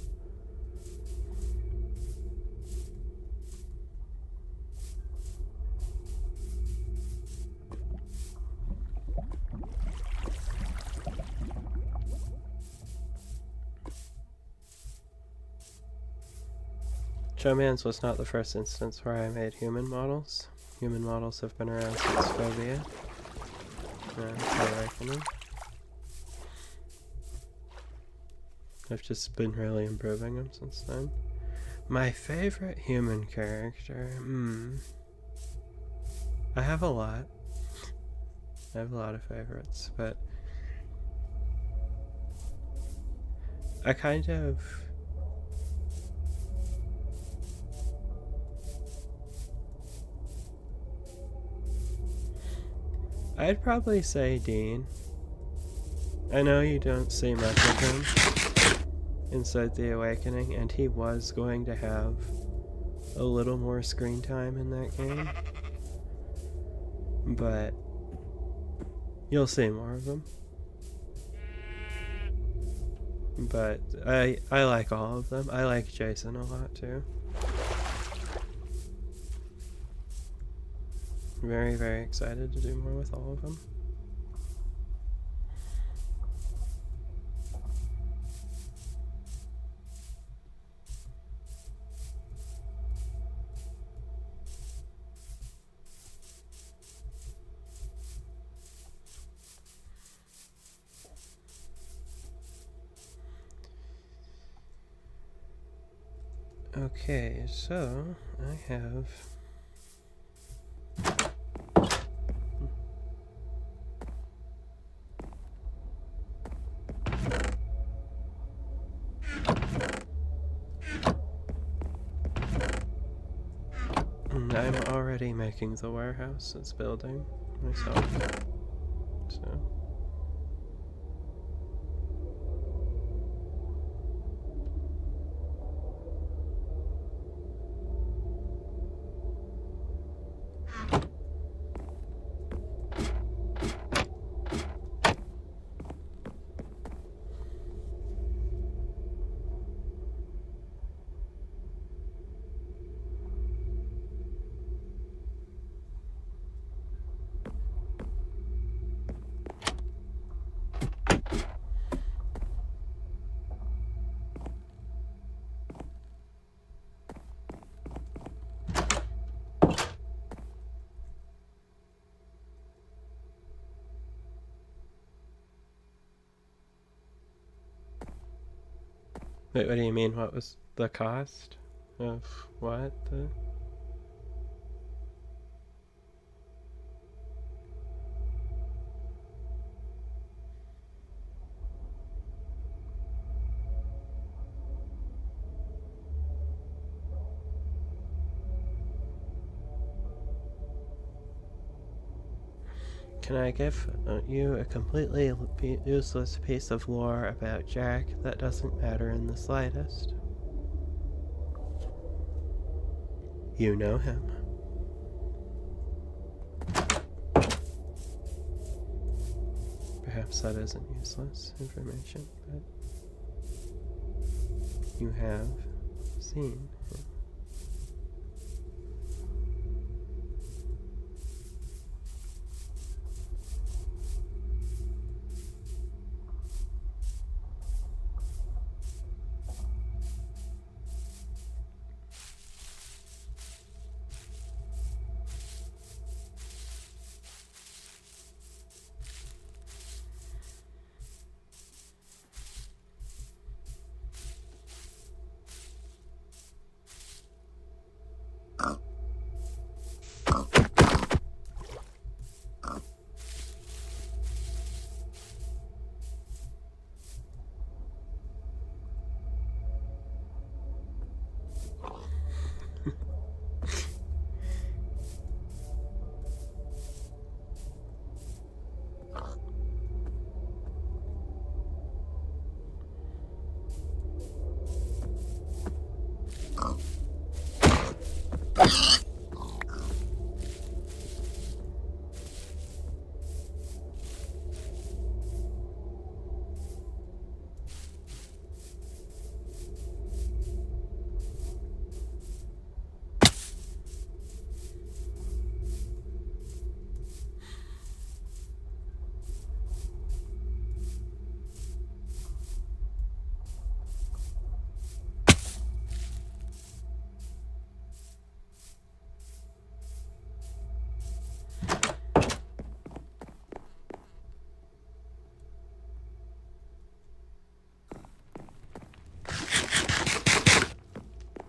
Showman's was not the first instance where I made human models. Human models have been around since Phobia. I like them. I've just been really improving them since then. My favorite human character? I have a lot. I have a lot of favorites, but I kind of... I'd probably say Dean. I know you don't see much of him inside The Awakening, and he was going to have a little more screen time in that game, but you'll see more of him. But I like all of them. I like Jason a lot too. Very, very excited to do more with all of them. Okay, so I have I'm already making the warehouse it's building myself. So wait, what do you mean? What was the cost of what? Can I give you a completely useless piece of lore about Jack that doesn't matter in the slightest? You know him. Perhaps that isn't useless information, but you have seen him.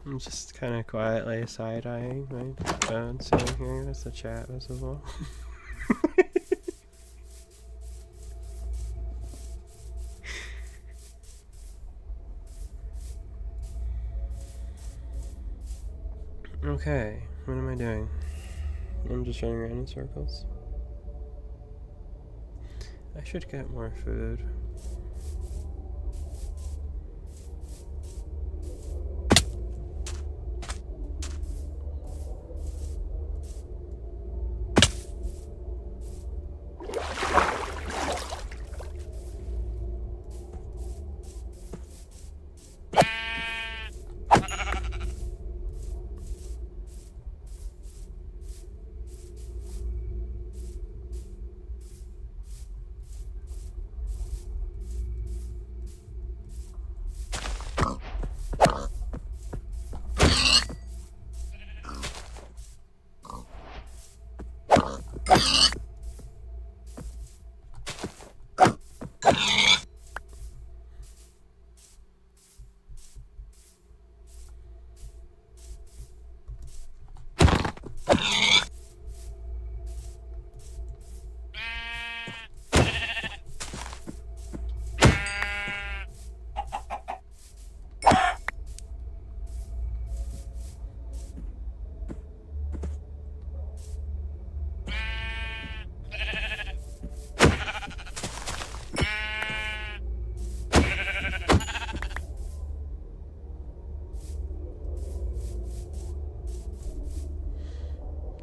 I'm just kind of quietly side-eyeing my phone, sitting here as the chat visible. Okay, what am I doing? I'm just running around in circles. I should get more food.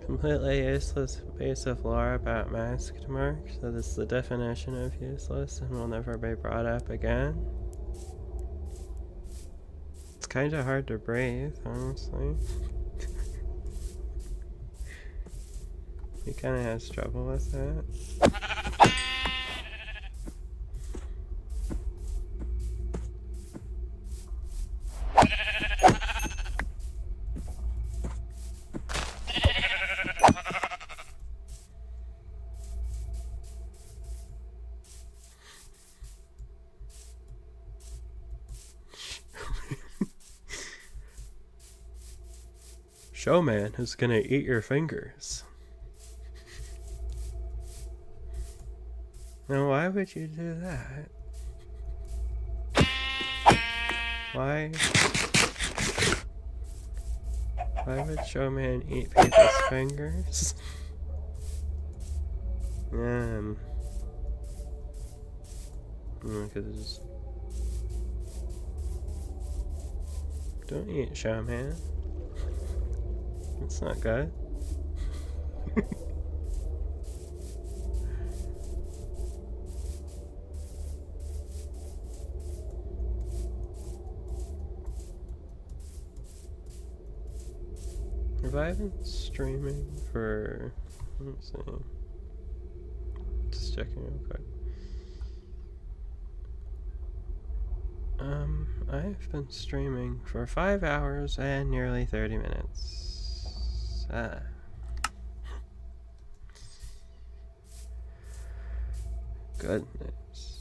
Completely useless piece of lore about masked marks that is the definition of useless and will never be brought up again. It's kind of hard to breathe, honestly. He kind of has trouble with that. Showman is gonna eat your fingers. Now, why would you do that? Why would Showman eat people's fingers? Because don't eat Showman. It's not good. Have I been streaming for... let's see. Just checking real quick. I've been streaming for 5 hours and nearly 30 minutes. Goodness.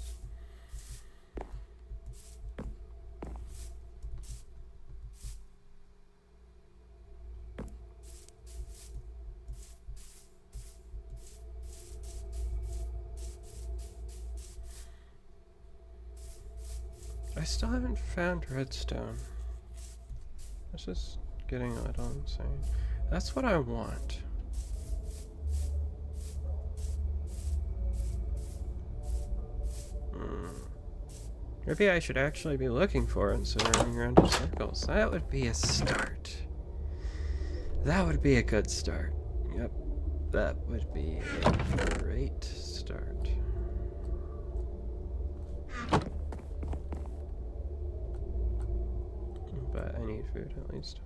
I still haven't found redstone. This is getting a little insane. That's what I want. Maybe I should actually be looking for it instead of running around in circles. That would be a start. That would be a good start. Yep. That would be a great start. But I need food at least.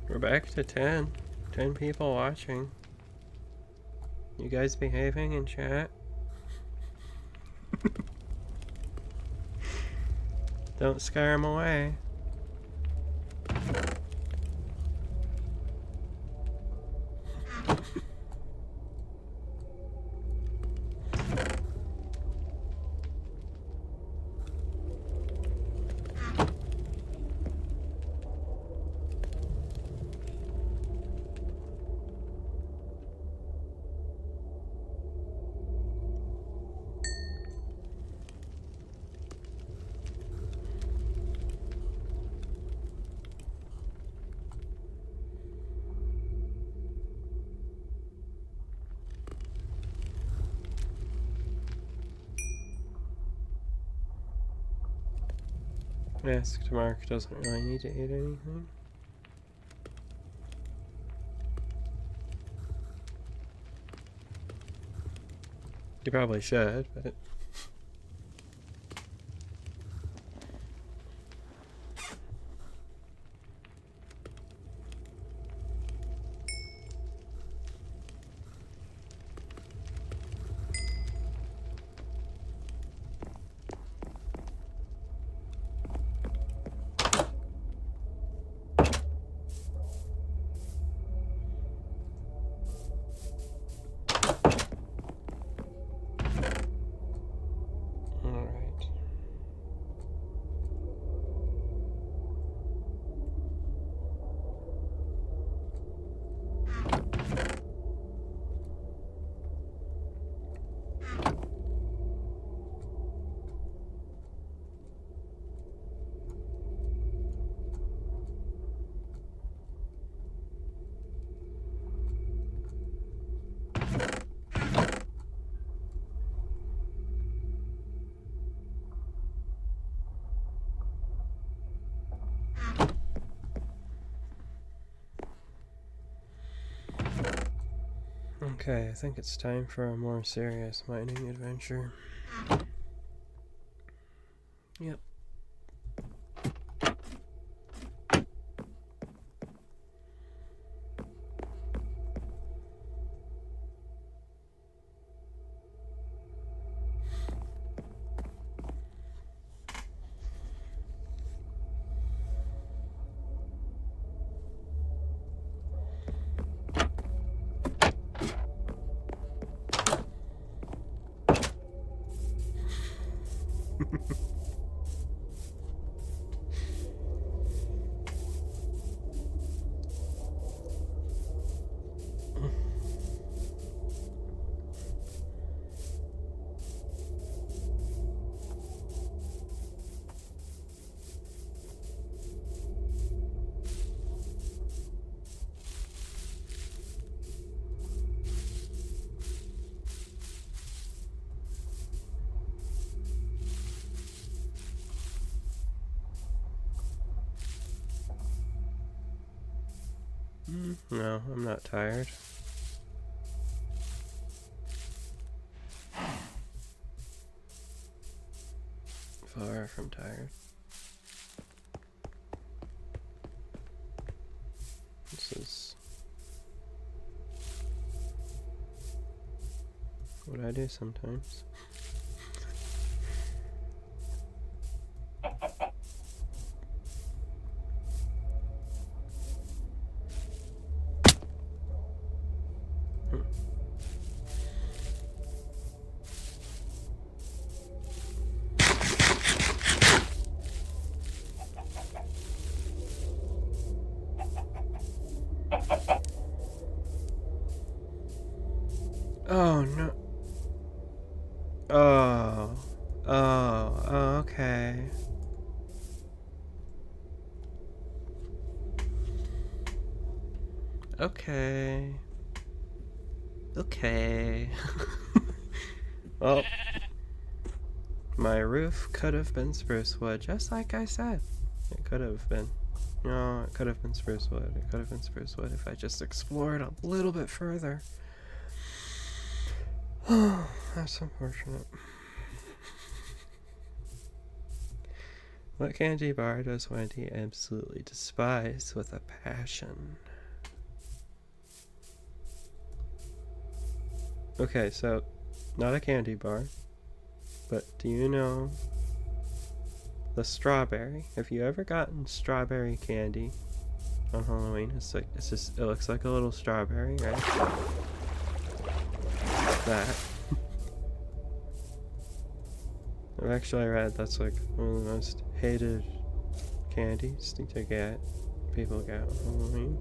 We're back to 10. 10 people watching. You guys behaving in chat? Don't scare them away. Asked Mark doesn't really need to eat anything. You probably should, but... Alright. Okay, I think it's time for a more serious mining adventure. Yep. No, I'm not tired. Far from tired. This is what I do sometimes. Oh no. Oh, okay. Okay. Okay. Well, my roof could have been spruce wood, just like I said. It could have been. No, it could have been spruce wood. It could have been spruce wood if I just explored a little bit further. Oh, that's unfortunate. What candy bar does Wendy absolutely despise with a passion? Okay, so, not a candy bar, but do you know the strawberry? Have you ever gotten strawberry candy on Halloween? It looks like a little strawberry, right? That. I've actually read that's like one of the most hated candies to get. People get on Halloween.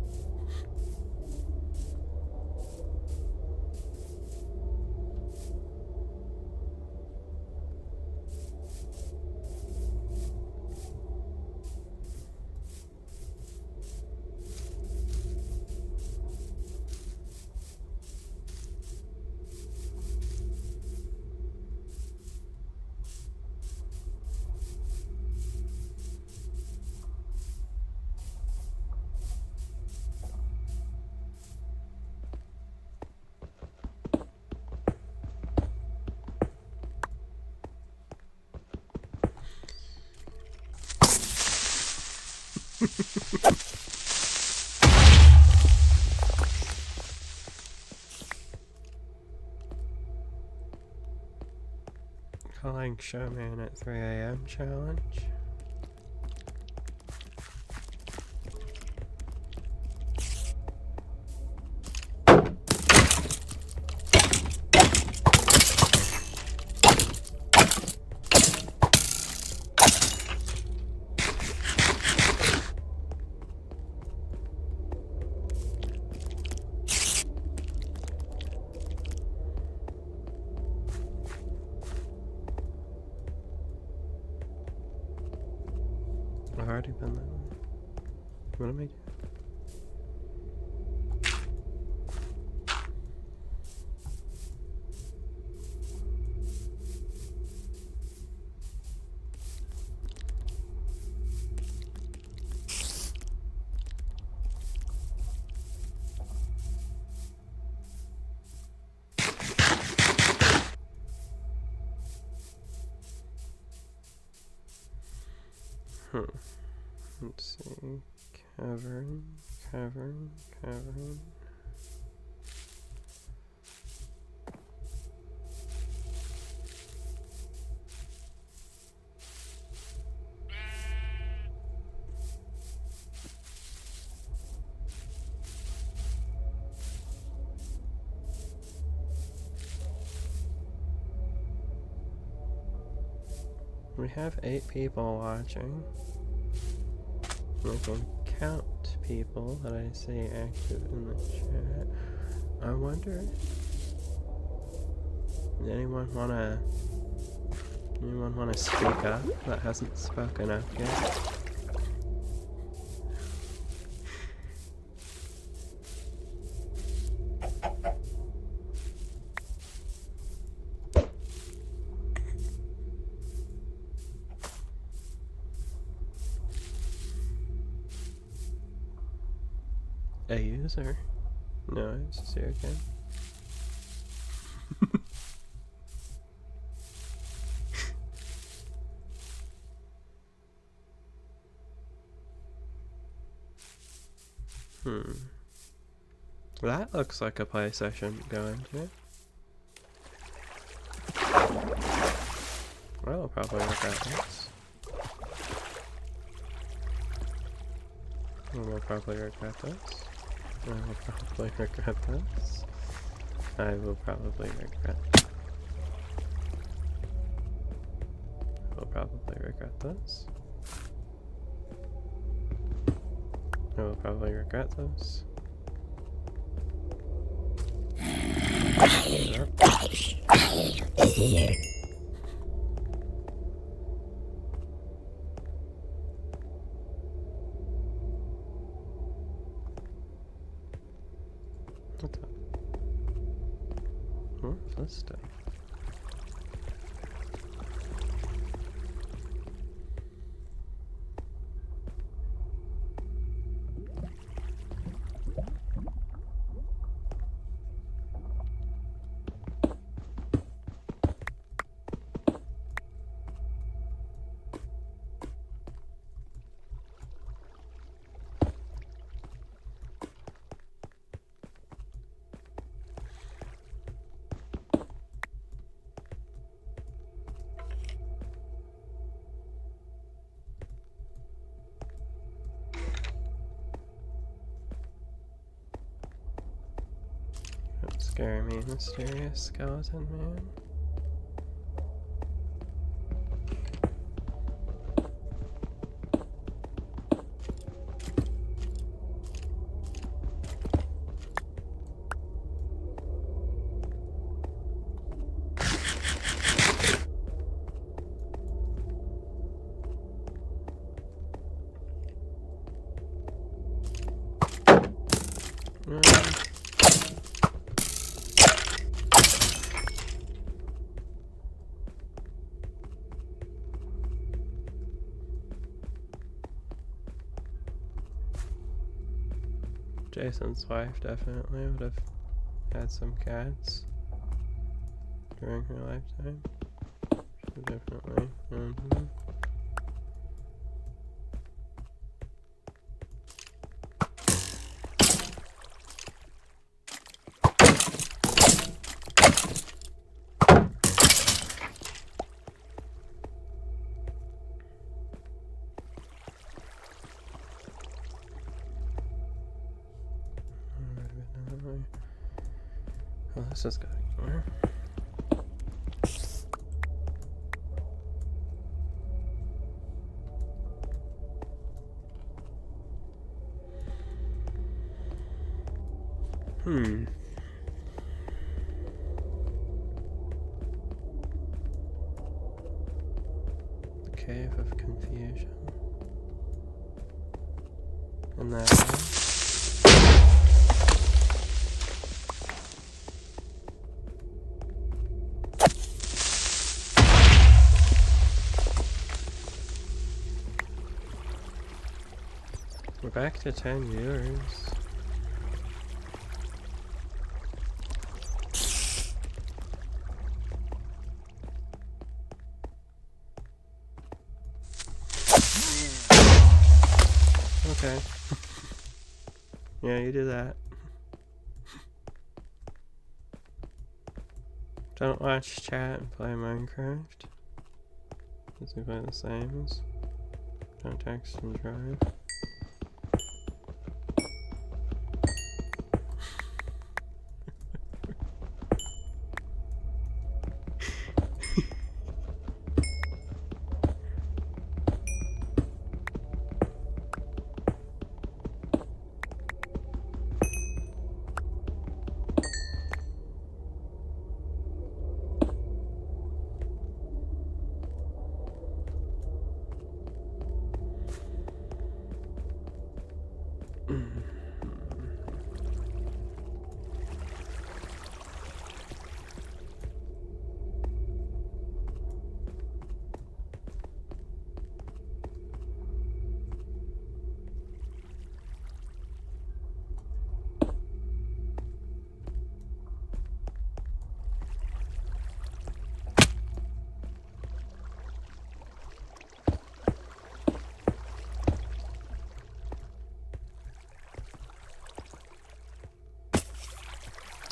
calling Showman at 3 a.m. challenge. I've already been that way. What am I doing? Let's see. Cavern. We have 8 people watching. We can count people that I see active in the chat. I wonder, does anyone wanna speak up that hasn't spoken up yet? A user? No, it's just here again. That looks like a place I shouldn't go into. Well, I'll probably regret this. We'll probably regret this. I will probably regret this. I will probably regret. I will probably regret this. I will probably regret this. What's up? More of this stuff. Don't scare me, mysterious skeleton man. Jason's wife definitely would have had some cats during her lifetime. She definitely. this is going nowhere. The Cave of Confusion. And that way. We're back to 10 viewers. Okay. Yeah, you do that. Don't watch chat and play Minecraft. Basically the same as don't text and drive.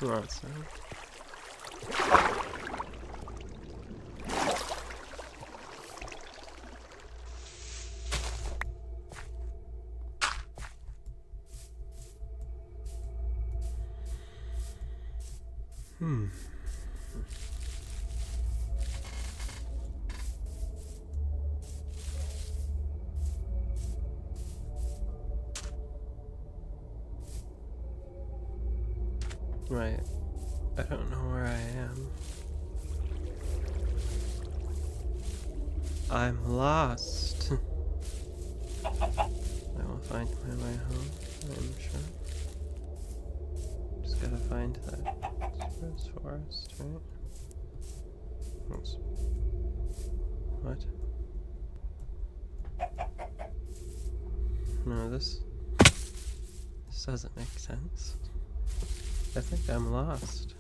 Right, so. Right. I don't know where I am. I'm lost. I will find my way home, I'm sure. Just gotta find that spruce forest, right? Oops. What? No, this doesn't make sense. I think I'm lost.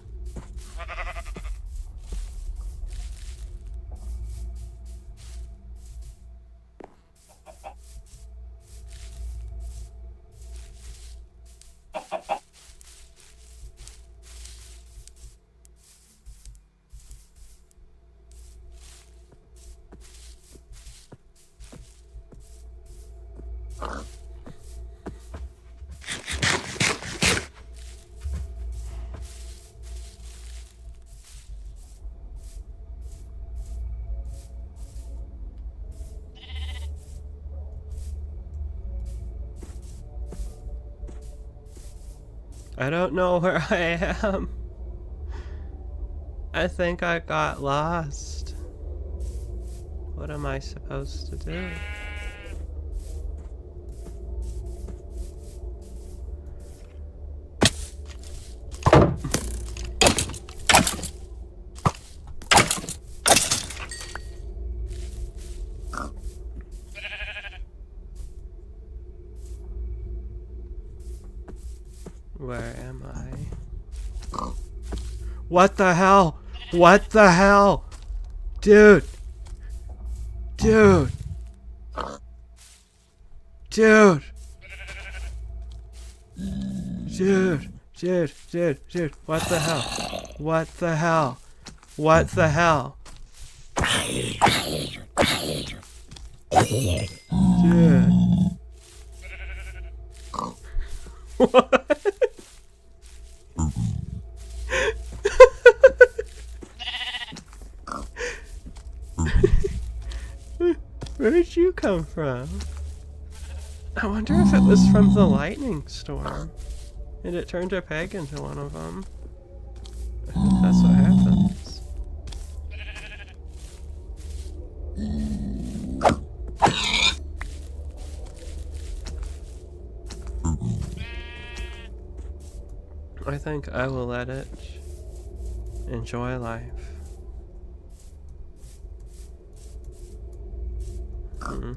I don't know where I am. I think I got lost. What am I supposed to do? Where am I? What the hell? What the hell? Dude! Dude! Dude! Dude! Dude! Dude! Dude! What the hell? What the hell? What the hell? Dude! What? Where did you come from? I wonder if it was from the lightning storm. And it turned a peg into one of them. I think that's what happens. I think I will let it enjoy life.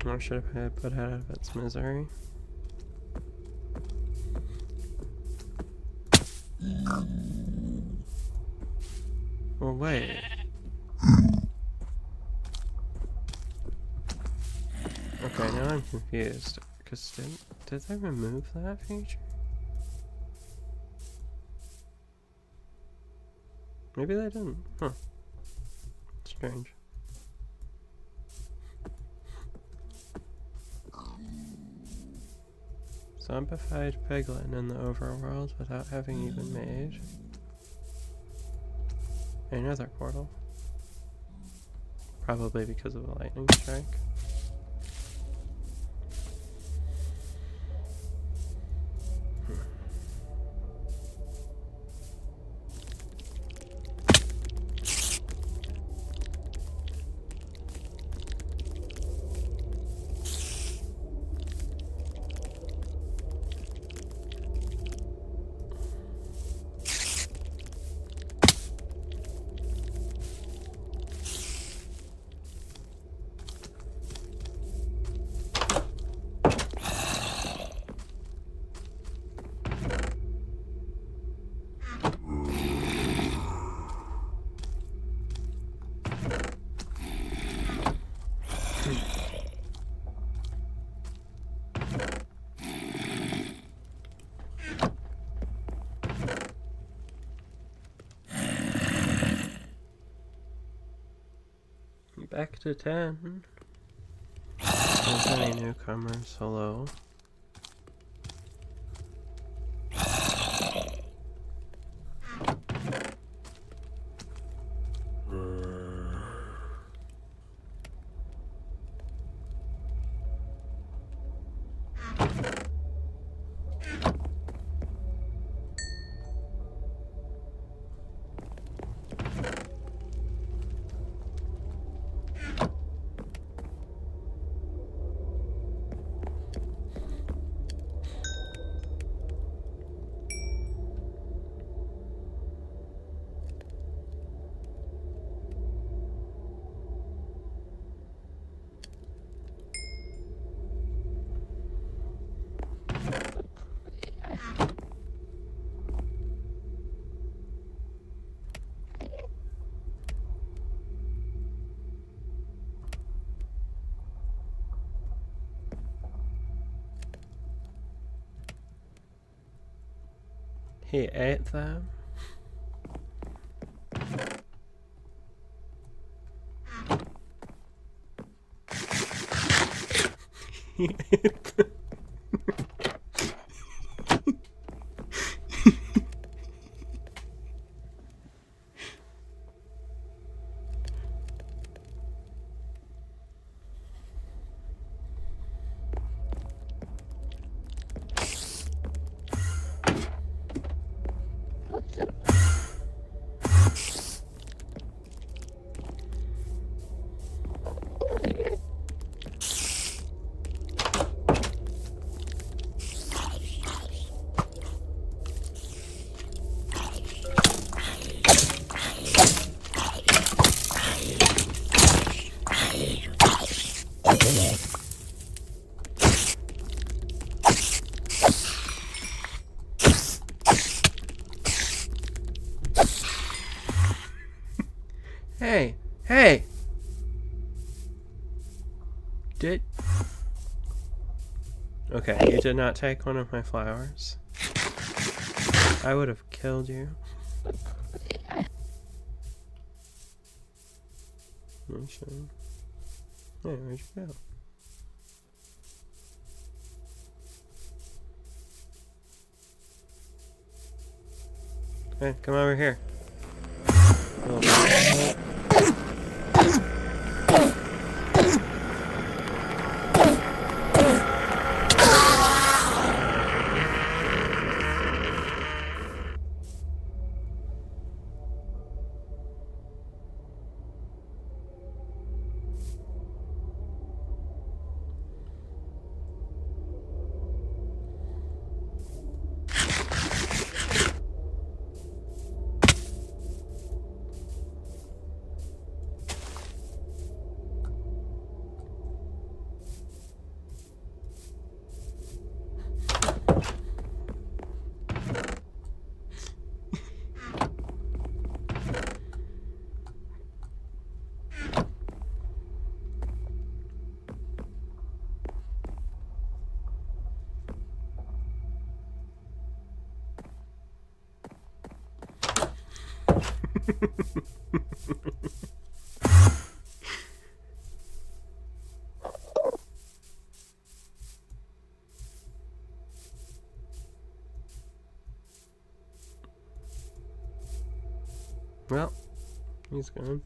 I should have put it out of its misery. Well, wait. Okay, now I'm confused. Because did they remove that feature? Maybe they didn't. Huh. Strange. Zombified piglin in the overworld without having even made another portal. Probably because of the lightning strike. Back to 10. If there's any newcomers, hello. He ate them? He ate them. Hey, hey! Okay, you did not take one of my flowers. I would have killed you. Hey, where'd you go? Hey, come over here. Well, he's gone.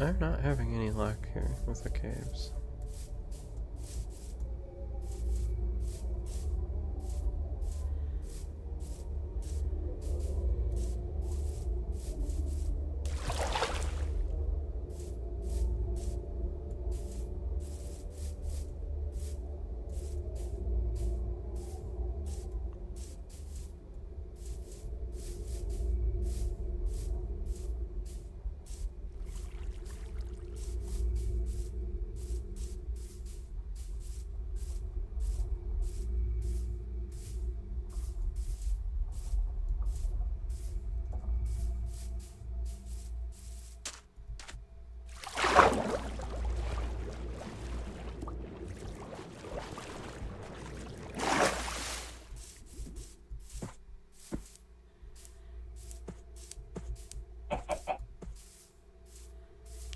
I'm not having any luck here with the caves.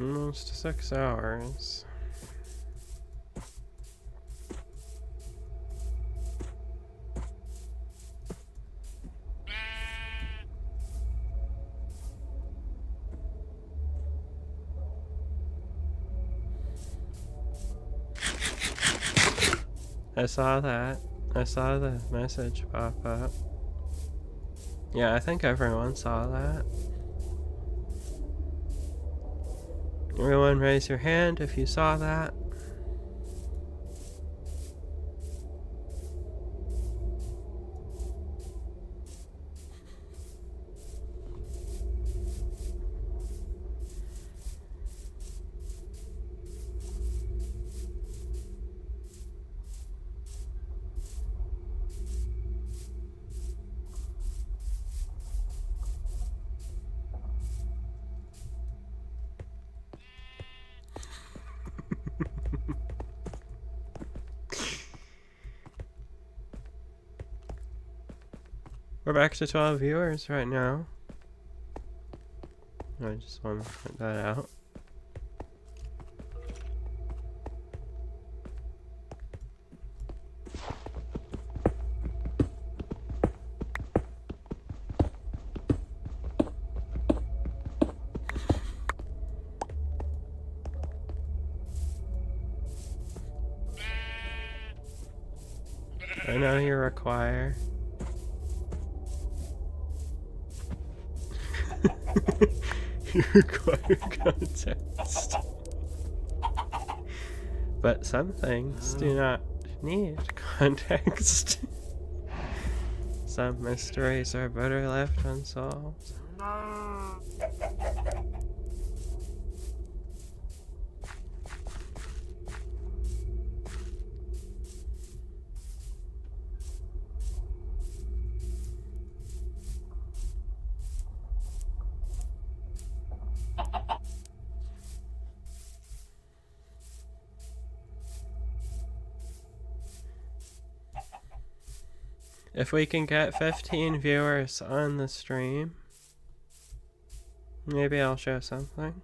Almost 6 hours. I saw that. I saw the message pop up. Yeah, I think everyone saw that. Everyone raise your hand if you saw that. We're back to 12 viewers right now. I just want to point that out. I know you require. You require context. But some things do not need context. Some mysteries are better left unsolved. If we can get 15 viewers on the stream, maybe I'll show something.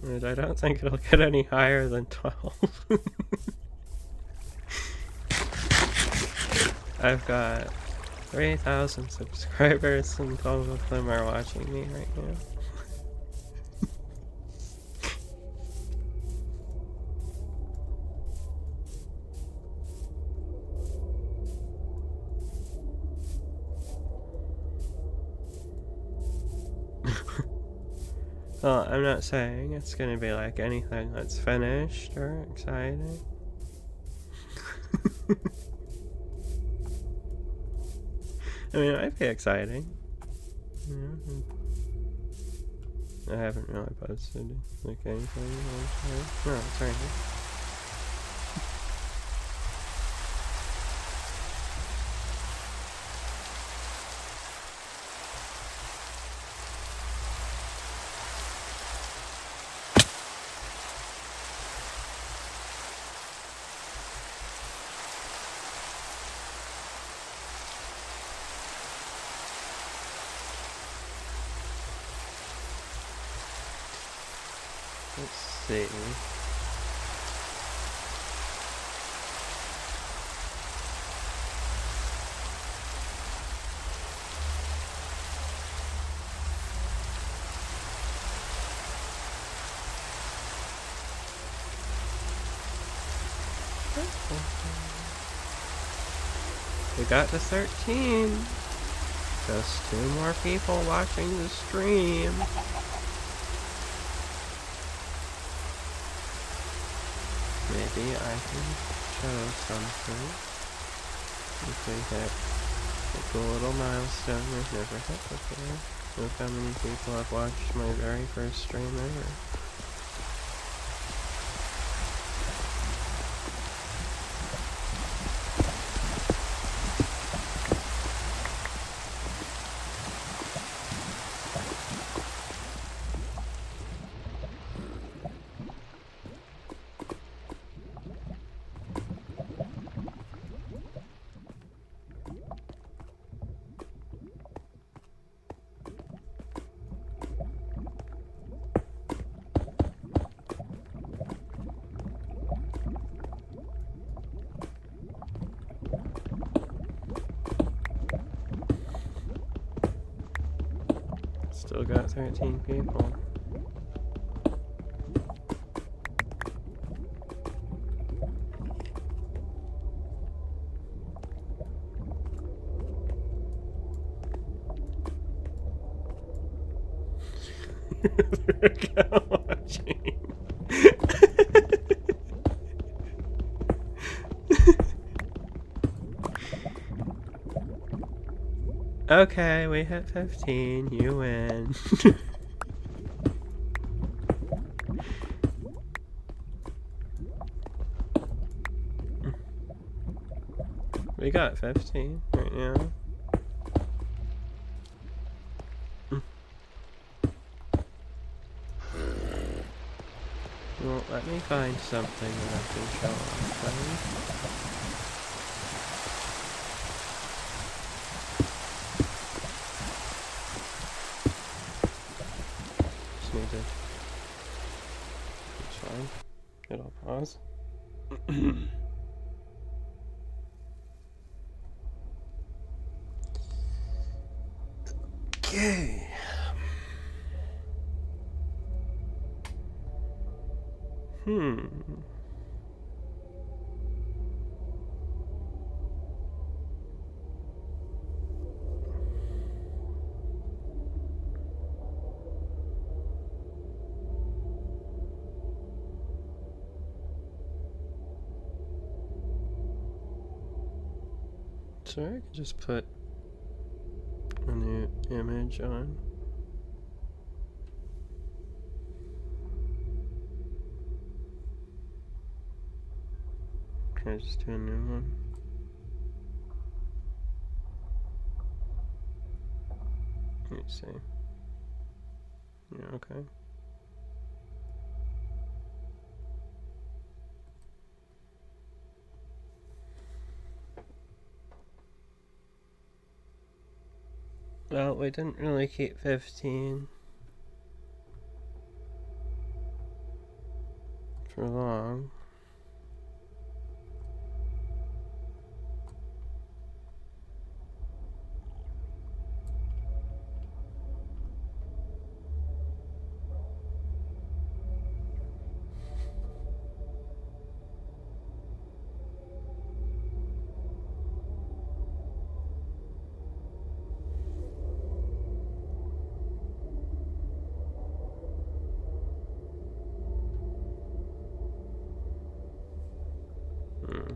And I don't think it'll get any higher than 12. I've got 3,000 subscribers and 12 of them are watching me right now. Well, I'm not saying it's gonna be like anything that's finished or exciting. I mean, it might be exciting. Yeah. I haven't really posted like anything. No, it's right here. Let's see. We got to 13. Just 2 more people watching the stream. Maybe I can show something. If we hit the little milestone we've never hit before. Look how many people have watched my very first stream ever. Still got 13 people. They're watching. Okay, we hit 15. You win. We got 15 right now. Well, let me find something that I can show off then. Just need to... It's fine. It'll pause. Okay. So I can just put a new image on. Can I just do a new one? Let me see. Yeah, okay. Well, we didn't really keep 15 for long.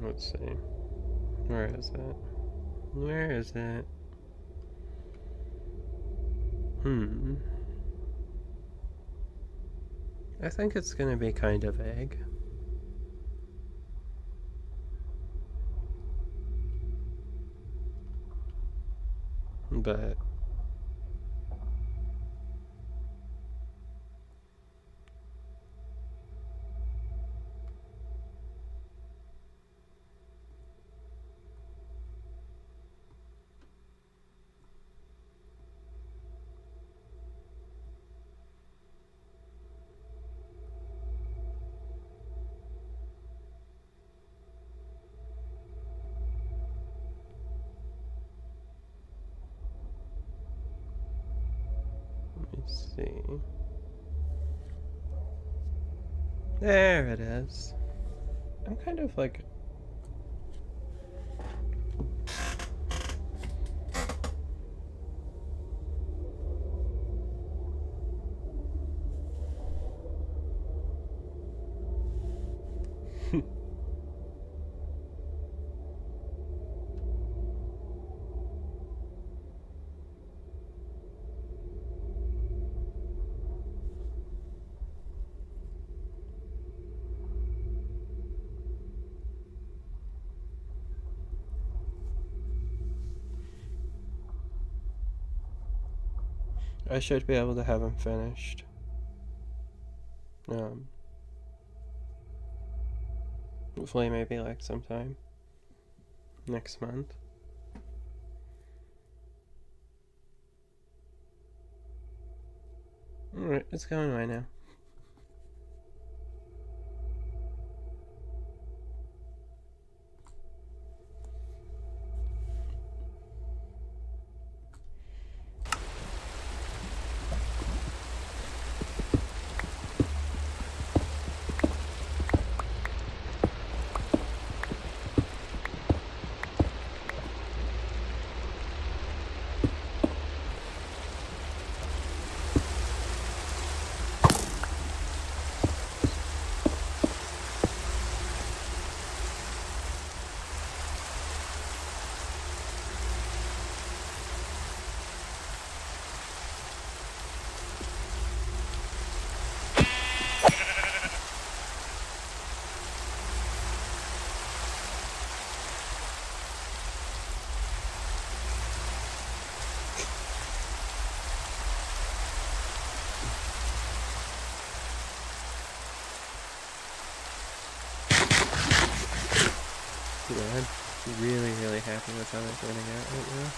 Let's see. Where is it? Where is it? I think it's gonna be kind of vague. But see. There it is. I'm kind of like... I should be able to have him finished. Hopefully maybe like sometime next month. Alright, it's going away now. Yeah, I'm really, really happy with how they're turning out right now.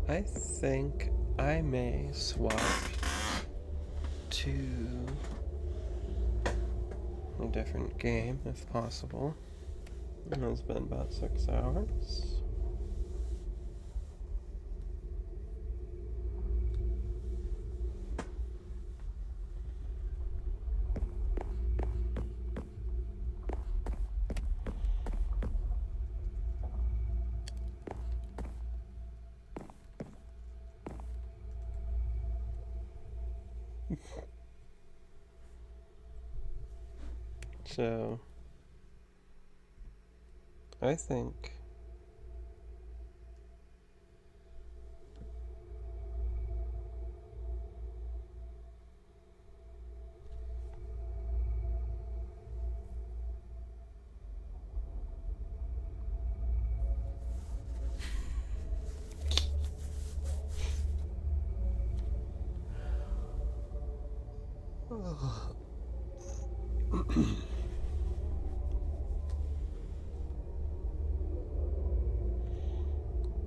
I think I may swap to a different game if possible. It's been about 6 hours. So, I think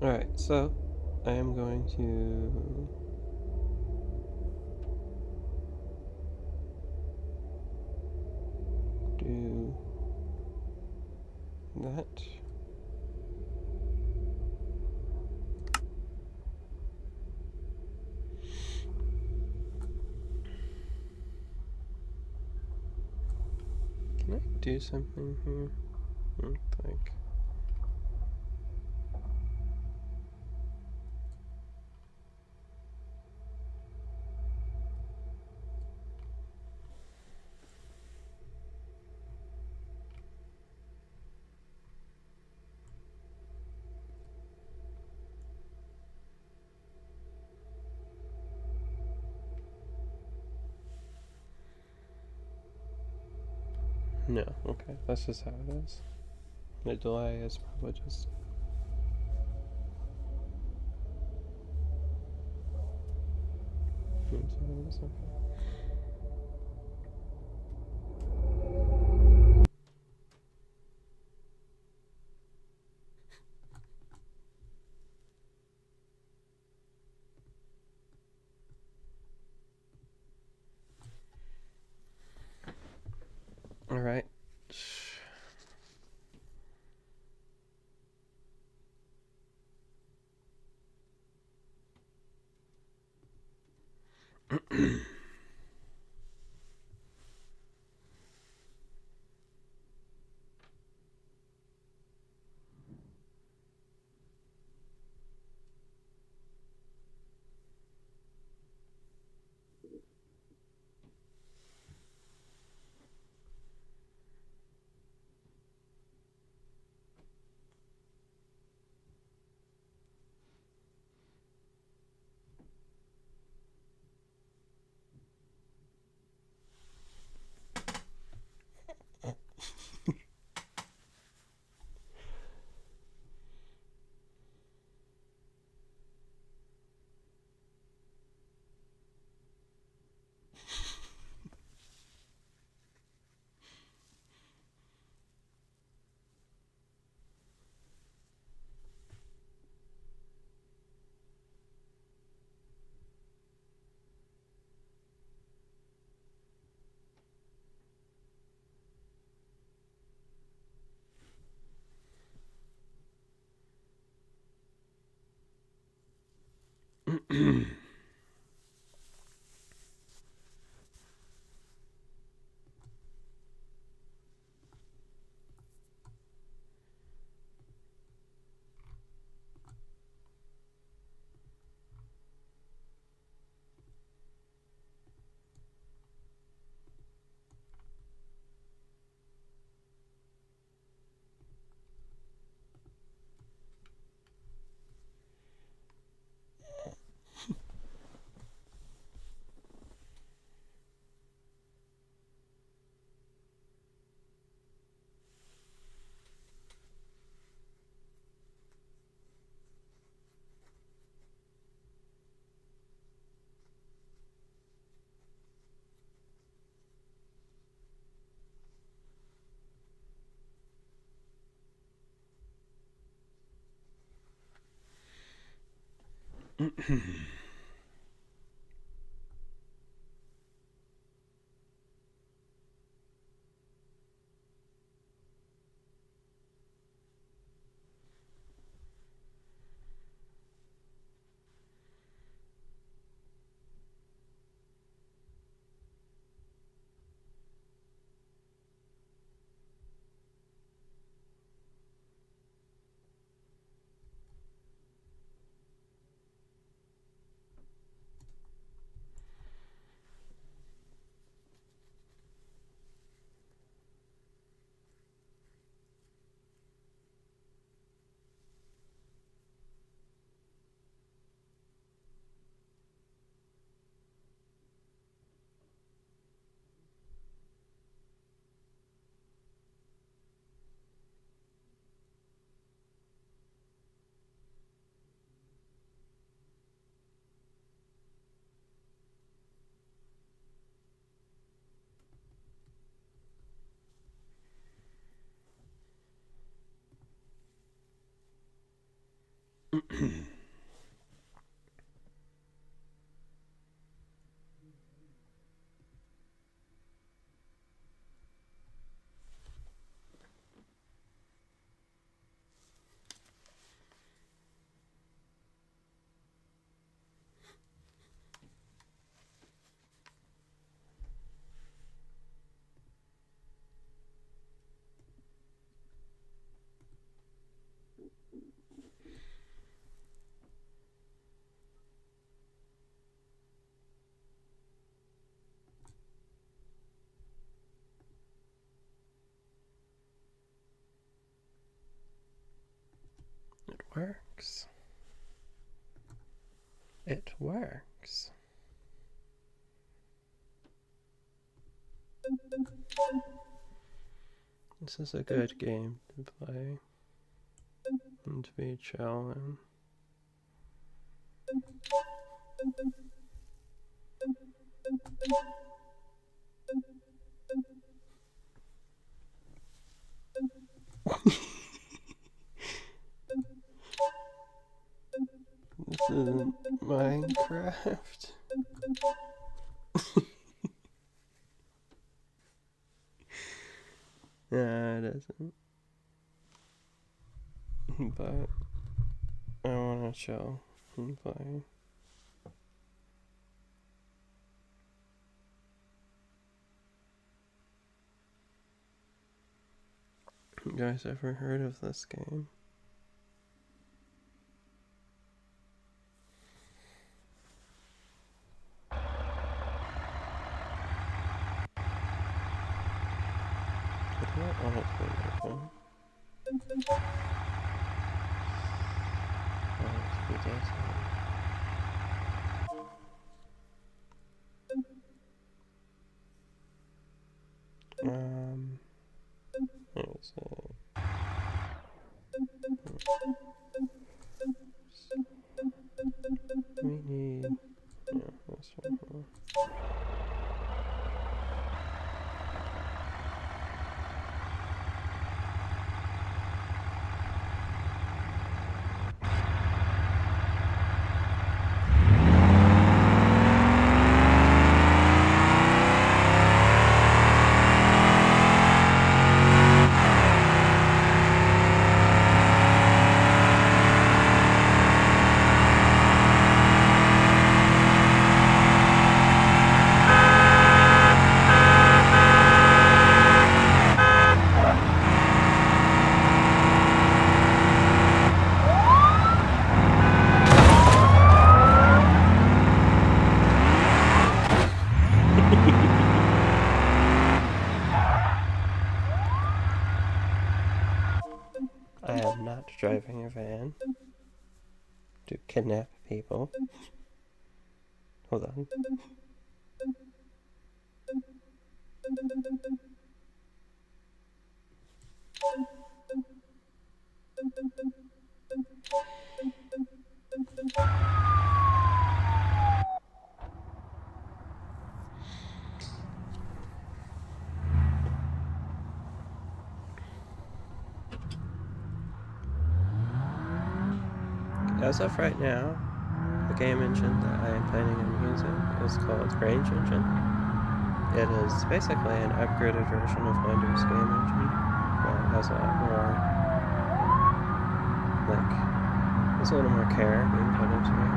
Alright, so I am going to do that. Can I do something here? I don't think. No, okay, that's just how it is. The delay is probably just... That's how it is, okay. Alright. It works. It works. This is a good game to play and to be chill in. This isn't Minecraft. Nah, it isn't. But I wanna chill and play. You guys ever heard of this game? I don't want it to be open. I want it to be daytime. There's we need, yeah, this one. I am not driving a van to kidnap people. Hold on. As of right now, the game engine that I am planning on using is called Range Engine. It is basically an upgraded version of Windows game engine. Well, it has a lot more, there's a little more care being put into it.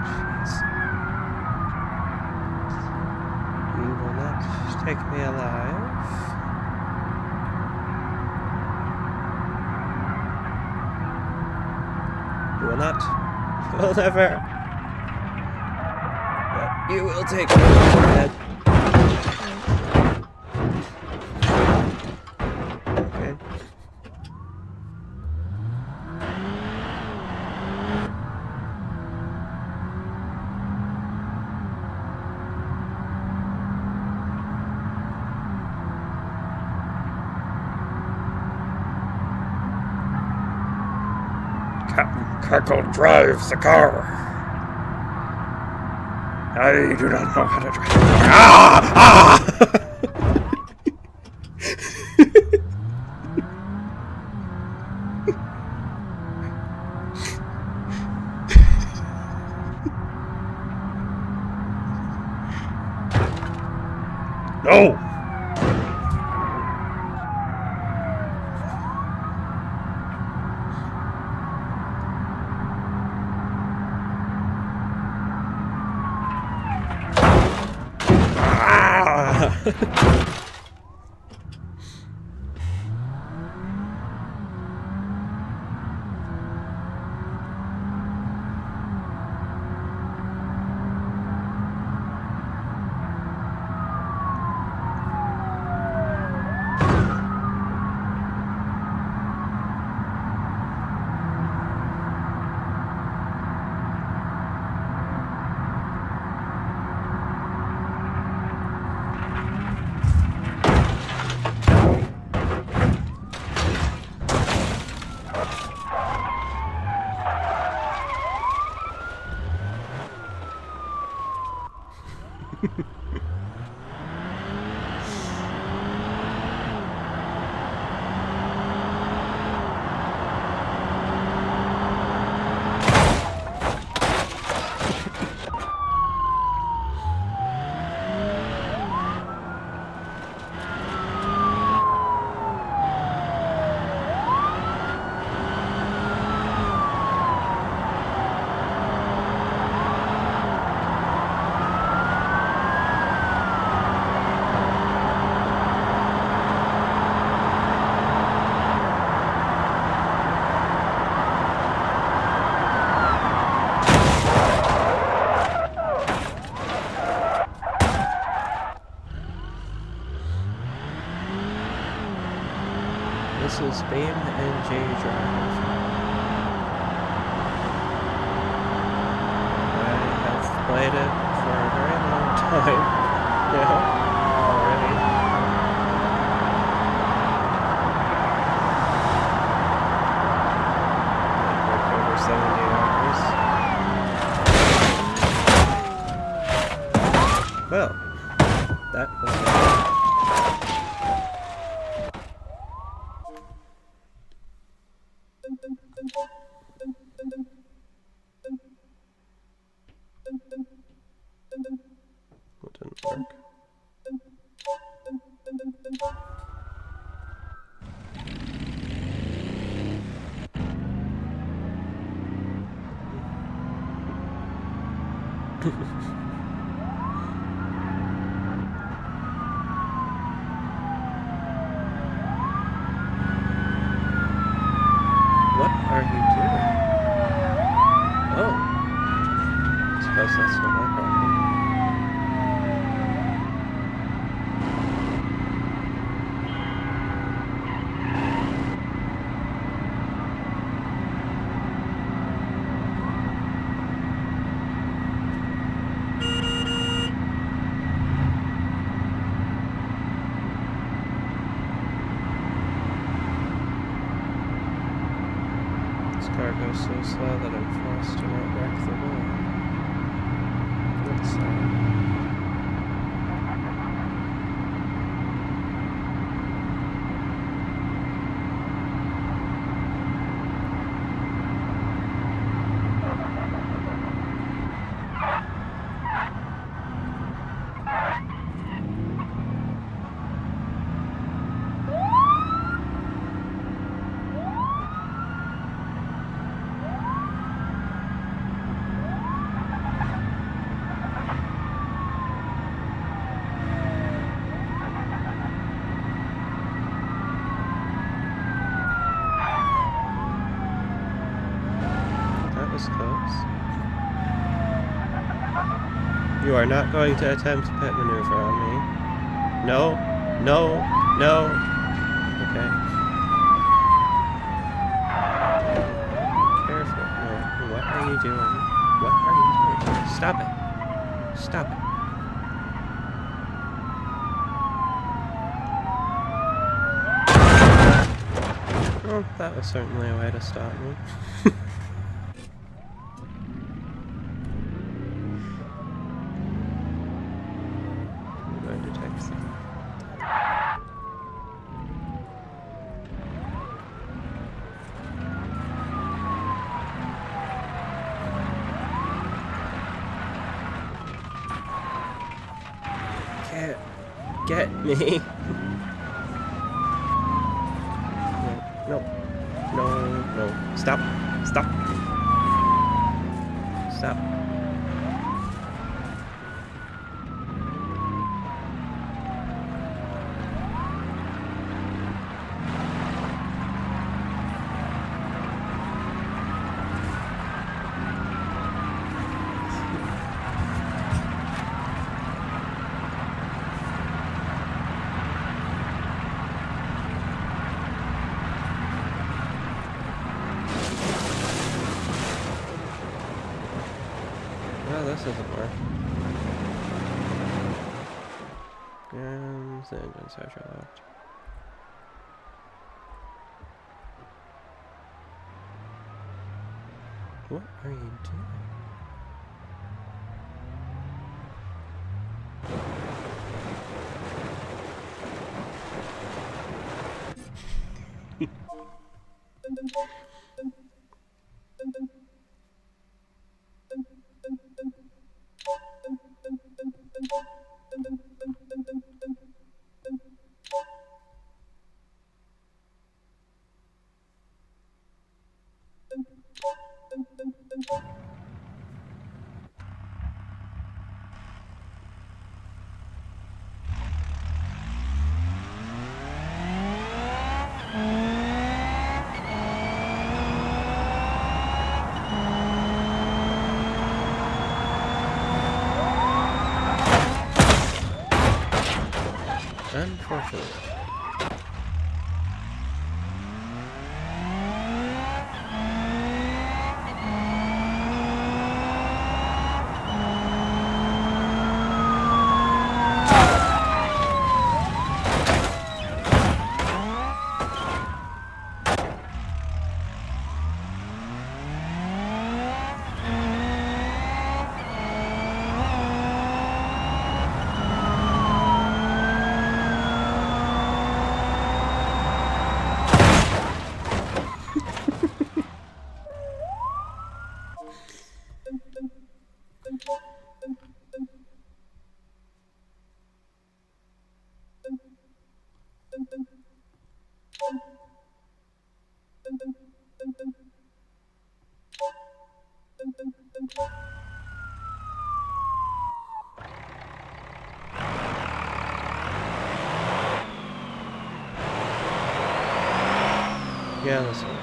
Jeez. You will not take me alive. You will not. You will never. But you will take me head. Okay. Captain Cackle drives the car. I do not know how to drive. Ah! Ah! No! This is Beam and J Drive. I have played it for a very long time now already. I've worked over 70 hours. Well, that was it. What didn't work? What are you doing? Oh. I suppose that's not my problem. This car goes so slow that I'm forced to not wreck the wall. That's sad. That was close. You are not going to attempt pit maneuver on me. No, no, no. Okay. Be careful. No. What are you doing? What are you doing? Stop it. Stop it. Well, that was certainly a way to stop me. I'm going to text them. Can't get me. No, no, no, stop, stop, stop. No, this doesn't work. And the engine starts are locked. What are you doing? Unfortunately. Yeah, this one.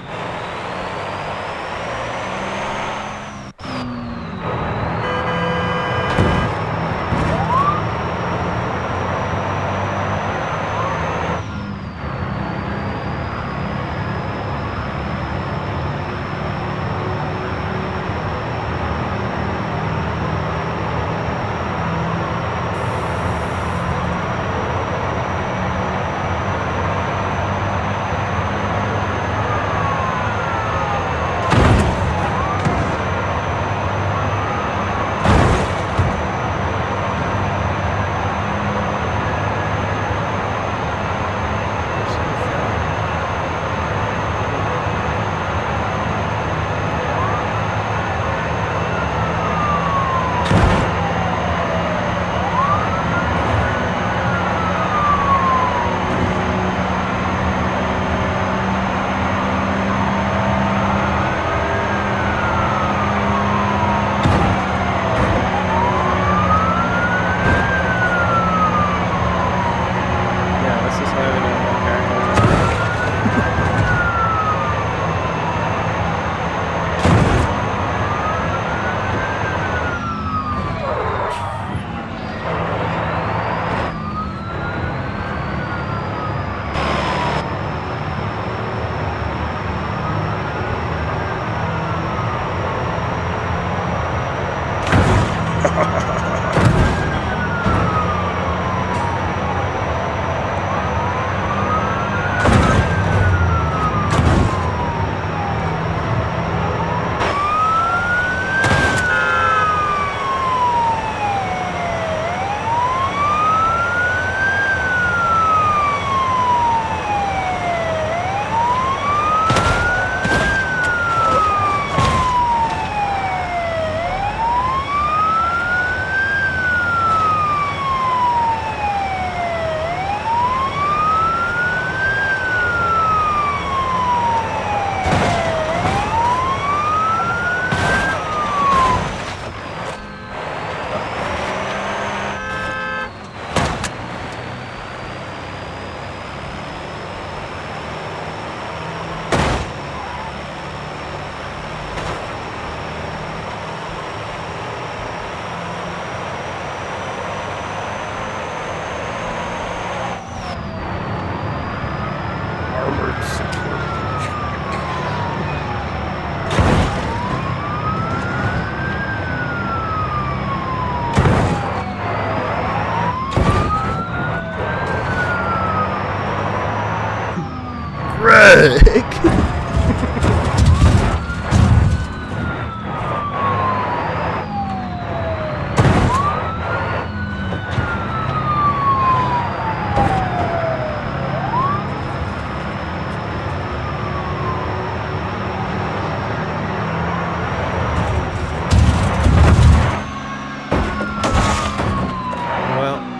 Well,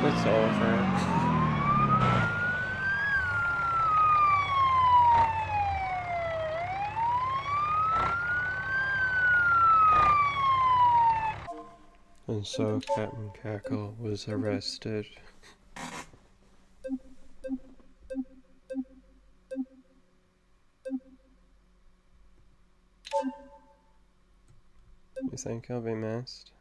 it's over. And so Captain Cackle was arrested. You think he'll be missed?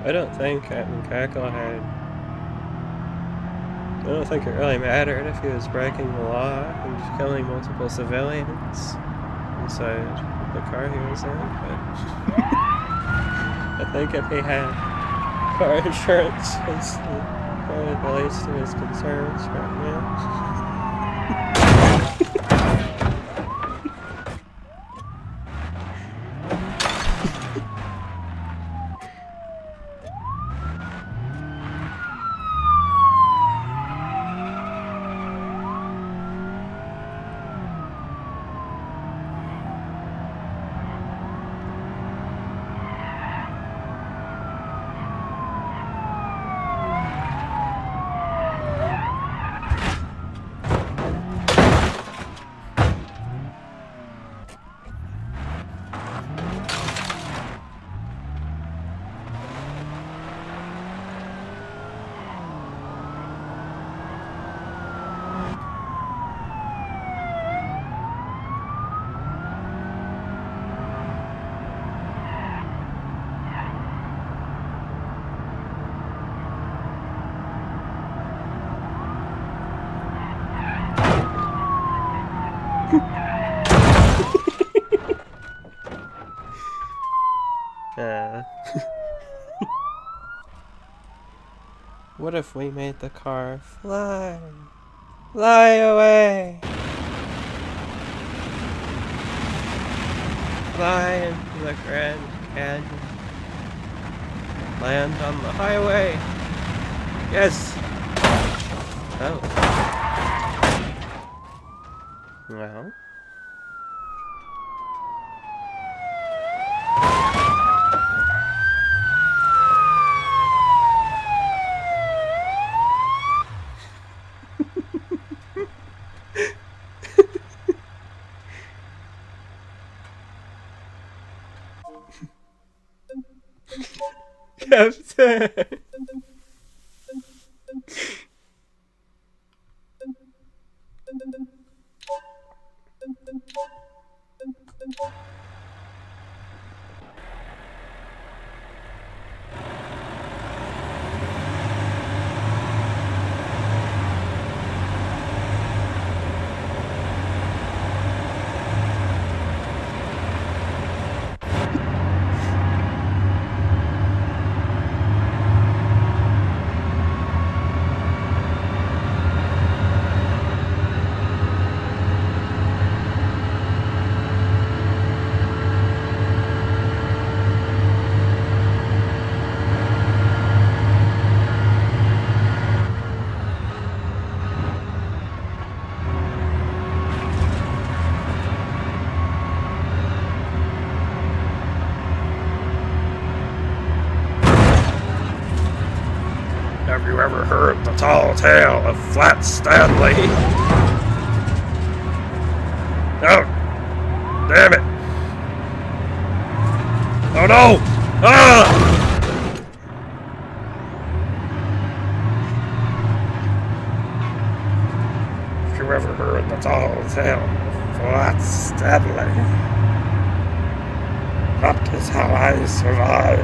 I don't think Captain Cackle had... I don't think it really mattered if he was breaking the law and just killing multiple civilians inside the car he was in, but... I think if he had car insurance was probably the least of his concerns right now. What if we made the car fly? Fly away! Fly into the Grand Canyon. Land on the highway. Yes! Oh. Well. Captain! Have you ever heard the tall tale of Flat Stanley? Oh! Damn it! Oh no! Ah! If you you ever heard the tall tale of Fort Stanley? That is how I survived.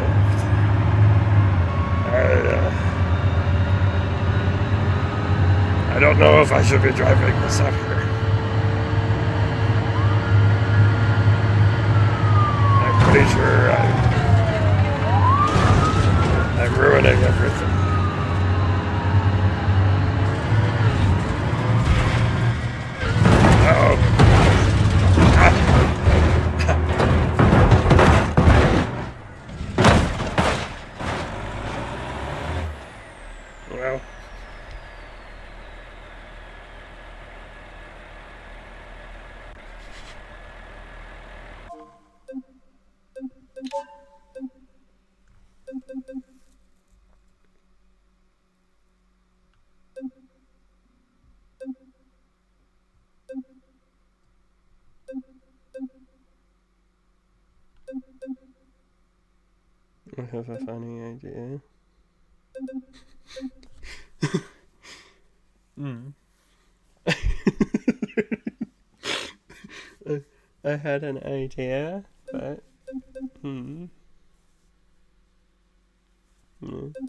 I don't know if I should be driving this up here. I'm pretty sure I'm ruining everything. Well, I have a funny idea. I had an idea, but welcome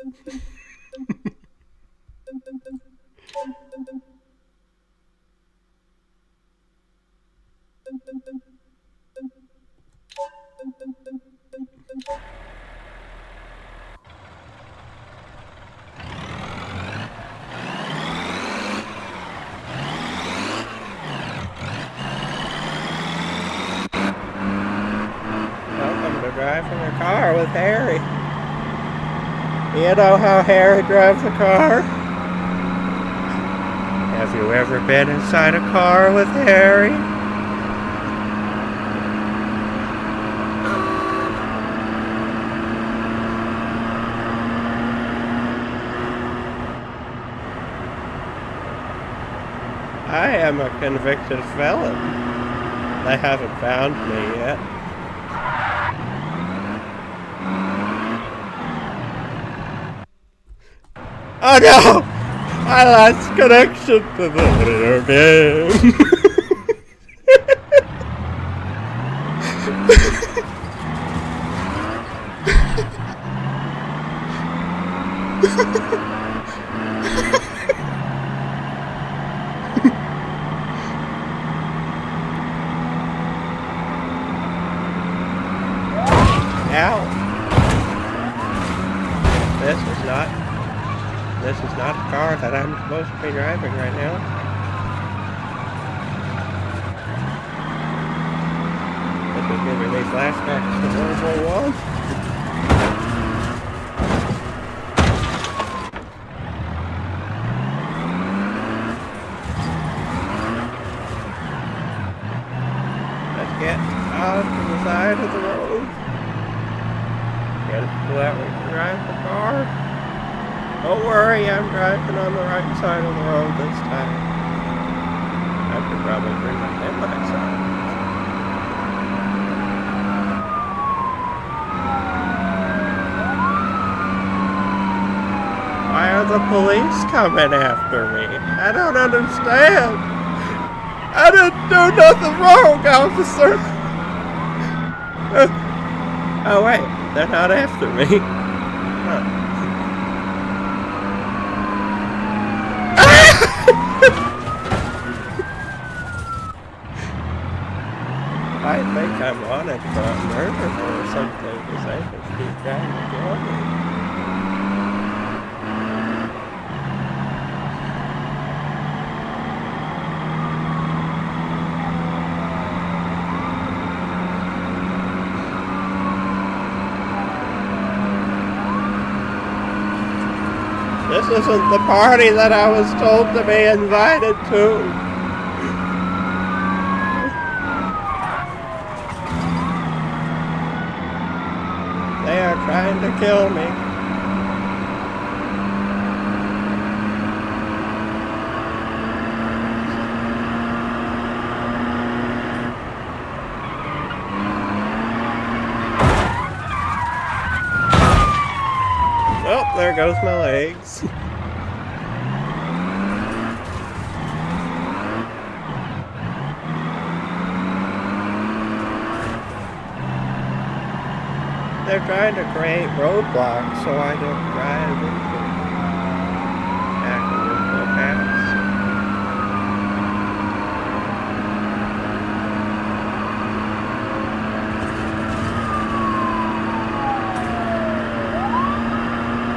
to driving a car with Harry. You know how Harry drives a car? Have you ever been inside a car with Harry? I am a convicted felon. They haven't found me yet. Oh no! I lost connection to the video game. Ow. This is not a car that I'm supposed to be driving right now. This is giving me flashbacks to World War I. Let's get out to the side of the road. Get it so that we can drive the car. Don't worry, I'm driving on the right side of the road this time. I could probably bring my headlights on. Why are the police coming after me? I don't understand. I didn't do nothing wrong, officer. Oh wait, they're not after me. Huh. I think I'm wanted for a murder or something because they just keep trying to kill me. This isn't the party that I was told to be invited to. They are trying to kill me. Oh, there goes my legs. trying to create roadblocks so I don't drive into accidental paths.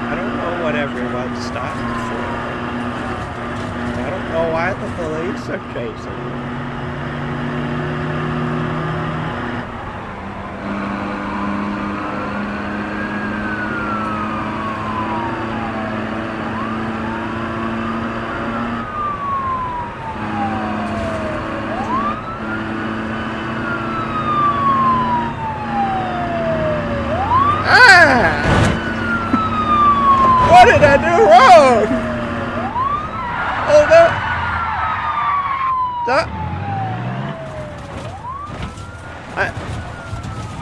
I don't know what everyone's stopped for. I don't know why the police are chasing me. What did I do wrong? Hold up.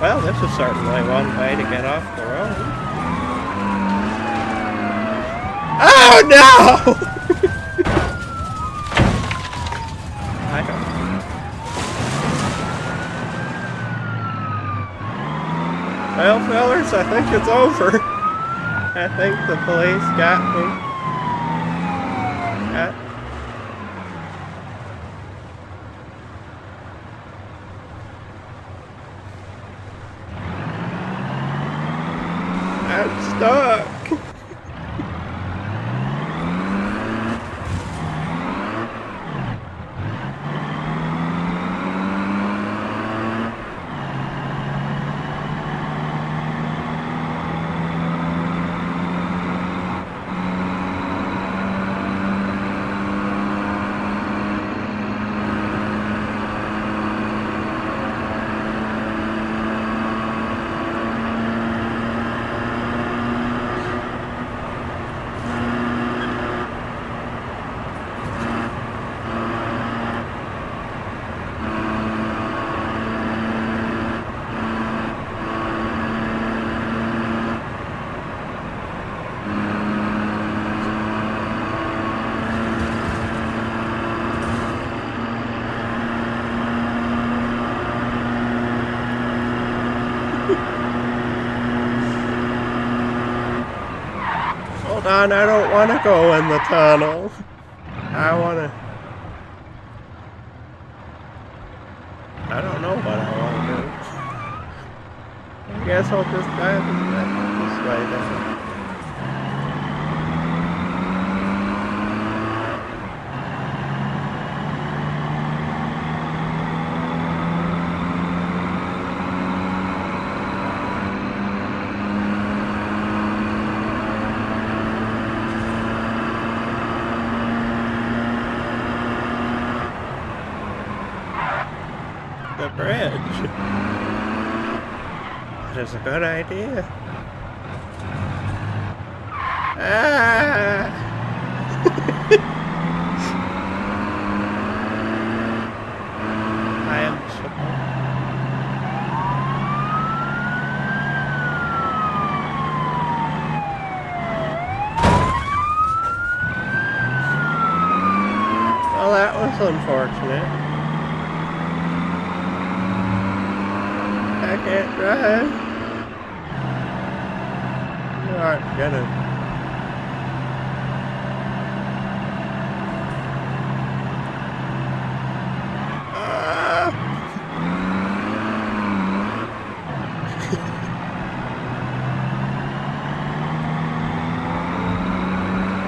Well, this is certainly one way to get off the road. Oh no! I don't know. Well, fellas, I think it's over. I think the police got me. I'm stuck. Hold on, I don't want to go in the tunnel. I don't know what I want to do. I guess I'll just drive this way then. The bridge. That is a good idea. Ah! I am well, that was unfortunate. I can't drive. You aren't gonna.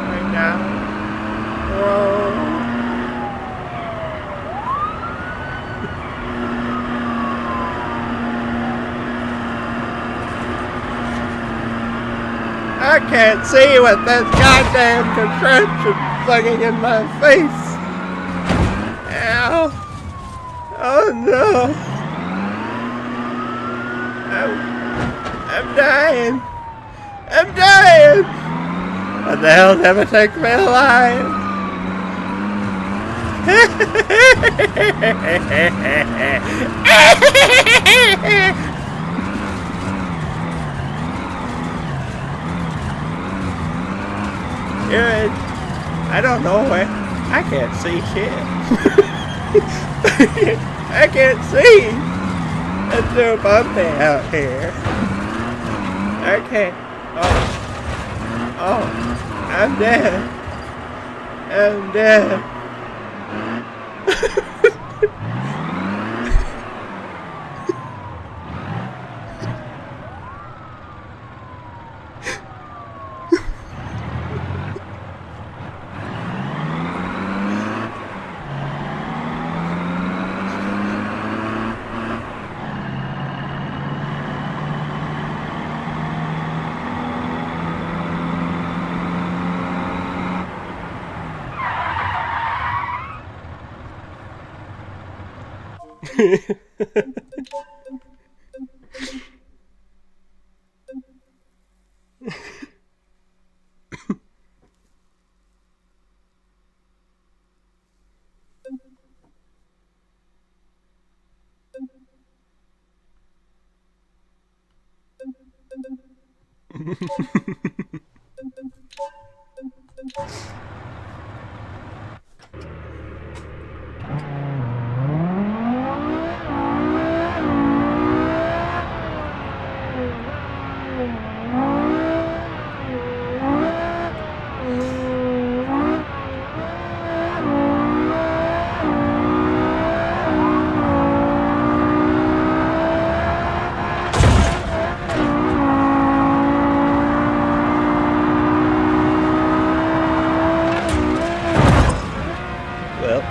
Right now. Whoa. I can't see with this goddamn contraption plugging in my face. Ow. Oh no. I'm dying. I'm dying. What the hell never takes me alive? Good. I don't know where. I can't see shit. I can't see. It's so bumpy out here. Okay. Oh. Oh. I'm dead. I'm dead. Well.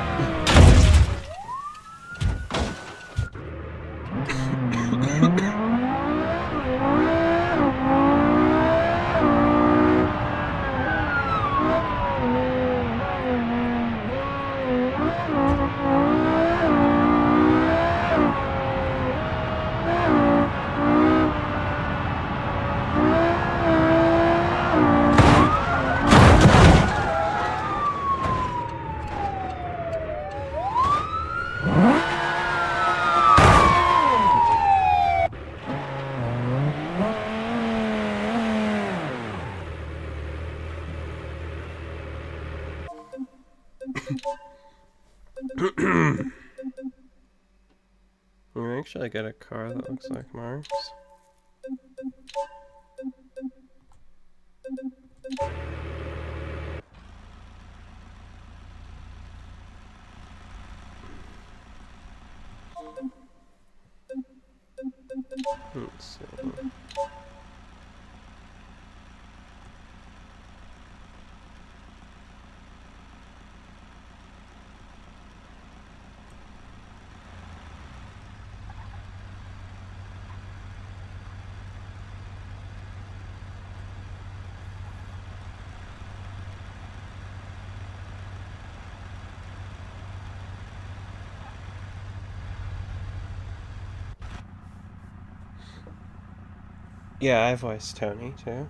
You actually got a car that looks like Mark's. Let's see. Yeah, I voiced Tony too.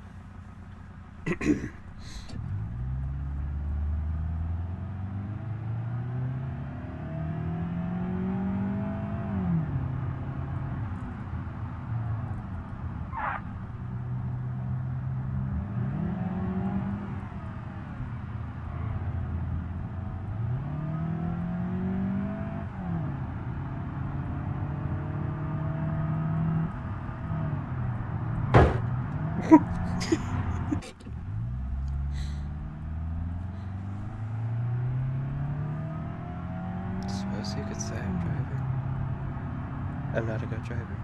Suppose you could say I'm driving. I'm not a good driver.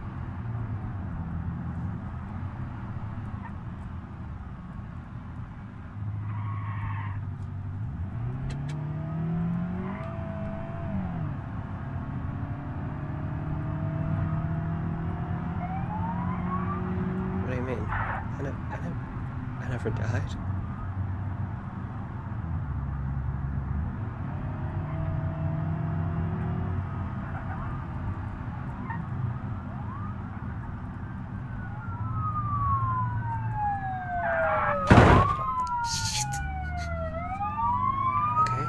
What do you mean? I never died. Okay.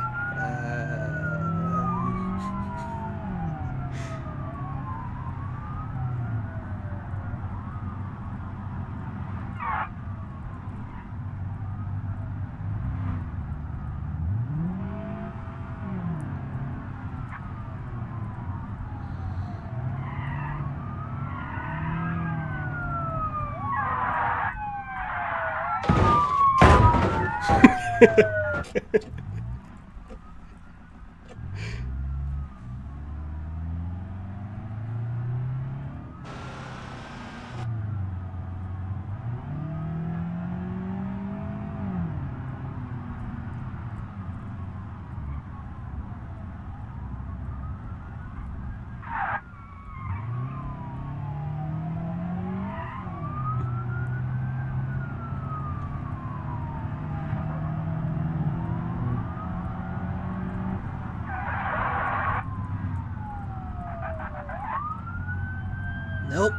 Nope.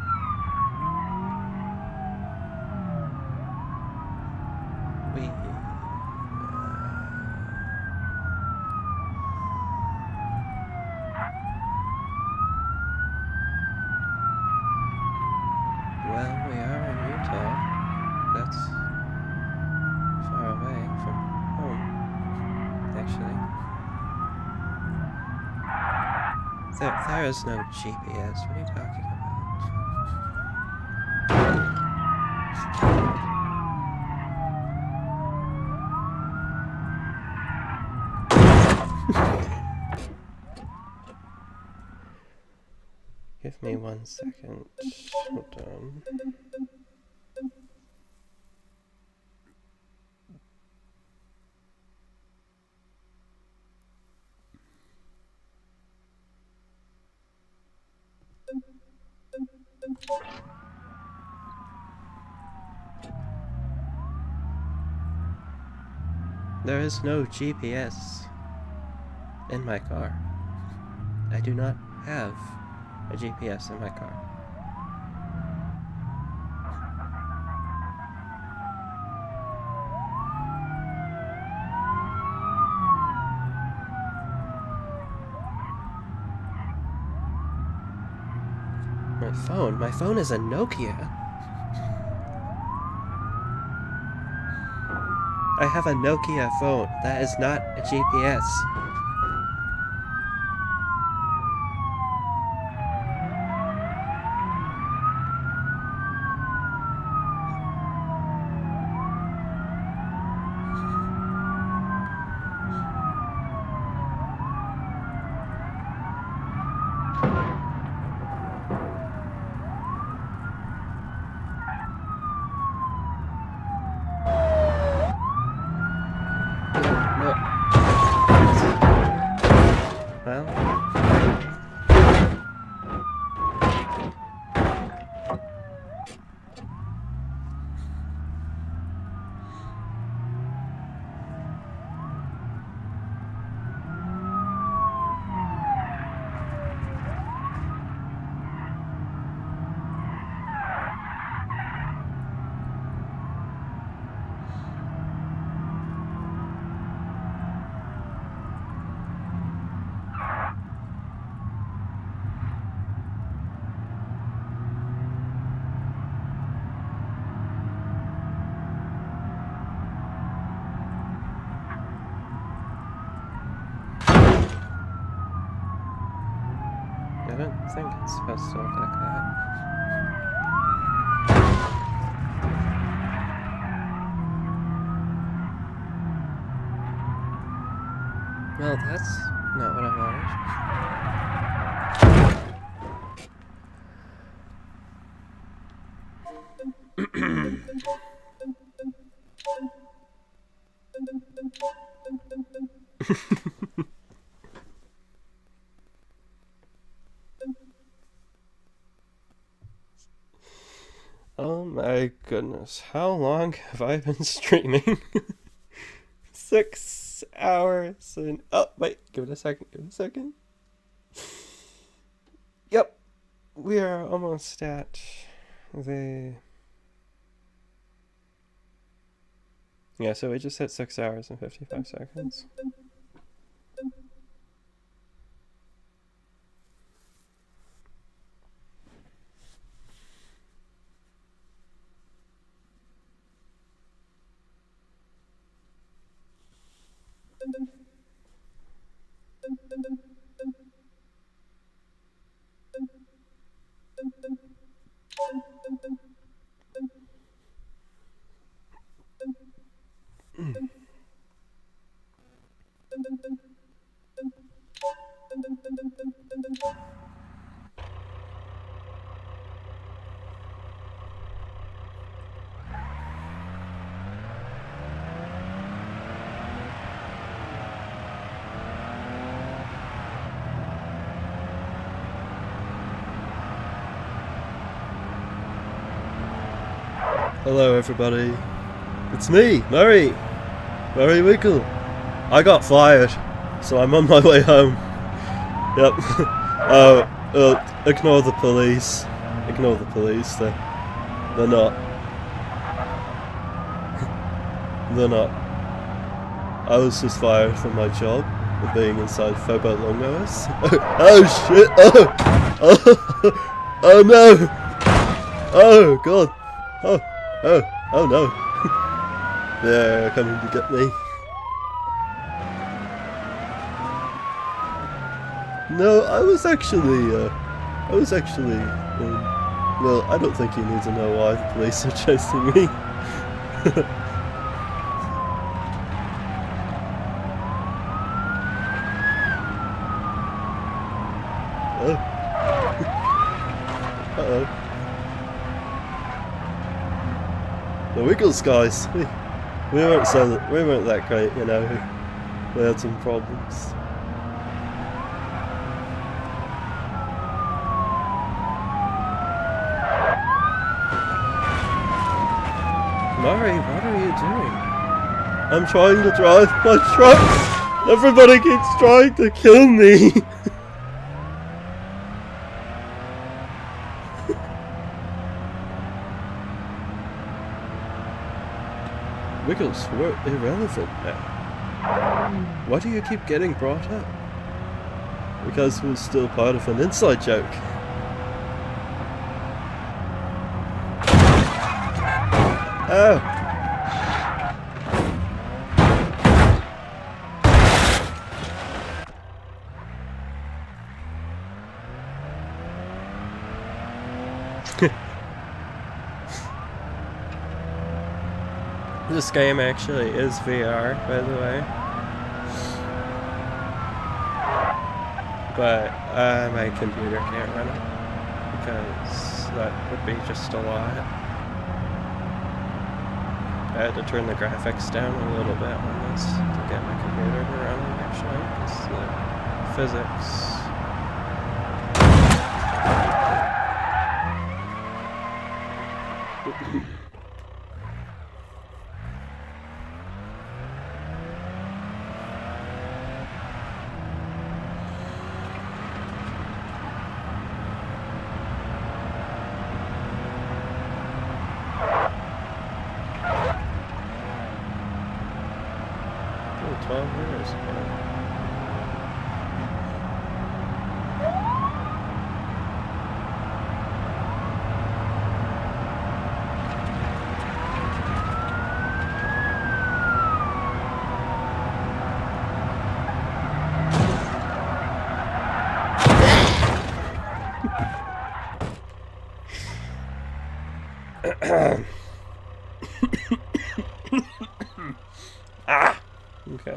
We... Well, we are in Utah. That's far away from home, actually. There is no GPS. What are you talking about? Give me 1 second. Hold on. There is no GPS in my car. I do not have a GPS in my car. My phone is a Nokia. I have a Nokia phone. That is not a GPS. Well, I don't think it's supposed to look like that. Well, that's not what I wanted. Oh my goodness, how long have I been streaming? 6 hours and... Oh, wait, give it a second. Yep, we are almost at the... Yeah, so we just hit 6 hours and 55 seconds. Hello everybody, it's me, Murray Wickle. I got fired, so I'm on my way home. Yep. Ignore the police. Ignore the police, they're not. They're not. I was just fired from my job for being inside Phobo Longos. Oh shit! Oh no! Oh god! Oh no! They're coming to get me. No, I was actually, well, I don't think you need to know why the police are chasing me. Oh. Uh-oh. The Wiggles guys, we weren't that great, you know. We had some problems. Murray, what are you doing? I'm trying to drive my truck. Everybody keeps trying to kill me. Wiggles, we're irrelevant now. Why do you keep getting brought up? Because we're still part of an inside joke. Oh! This game actually is VR, by the way. But my computer can't run it because that would be just a lot. I had to turn the graphics down a little bit on this to get my computer to run it actually, because the physics. Oh, 12 years ago. Ah! Okay.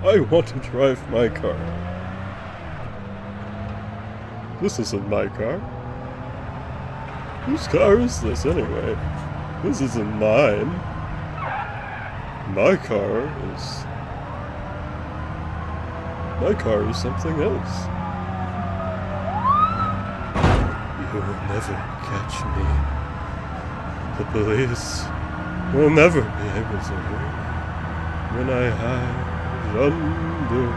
I want to drive my car. This isn't my car. Whose car is this anyway? This isn't mine. My car is... My car is something else. You will never catch me. The police will never be able to hear me when I hide under.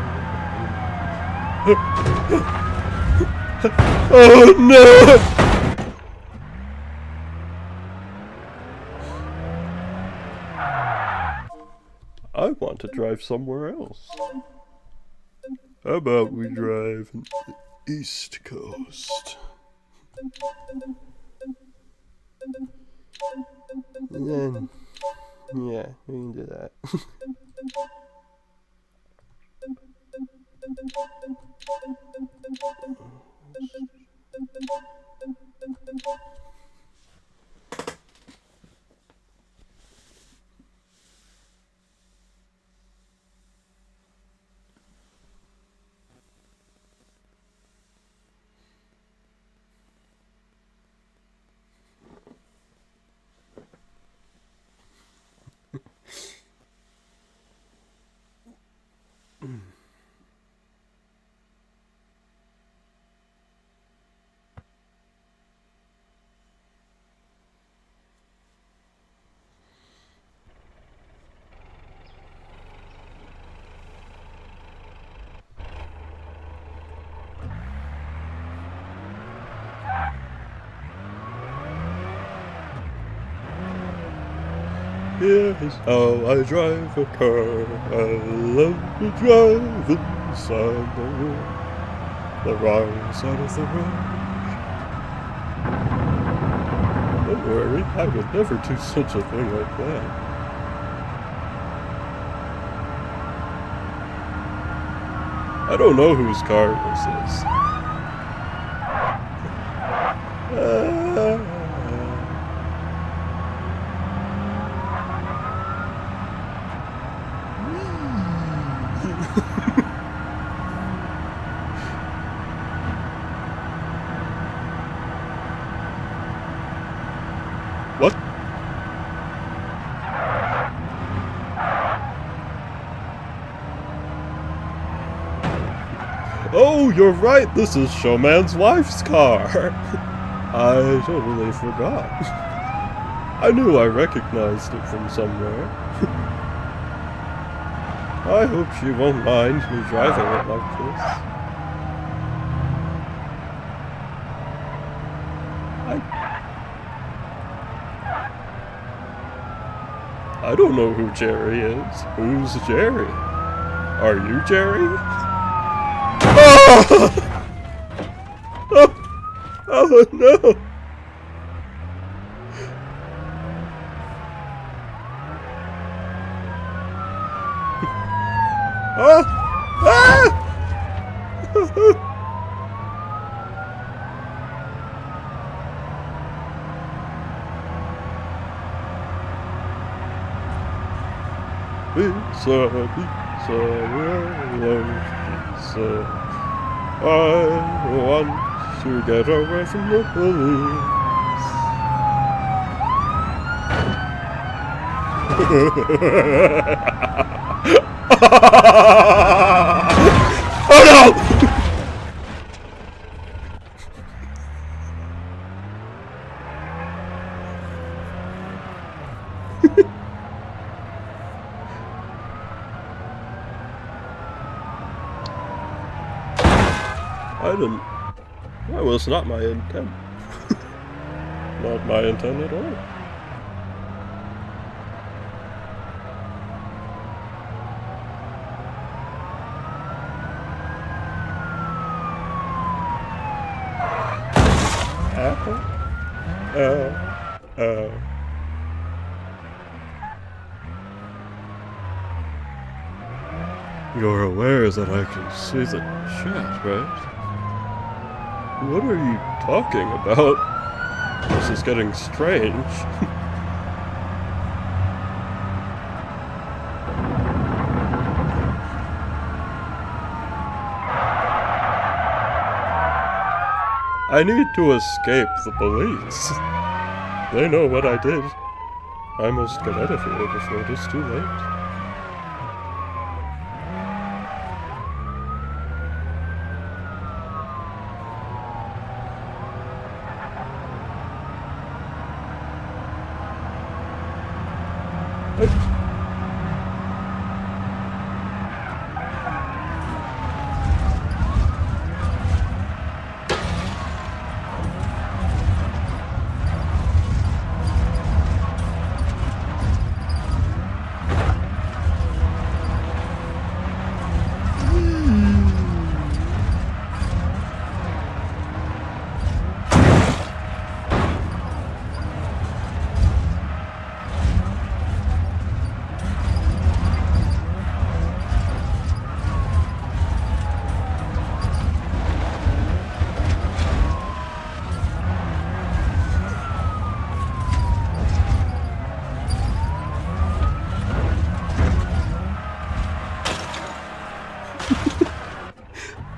Oh no! I want to drive somewhere else. How about we drive in the East Coast? And then, yeah, we can do that. Here's how I drive a car. I love to drive inside the wrong side of the road. Don't worry, I would never do such a thing like that. I don't know whose car this is. What? Oh, you're right, this is Showman's wife's car. I totally forgot. I knew I recognized it from somewhere. I hope she won't mind me driving it like this. I don't know who Jerry is. Who's Jerry? Are you Jerry? Oh! Oh no! Ah! Ah! Pizza, pizza, yellow pizza. I want to get away from the police. Oh no! That was not my intent. Not my intent at all. You're aware that I can see the chat, right? What are you talking about? This is getting strange. I need to escape the police. They know what I did. I must get out of here before it is too late.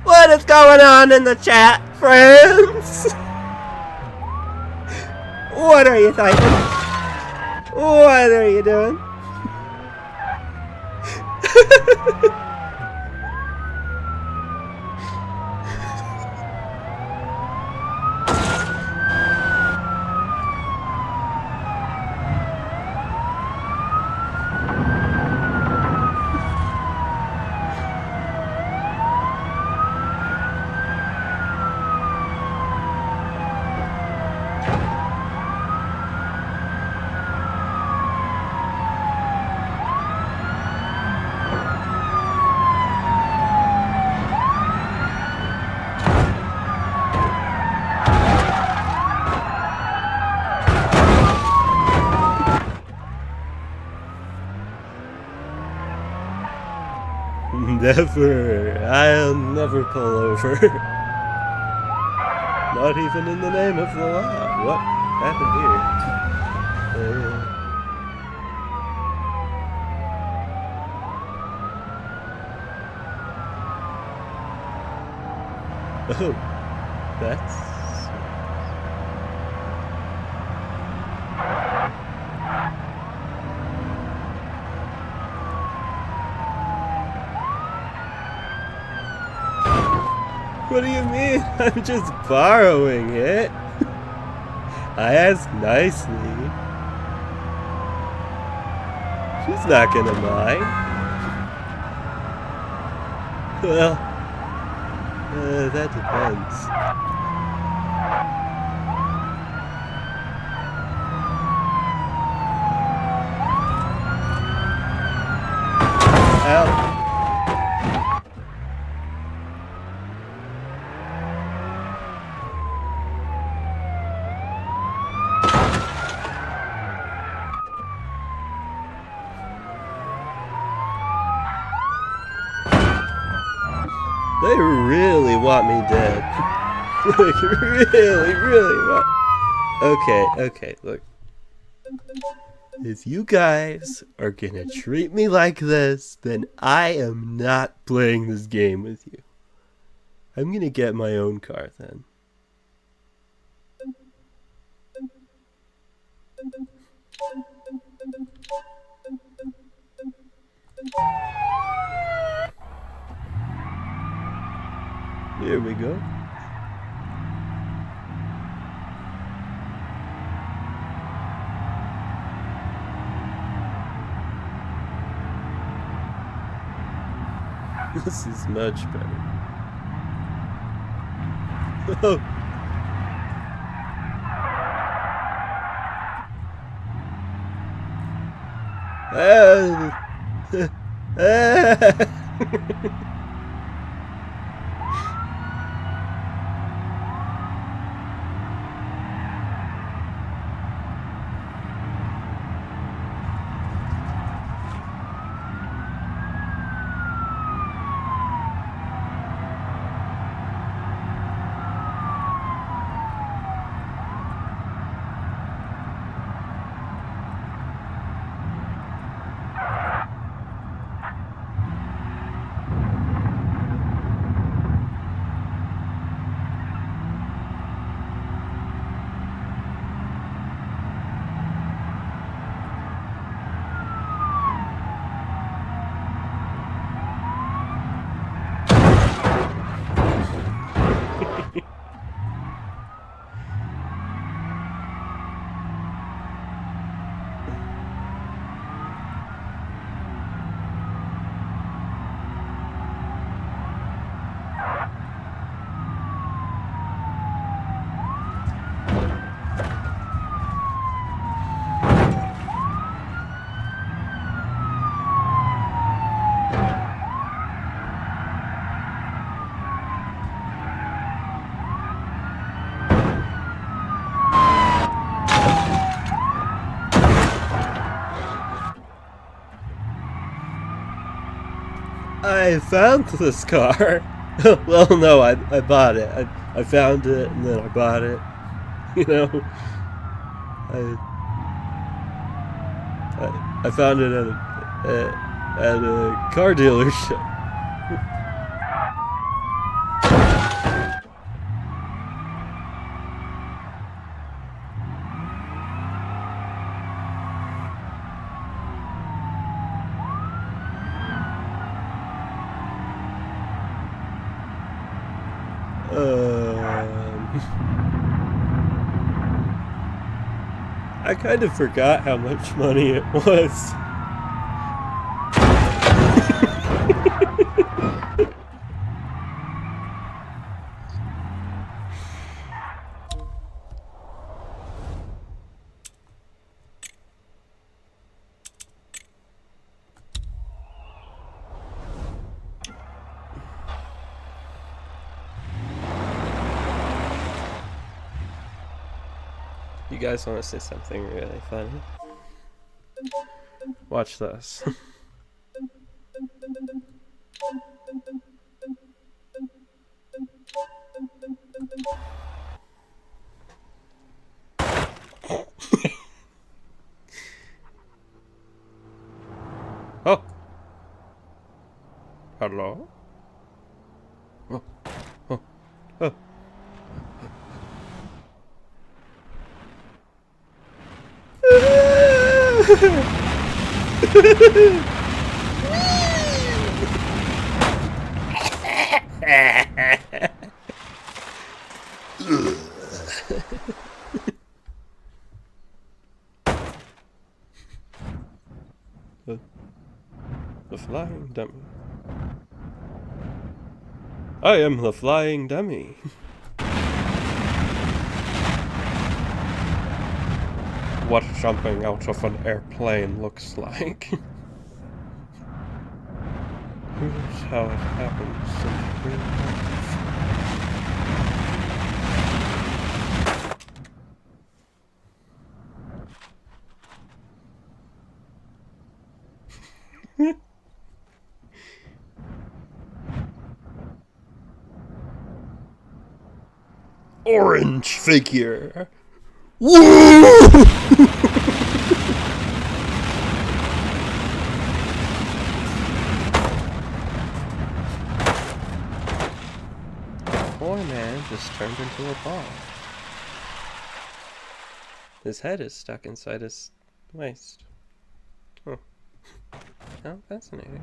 What is going on in the chat, friends? What are you typing? What are you doing? Never. I'll never pull over. Not even in the name of the law. What happened here? Oh, that's... What do you mean? I'm just borrowing it. I asked nicely. She's not gonna mind. Well, that depends. Ow. They really want me dead. Like, really want... Okay, look. If you guys are gonna treat me like this, then I am not playing this game with you. I'm gonna get my own car then. Here we go. This is much better. Oh. I found this car. Well, no, I bought it. I found it and then I bought it. You know, I found it at a car dealership. I kind of forgot how much money it was. You guys want to say something really funny? Watch this. Oh. Hello? Oh. Oh. Oh. The flying dummy. I am the flying dummy. What jumping out of an airplane looks like. Here's how it happens in real life. Orange figure. Woo! Poor man just turned into a ball. His head is stuck inside his waist. Huh. How fascinating.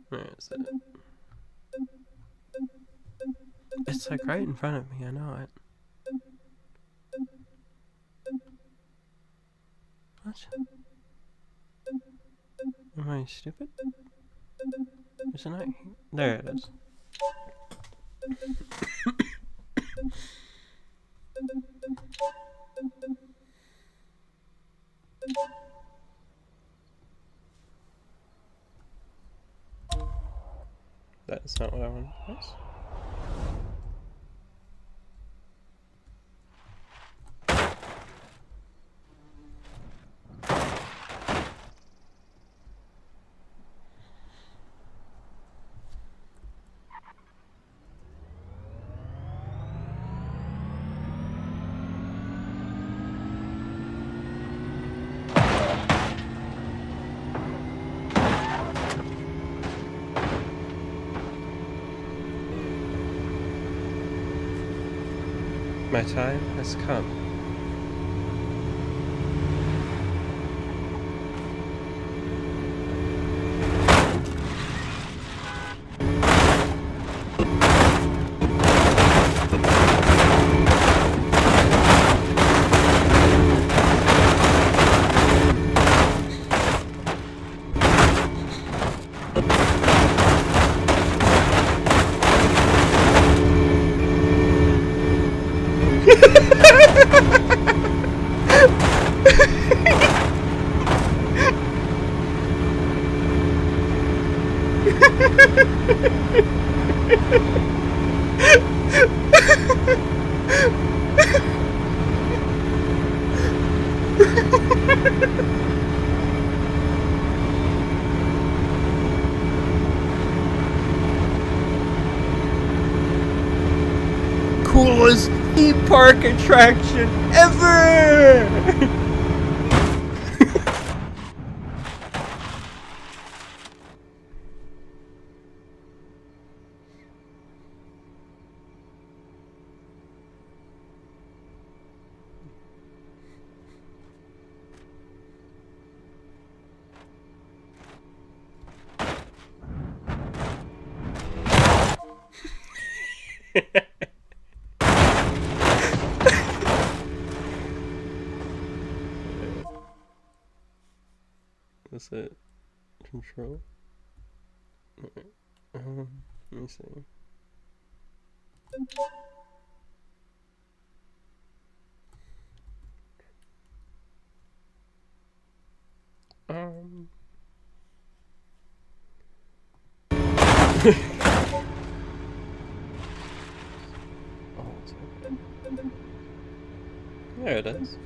Where is it? It's like right in front of me, I know it. What? Am I stupid? Is it not here? There it is. That is not what I wanted to press. My time has come. Coolest theme park attraction ever! Is it control? Let me see. There it is.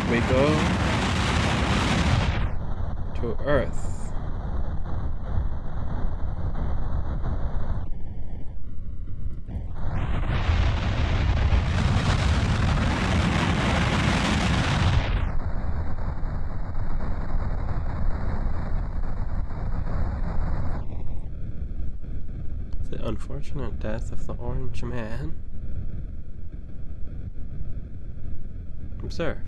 We go to Earth. The unfortunate death of the Orange Man. Observe.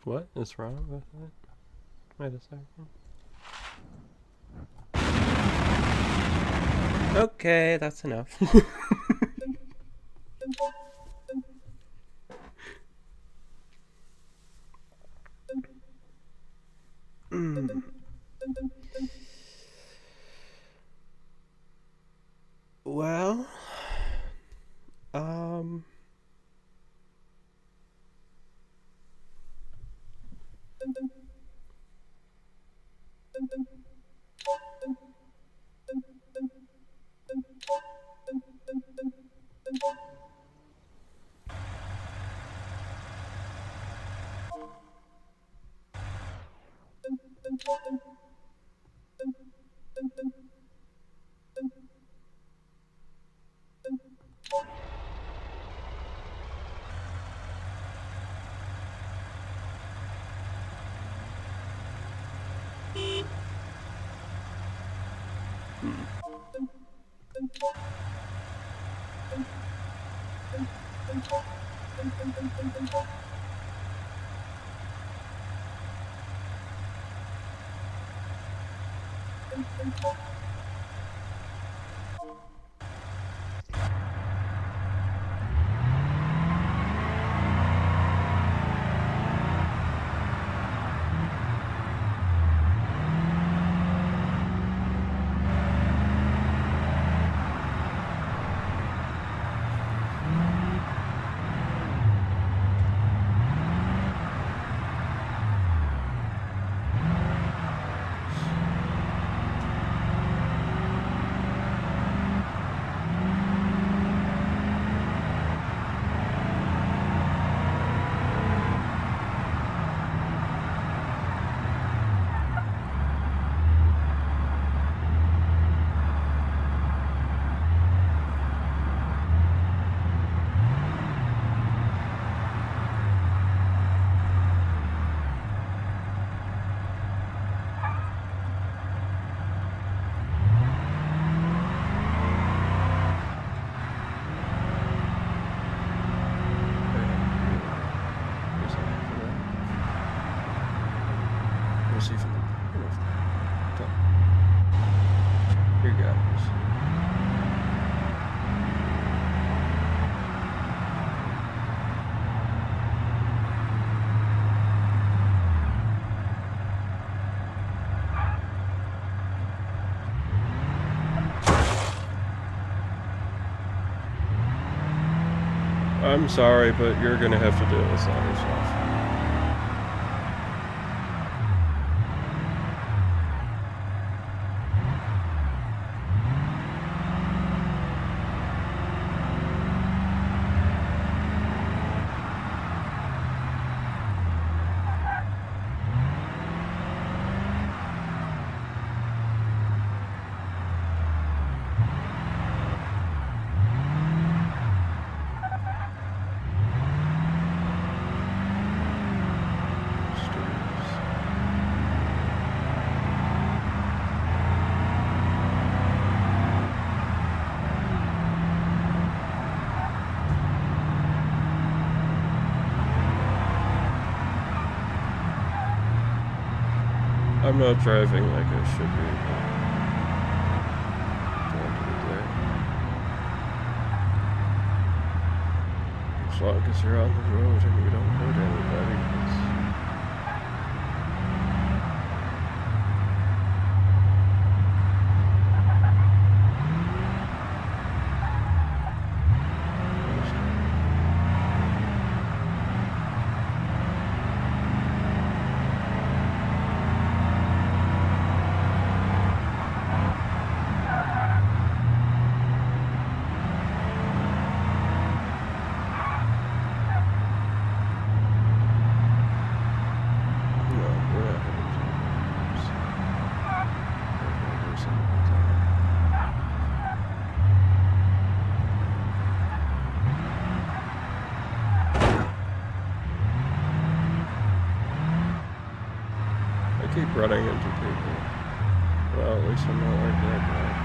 What is wrong with it? Wait a second. Okay, that's enough. Well, Where's even the point of that? Here goes. I'm sorry, but you're gonna have to deal with that yourself. I'm not driving like I should be. At the end of the day. As long as you're on the road and you don't hurt anybody, keep running into people. Well, at least I'm not like that guy.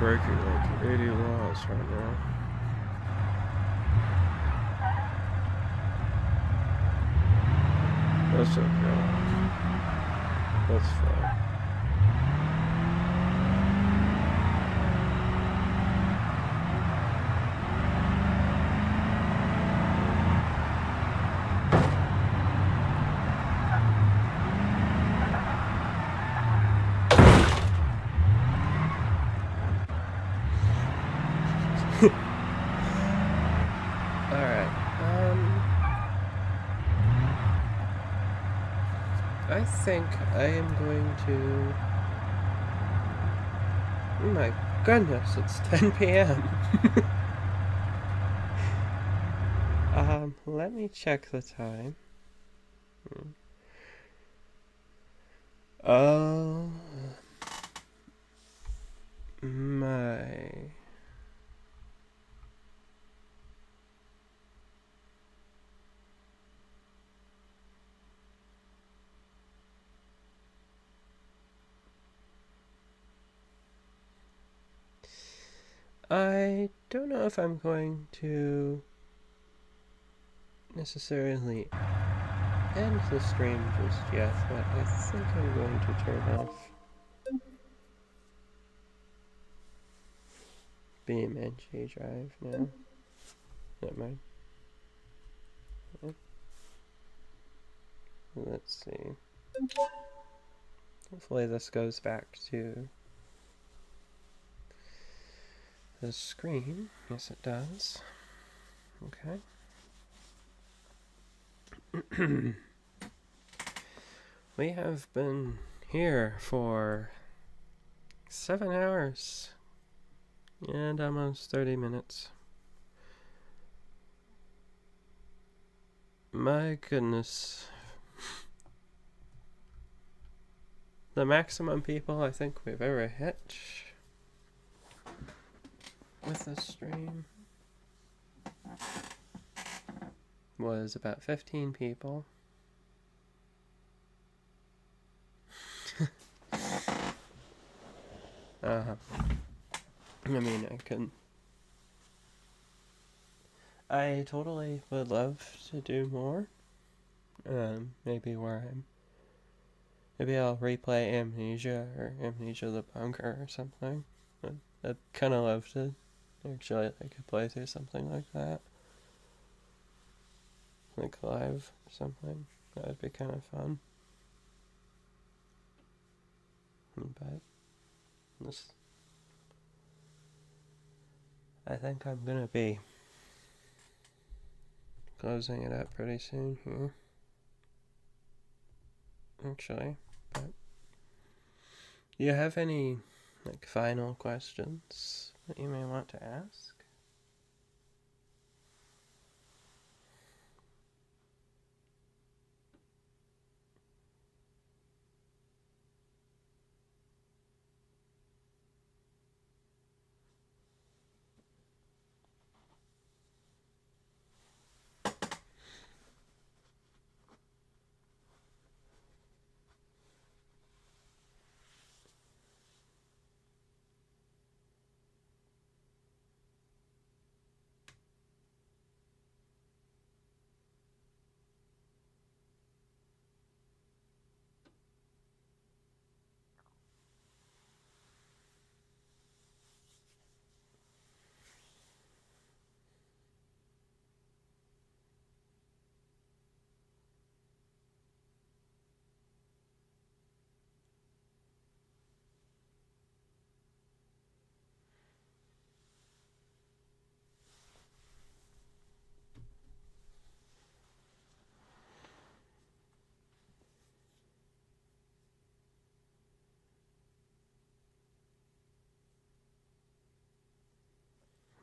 breaking like 80 laws right now. That's okay. That's fine. Alright, I think I am going to... Oh my goodness, it's 10 p.m. Let me check the time. Oh my... I don't know if I'm going to necessarily end the stream just yet, but I think I'm going to turn off BeamNG Drive now. Never mind. Let's see. Hopefully this goes back to the screen. Yes, it does. Okay. We have been here for 7 hours and almost 30 minutes. My goodness. The maximum people I think we've ever hit with this stream was about 15 people. I mean, I totally would love to do more. Maybe I'll replay Amnesia or Amnesia the Bunker or something. I'd kind of love to actually play through something like that. Like live or something. That would be kind of fun. But I think I'm gonna be closing it up pretty soon here. Actually, but do you have any final questions that you may want to ask?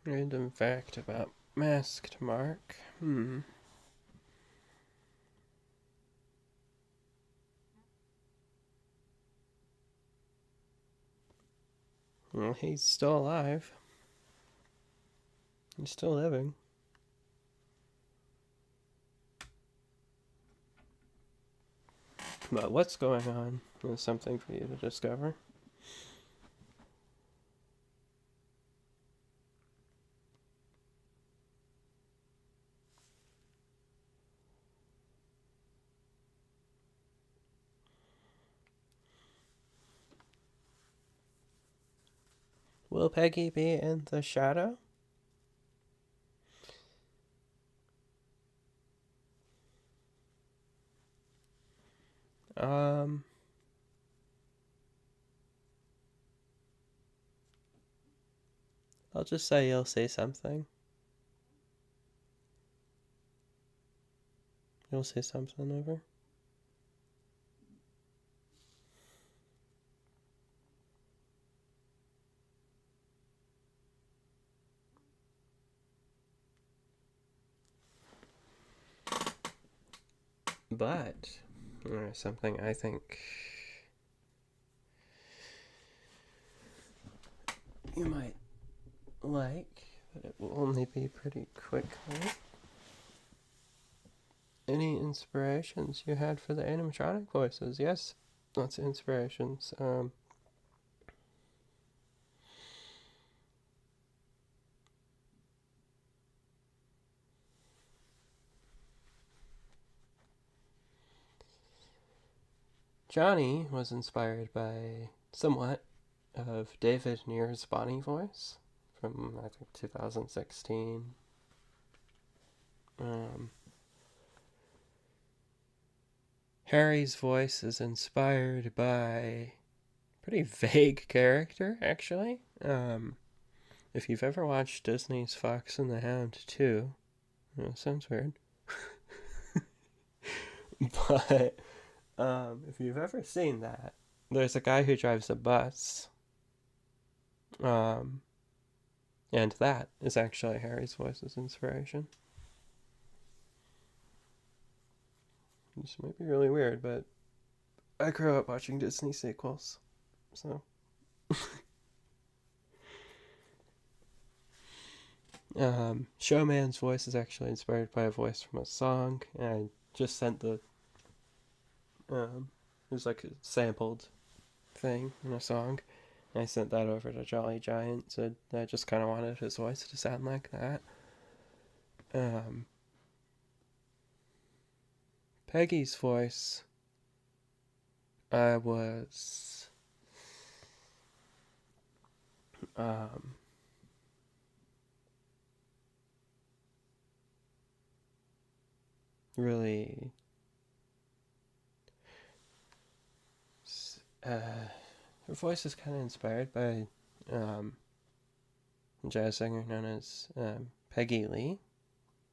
Random fact about Masked Mark. Well, he's still alive. He's still living. But what's going on is something for you to discover. Will Peggy be in the shadow? I'll just say you'll say something. You'll say something over. But something I think you might like, but it will only be pretty quickly. Any inspirations you had for the animatronic voices? Yes, lots of inspirations. Johnny was inspired by somewhat of David Near's Bonnie voice from, I think, 2016. Harry's voice is inspired by a pretty vague character, actually. If you've ever watched Disney's Fox and the Hound 2, sounds weird. But if you've ever seen that, there's a guy who drives a bus. And that is actually Harry's voice's inspiration. This might be really weird, but I grew up watching Disney sequels, so. Showman's voice is actually inspired by a voice from a song, and I just sent the. It was like a sampled thing in a song. And I sent that over to Jolly Giant, so I just kind of wanted his voice to sound like that. Peggy's voice, I was really her voice is kind of inspired by a jazz singer known as Peggy Lee,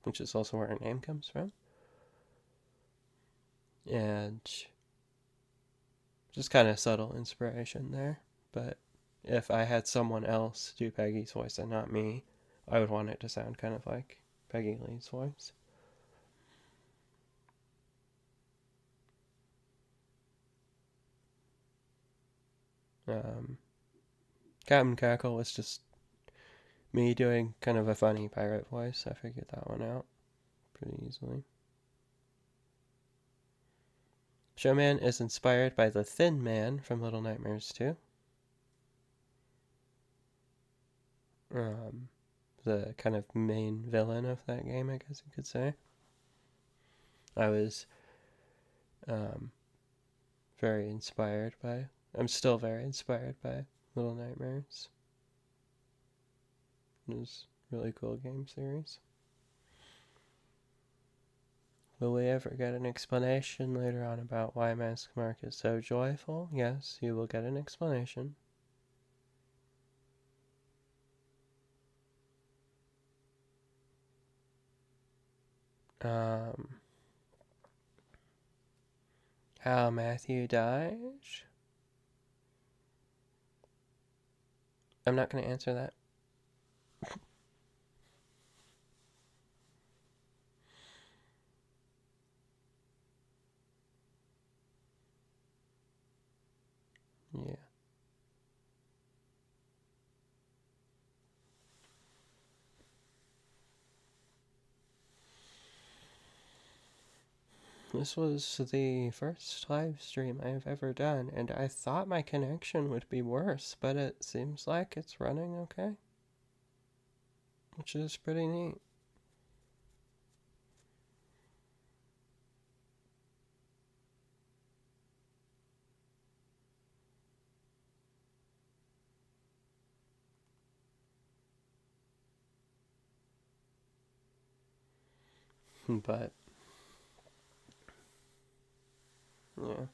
which is also where her name comes from. And just kind of subtle inspiration there. But if I had someone else do Peggy's voice and not me, I would want it to sound kind of like Peggy Lee's voice. Captain Cackle was just me doing kind of a funny pirate voice. I figured that one out pretty easily. Showman is inspired by the Thin Man from Little Nightmares 2. The kind of main villain of that game, I guess you could say. I was very inspired by. I'm still very inspired by Little Nightmares. It was a really cool game series. Will we ever get an explanation later on about why Mask Mark is so joyful? Yes, you will get an explanation. How Matthew died? I'm not going to answer that. Yeah. This was the first live stream I have ever done, and I thought my connection would be worse, but it seems like it's running okay, which is pretty neat. But yeah.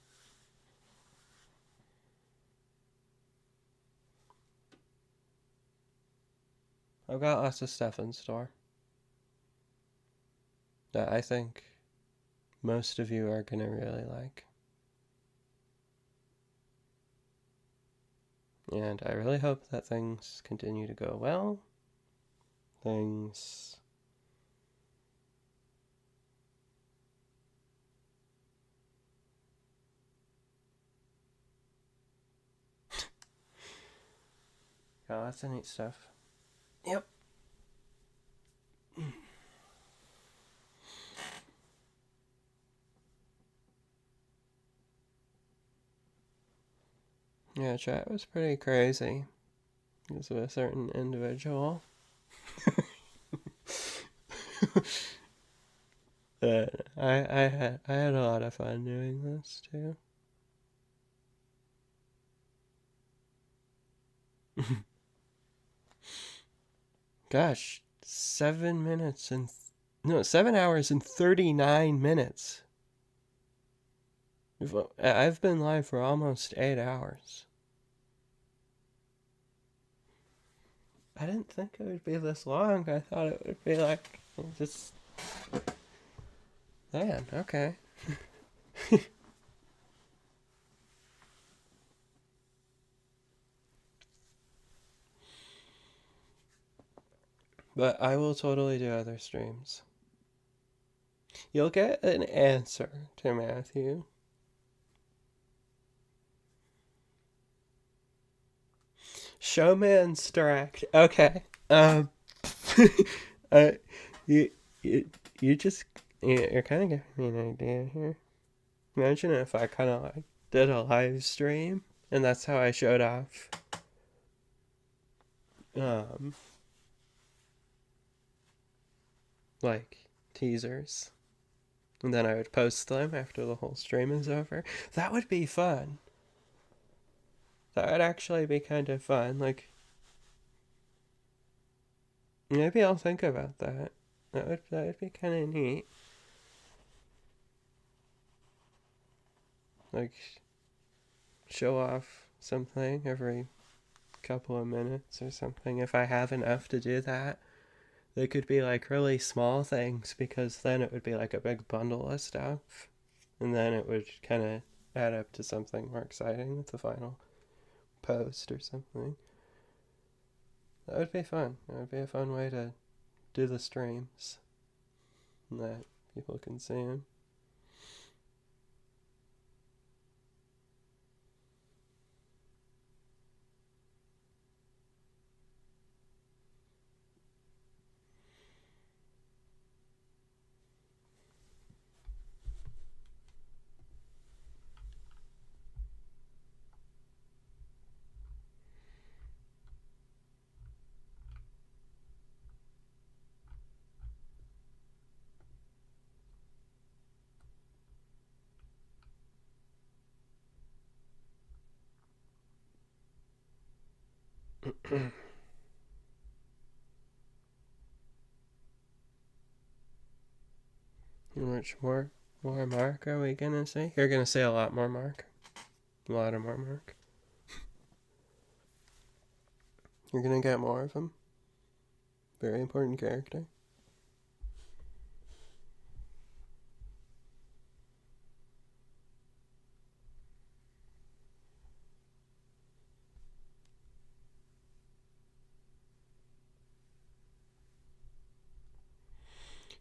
I've got lots of stuff in store that I think most of you are gonna really like. And I really hope that things continue to go well. Things. Got lots of neat stuff. Yep. Yeah, chat was pretty crazy. Because of a certain individual. But I had a lot of fun doing this too. Gosh, 7 hours and 39 minutes. I've been live for almost 8 hours. I didn't think it would be this long. I thought it would be like just. Man, okay. But I will totally do other streams. You'll get an answer to Matthew. Showman's direct. Okay. uh, you, you just you're kind of giving me an idea here. Imagine if I kind of like did a live stream and that's how I showed off like teasers, and then I would post them after the whole stream is over. That would be fun. That would actually be kind of fun. Like, maybe I'll think about that. That would be kind of neat. Like, show off something every couple of minutes or something. If I have enough to do that, they could be like really small things, because then it would be like a big bundle of stuff, and then it would kind of add up to something more exciting with the final post or something. That would be fun. That would be a fun way to do the streams that people can see them. How much more Mark are we gonna say? You're gonna say a lot more Mark. A lot of more Mark. You're gonna get more of him. Very important character.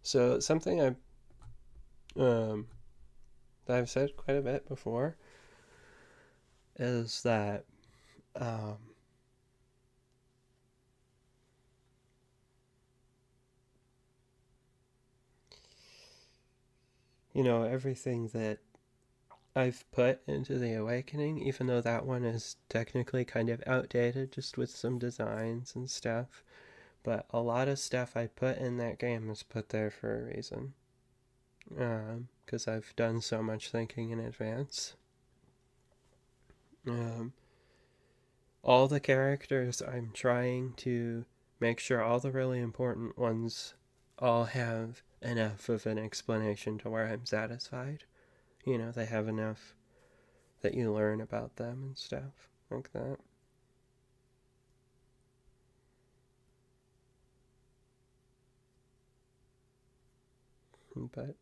So something that I've said quite a bit before is that everything that I've put into the Awakening, even though that one is technically kind of outdated just with some designs and stuff, but a lot of stuff I put in that game is put there for a reason. Because I've done so much thinking in advance. All the characters, I'm trying to make sure all the really important ones all have enough of an explanation to where I'm satisfied. You know, they have enough that you learn about them and stuff like that. But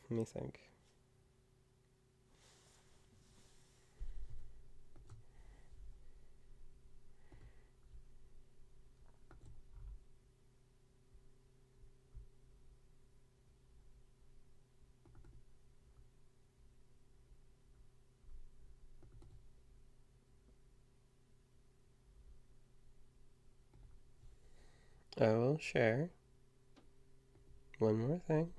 let me think. I will share one more thing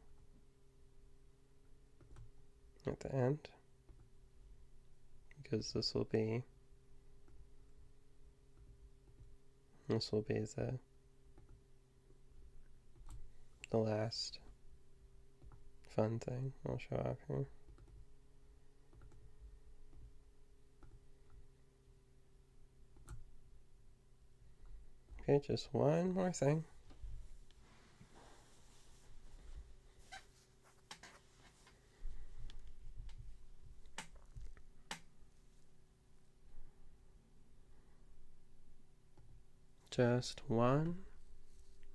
at the end, because this will be the last fun thing I'll show off here. Okay, just one more thing. Just one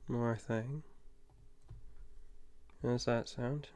more thing. How does that sound?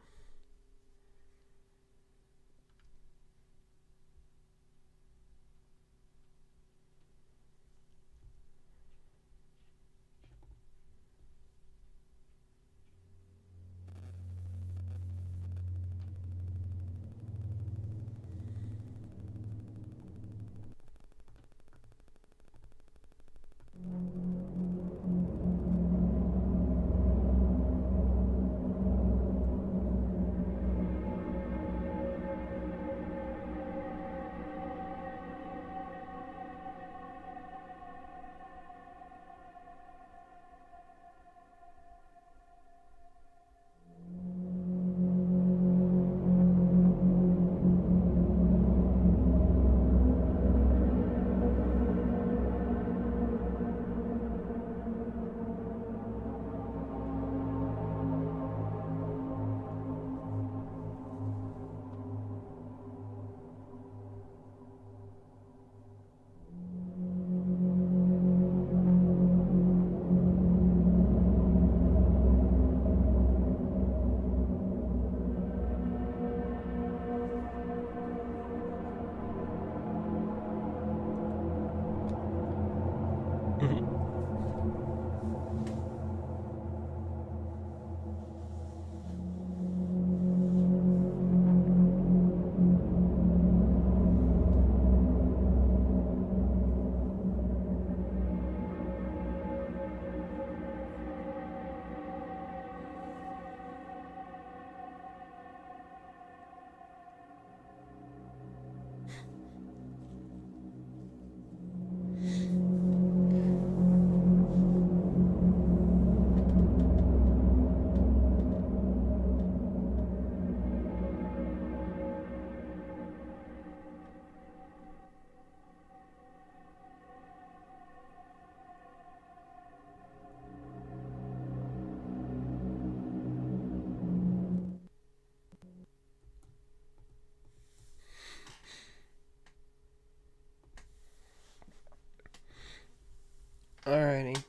Alrighty.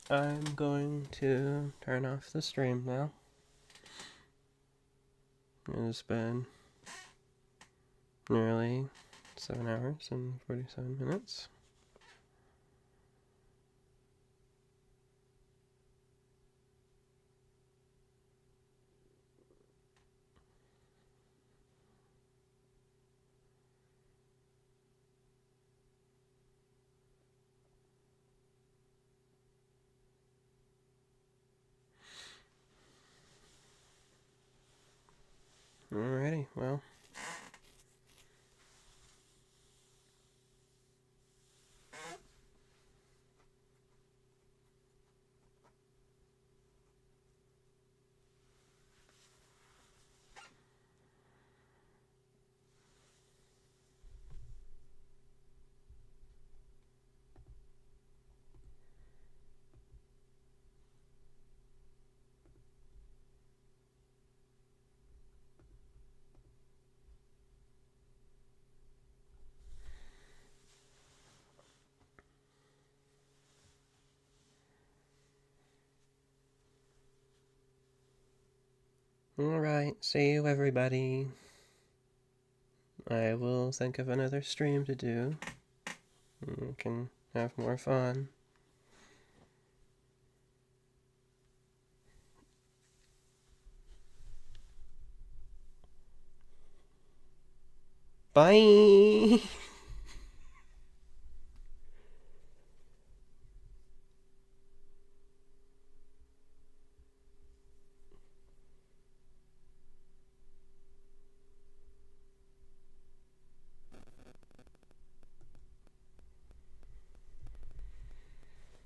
I'm going to turn off the stream now. It has been nearly 7 hours and 47 minutes. Okay, well. Alright, see you everybody. I will think of another stream to do. We can have more fun. Bye!